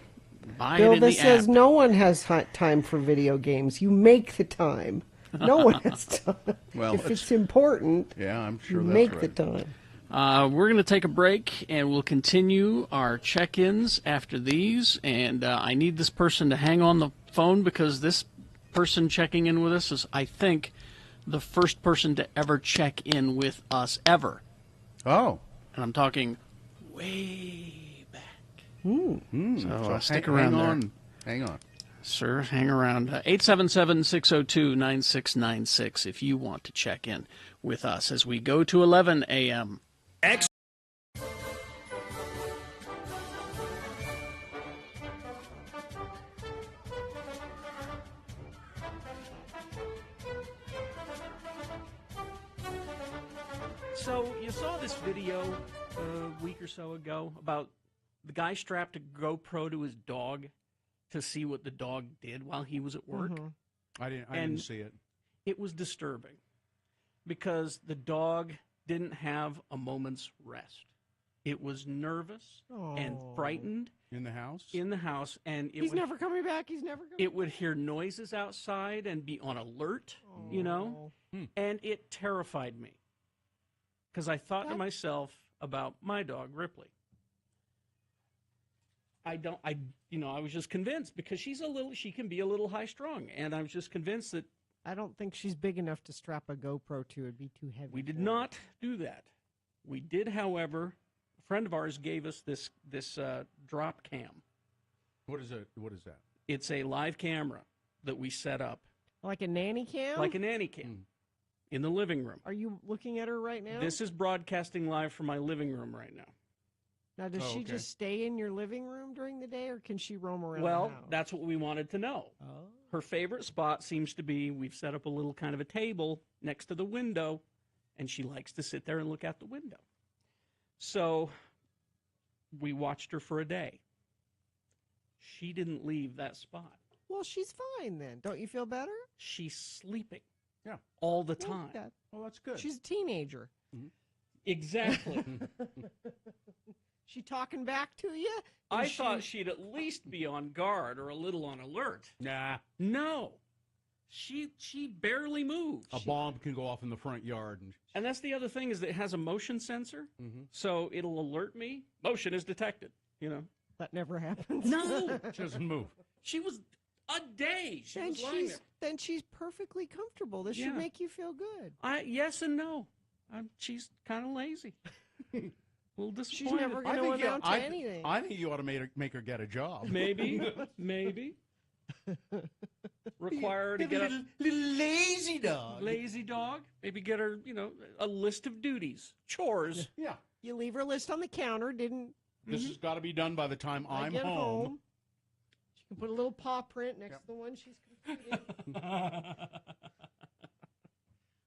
Buy
Bill,
it in
this
the
says
app.
no one has time for video games. You make the time. No one has time.
Well,
if it's important,
Yeah, I'm
you
sure that's
make
right.
the time.
We're going to take a break, and we'll continue our check-ins after these. And I need this person to hang on the phone because this person checking in with us is, I think, the first person to ever check in with us ever.
Oh.
And I'm talking way back.
Hmm.
So stick
hang
around
on.
there.
Hang on.
Sir, hang around. 877-602-9696 if you want to check in with us as we go to 11 a.m. So you saw this video a week or so ago about the guy strapped a GoPro to his dog to see what the dog did while he was at work.
I didn't see it.
It was disturbing because the dog didn't have a moment's rest. It was nervous and frightened
In the house?
in the house, and
He's never coming back. He's never coming
it would hear noises outside and be on alert, and it terrified me because I thought to myself about my dog, Ripley. I was just convinced because she can be a little high strung, and I was just convinced that
I don't think she's big enough to strap a GoPro to. It'd be too heavy.
we did not do that. We did, however, a friend of ours gave us this drop cam.
What is it? What is that?
It's a live camera that we set up.
Like a nanny cam?
Like a nanny cam in the living room.
Are you looking at her right now?
This is broadcasting live from my living room right now.
Now, does she just stay in your living room during the day, or can she roam around
Well,
the house?
that's what we wanted to know.
Oh.
Her favorite spot seems to be, we've set up a little kind of a table next to the window, and she likes to sit there and look out the window. So we watched her for a day. She didn't leave that spot.
Well, she's fine then. Don't you feel better?
She's sleeping.
Yeah.
All the time.
Well, that's good.
She's a teenager.
Exactly.
She talking back to you?
I thought she'd at least be on guard or a little on alert.
Nah.
No. She barely moves.
A bomb can go off in the front yard.
And that's the other thing is that it has a motion sensor, so it'll alert me. Motion is detected,
That never happens.
No.
She doesn't move.
She was a day. She was lying there.
Then she's perfectly comfortable. This should make you feel good.
Yes and no. She's kind of lazy. A little disappointed.
She's never going to amount to anything.
I think you ought to make her get a job.
Maybe. Require her to get
a little lazy dog.
Lazy dog. Maybe get her, a list of duties, chores.
Yeah.
You leave her list on the counter.
This has got to be done by the time
I
I'm
get
home.
She can put a little paw print next to the one she's completed.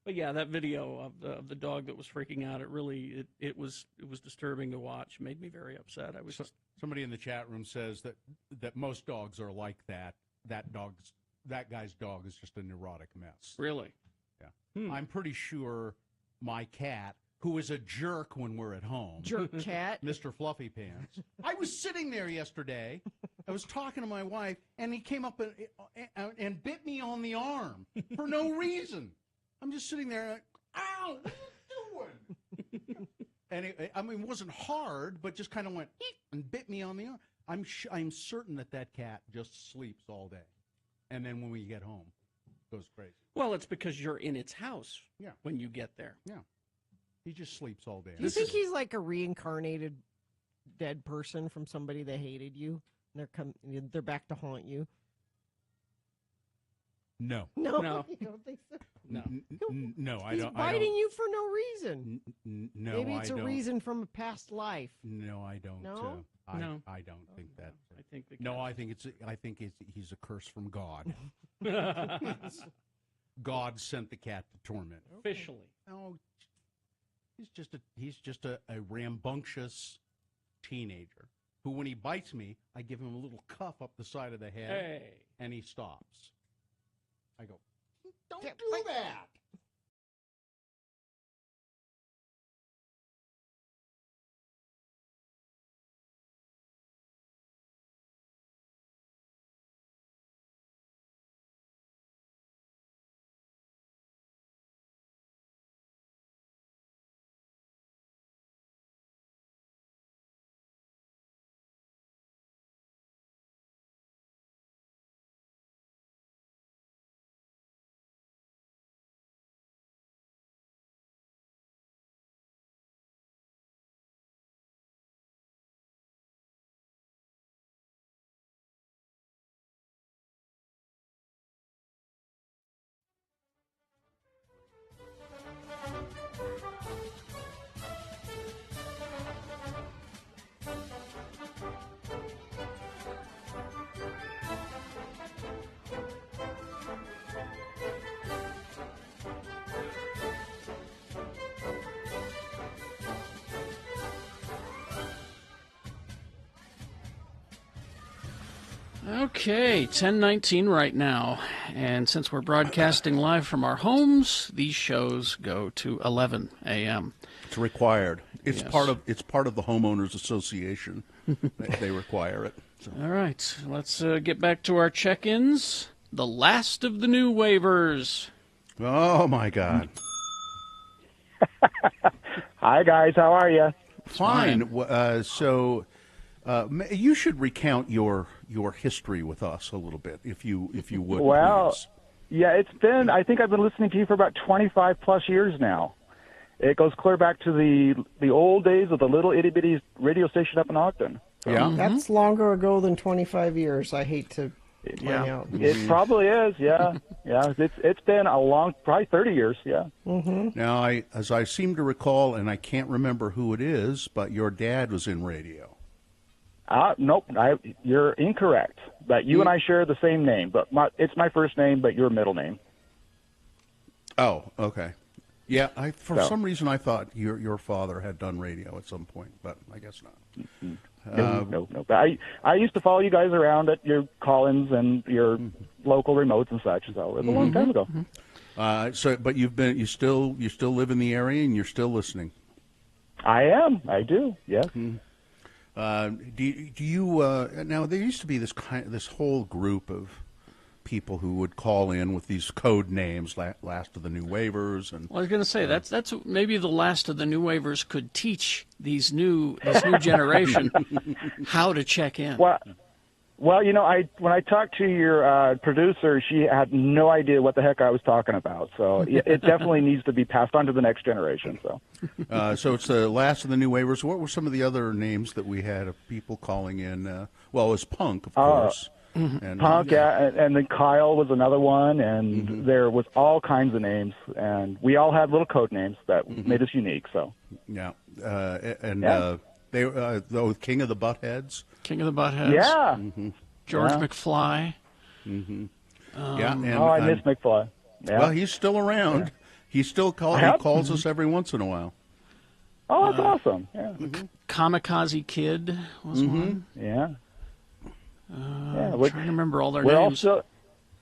But yeah, that video of the dog that was freaking out, it was disturbing to watch. Made me very upset. I was
Somebody in the chat room says that most dogs are like that. That guy's dog is just a neurotic mess.
Really?
Yeah. I'm pretty sure my cat, who is a jerk when we're at home.
Jerk cat.
Mr. Fluffy Pants. I was sitting there yesterday. I was talking to my wife, and he came up and bit me on the arm for no reason. I'm just sitting there, like, ow, what are you doing? And it wasn't hard, but just kind of went and bit me on the arm. I'm certain that cat just sleeps all day. And then when we get home, it goes crazy.
Well, it's because you're in its house
Yeah.
when you get there.
Yeah. He just sleeps all day.
Do you think he's like a reincarnated dead person from somebody that hated you? And they're back to haunt you?
No.
No. You don't think so?
No, I
He's
don't.
biting you for no reason.
No,
Maybe it's
I
a
don't.
reason from a past life.
No, I don't.
No?
No.
I don't think that.
I think
he's a curse from God. God sent the cat to torment.
Officially.
No, he's just a rambunctious teenager who, when he bites me, I give him a little cuff up the side of the head, and he stops. I go, don't do that.
Okay, 10:19 right now, and since we're broadcasting live from our homes, these shows go to 11 a.m.
It's required. It's
Yes.
part of the homeowners association. They require it. So.
All right, let's get back to our check-ins. The last of the new waivers.
Oh my God!
Hi guys, how are you?
Fine. So You should recount your history with us a little bit, if you would.
Well,
please.
yeah, I think I've been listening to you for about 25 plus years now. It goes clear back to the old days of the little itty bitty radio station up in Ogden. So.
Yeah,
That's longer ago than 25 years. I hate to point out.
It probably is. Yeah, yeah. It's been a long, probably 30 years. Yeah.
Now, as I seem to recall, and I can't remember who it is, but your dad was in radio.
Nope, you're incorrect. But you and I share the same name. But it's my first name, but your middle name.
Oh, okay. Yeah, for some reason I thought your father had done radio at some point, but I guess not.
No. But I used to follow you guys around at your call-ins and your local remotes and such. So it was a long time ago.
But you still live in the area and you're still listening.
I am. I do. Yes.
Do you now? There used to be this whole group of people who would call in with these code names, last of the new waivers, and
well, I was going to say that's maybe the last of the new waivers could teach this new generation how to check in.
Well, you know, when I talked to your producer, she had no idea what the heck I was talking about. So it definitely needs to be passed on to the next generation. So,
so it's the last of the new waivers. What were some of the other names that we had of people calling in? Well, it was Punk, of course. And,
Punk, and then Kyle was another one, and there was all kinds of names, and we all had little code names that made us unique. So,
they King of the Buttheads.
King of the Buttheads.
Yeah.
George McFly.
I miss McFly. Yeah.
Well, he's still around. He still calls us every once in a while.
Oh, that's awesome. Yeah.
Kamikaze Kid was one.
Yeah.
I'm trying to remember all their names.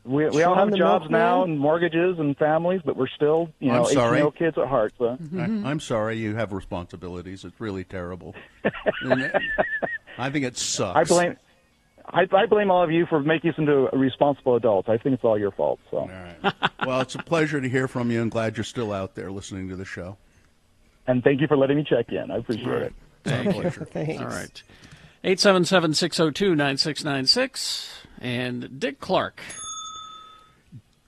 We all have jobs now and mortgages and families, but we're still, 18-year-old kids at heart. So.
I'm sorry you have responsibilities. It's really terrible. I think it sucks.
I blame all of you for making us into responsible adults. I think it's all your fault. So.
All right. Well, it's a pleasure to hear from you, and glad you're still out there listening to the show.
And thank you for letting me check in. I appreciate it.
Thank you.
Thanks.
All right. 877-602-9696 and Dick Clark.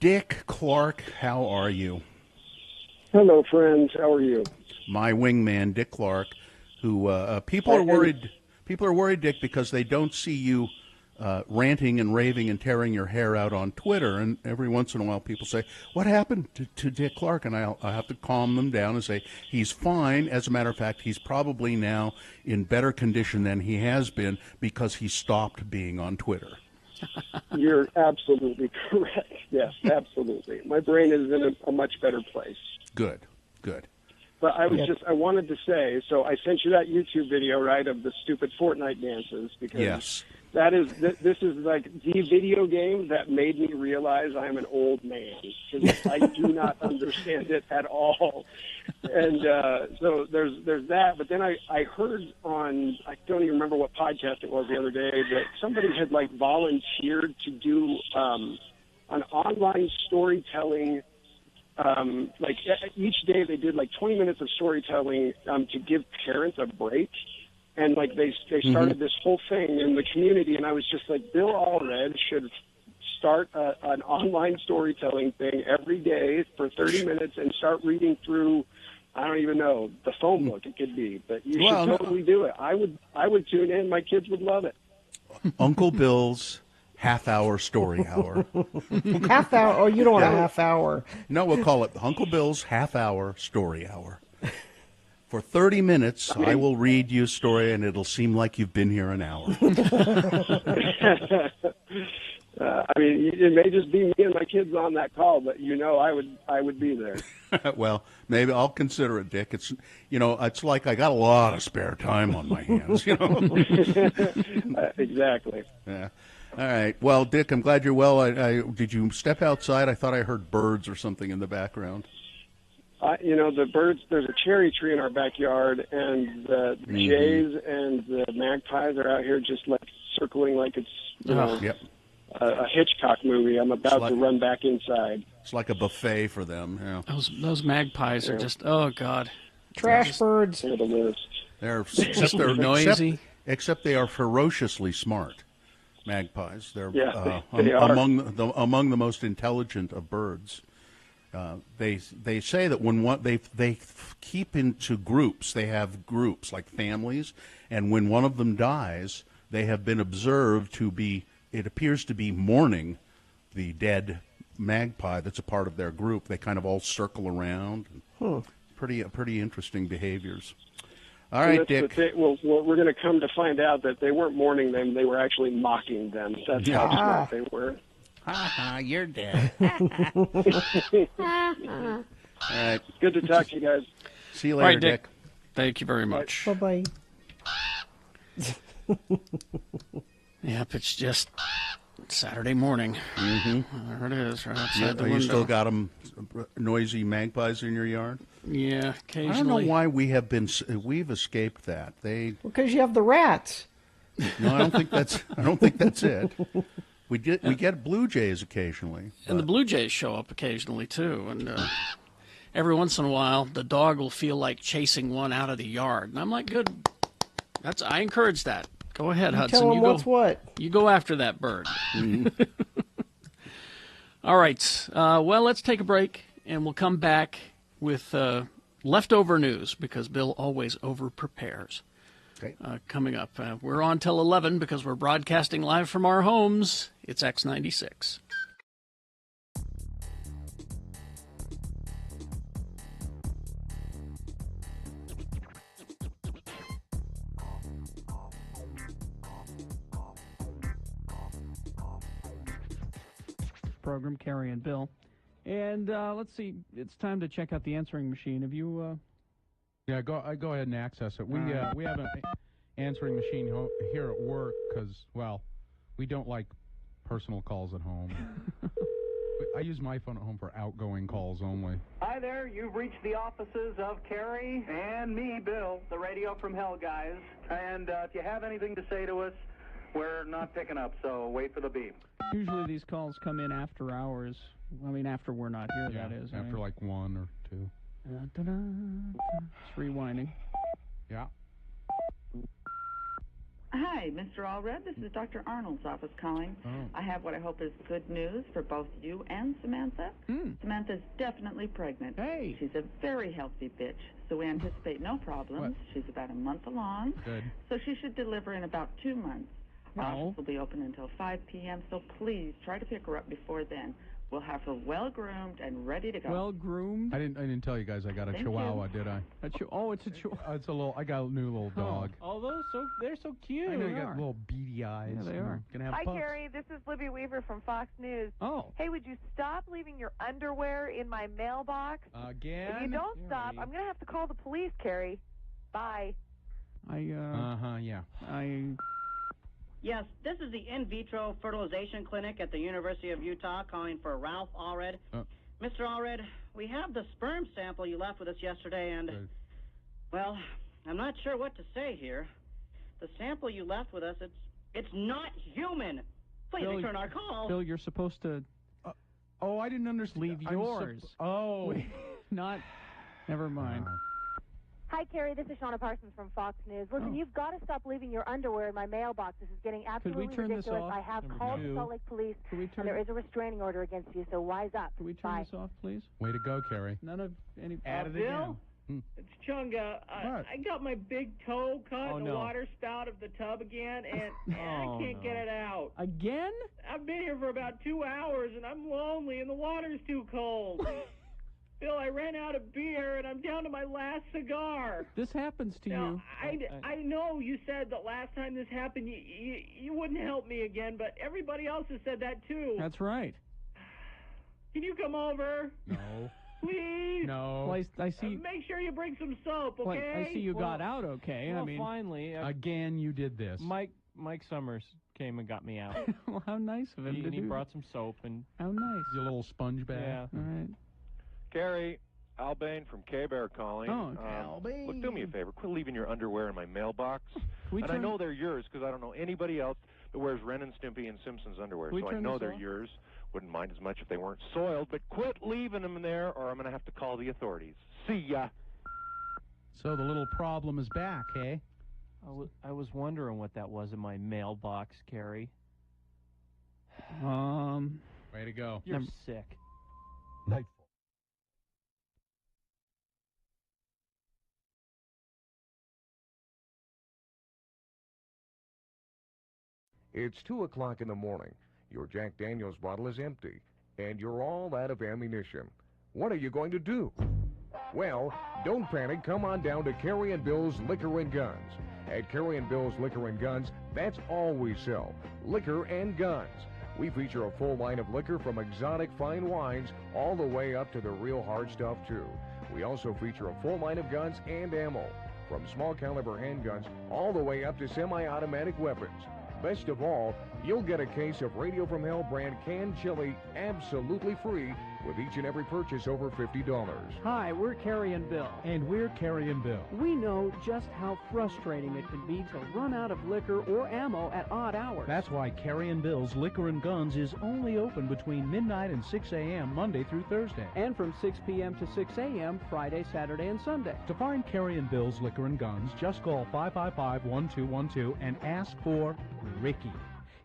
Dick Clark, how are you?
Hello, friends. How are you?
My wingman, Dick Clark, who people are worried. People are worried, Dick, because they don't see you ranting and raving and tearing your hair out on Twitter. And every once in a while, people say, "What happened to Dick Clark?" And I have to calm them down and say he's fine. As a matter of fact, he's probably now in better condition than he has been because he stopped being on Twitter.
You're absolutely correct. Yes, absolutely. My brain is in a much better place.
Good.
But I wanted to say, so I sent you that YouTube video, right, of the stupid Fortnite dances, because this is like the video game that made me realize I'm an old man, because I do not understand it at all. And so there's that. But then I heard on, I don't even remember what podcast it was the other day, that somebody had like volunteered to do an online storytelling. Like each day they did like 20 minutes of storytelling to give parents a break. And like they started this whole thing in the community, and I was just like, Bill Allred should start an online storytelling thing every day for 30 minutes and start reading through, I don't even know, the phone book it could be, but you should totally do it. I would tune in. My kids would love it.
Uncle Bill's half-hour story hour.
Half hour? Oh, you don't want a half hour.
No, we'll call it Uncle Bill's half-hour story hour. For 30 minutes, I will read you a story, and it'll seem like you've been here an hour.
It may just be me and my kids on that call, but I would be there.
Well, maybe I'll consider it, Dick. It's it's like I got a lot of spare time on my hands.
Exactly.
Yeah. All right. Well, Dick, I'm glad you're well. Did you step outside? I thought I heard birds or something in the background.
The birds, there's a cherry tree in our backyard, and the jays and the magpies are out here just like circling like it's, a Hitchcock movie. I'm about to run back inside.
It's like a buffet for them. Yeah.
Those magpies are just, oh, God.
Trash birds.
They're the worst.
They're
noisy.
Except they are ferociously smart. Magpies. They're
Yeah, they are.
among the most intelligent of birds. They say that when they keep into groups, they have groups like families, and when one of them dies, they have been observed to be. It appears to be mourning the dead magpie that's a part of their group. They kind of all circle around. Pretty interesting behaviors. All right, Dick.
Well, we're going to come to find out that they weren't mourning them; they were actually mocking them. That's how smart they were.
You're dead.
All
right.
Good to talk to you guys.
See you
All
later,
right, Dick. Thank you very much.
Bye-bye.
Yep, it's just Saturday morning.
Mm-hmm.
There it is, right outside the
You
window.
still got them noisy magpies in your yard?
Yeah, occasionally.
I don't know why we've escaped that.
Because you have the rats.
No, I don't think that's it. We get blue jays occasionally.
And the blue jays show up occasionally too, and every once in a while the dog will feel like chasing one out of the yard, and I'm like, good. I encourage that. Go ahead, Hudson.
Tell them what's what.
You go after that bird. All right. Well, let's take a break, and we'll come back with leftover news because Bill always over-prepares.
Okay.
Coming up. We're on till 11 because we're broadcasting live from our homes. It's X96. Program, Carrie and Bill. And let's see, it's time to check out the answering machine. Have you...
Yeah, go ahead and access it. We have an answering machine here at work because, well, we don't like personal calls at home. I use my phone at home for outgoing calls only.
Hi there, you've reached the offices of Carrie and me, Bill, the Radio from Hell guys. And if you have anything to say to us, we're not picking up, so wait for the beep.
Usually these calls come in after hours. I mean, after we're not here, that is.
After
right?
like 1 or 2.
It's rewinding.
Yeah.
Hi, Mr. Allred. This is Dr. Arnold's office calling.
Oh.
I have what I hope is good news for both you and Samantha. Samantha's definitely pregnant.
Hey.
She's a very healthy bitch, so we anticipate no problems. She's about a month along.
Good.
So she should deliver in about 2 months. Our
Oh.
office will be open until 5 p.m., so please try to pick her up before then. We'll have her well-groomed and ready to go.
Well-groomed?
I didn't tell you guys I got a
Thank
Chihuahua,
you.
did I?
Oh, it's a Chihuahua.
It's a little. I got a new little dog.
Oh, they're so cute.
I know you got little beady eyes.
Yeah, they are.
Gonna have
Hi,
pups.
Carrie. This is Libby Weaver from Fox News.
Oh.
Hey, would you stop leaving your underwear in my mailbox?
Again?
If you don't stop, I'm going to have to call the police, Carrie. Bye.
Yeah.
Yes, this is the in vitro fertilization clinic at the University of Utah calling for Ralph Allred. Mr. Allred, we have the sperm sample you left with us yesterday, and, well, I'm not sure what to say here. The sample you left with us, it's not human. Please
Bill,
return our call.
Bill, you're supposed to...
Oh, I didn't understand.
Leave yours. Not... Never mind.
Hi, Carrie. This is Shauna Parsons from Fox News. Listen, you've got to stop leaving your underwear in my mailbox. This is getting absolutely
turn this
ridiculous.
off?
I have called the Salt Lake Police, and there is a restraining order against you, so wise up.
Can we turn this off, please?
Way to go, Carrie.
None of any...
Bill? It's Chunga. I got my big toe caught in the water spout of the tub again, and I can't get it out.
Again?
I've been here for about 2 hours, and I'm lonely, and the water's too cold. Bill, I ran out of beer, and I'm down to my last cigar.
This happens to
Now,
you.
I know you said that last time this happened, you wouldn't help me again, but everybody else has said that too.
That's right.
Can you come over?
No.
Please?
No.
Well, I see...
make sure you bring some soap,
Well,
okay?
I see you got out okay.
Well,
I mean...
finally.
Again, you did this.
Mike Summers came and got me out.
Well, how nice of him to do.
He brought some soap and...
How nice.
Your little sponge bag.
Yeah.
All right.
Carrie, Al Bain from K-Bear calling.
Oh, okay.
Al Bain.
Look, do me a favor. Quit leaving your underwear in my mailbox.
we
And I
turn-
know they're yours because I don't know anybody else that wears Ren and Stimpy and Simpsons underwear.
Can we
So I
turn
know
this
they're
off?
yours. Wouldn't mind as much if they weren't soiled, but quit leaving them in there or I'm going to have to call the authorities. See ya.
So the little problem is back, eh?
I was wondering what that was in my mailbox, Carrie.
Way to go.
You're sick.
Nightfall. It's 2 o'clock in the morning. Your Jack Daniels bottle is empty, and you're all out of ammunition. What are you going to do? Well, don't panic. Come on down to Carrie and Bill's Liquor and Guns. At Carrie and Bill's Liquor and Guns, that's all we sell, liquor and guns. We feature a full line of liquor from exotic fine wines all the way up to the real hard stuff, too. We also feature a full line of guns and ammo, from small caliber handguns all the way up to semi-automatic weapons. Best of all, you'll get a case of Radio from Hell brand canned chili absolutely free with each and every purchase over $50.
Hi, we're Carrie and Bill.
And we're Carrie and Bill.
We know just how frustrating it can be to run out of liquor or ammo at odd hours.
That's why Carrie and Bill's Liquor and Guns is only open between midnight and 6 a.m. Monday through Thursday.
And from 6 p.m. to 6 a.m. Friday, Saturday, and Sunday.
To find Carrie and Bill's Liquor and Guns, just call 555-1212 and ask for Ricky.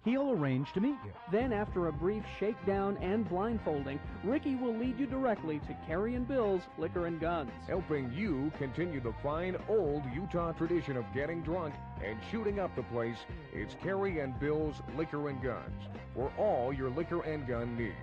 He'll arrange to meet you.
Then, after a brief shakedown and blindfolding, Ricky will lead you directly to Carrie and Bill's Liquor and Guns.
Helping you continue the fine old Utah tradition of getting drunk and shooting up the place, it's Carrie and Bill's Liquor and Guns for all your liquor and gun needs.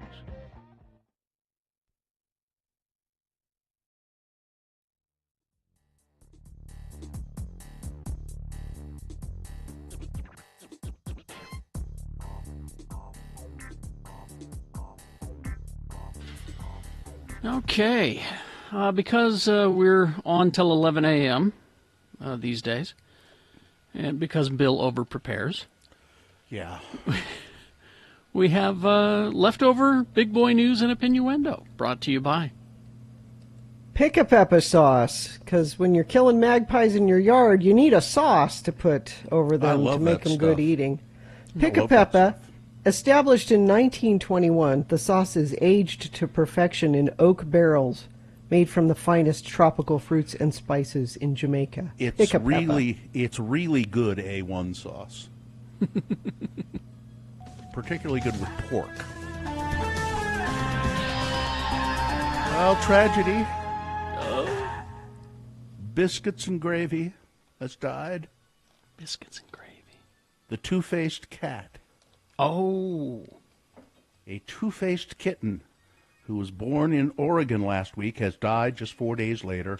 Okay, because we're on till 11 a.m. These days, and because Bill over-prepares.
Yeah.
We have leftover big boy news and opinioendo, brought to you by
Pick-a-Peppa sauce, because when you're killing magpies in your yard, you need a sauce to put over them to make them good eating. Pick-a-Peppa, established in 1921, the sauce is aged to perfection in oak barrels, made from the finest tropical fruits and spices in Jamaica.
It's really good A1 sauce. Particularly good with pork. Well, tragedy. Biscuits and Gravy has died.
Biscuits and Gravy.
The two-faced cat.
Oh.
A two-faced kitten who was born in Oregon last week has died just 4 days later.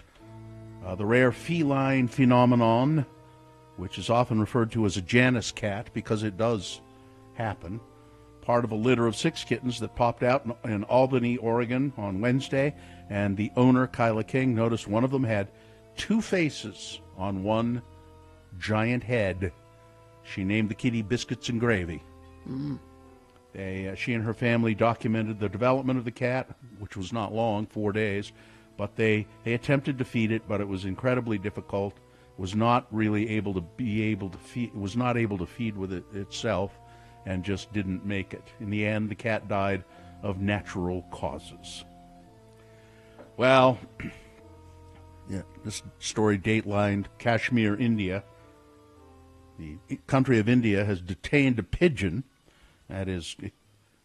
The rare feline phenomenon, which is often referred to as a Janus cat because it does happen, part of a litter of 6 kittens that popped out in Albany, Oregon on Wednesday, and the owner, Kyla King, noticed one of them had 2 faces on one giant head. She named the kitty Biscuits and Gravy.
Mm.
She and her family documented the development of the cat, which was not long, 4 days, but they attempted to feed it, but it was incredibly difficult. Was not really able to feed. Was not able to feed with it itself, and just didn't make it. In the end, the cat died of natural causes. Well, yeah, this story datelined Kashmir, India. The country of India has detained a pigeon that is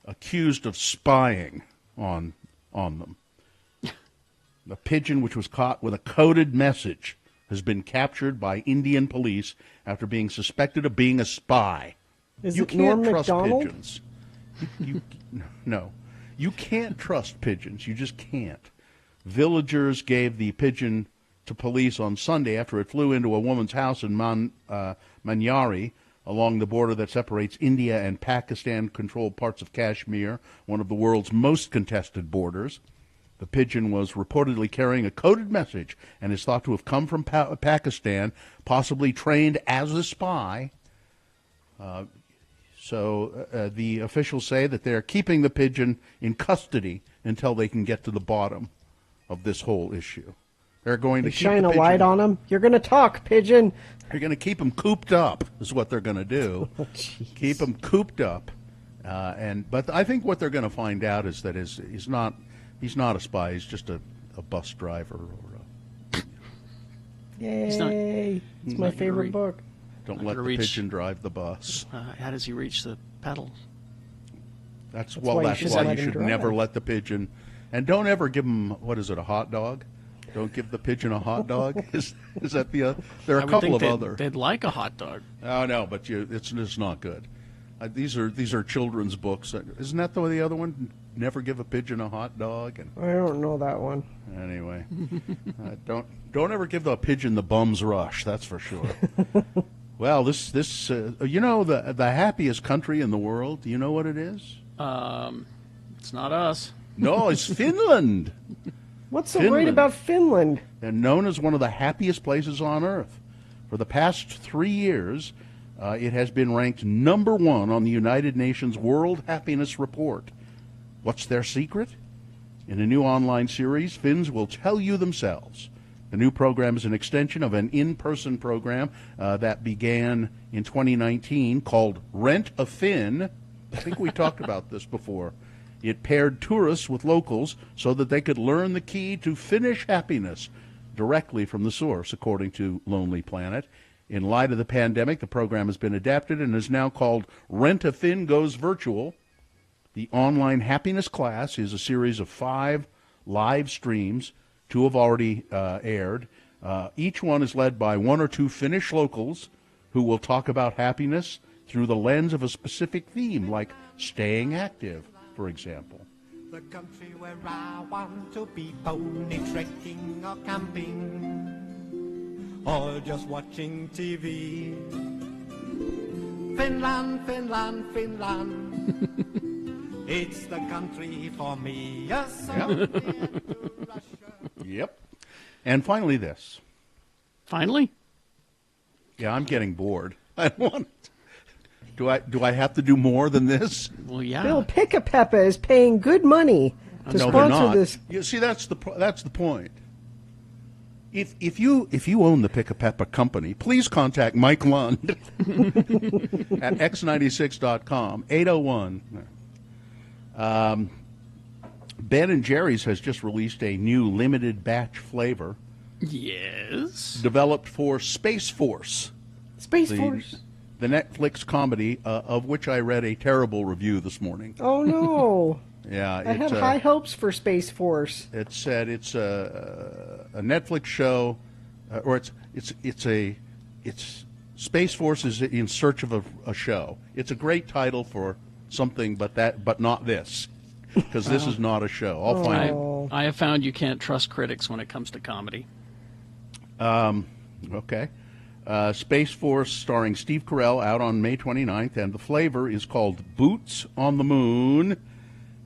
accused of spying on them. The pigeon, which was caught with a coded message, has been captured by Indian police after being suspected of being a spy.
Is
you
it
can't
Norm
trust
Macdonald?
pigeons. No. You can't trust pigeons. You just can't. Villagers gave the pigeon to police on Sunday after it flew into a woman's house in Manyari, along the border that separates India and Pakistan-controlled parts of Kashmir, one of the world's most contested borders. The pigeon was reportedly carrying a coded message and is thought to have come from Pakistan, possibly trained as a spy. So the officials say that they're keeping the pigeon in custody until they can get to the bottom of this whole issue. They're going to
shine a light on him. You're going to talk, pigeon.
They're going to keep him cooped up, is what they're going to do. Keep him cooped up. But I think what they're going to find out is that he's not a spy. He's just a bus driver.
Yay. It's my favorite book.
Don't let the pigeon drive the bus.
How does he reach the pedal?
That's why you should never let the pigeon. And don't ever give him, what is it, a hot dog? Don't give the pigeon a hot dog. Is that the? There are a couple of other.
They'd like a hot dog.
Oh no, but it's just not good. These are children's books. Isn't that the other one? Never give a pigeon a hot dog. And
I don't know that one.
Anyway, don't ever give the pigeon the bum's rush. That's for sure. Well, this you know, the happiest country in the world. Do you know what it is?
It's not us.
No, it's Finland.
What's so great about Finland?
They're known as one of the happiest places on earth. For the past 3 years, it has been ranked #1 on the United Nations World Happiness Report. What's their secret? In a new online series, Finns will tell you themselves. The new program is an extension of an in-person program that began in 2019 called Rent a Finn. I think we talked about this before. It paired tourists with locals so that they could learn the key to Finnish happiness directly from the source, according to Lonely Planet. In light of the pandemic, the program has been adapted and is now called Rent a Finn Goes Virtual. The online happiness class is a series of 5 live streams. 2 have already aired. Each one is led by 1 or 2 Finnish locals who will talk about happiness through the lens of a specific theme, like staying active, for example.
The country where I want to be, pony trekking or camping, or just watching TV. Finland, Finland, Finland. It's the country for me. Yes,
Yep. And finally this.
Finally?
Yeah, I'm getting bored. I want. Do I have to do more than this?
Well, yeah.
Bill Pick-a-Peppa is paying good money to
no,
sponsor
they're not.
this.
You see, that's the point. If you own the Pick-a-Peppa company, please contact Mike Lund at x96.com 801. Ben & Jerry's has just released a new limited batch flavor.
Yes.
Developed for Space Force.
Space Force.
The Netflix comedy, of which I read a terrible review this morning.
Oh, no.
Yeah.
I had high hopes for Space Force.
It said it's a Netflix show, or it's Space Force is in search of a show. It's a great title for something, but not this. Because this is not a show. I'll find it.
I have found you can't trust critics when it comes to comedy.
Okay. Space Force starring Steve Carell out on May 29th, and the flavor is called Boots on the Moon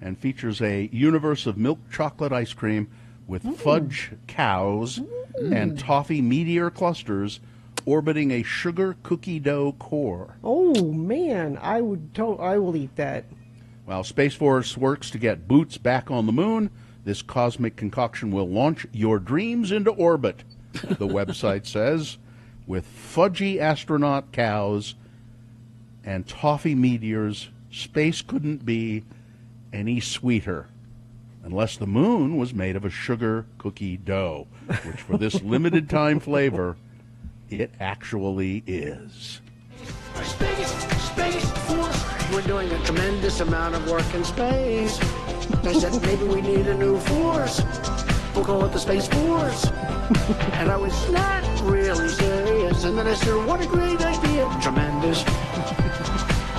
and features a universe of milk chocolate ice cream with fudge cows and toffee meteor clusters orbiting a sugar cookie dough core.
Oh, man. I will eat that.
While Space Force works to get Boots back on the moon, this cosmic concoction will launch your dreams into orbit, the website says, with fudgy astronaut cows and toffee meteors. Space couldn't be any sweeter, unless the moon was made of a sugar cookie dough, which for this limited time flavor, it actually is.
Space Force. We're doing a tremendous amount of work in space. I said maybe we need a new force. We'll call it the Space Force. And I was not really serious. And then I said, what a great idea. Tremendous.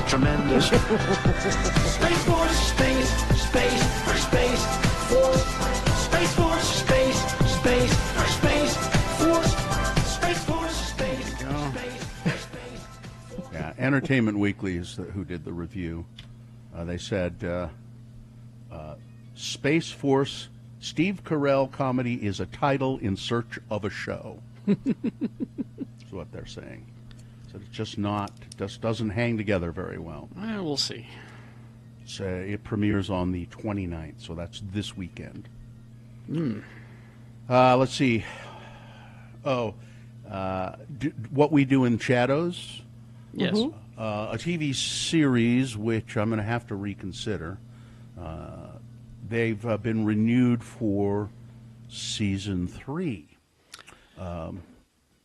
Tremendous. Space Force. Space for Space Force. Space Force. Space for Space Force. Space Force. Space.
Yeah, Entertainment Weekly is who did the review. They said, Space Force Steve Carell comedy is a title in search of a show. That's what they're saying. So it's just doesn't hang together very well.
We'll see.
It premieres on the 29th, so that's this weekend. Let's see. What We Do in Shadows.
Yes.
A TV series which I'm going to have to reconsider. They've been renewed for season 3.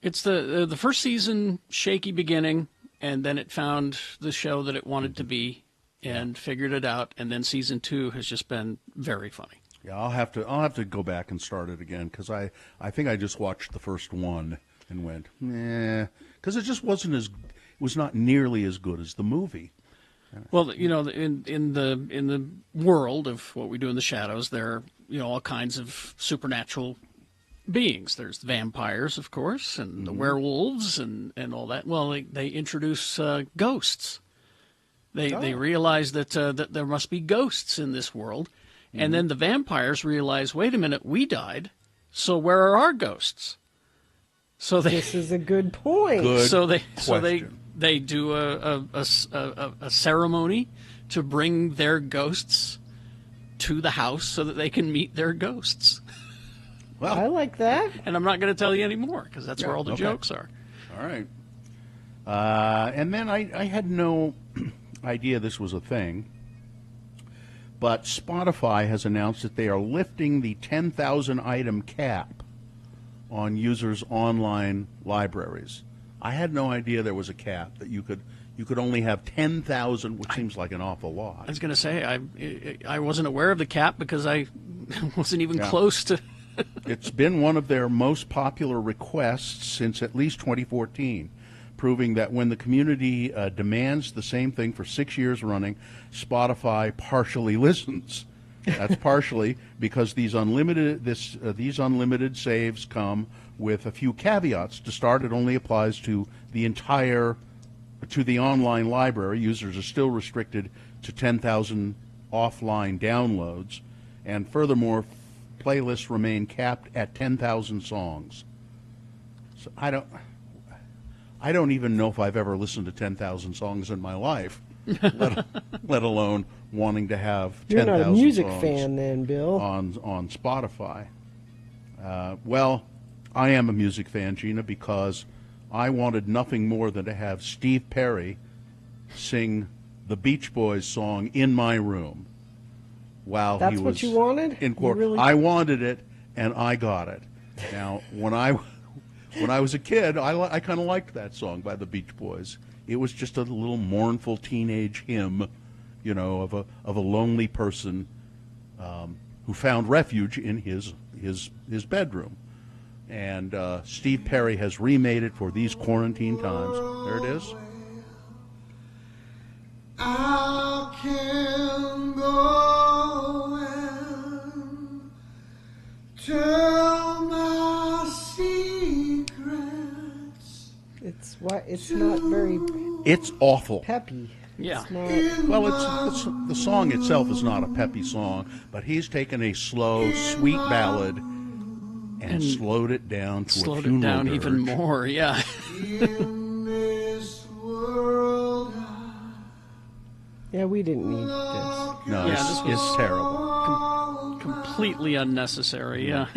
It's the first season, shaky beginning, and then it found the show that it wanted to be and figured it out, and then season 2 has just been very funny.
Yeah, I'll have to go back and start it again because I think I just watched the first one and went, nah, because it just was not nearly as good as the movie.
Well, you know, in the world of what we do in the shadows, there are, you know, all kinds of supernatural beings. There's vampires, of course, and the werewolves and all that. Well, they introduce ghosts. They realize that there must be ghosts in this world, and then the vampires realize, wait a minute, we died, so where are our ghosts? So
this is a good point.
They do a ceremony to bring their ghosts to the house so that they can meet their ghosts.
Well, I like that.
And I'm not going to tell you anymore because that's where all the jokes are.
All right. And then I had no idea this was a thing, but Spotify has announced that they are lifting the 10,000 item cap on users' online libraries. I had no idea there was a cap that you could only have 10,000, which seems like an awful lot.
I was going to say I wasn't aware of the cap because I wasn't even close to.
It's been one of their most popular requests since at least 2014, proving that when the community demands the same thing for 6 years running, Spotify partially listens. That's partially because these unlimited saves come with a few caveats. To start, it only applies to the online library. Users are still restricted to 10,000 offline downloads, and furthermore, playlists remain capped at 10,000 songs. So I don't even know if I've ever listened to 10,000 songs in my life, let alone wanting to have 10,000 songs.
You're not a music fan then, Bill.
On Spotify. Well, I am a music fan, Gina, because I wanted nothing more than to have Steve Perry sing the Beach Boys song In My Room while
That's
he was
what you wanted?
in court.
Really?
I wanted it, and I got it. Now, when I was a kid, I kind of liked that song by the Beach Boys. It was just a little mournful teenage hymn, you know, of a lonely person who found refuge in his bedroom. And Steve Perry has remade it for these quarantine times. There it is.
I can go and tell my secrets.
It's not very.
It's awful.
Peppy.
Yeah.
Well, it's the song itself is not a peppy song, but he's taken a slow, sweet ballad and slowed it down to a funeral
slowed it down
dirge.
even more. Yeah.
Yeah, we didn't need this.
No,
Yeah,
it's terrible.
Completely unnecessary. Yeah.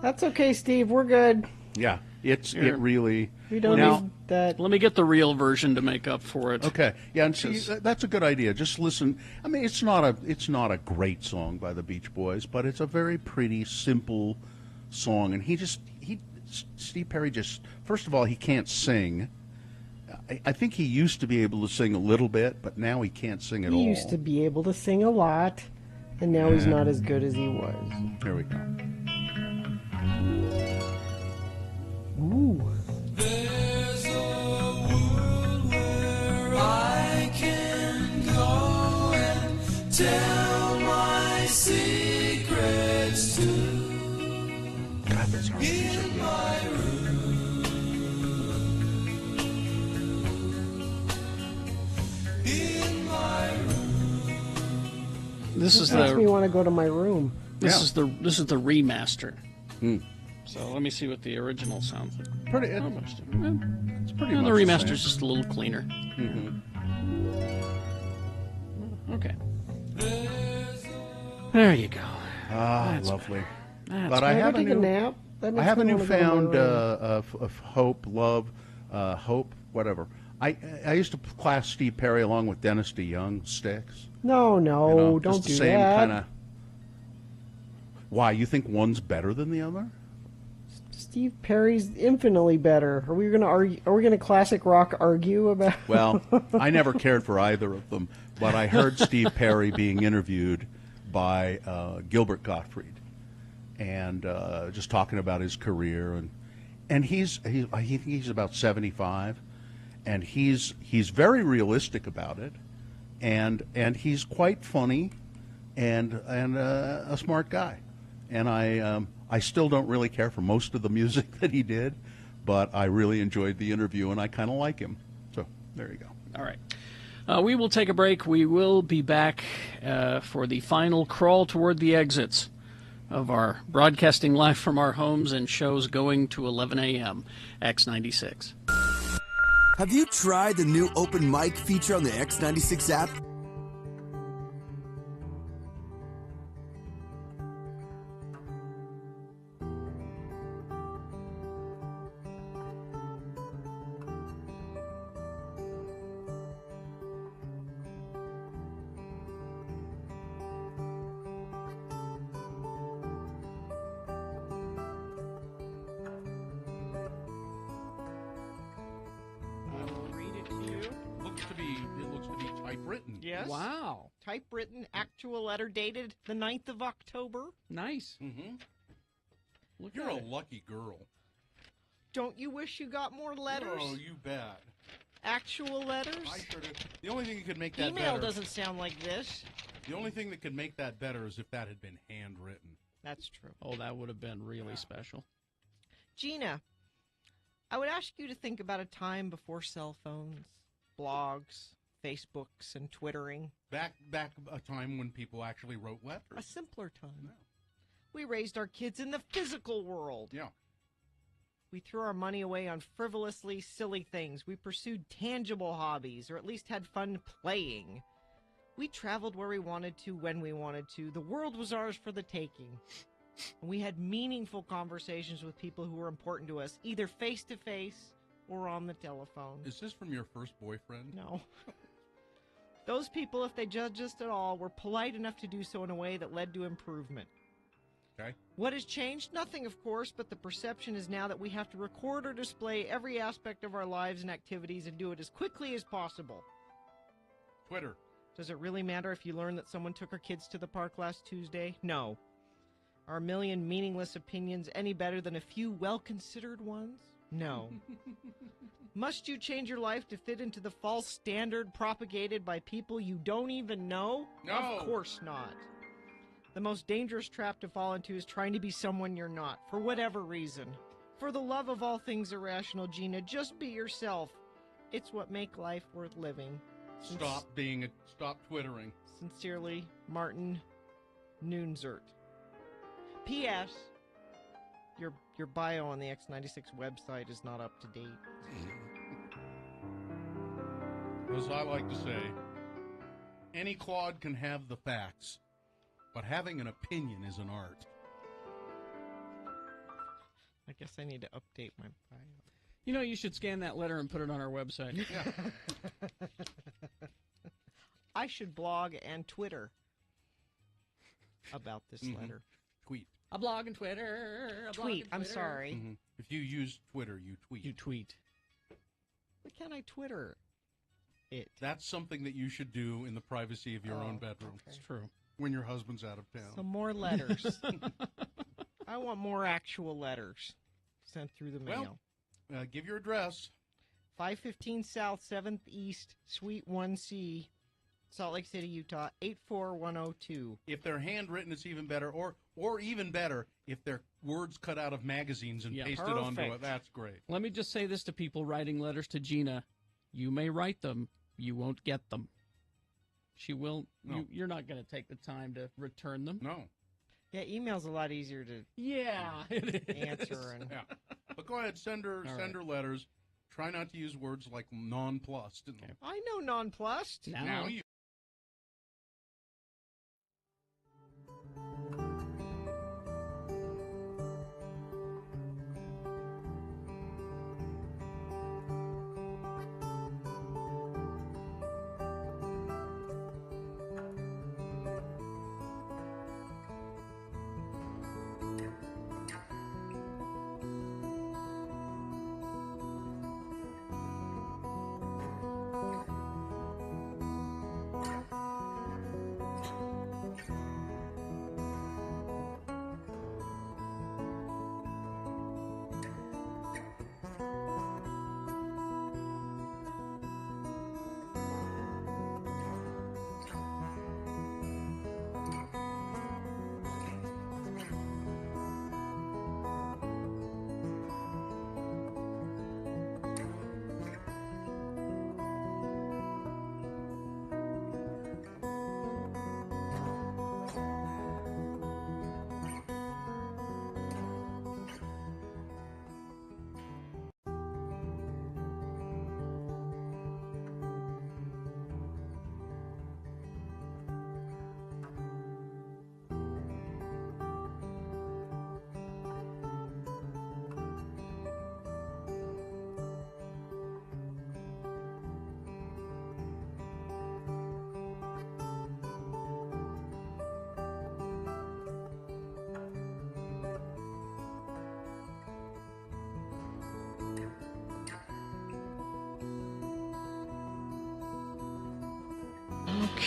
That's okay, Steve. We're good.
Yeah, it really.
We don't need that.
Let me get the real version to make up for it.
Okay, yeah, and see, that's a good idea. Just listen. I mean, it's not a great song by the Beach Boys, but it's a very pretty, simple song. And Steve Perry just, first of all, he can't sing. I think he used to be able to sing a little bit, but now he can't sing at all.
He used to be able to sing a lot, and now he's not as good as he was.
Here we go.
Ooh.
There's a world where I can go and tell my secrets to.
God, that's hard music.
In my room. In my room.
This is
makes me want to go to my room.
This is the remaster. So let me see what the original sounds like.
It's pretty
the
much
remaster's
the same.
just a little cleaner. Okay. There you go. That's
Lovely.
That's
But I
Can I
have
go
a
take a
new
nap? That
I
makes
have a
me wanna go to my
newfound
room.
of hope, love, hope, whatever. I used to class Steve Perry along with Dennis DeYoung, Styx.
No,
You know,
don't
just the
do
same
that.
kind of. Why, you think one's better than the other?
Steve Perry's infinitely better. Are we going to argue? Are we going to classic rock argue about?
Well, I never cared for either of them, but I heard Steve Perry being interviewed by Gilbert Gottfried, and just talking about his career, and he's I think he's about 75, and he's very realistic about it, and he's quite funny, and a smart guy, and I still don't really care for most of the music that he did, but I really enjoyed the interview, and I kind of like him. So there you go.
All right. We will take a break. We will be back for the final crawl toward the exits of our broadcasting live from our homes and shows going to 11 a.m. X96.
Have you tried the new open mic feature on the X96 app?
Yes.
Wow.
Typewritten, actual letter dated the 9th of October.
Nice.
Mm-hmm. You're a lucky girl.
Don't you wish you got more letters?
Oh, you bet.
Actual letters?
I sure do. The only thing that could make that
Email
better...
doesn't sound like this.
The only thing that could make that better is if that had been handwritten.
That's true.
Oh, that would have been really special.
Gina, I would ask you to think about a time before cell phones, blogs, Facebooks, and Twittering.
Back a time when people actually wrote letters.
A simpler time.
Yeah.
We raised our kids in the physical world.
Yeah.
We threw our money away on frivolously silly things. We pursued tangible hobbies, or at least had fun playing. We traveled where we wanted to, when we wanted to. The world was ours for the taking. And we had meaningful conversations with people who were important to us, either face-to-face or on the telephone.
Is this from your first boyfriend?
No. Those people, if they judged us at all, were polite enough to do so in a way that led to improvement.
Okay.
What has changed? Nothing, of course, but the perception is now that we have to record or display every aspect of our lives and activities and do it as quickly as possible.
Twitter.
Does it really matter if you learn that someone took our kids to the park last Tuesday? No. Are a million meaningless opinions any better than a few well-considered ones? No. Must you change your life to fit into the false standard propagated by people you don't even know?
No.
Of course not. The most dangerous trap to fall into is trying to be someone you're not, for whatever reason. For the love of all things irrational, Gina, just be yourself. It's what makes life worth living.
Stop twittering.
Sincerely, Martin Noonzert. P.S. Your bio on the X96 website is not up to date.
As I like to say, any clod can have the facts, but having an opinion is an art.
I guess I need to update my bio.
You know, you should scan that letter and put it on our website.
Yeah.
I should blog and Twitter about this letter.
Tweet.
A blog and Twitter.
Tweet. I'm sorry.
Mm-hmm. If you use Twitter, you tweet.
You tweet.
Why can't I Twitter it?
That's something that you should do in the privacy of your own bedroom.
Okay.
It's true.
When your husband's out of town.
Some more letters. I want more actual letters sent through the mail.
Well, give your address.
515 South 7th East, Suite 1C, Salt Lake City, Utah, 84102.
If they're handwritten, it's even better. Or even better, if they're words cut out of magazines and pasted onto it. That's great.
Let me just say this to people writing letters to Gina. You may write them. You won't get them. She will.
No.
You're not going to take the time to return them.
No.
Yeah, email's a lot easier to answer. And
yeah. But go ahead, send her letters. Try not to use words like nonplussed. Okay.
I know nonplussed.
Now you.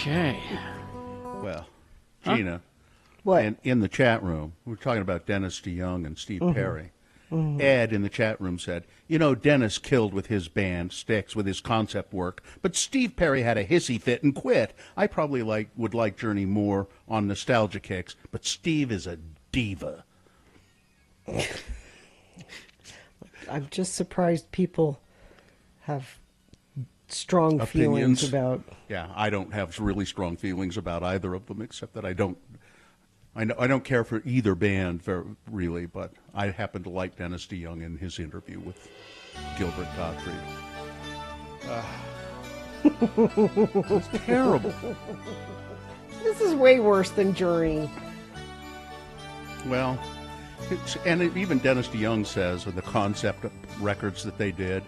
Okay.
Well,
Huh?
Gina,
What?
and in the chat room, we're talking about Dennis DeYoung and Steve Perry. Ed in the chat room said, Dennis killed with his band, Styx, with his concept work, but Steve Perry had a hissy fit and quit. I probably would like Journey more on nostalgia kicks, but Steve is a diva.
I'm just surprised people have strong
Opinions.
feelings about.
Yeah, I don't have really strong feelings about either of them, except that I don't care for either band really, but I happen to like Dennis DeYoung in his interview with Gilbert Gottfried. It's terrible.
This is way worse than Journey.
Well, even Dennis DeYoung says of the concept of records that they did,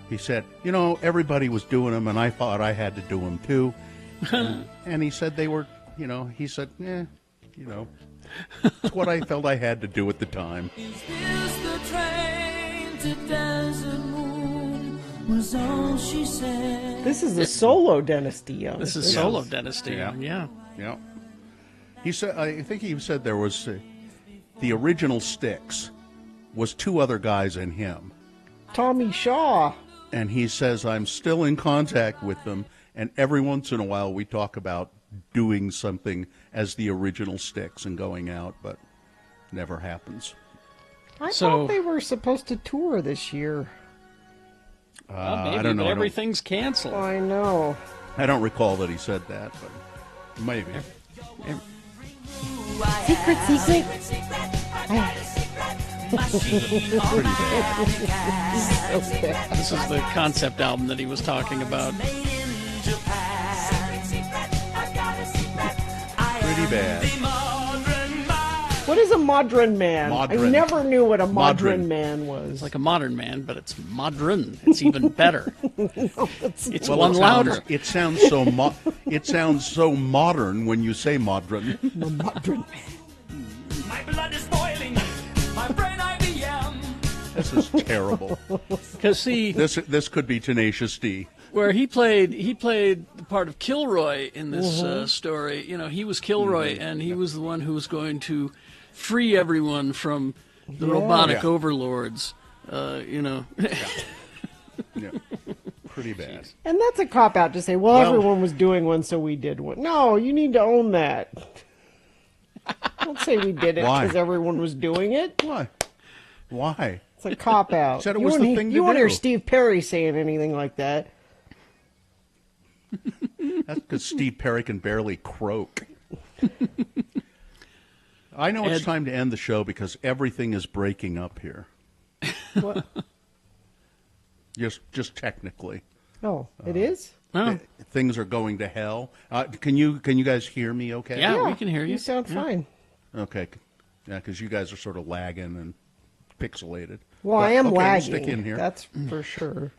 he said, everybody was doing them, and I thought I had to do them too. And he said they were, he said, it's what I felt I had to do at the time.
Is this the train to Desert Moon? Was all she said.
This is a solo Dennis DeYoung.
This is solo Dennis DeYoung, yeah.
Yeah. He said, I think he said there was the original Styx was two other guys and him.
Tommy Shaw.
And he says, I'm still in contact with them, and every once in a while we talk about doing something as the original Styx and going out, but never happens.
I thought they were supposed to tour this year.
Well, maybe,
I don't know.
but everything's canceled.
I know.
I don't recall that he said that, but maybe.
Secret.
Pretty bad.
Okay.
This is the concept album that he was talking about.
Pretty bad.
What is a modern man? I
Modern.
never knew what a
Modern.
modern man was.
It's like a modern man, but it's modern. It's even better. It's
Well,
one louder.
It sounds so it sounds so modern when you say modern.
A modern man.
My blood is boiling. My brain IBM.
This is terrible.
Because see,
this could be Tenacious D.
where he played the part of Kilroy in this story. He was Kilroy, and he was the one who was going to free everyone from the robotic overlords.
Yeah. Pretty bad.
And that's a cop-out to say, well, everyone was doing one, so we did one. No, you need to own that. Don't say we did it
Why?
because everyone was doing it.
Why?
It's a cop-out.
Said it was the thing to
You won't hear
do.
Steve Perry saying anything like that.
That's because Steve Perry can barely croak. I know it's time to end the show because everything is breaking up here.
What?
Just technically.
Oh, it is?
Things are going to hell. Can you guys hear me okay?
Yeah, we can hear you.
You sound fine.
Okay. Yeah, because you guys are sort of lagging and pixelated.
Well,
But,
I am
okay,
lagging.
We'll stick in here.
That's for sure.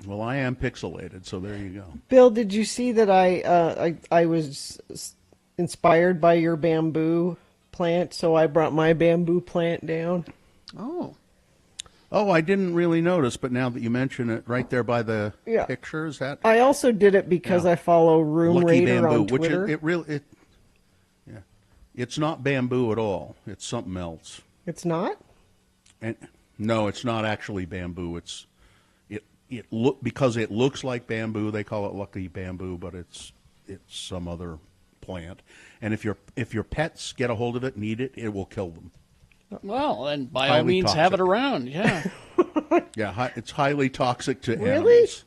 Well, I am pixelated, so there you go.
Bill, did you see that I was inspired by your bamboo plant, so I brought my bamboo plant down?
Oh, I didn't really notice, but now that you mention it, right there by the picture, is that?
I also did it because I follow Room
Lucky
Raider
bamboo,
on Twitter.
which it's not bamboo at all. It's something else.
It's not?
And no, it's not actually bamboo. Because it looks like bamboo, they call it lucky bamboo, but it's some other plant. And if your pets get a hold of it and eat it, it will kill them.
Well, and by all
Highly
means, have it
toxic.
around. Yeah.
Yeah, it's highly toxic to
Really?
animals.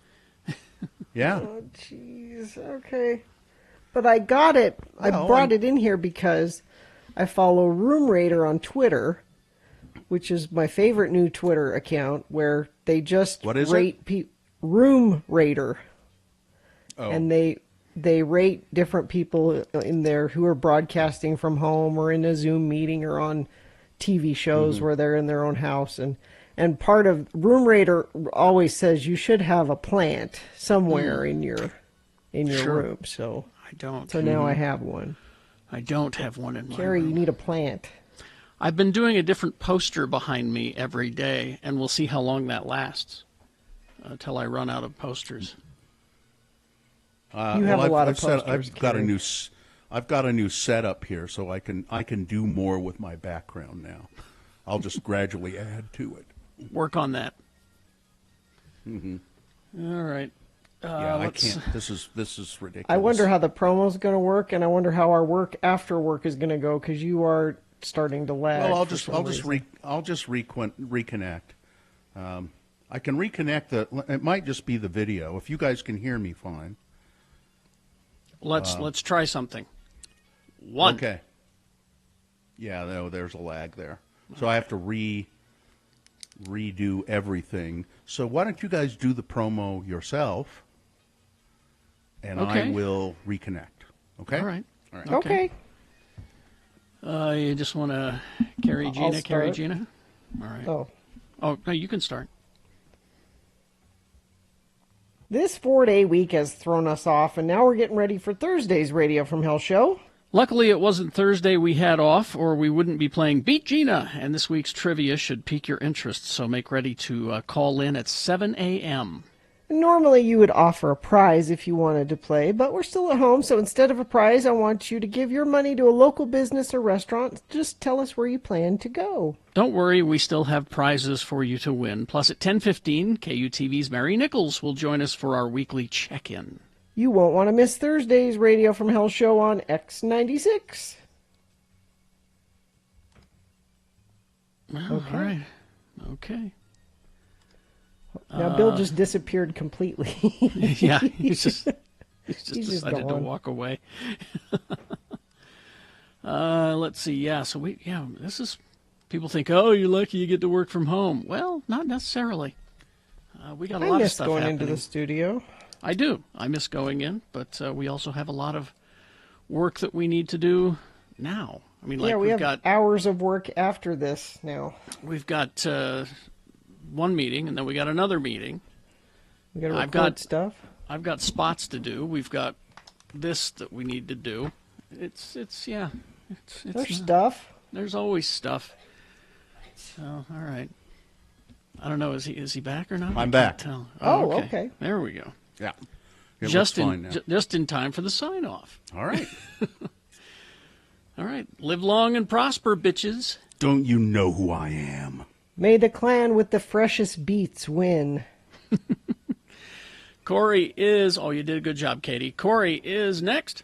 Yeah.
Oh, jeez. Okay. But I got it. I brought it in here because I follow Room Raider on Twitter, which is my favorite new Twitter account, where they just
What is
rate Room Raider.
Oh.
And they rate different people in there who are broadcasting from home or in a Zoom meeting or on TV shows where they're in their own house. And part of Room Raider always says you should have a plant somewhere in your
Sure.
room. So
I don't.
So now I have one.
I don't have one in my
Carrie,
room.
you need a plant.
I've been doing a different poster behind me every day, and we'll see how long that lasts until I run out of posters.
You have a lot of posters.
I've got a new setup here, so I can do more with my background now. I'll just gradually add to it.
Work on that.
Mm-hmm.
All right.
Yeah, I can't. This is ridiculous.
I wonder how the promo's going to work, and I wonder how our work after work is going to go, because you are starting to lag.
Well, I'll just reconnect. I can reconnect it might just be the video. If you guys can hear me fine.
Let's try something. One.
Okay. Yeah, there's a lag there. So I have to redo everything. So why don't you guys do the promo yourself, and I will reconnect. Okay?
All right.
Okay.
You just want to carry Gina? Carry Gina? All right. Oh, no, you can start.
This 4-day week has thrown us off, and now we're getting ready for Thursday's Radio from Hell show.
Luckily, it wasn't Thursday we had off, or we wouldn't be playing Beat Gina, and this week's trivia should pique your interest, so make ready to call in at 7 a.m.
Normally, you would offer a prize if you wanted to play, but we're still at home, so instead of a prize, I want you to give your money to a local business or restaurant. Just tell us where you plan to go.
Don't worry, we still have prizes for you to win. Plus, at 10:15, KUTV's Mary Nichols will join us for our weekly check-in.
You won't want to miss Thursday's Radio from Hell show on X96.
Well,
Okay.
All right. Okay.
Now, Bill just disappeared completely.
Yeah, he's just decided to
gone.
walk away. Let's see. Yeah, so this is, people think, oh, you're lucky you get to work from home. Well, not necessarily. We got a lot of stuff
going
happening.
into the studio.
I do. I miss going in, but we also have a lot of work that we need to do now. I mean,
we have
got
hours of work after this now.
We've got one meeting, and then we got another meeting.
We got to record stuff.
I've got spots to do. We've got this that we need to do. It's
There's stuff.
There's always stuff. So, all right. I don't know. Is he back or not?
I'm back.
Tell.
Oh, okay.
There we go.
Yeah. It
Just
looks fine now.
just in time for the sign off.
All right.
All right. Live long and prosper, bitches.
Don't you know who I am?
May the clan with the freshest beats win.
Corey is. Oh, you did a good job, Katie. Corey is next.